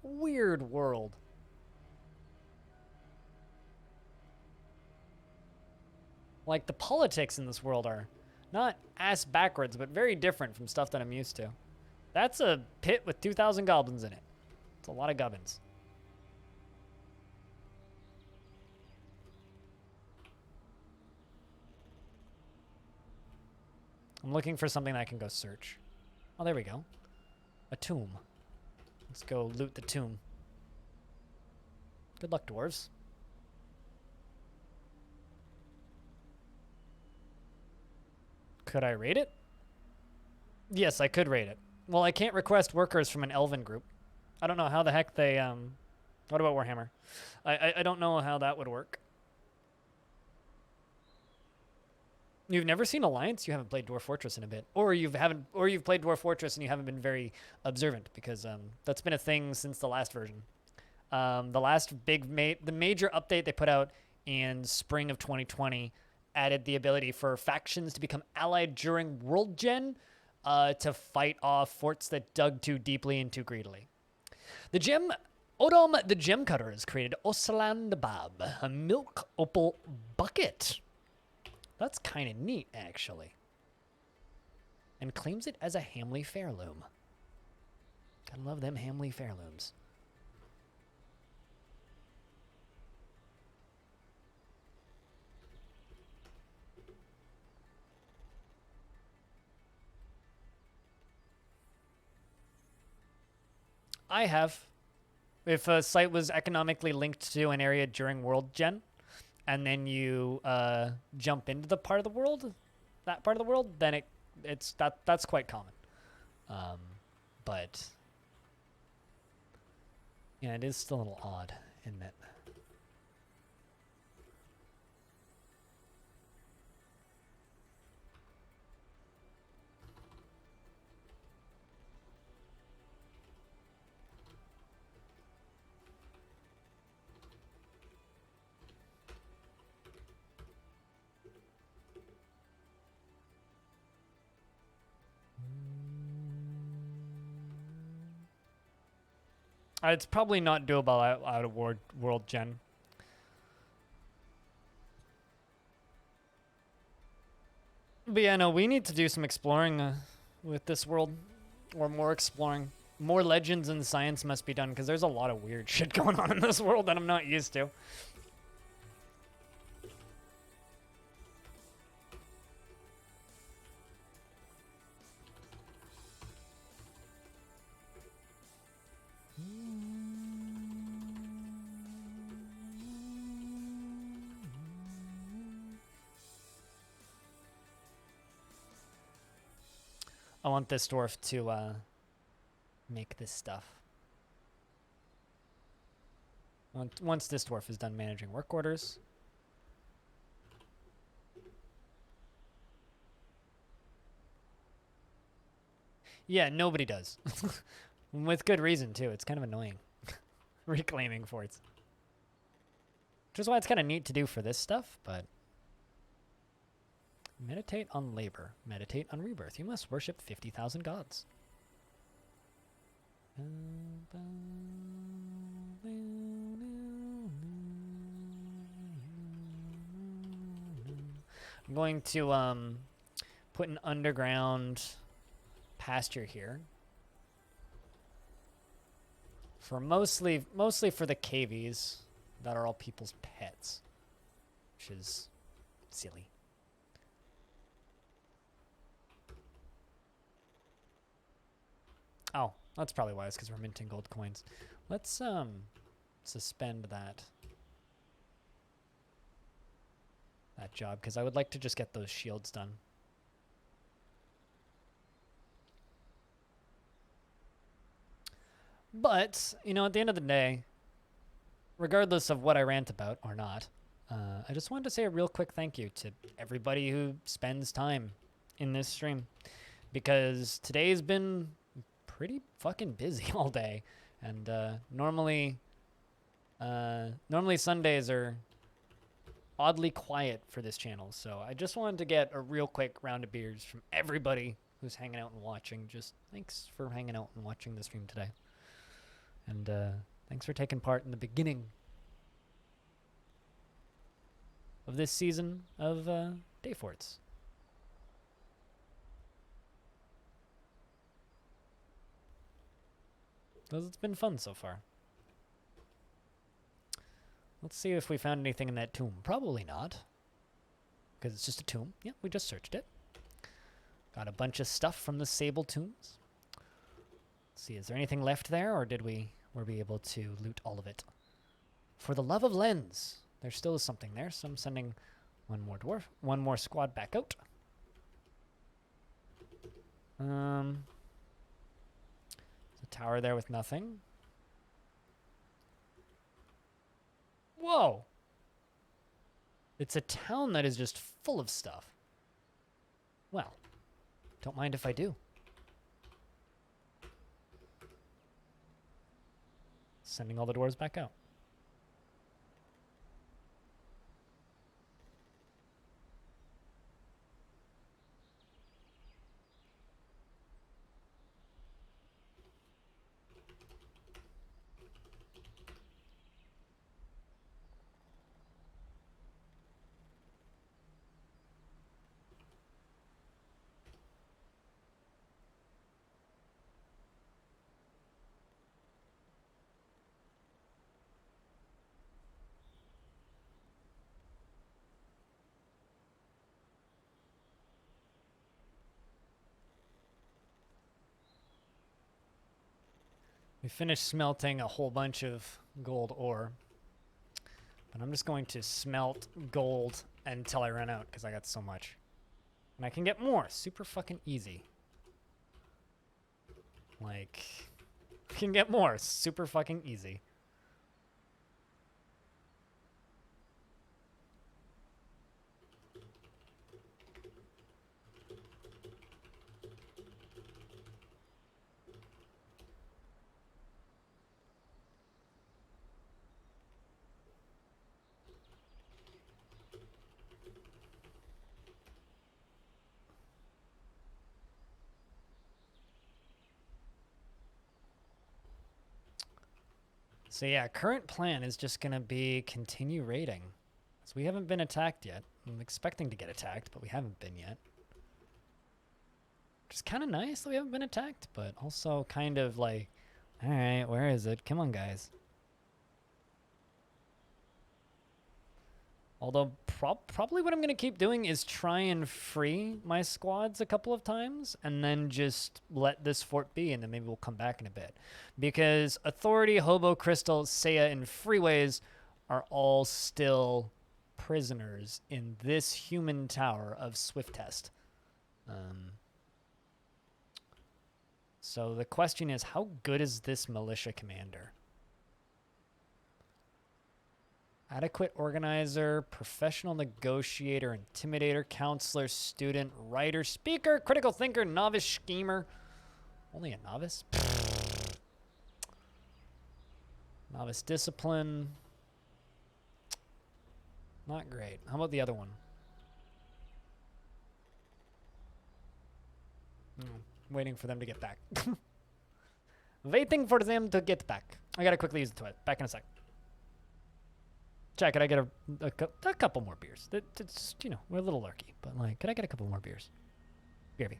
[SPEAKER 1] world. Like, the politics in this world are not ass backwards, but very different from stuff that I'm used to. That's a pit with 2,000 goblins in it. It's a lot of gubbins. I'm looking for something that I can go search. Oh, there we go. A tomb. Let's go loot the tomb. Good luck, dwarves. Could I raid it? Yes, I could raid it. Well, I can't request workers from an elven group. I don't know how the heck they, What about Warhammer? I don't know how that would work. You've never seen Alliance? You haven't played Dwarf Fortress in a bit, or you've played Dwarf Fortress and you haven't been very observant, because that's been a thing since the last version. The last the major update they put out in spring of 2020 added the ability for factions to become allied during World Gen to fight off forts that dug too deeply and too greedily. Odom the Gem Cutter has created Oslandabab, a milk opal bucket. That's kind of neat, actually. And claims it as a Hamley Fairloom. Gotta love them Hamley Fairlooms. I have. If a site was economically linked to an area during World Gen, and then you jump into that part of the world, then that's quite common. But yeah, it is still a little odd, isn't it? It's probably not doable out of World Gen. But yeah, no, we need to do some exploring with this world, or more exploring. More legends and science must be done, because there's a lot of weird shit going on in this world that I'm not used to. I want this dwarf to make this stuff. Once this dwarf is done managing work orders. Yeah, nobody does. With good reason, too. It's kind of annoying. Reclaiming forts. Which is why it's kind of neat to do for this stuff, but... Meditate on labor. Meditate on rebirth. You must worship 50,000 gods. I'm going to put an underground pasture here. For mostly for the cavies that are all people's pets, which is silly. Oh, that's probably why. It's because we're minting gold coins. Let's suspend that job, because I would like to just get those shields done. But, you know, at the end of the day, regardless of what I rant about or not, I just wanted to say a real quick thank you to everybody who spends time in this stream, because today's been pretty fucking busy all day, and normally Sundays are oddly quiet for this channel, so I just wanted to get a real quick round of beers from everybody who's hanging out and watching. Just thanks for hanging out and watching the stream today, and thanks for taking part in the beginning of this season of Day Forts. Because it's been fun so far. Let's see if we found anything in that tomb. Probably not. Because it's just a tomb. Yeah, we just searched it. Got a bunch of stuff from the Sable tombs. Let's see, is there anything left there, or were we able to loot all of it? For the love of lens, there still is something there, so I'm sending one more squad back out. There's a tower there with nothing. Whoa! It's a town that is just full of stuff. Well, don't mind if I do. Sending all the dwarves back out. We finished smelting a whole bunch of gold ore. But I'm just going to smelt gold until I run out, because I got so much. And I can get more. Super fucking easy. Like, I can get more. Super fucking easy. So yeah, current plan is just going to be continue raiding. So we haven't been attacked yet. I'm expecting to get attacked, but we haven't been yet. Which is kind of nice that we haven't been attacked, but also kind of like, all right, where is it? Come on, guys. Although probably what I'm going to keep doing is try and free my squads a couple of times and then just let this fort be, and then maybe we'll come back in a bit. Because Authority, Hobo, Crystal, Seiya, and Freeways are all still prisoners in this human tower of Swift Test. So the question is, how good is this militia commander? Adequate organizer, professional negotiator, intimidator, counselor, student, writer, speaker, critical thinker, novice schemer. Only a novice? Novice discipline. Not great. How about the other one? Waiting for them to get back. Waiting for them to get back. I gotta quickly use the toilet. Back in a sec. Chat, could I get a couple more beers? It's, you know, we're a little lurky, but like, could I get a couple more beers? BRB.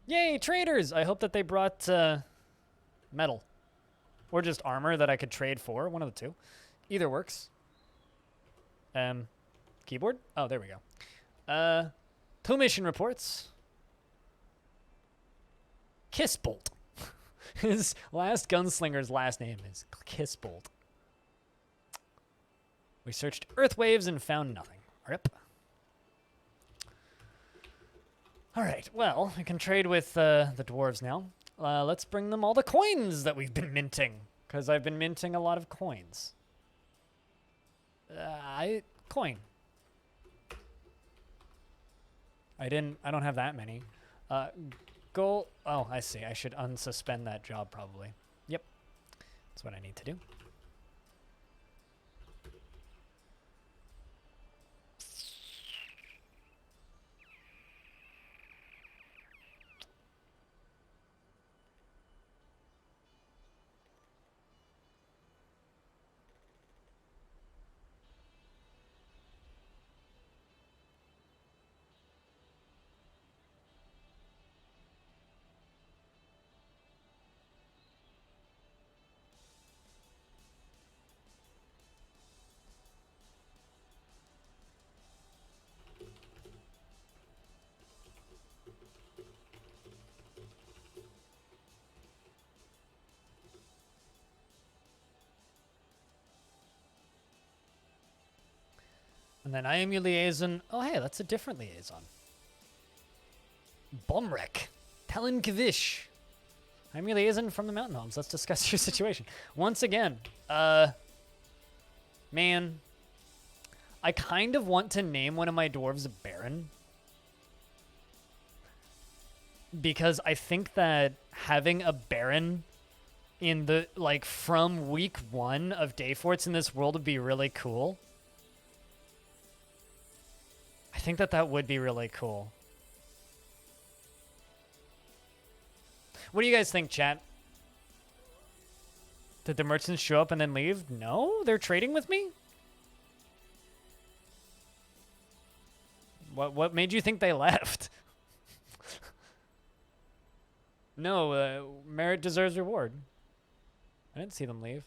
[SPEAKER 1] Yay, traders! I hope that they brought metal. Or just armor that I could trade for. One of the two. Either works. Can keyboard? Oh, there we go. Two mission reports. Kissbolt. His last gunslinger's last name is Kissbolt. We searched earth waves and found nothing. Rip. All right, well, I can trade with the dwarves now. Let's bring them all the coins that we've been minting, because I've been minting a lot of coins. Coin. I don't have that many. Gold. Oh, I see. I should unsuspend that job probably. Yep. That's what I need to do. And then I am your liaison. Oh, hey, that's a different liaison. Bomrek. Talon Kavish. I'm your liaison from the Mountain Homes. Let's discuss your situation. Once again, man, I kind of want to name one of my dwarves a Baron. Because I think that having a Baron in the, like, from week 1 of day forts in this world would be really cool. I think that would be really cool. What do you guys think, chat? Did the merchants show up and then leave? No? They're trading with me? What made you think they left? No, merit deserves reward. I didn't see them leave.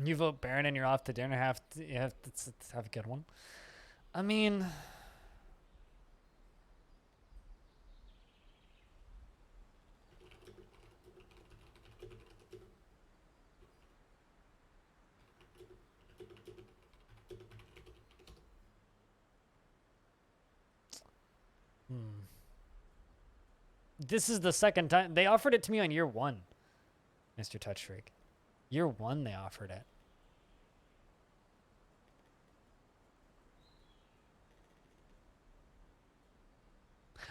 [SPEAKER 1] You vote Baron and you're off to dinner. You have to have a good one. I mean, this is the second time they offered it to me on year 1, Mr. Touch Freak. Year 1 they offered it.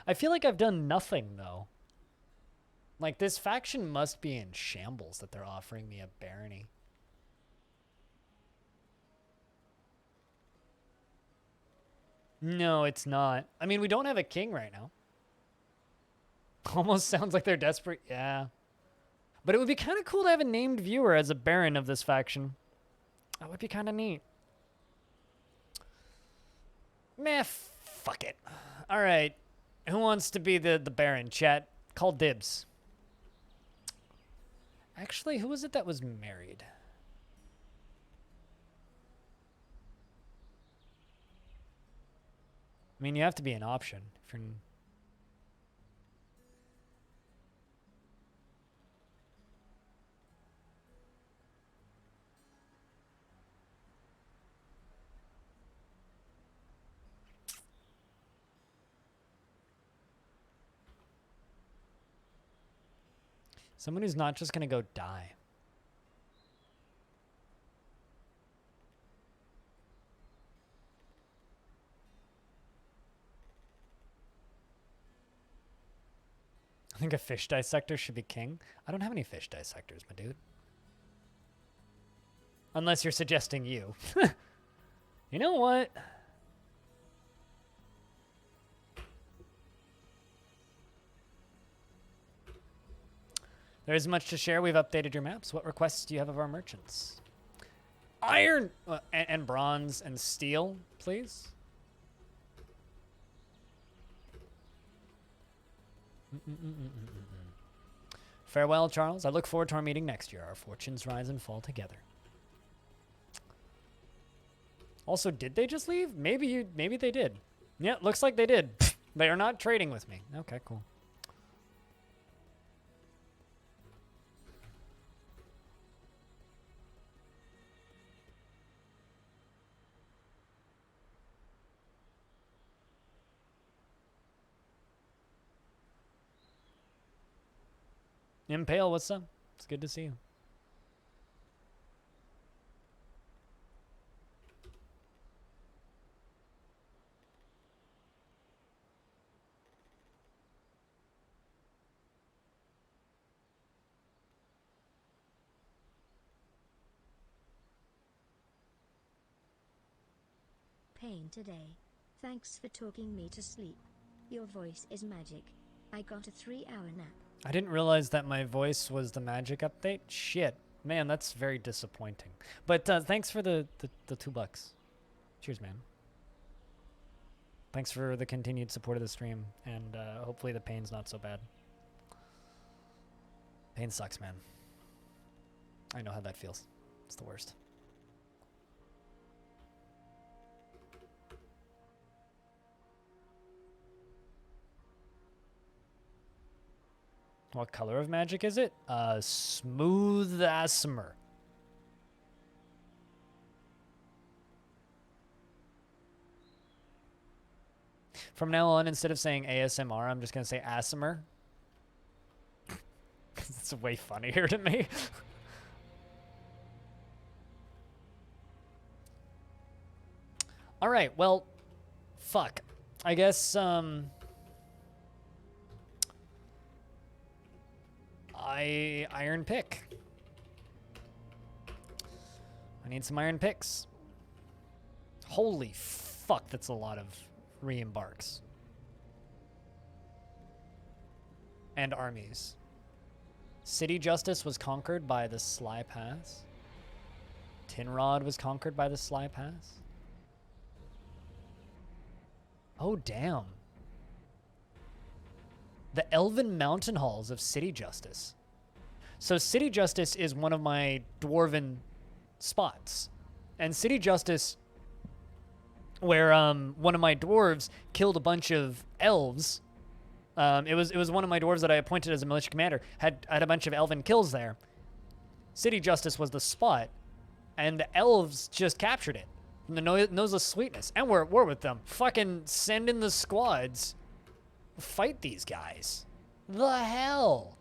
[SPEAKER 1] I feel like I've done nothing, though. Like, this faction must be in shambles that they're offering me a barony. No, it's not. I mean, we don't have a king right now. Almost sounds like they're desperate. Yeah. But it would be kind of cool to have a named viewer as a baron of this faction. That would be kind of neat. Meh, fuck it. All right. Who wants to be the baron? Chat, call dibs. Actually, who was it that was married? I mean, you have to be an option. If you're... Someone who's not just going to go die. I think a fish dissector should be king. I don't have any fish dissectors, my dude. Unless you're suggesting you. You know what? There isn't much to share. We've updated your maps. What requests do you have of our merchants? Iron and bronze and steel, please. Farewell, Charles. I look forward to our meeting next year. Our fortunes rise and fall together. Also, did they just leave? Maybe they did. Yeah, looks like they did. They are not trading with me. Okay, cool. Impale, what's up? It's good to see you.
[SPEAKER 5] Pain today. Thanks for talking me to sleep. Your voice is magic. I got a 3-hour nap.
[SPEAKER 1] I didn't realize that my voice was the magic update. Shit. Man, that's very disappointing. But thanks for the $2. Cheers, man. Thanks for the continued support of the stream. And hopefully the pain's not so bad. Pain sucks, man. I know how that feels. It's the worst. What color of magic is it? Smooth ASMR. From now on, instead of saying ASMR, I'm just going to say ASMR. It's way funnier to me. All right, well, fuck. I guess, iron pick. I need some iron picks. Holy fuck, that's a lot of re-embarks. And armies. City Justice was conquered by the Sly Pass. Tinrod was conquered by the Sly Pass. Oh, damn. The Elven Mountain Halls of City Justice. So City Justice is one of my dwarven spots. And City Justice, where one of my dwarves killed a bunch of elves. It was one of my dwarves that I appointed as a militia commander. Had a bunch of elven kills there. City Justice was the spot. And the elves just captured it. From the nose of sweetness. And we're at war with them. Fucking send in the squads. Fight these guys. The hell?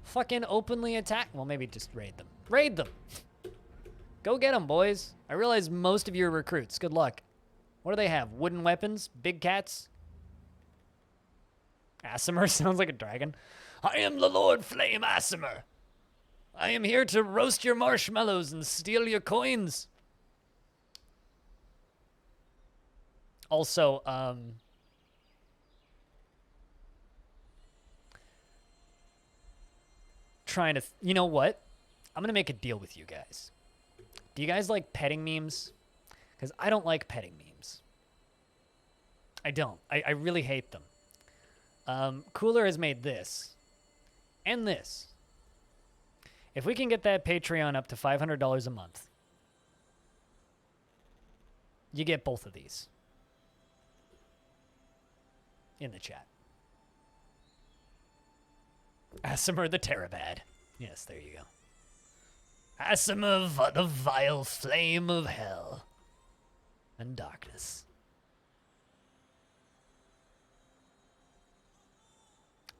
[SPEAKER 1] Fucking openly attack. Well, maybe just raid them. Raid them. Go get them, boys. I realize most of you are recruits. Good luck. What do they have? Wooden weapons? Big cats? Aasimar sounds like a dragon. I am the Lord Flame Aasimar. I am here to roast your marshmallows and steal your coins. Also, trying to, you know what? I'm going to make a deal with you guys. Do you guys like petting memes? Because I don't like petting memes. I don't. I really hate them. Cooler has made this. And this. If we can get that Patreon up to $500 a month, you get both of these. In the chat. Aasimar the Terabad. Yes, there you go. Aasimar the vile flame of hell and darkness.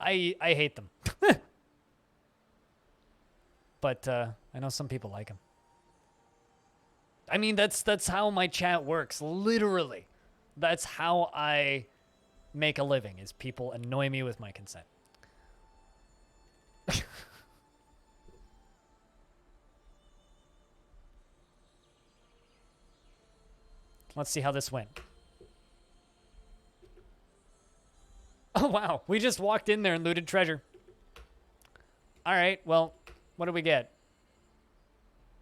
[SPEAKER 1] I hate them. But I know some people like them. I mean, that's how my chat works. Literally. That's how I make a living, is people annoy me with my consent. Let's see how this went. Oh, wow. We just walked in there and looted treasure. All right, well, what do we get?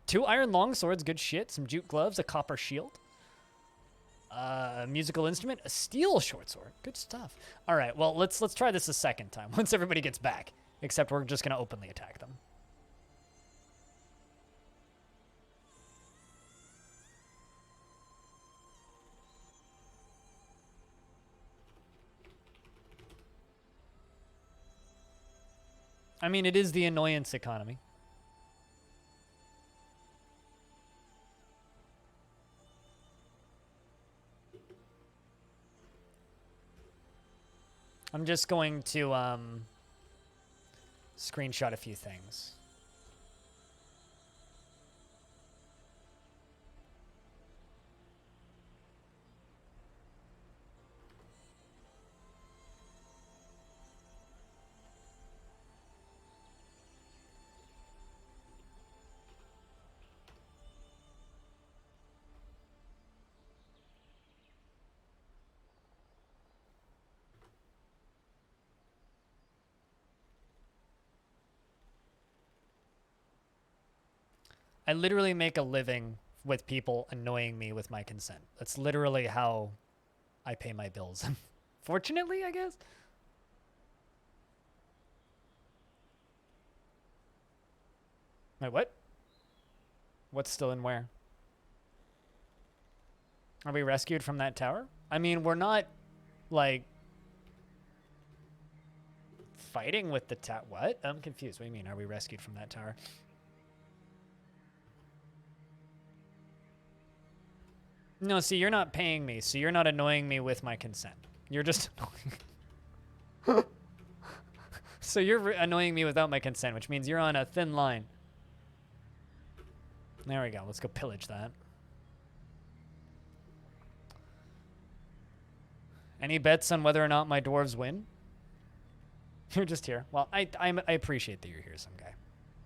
[SPEAKER 1] 2 iron longswords, good shit. Some jute gloves, a copper shield. A musical instrument, a steel short sword. Good stuff. All right, well, let's try this a second time once everybody gets back. Except we're just going to openly attack them. I mean, it is the annoyance economy. I'm just going to screenshot a few things. I literally make a living with people annoying me with my consent. That's literally how I pay my bills. Fortunately, I guess. Wait, what? What's still in where? Are we rescued from that tower? I mean, we're not, like, fighting with the tower. What? I'm confused. What do you mean, are we rescued from that tower? No, see, you're not paying me, so you're not annoying me with my consent. You're just annoying. So you're annoying me without my consent, which means you're on a thin line. There we go. Let's go pillage that. Any bets on whether or not my dwarves win? You're just here. Well, I appreciate that you're here, some guy.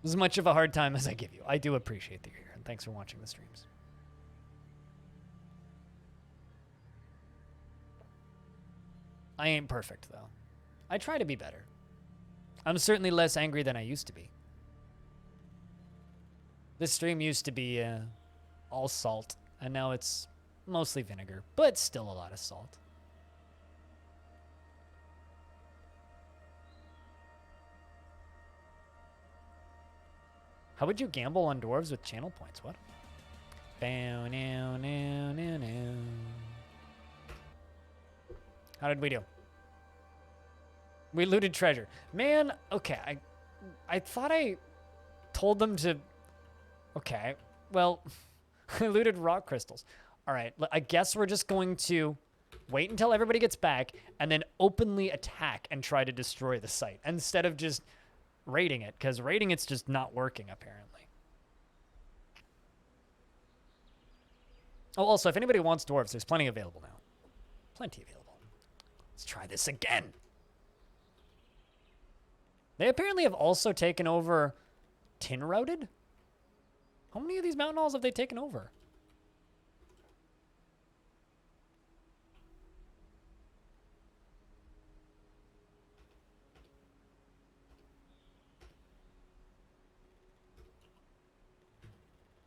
[SPEAKER 1] As much of a hard time as I give you. I do appreciate that you're here, and thanks for watching the streams. I ain't perfect, though. I try to be better. I'm certainly less angry than I used to be. This stream used to be all salt, and now it's mostly vinegar, but still a lot of salt. How would you gamble on dwarves with channel points? What? Bow, now, now, now, now. How did we do? We looted treasure. Man, okay, I thought I told them to... Okay, well, I looted rock crystals. All right, I guess we're just going to wait until everybody gets back and then openly attack and try to destroy the site instead of just raiding it, because raiding it's just not working, apparently. Oh, also, if anybody wants dwarves, there's plenty available now. Plenty available. Let's try this again. They apparently have also taken over Tin Routed. How many of these mountain halls have they taken over?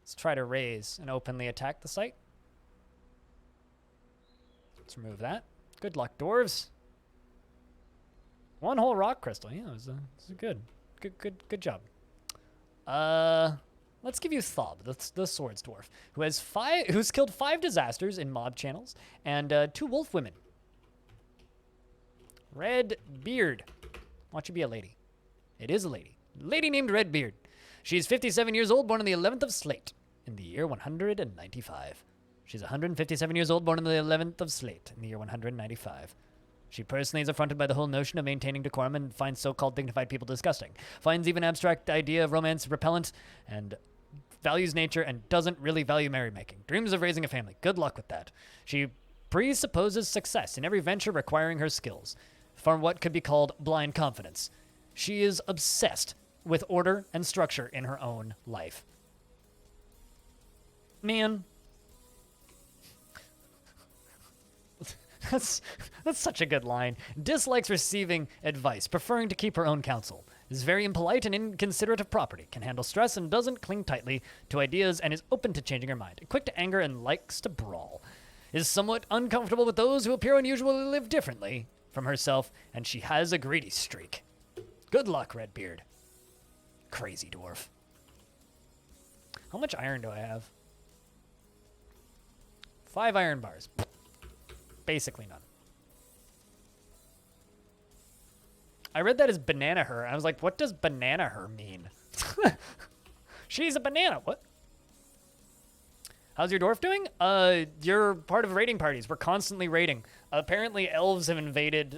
[SPEAKER 1] Let's try to raise and openly attack the site. Let's remove that. Good luck, dwarves. One whole rock crystal. Yeah, it was good. Good job. Let's give you Thob, the swords dwarf, who's killed 5 disasters in mob channels and 2 wolf women. Red Beard. Watch it be a lady. It is a lady. Lady named Red Beard. She's 57 years old, born on the 11th of Slate in the year 195. She's 157 years old, born on the 11th of Slate in the year 195. She personally is affronted by the whole notion of maintaining decorum and finds so-called dignified people disgusting. Finds even abstract idea of romance repellent and values nature and doesn't really value merrymaking. Dreams of raising a family. Good luck with that. She presupposes success in every venture requiring her skills. For what could be called blind confidence. She is obsessed with order and structure in her own life. Man. That's such a good line. Dislikes receiving advice, preferring to keep her own counsel. is very impolite and inconsiderate of property, can handle stress and doesn't cling tightly to ideas and is open to changing her mind, quick to anger and likes to brawl, is somewhat uncomfortable with those who appear unusually live differently from herself, and she has a greedy streak. Good luck, Redbeard. Crazy dwarf. How much iron do I have? 5 iron bars. Basically none. I read that as banana her. I was like, what does banana her mean? She's a banana. What? How's your dwarf doing? You're part of raiding parties. We're constantly raiding. Apparently elves have invaded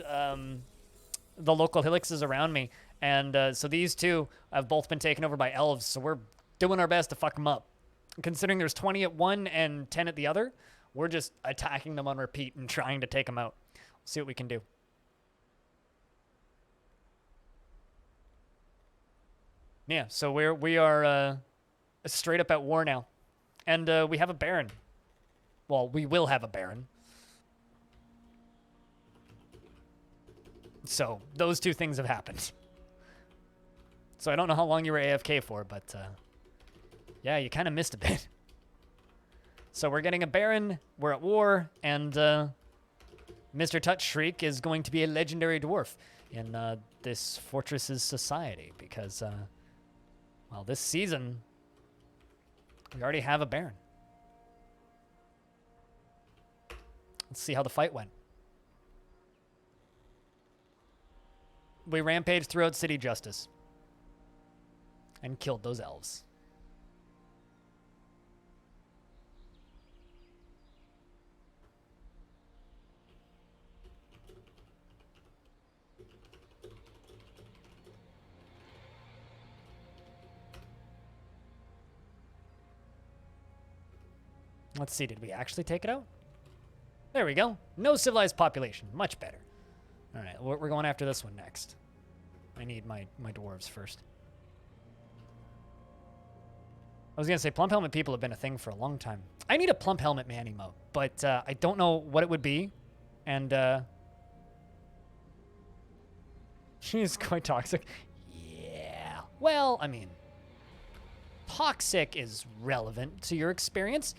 [SPEAKER 1] the local hillixes around me. And so these two have both been taken over by elves. So we're doing our best to fuck them up. Considering there's 20 at one and 10 at the other, we're just attacking them on repeat and trying to take them out. See what we can do. Yeah, so we are straight up at war now. And we have a baron. Well, we will have a baron. So those two things have happened. So I don't know how long you were AFK for, but yeah, you kind of missed a bit. So we're getting a baron, we're at war, and Mr. Touch Shriek is going to be a legendary dwarf in this fortress's society because, well, this season, we already have a baron. Let's see how the fight went. We rampaged throughout City Justice and killed those elves. Let's see, did we actually take it out? There we go. No civilized population. Much better. All right, we're going after this one next. I need my dwarves first. I was going to say, plump helmet people have been a thing for a long time. I need a plump helmet man emote, but I don't know what it would be. And she's quite toxic. Yeah. Well, I mean, toxic is relevant to your experience.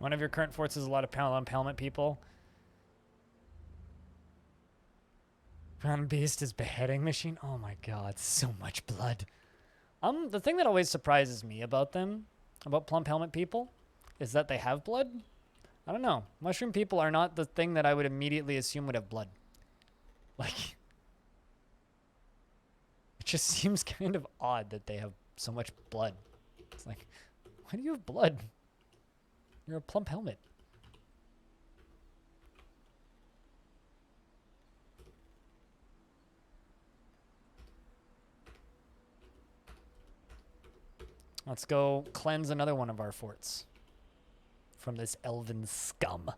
[SPEAKER 1] One of your current forts is a lot of impalement people. Brown Beast is beheading machine. Oh my god, so much blood. The thing that always surprises me about them, about plump helmet people, is that they have blood. I don't know. Mushroom people are not the thing that I would immediately assume would have blood. Like, it just seems kind of odd that they have so much blood. It's like, why do you have blood? You're a plump helmet. Let's go cleanse another one of our forts from this elven scum.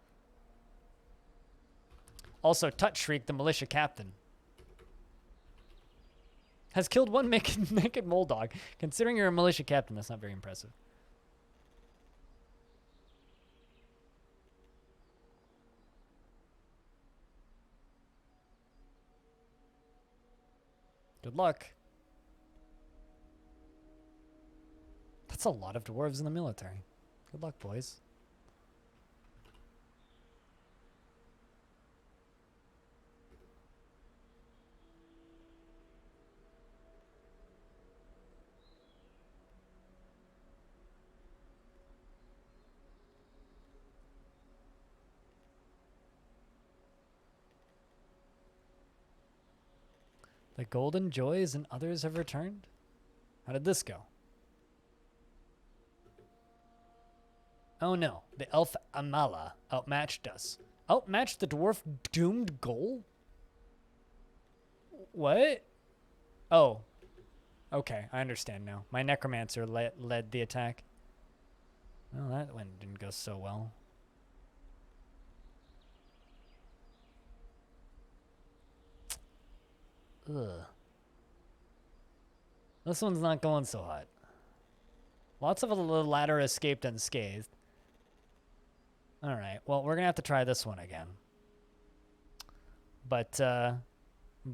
[SPEAKER 1] Also, Touch Shriek, the militia captain, has killed one naked mole dog. Considering you're a militia captain, that's not very impressive. Good luck. That's a lot of dwarves in the military. Good luck, boys. The golden joys and others have returned? How did this go? Oh no, the elf Amala outmatched us. Outmatched the dwarf doomed goal? What? Oh. Okay, I understand now. My necromancer led the attack. Well, that one didn't go so well. Ugh. This one's not going so hot. Lots of the ladder escaped unscathed. Alright, well, we're gonna have to try this one again. But,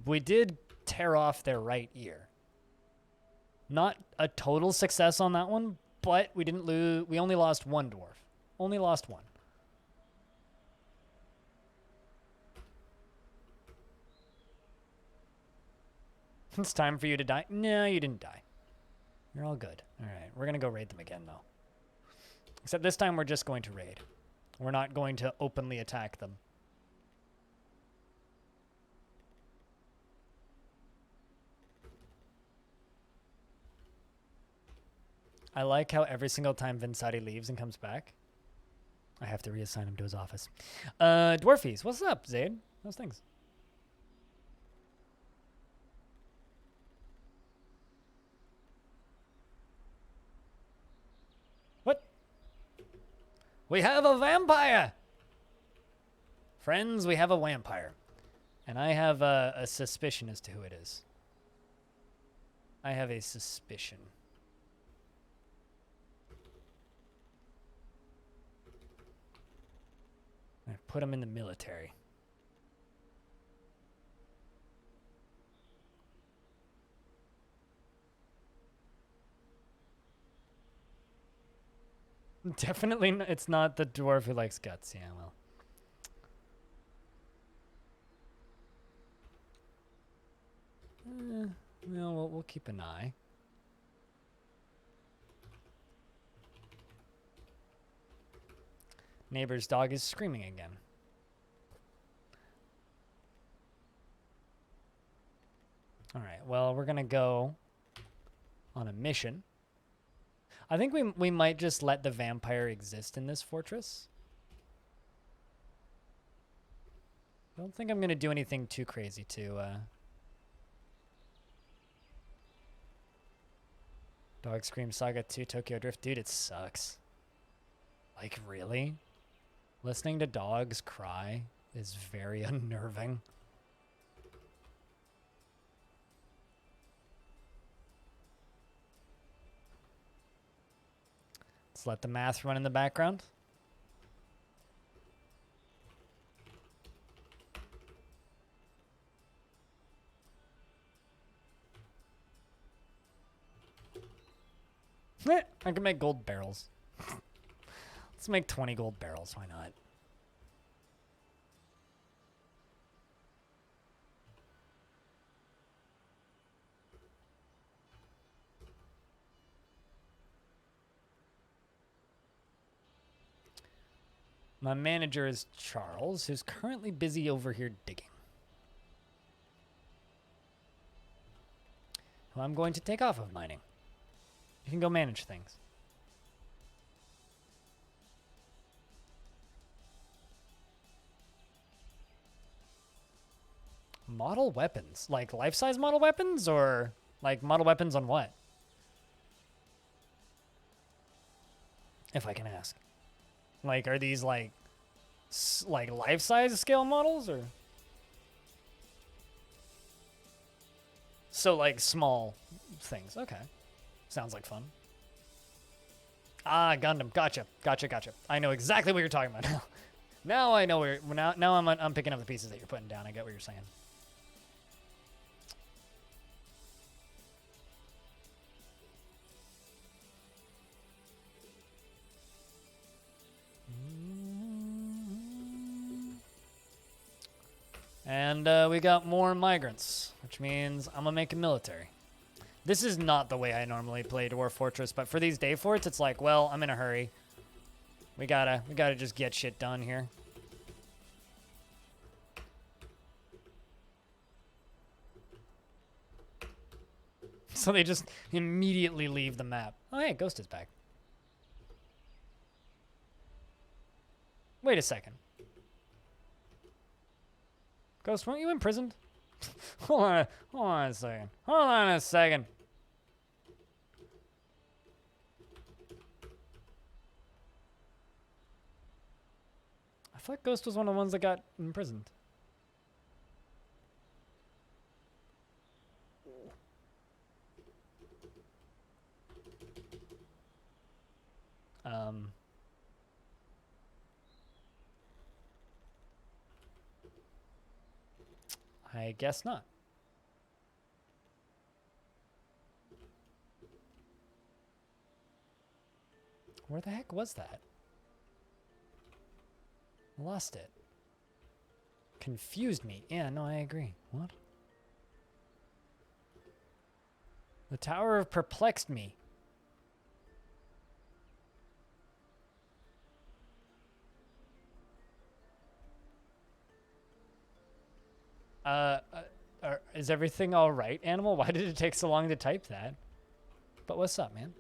[SPEAKER 1] we did tear off their right ear. Not a total success on that one, but we didn't lose. We only lost one dwarf. Only lost one. It's time for you to die. No, you didn't die. You're all good. All right, we're gonna go raid them again, though. Except this time we're just going to raid. We're not going to openly attack them. I like how every single time Vinsati leaves and comes back, I have to reassign him to his office. Dwarfies, what's up, Zaid? How's things? What? We have a vampire! Friends, we have a vampire. And I have a suspicion as to who it is. I have a suspicion. I put him in the military. Definitely, it's not the dwarf who likes guts. Yeah, well. Well, we'll keep an eye. Neighbor's dog is screaming again. All right, well, we're going to go on a mission. I think we might just let the vampire exist in this fortress. I don't think I'm going to do anything too crazy to... Dog Scream Saga 2 Tokyo Drift. Dude, it sucks. Like, really? Listening to dogs cry is very unnerving. Let's let the math run in the background. I can make gold barrels. Let's make 20 gold barrels. Why not? My manager is Charles, who's currently busy over here digging. Who I'm going to take off of mining. You can go manage things. Model weapons? Like life-size model weapons? Or like model weapons on what? If I can ask. Like, are these like life-size scale models or? So like small things. Okay. Sounds like fun. Ah, Gundam. Gotcha. Gotcha. I know exactly what you're talking about now. Now I know where. Now I'm picking up the pieces that you're putting down. I get what you're saying. And we got more migrants, which means I'm gonna make a military. This is not the way I normally play Dwarf Fortress, but for these day forts, it's like, well, I'm in a hurry. We gotta just get shit done here. So they just immediately leave the map. Oh, hey, Ghost is back. Wait a second. Ghost, weren't you imprisoned? Hold on a second. Hold on a second. I thought Ghost was one of the ones that got imprisoned. I guess not. Where the heck was that? Lost it. Confused me. Yeah, no, I agree. What? The Tower of Perplexed me. Is everything all right, Animal? Why did it take so long to type that? But what's up, man?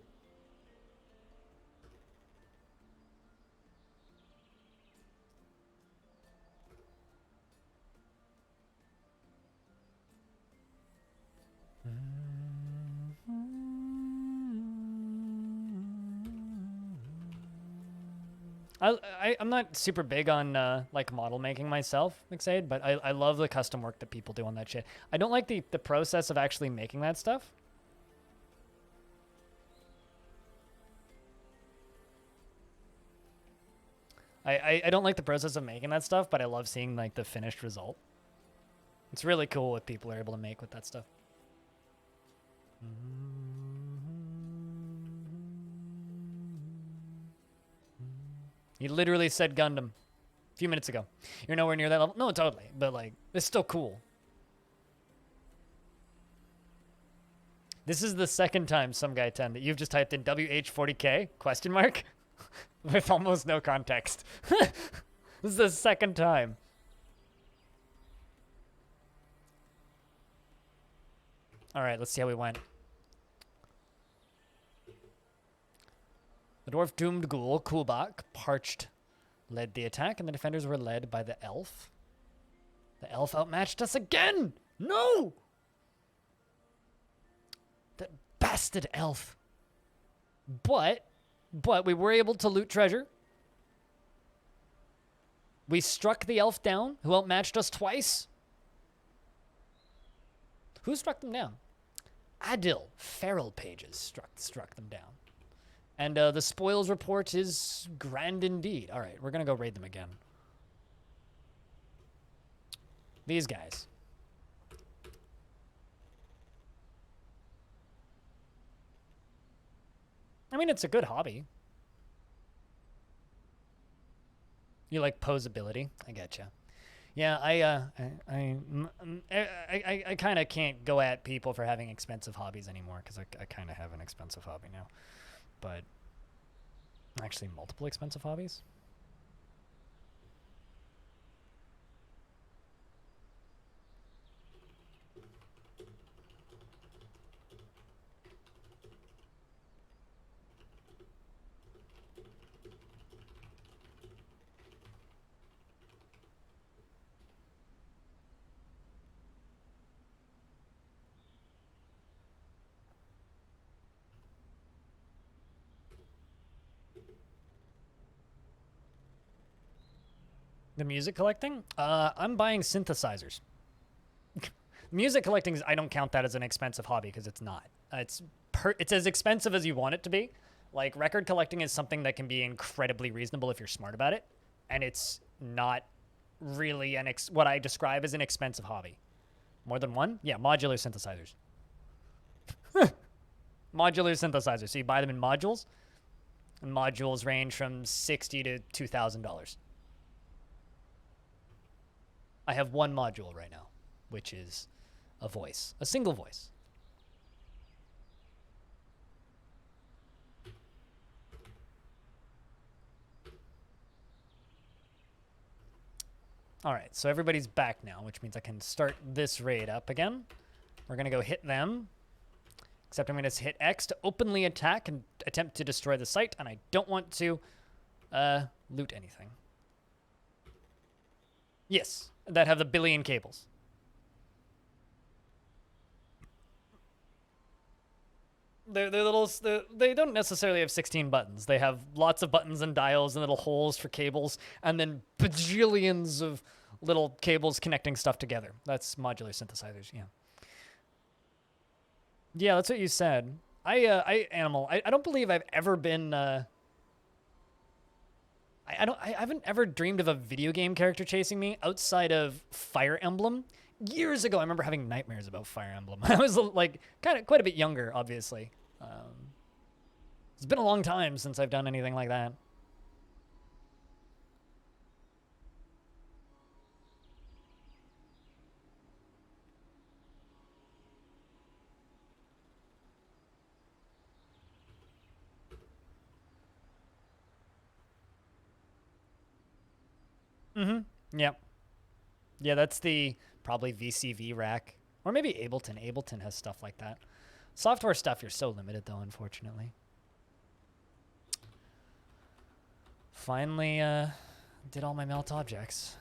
[SPEAKER 1] I'm not super big on like model making myself, Mixaid, but I love the custom work that people do on that shit. I don't like the process of actually making that stuff. I don't like the process of making that stuff, but I love seeing like the finished result. It's really cool what people are able to make with that stuff. You literally said Gundam a few minutes ago. You're nowhere near that level. No, totally. But, like, it's still cool. This is the second time, some guy 10, that you've just typed in WH40K, question mark, with almost no context. This is the second time. All right, let's see how we went. The dwarf doomed ghoul, Kulbak, Parched, led the attack, and the defenders were led by the elf. The elf outmatched us again! No! That bastard elf. But we were able to loot treasure. We struck the elf down, who outmatched us twice. Who struck them down? Adil, feral pages struck them down. And the spoils report is grand indeed. All right, we're going to go raid them again. These guys. I mean, it's a good hobby. You like posability? I getcha. Yeah, I kind of can't go at people for having expensive hobbies anymore because I kind of have an expensive hobby now. But actually multiple expensive hobbies. The music collecting? I'm buying synthesizers. Music collecting, I don't count that as an expensive hobby because it's not. It's as expensive as you want it to be. Like, record collecting is something that can be incredibly reasonable if you're smart about it. And it's not really what I describe as an expensive hobby. More than one? Yeah, modular synthesizers. Modular synthesizers. So you buy them in modules. And modules range from $60 to $2,000. I have one module right now, which is a voice, a single voice. All right, so everybody's back now, which means I can start this raid up again. We're going to go hit them, except I'm going to hit X to openly attack and attempt to destroy the site, and I don't want to loot anything. Yes, that have the billion cables. They don't necessarily have 16 buttons. They have lots of buttons and dials and little holes for cables, and then bajillions of little cables connecting stuff together. That's modular synthesizers, yeah. Yeah, that's what you said. I don't believe I've ever been, I haven't ever dreamed of a video game character chasing me outside of Fire Emblem. Years ago, I remember having nightmares about Fire Emblem. I was like kind of quite a bit younger, obviously. It's been a long time since I've done anything like that. Mm-hmm. Yep. Yeah, that's the probably VCV rack. Or maybe Ableton. Ableton has stuff like that. Software stuff, you're so limited, though, unfortunately. Finally, did all my melt objects.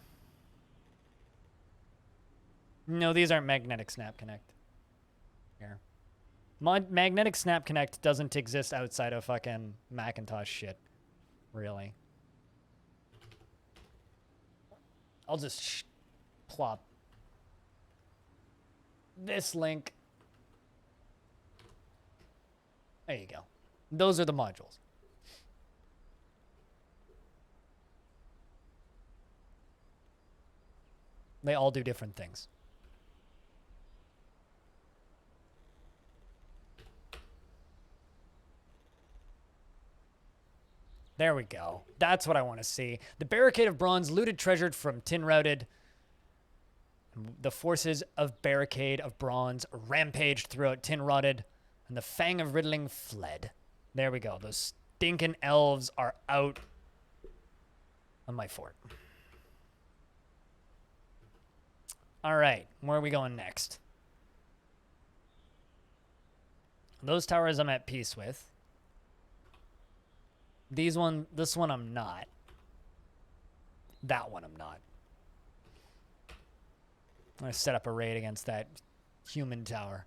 [SPEAKER 1] No, these aren't magnetic snap connect. Here. Magnetic snap connect doesn't exist outside of fucking Macintosh shit. Really. I'll just plop this link. There you go. Those are the modules. They all do different things. There we go. That's what I want to see. The Barricade of Bronze looted treasured from Tin Routed. The forces of Barricade of Bronze rampaged throughout Tin Rotted, and the Fang of Riddling fled. There we go. Those stinking elves are out on my fort. All right, where are we going next? Those towers I'm at peace with. This one I'm not. That one I'm not. I'm going to set up a raid against that human tower.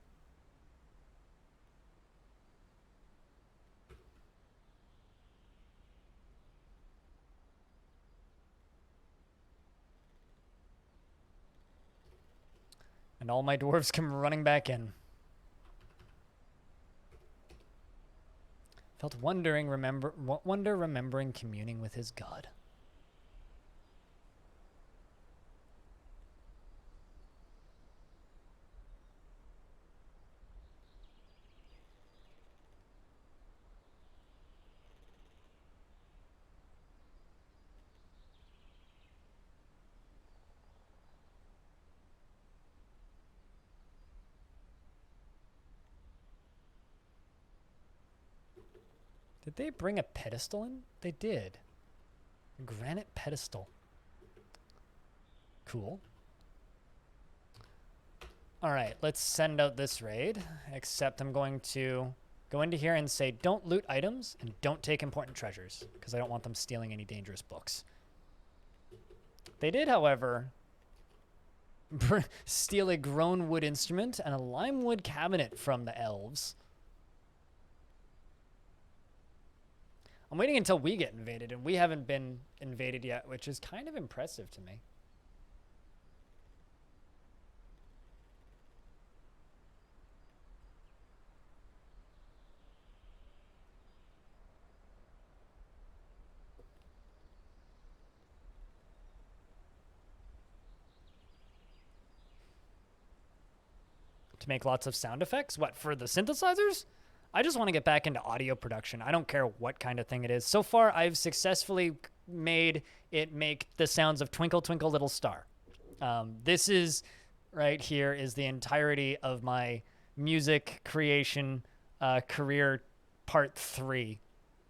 [SPEAKER 1] And all my dwarves come running back in. Felt wonder remembering communing with his god. Did they bring a pedestal in? They did. A granite pedestal. Cool. All right, let's send out this raid, except I'm going to go into here and say don't loot items and don't take important treasures, because I don't want them stealing any dangerous books. They did, however, steal a grown wood instrument and a lime wood cabinet from the elves. I'm waiting until we get invaded, and we haven't been invaded yet, which is kind of impressive to me. To make lots of sound effects? What, for the synthesizers? I just want to get back into audio production. I don't care what kind of thing it is. So far, I've successfully made it make the sounds of Twinkle Twinkle Little Star. This is, right here, is the entirety of my music creation career part 3,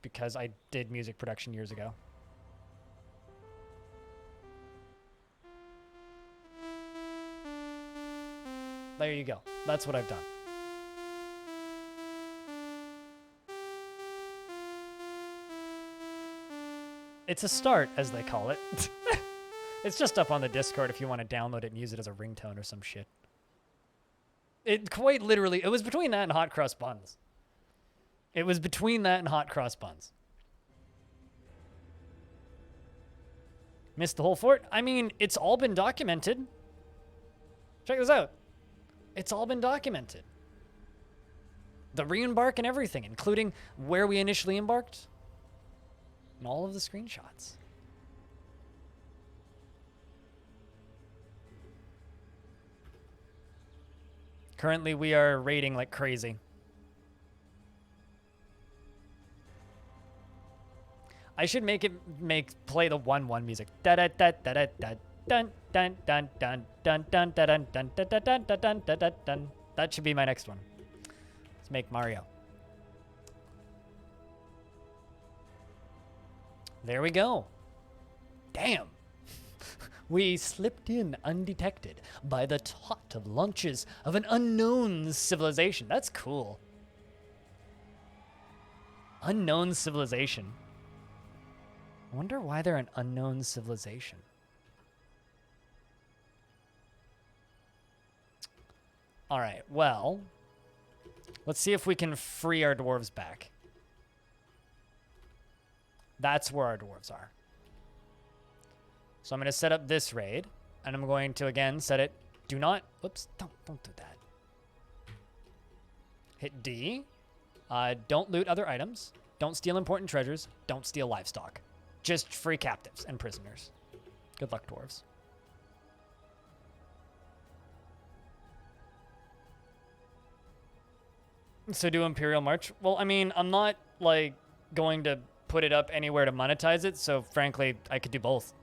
[SPEAKER 1] because I did music production years ago. There you go. That's what I've done. It's a start, as they call it. It's just up on the Discord if you want to download it and use it as a ringtone or some shit. It quite literally, it was between that and hot cross buns. It was between that and hot cross buns. Missed the whole fort? I mean, it's all been documented. Check this out. It's all been documented. The re-embark and everything, including where we initially embarked. And all of the screenshots. Currently, we are raiding like crazy. I should play the 1-1 music. Da da da da da da dun dun dun dun dun dun dun dun dun dun dun dun dun dun. That should be my next one. Let's make Mario. There we go. Damn. We slipped in undetected by the tot of launches of an unknown civilization. That's cool. Unknown civilization. I wonder why they're an unknown civilization. All right, well, let's see if we can free our dwarves back. That's where our dwarves are. So I'm going to set up this raid, and I'm going to, again, set it, do not, whoops, don't do that. Hit D. Don't loot other items. Don't steal important treasures. Don't steal livestock. Just free captives and prisoners. Good luck, dwarves. So do Imperial March. Well, I mean, I'm not, like, going to put it up anywhere to monetize it, so frankly, I could do both.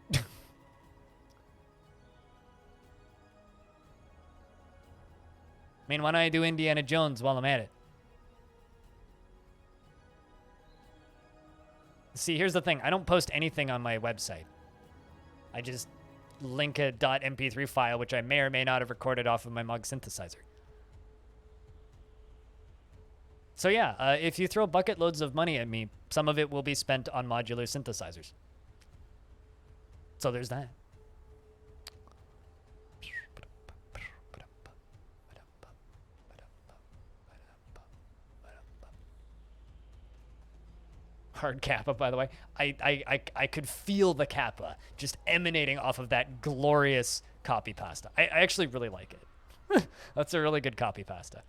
[SPEAKER 1] I mean, why don't I do Indiana Jones while I'm at it? See, here's the thing. I don't post anything on my website. I just link a .mp3 file, which I may or may not have recorded off of my Mug synthesizer. So yeah, if you throw bucket loads of money at me, some of it will be spent on modular synthesizers. So there's that. Hard Kappa, by the way. I could feel the Kappa just emanating off of that glorious copy pasta. I actually really like it. That's a really good copy pasta.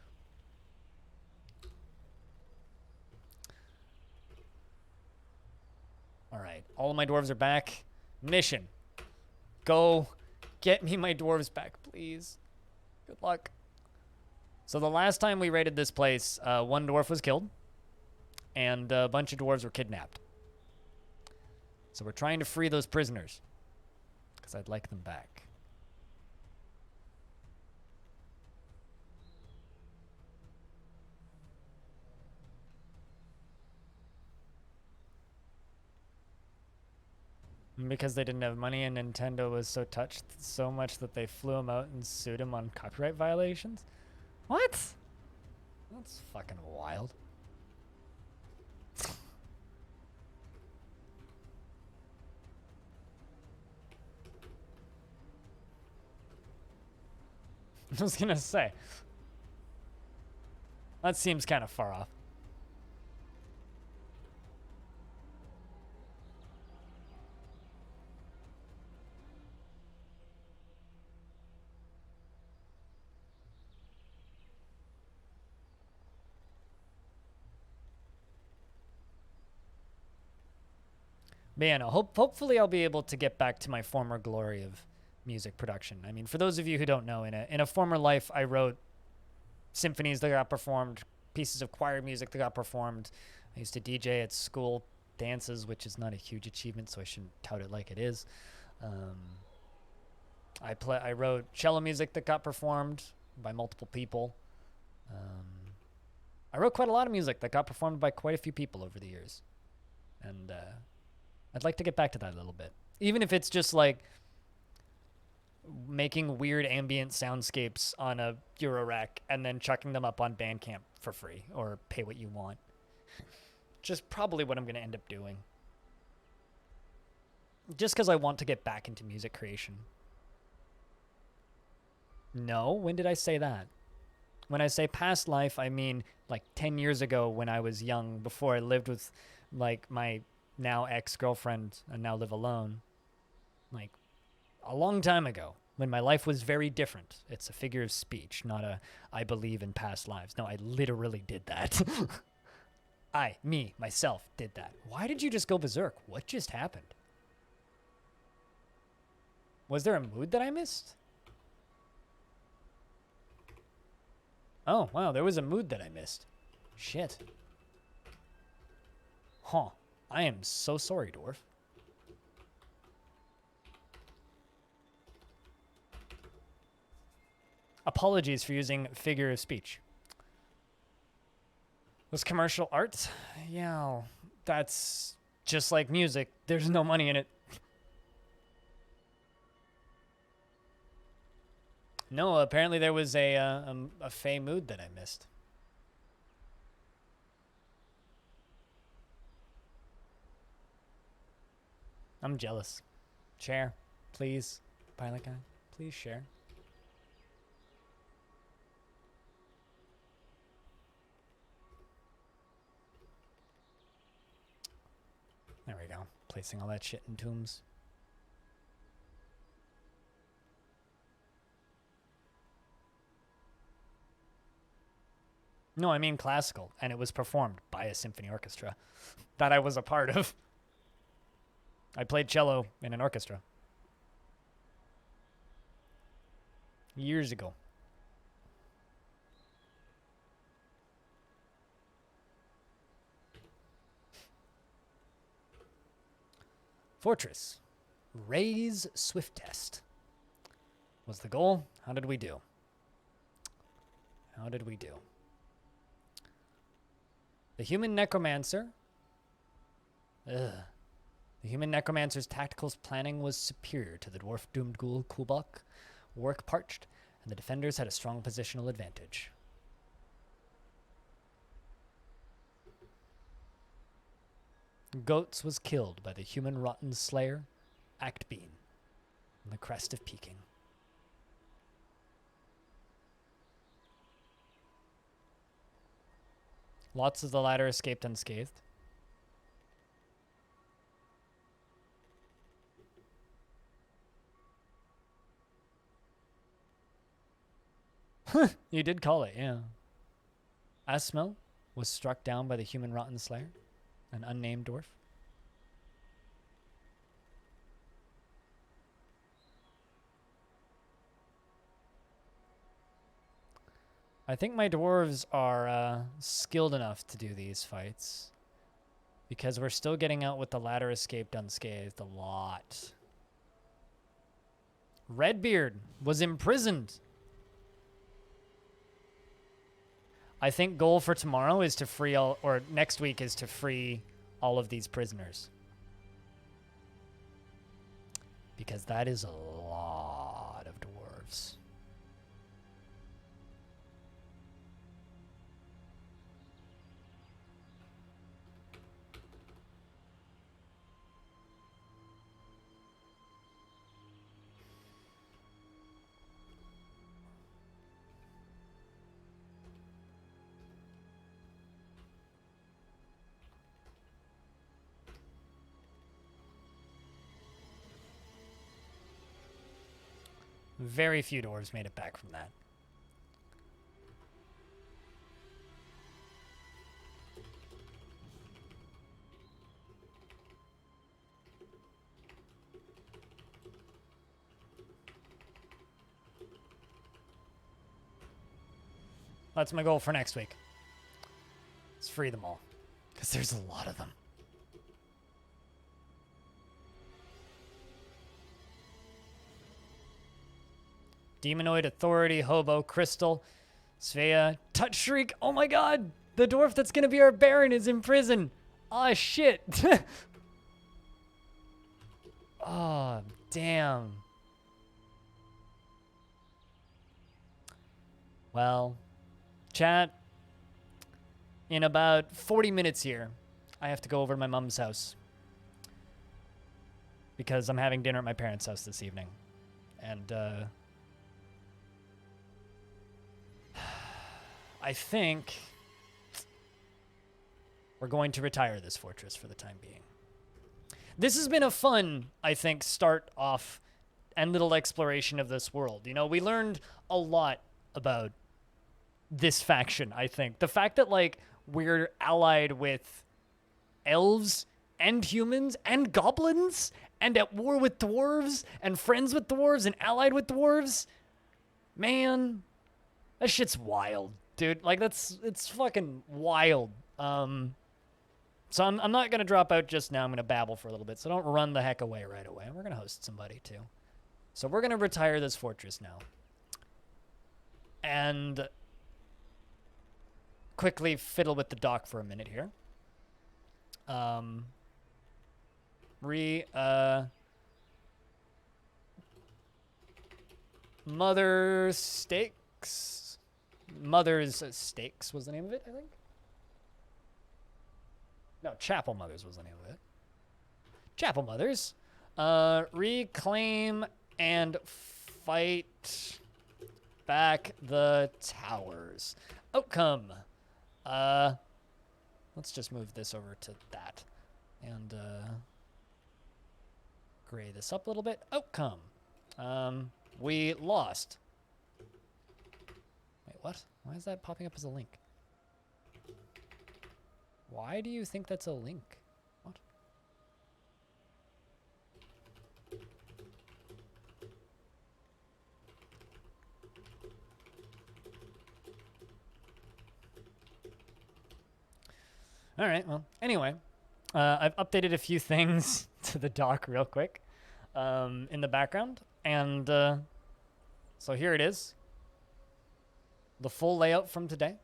[SPEAKER 1] All right, all of my dwarves are back. Mission. Go get me my dwarves back, please. Good luck. So the last time we raided this place, one dwarf was killed. And a bunch of dwarves were kidnapped. So we're trying to free those prisoners. Because I'd like them back. And because they didn't have money and Nintendo was so touched so much that they flew him out and sued him on copyright violations? What? That's fucking wild. I was gonna say. That seems kind of far off. But yeah, no, hopefully I'll be able to get back to my former glory of music production. I mean, for those of you who don't know, in a former life, I wrote symphonies that got performed, pieces of choir music that got performed. I used to DJ at school dances, which is not a huge achievement, so I shouldn't tout it like it is. I wrote cello music that got performed by multiple people. I wrote quite a lot of music that got performed by quite a few people over the years. And I'd like to get back to that a little bit. Even if it's just like making weird ambient soundscapes on a Eurorack and then chucking them up on Bandcamp for free or pay what you want. Just probably what I'm going to end up doing. just because I want to get back into music creation. No, when did I say that? When I say past life, I mean like 10 years ago when I was young, before I lived with like my now ex-girlfriend and now live alone. Like a long time ago when my life was very different. It's a figure of speech, not a I believe in past lives. No, I literally did that. Myself did that. Why did you just go berserk? What just happened? Was there a mood that I missed? Oh, wow, there was a mood that I missed. Shit. Huh. I am so sorry, Dwarf. Apologies for using figure of speech. Was commercial art? Yeah, that's just like music. There's no money in it. No, apparently there was a Fey mood that I missed. I'm jealous. Share, please. Pilot guy, please share. There we go. Placing all that shit in tombs. No, I mean classical, and it was performed by a symphony orchestra that I was a part of. I played cello in an orchestra. Years ago. Fortress. Raise Swift Test. Was the goal? How did we do? How did we do? The human necromancer. The human necromancer's tactical planning was superior to the dwarf doomed ghoul Kulbok. Work parched, and the defenders had a strong positional advantage. Goats was killed by the human rotten slayer, Actbean, on the crest of Peking. Lots of the latter escaped unscathed. You did call it, yeah. Asmel was struck down by the human rotten slayer, an unnamed dwarf. I think my dwarves are skilled enough to do these fights, because we're still getting out with the ladder escaped unscathed a lot. Redbeard was imprisoned. I think goal for tomorrow is to free all, or next week is to free all of these prisoners. Because that is a lot of dwarves. Very few dwarves made it back from that. That's my goal for next week. Let's free them all, because there's a lot of them. Demonoid Authority, Hobo, Crystal, Svea, Touch Shriek. Oh my god! The dwarf that's gonna be our Baron is in prison. Ah, shit. Oh, damn. Well, chat, in about 40 minutes here, I have to go over to my mom's house. because I'm having dinner at my parents' house this evening. And I think we're going to retire this fortress for the time being. This has been a fun, I think, start off and little exploration of this world. You know, we learned a lot about this faction, I think. The fact that, like, we're allied with elves and humans and goblins and at war with dwarves and friends with dwarves and allied with dwarves. Man, that shit's wild, dude. Like, it's fucking wild. So I'm not going to drop out just now. I'm going to babble for a little bit. So don't run the heck away right away. We're going to host somebody too. So we're going to retire this fortress now. And quickly fiddle with the dock for a minute here. Mother's Steaks was the name of it, I think. No, Chapelmothers was the name of it. Chapelmothers. Reclaim and fight back the towers. Outcome. Let's just move this over to that. And gray this up a little bit. Outcome. We lost. Wait, what? Why is that popping up as a link? Why do you think that's a link? What? All right, well, anyway, I've updated a few things to the dock real quick in the background. And so here it is. The full layout from today.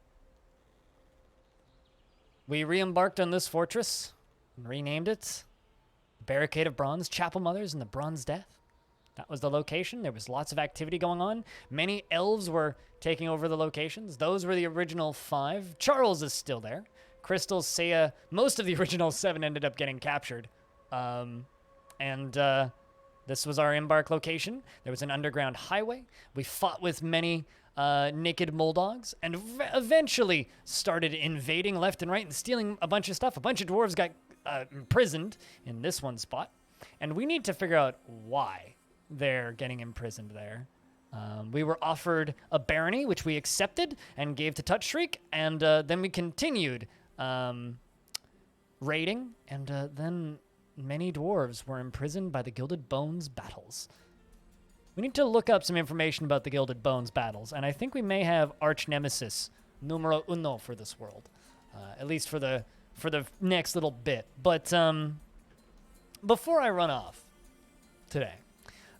[SPEAKER 1] We re-embarked on this fortress and renamed it Barricade of Bronze, Chapelmothers, and the Bronze Death. That was the location. There was lots of activity going on. Many elves were taking over the locations. Those were the original 5. Charles is still there. Crystal, Saya, most of the original 7 ended up getting captured. This was our embark location. There was an underground highway. We fought with many naked Moldogs and eventually started invading left and right and stealing a bunch of stuff. A bunch of dwarves got imprisoned in this one spot. And we need to figure out why they're getting imprisoned there. We were offered a barony, which we accepted and gave to Touchstreak. And then we continued raiding. And then many dwarves were imprisoned by the Gilded Bones battles. We need to look up some information about the Gilded Bones battles, and I think we may have arch nemesis numero uno for this world, at least for the next little bit. But before I run off today,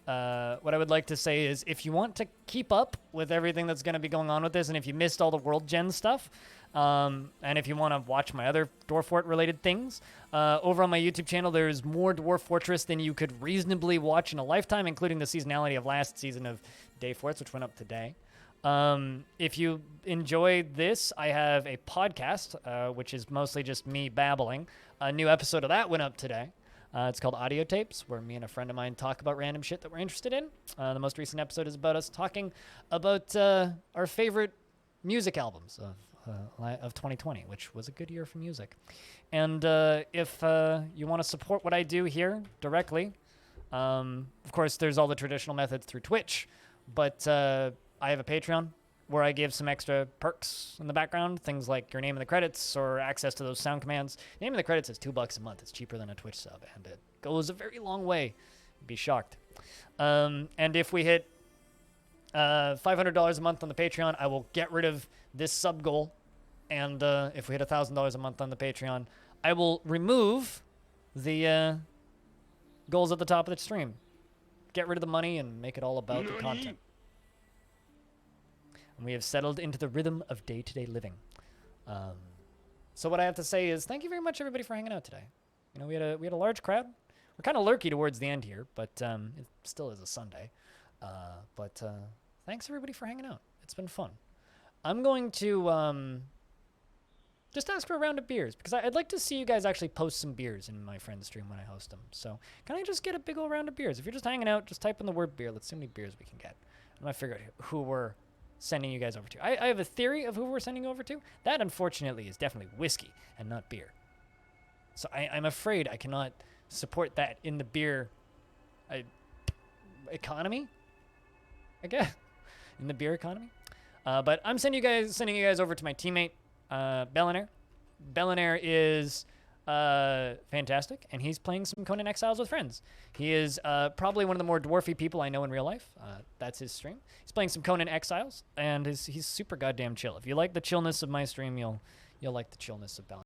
[SPEAKER 1] what I would like to say is, if you want to keep up with everything that's going to be going on with this, and if you missed all the World Gen stuff, and if you want to watch my other Dwarf Fort related things, over on my YouTube channel, there's more Dwarf Fortress than you could reasonably watch in a lifetime, including the seasonality of last season of Day Forts, which went up today. If you enjoyed this, I have a podcast, which is mostly just me babbling. A new episode of that went up today. It's called Audio Tapes, where me and a friend of mine talk about random shit that we're interested in. The most recent episode is about us talking about our favorite music albums of 2020, which was a good year for music. And if you want to support what I do here directly, of course, there's all the traditional methods through Twitch, but I have a Patreon where I give some extra perks in the background, things like your name in the credits or access to those sound commands. Name in the credits is $2 a month. It's cheaper than a Twitch sub, and it goes a very long way. You'd be shocked. And if we hit $500 a month on the Patreon, I will get rid of this sub goal. And if we hit $1,000 a month on the Patreon, I will remove the goals at the top of the stream. Get rid of the money and make it all about the content. And we have settled into the rhythm of day-to-day living. So what I have to say is thank you very much, everybody, for hanging out today. You know, we had a large crowd. We're kind of lurky towards the end here, but it still is a Sunday. But thanks, everybody, for hanging out. It's been fun. I'm going to just ask for a round of beers, because I'd like to see you guys actually post some beers in my friend's stream when I host them. So can I just get a big old round of beers? If you're just hanging out, just type in the word beer. Let's see how many beers we can get. I'm going to figure out who we're sending you guys over to. I have a theory of who we're sending over to. That, unfortunately, is definitely whiskey and not beer. So I'm afraid I cannot support that in the beer economy, I guess. In the beer economy. But I'm sending you guys over to my teammate, Bellinair. Bellinair is fantastic, and he's playing some Conan Exiles with friends. He is probably one of the more dwarfy people I know in real life. That's his stream. He's playing some Conan Exiles, and he's super goddamn chill. If you like the chillness of my stream, you'll like the chillness of Bellinair.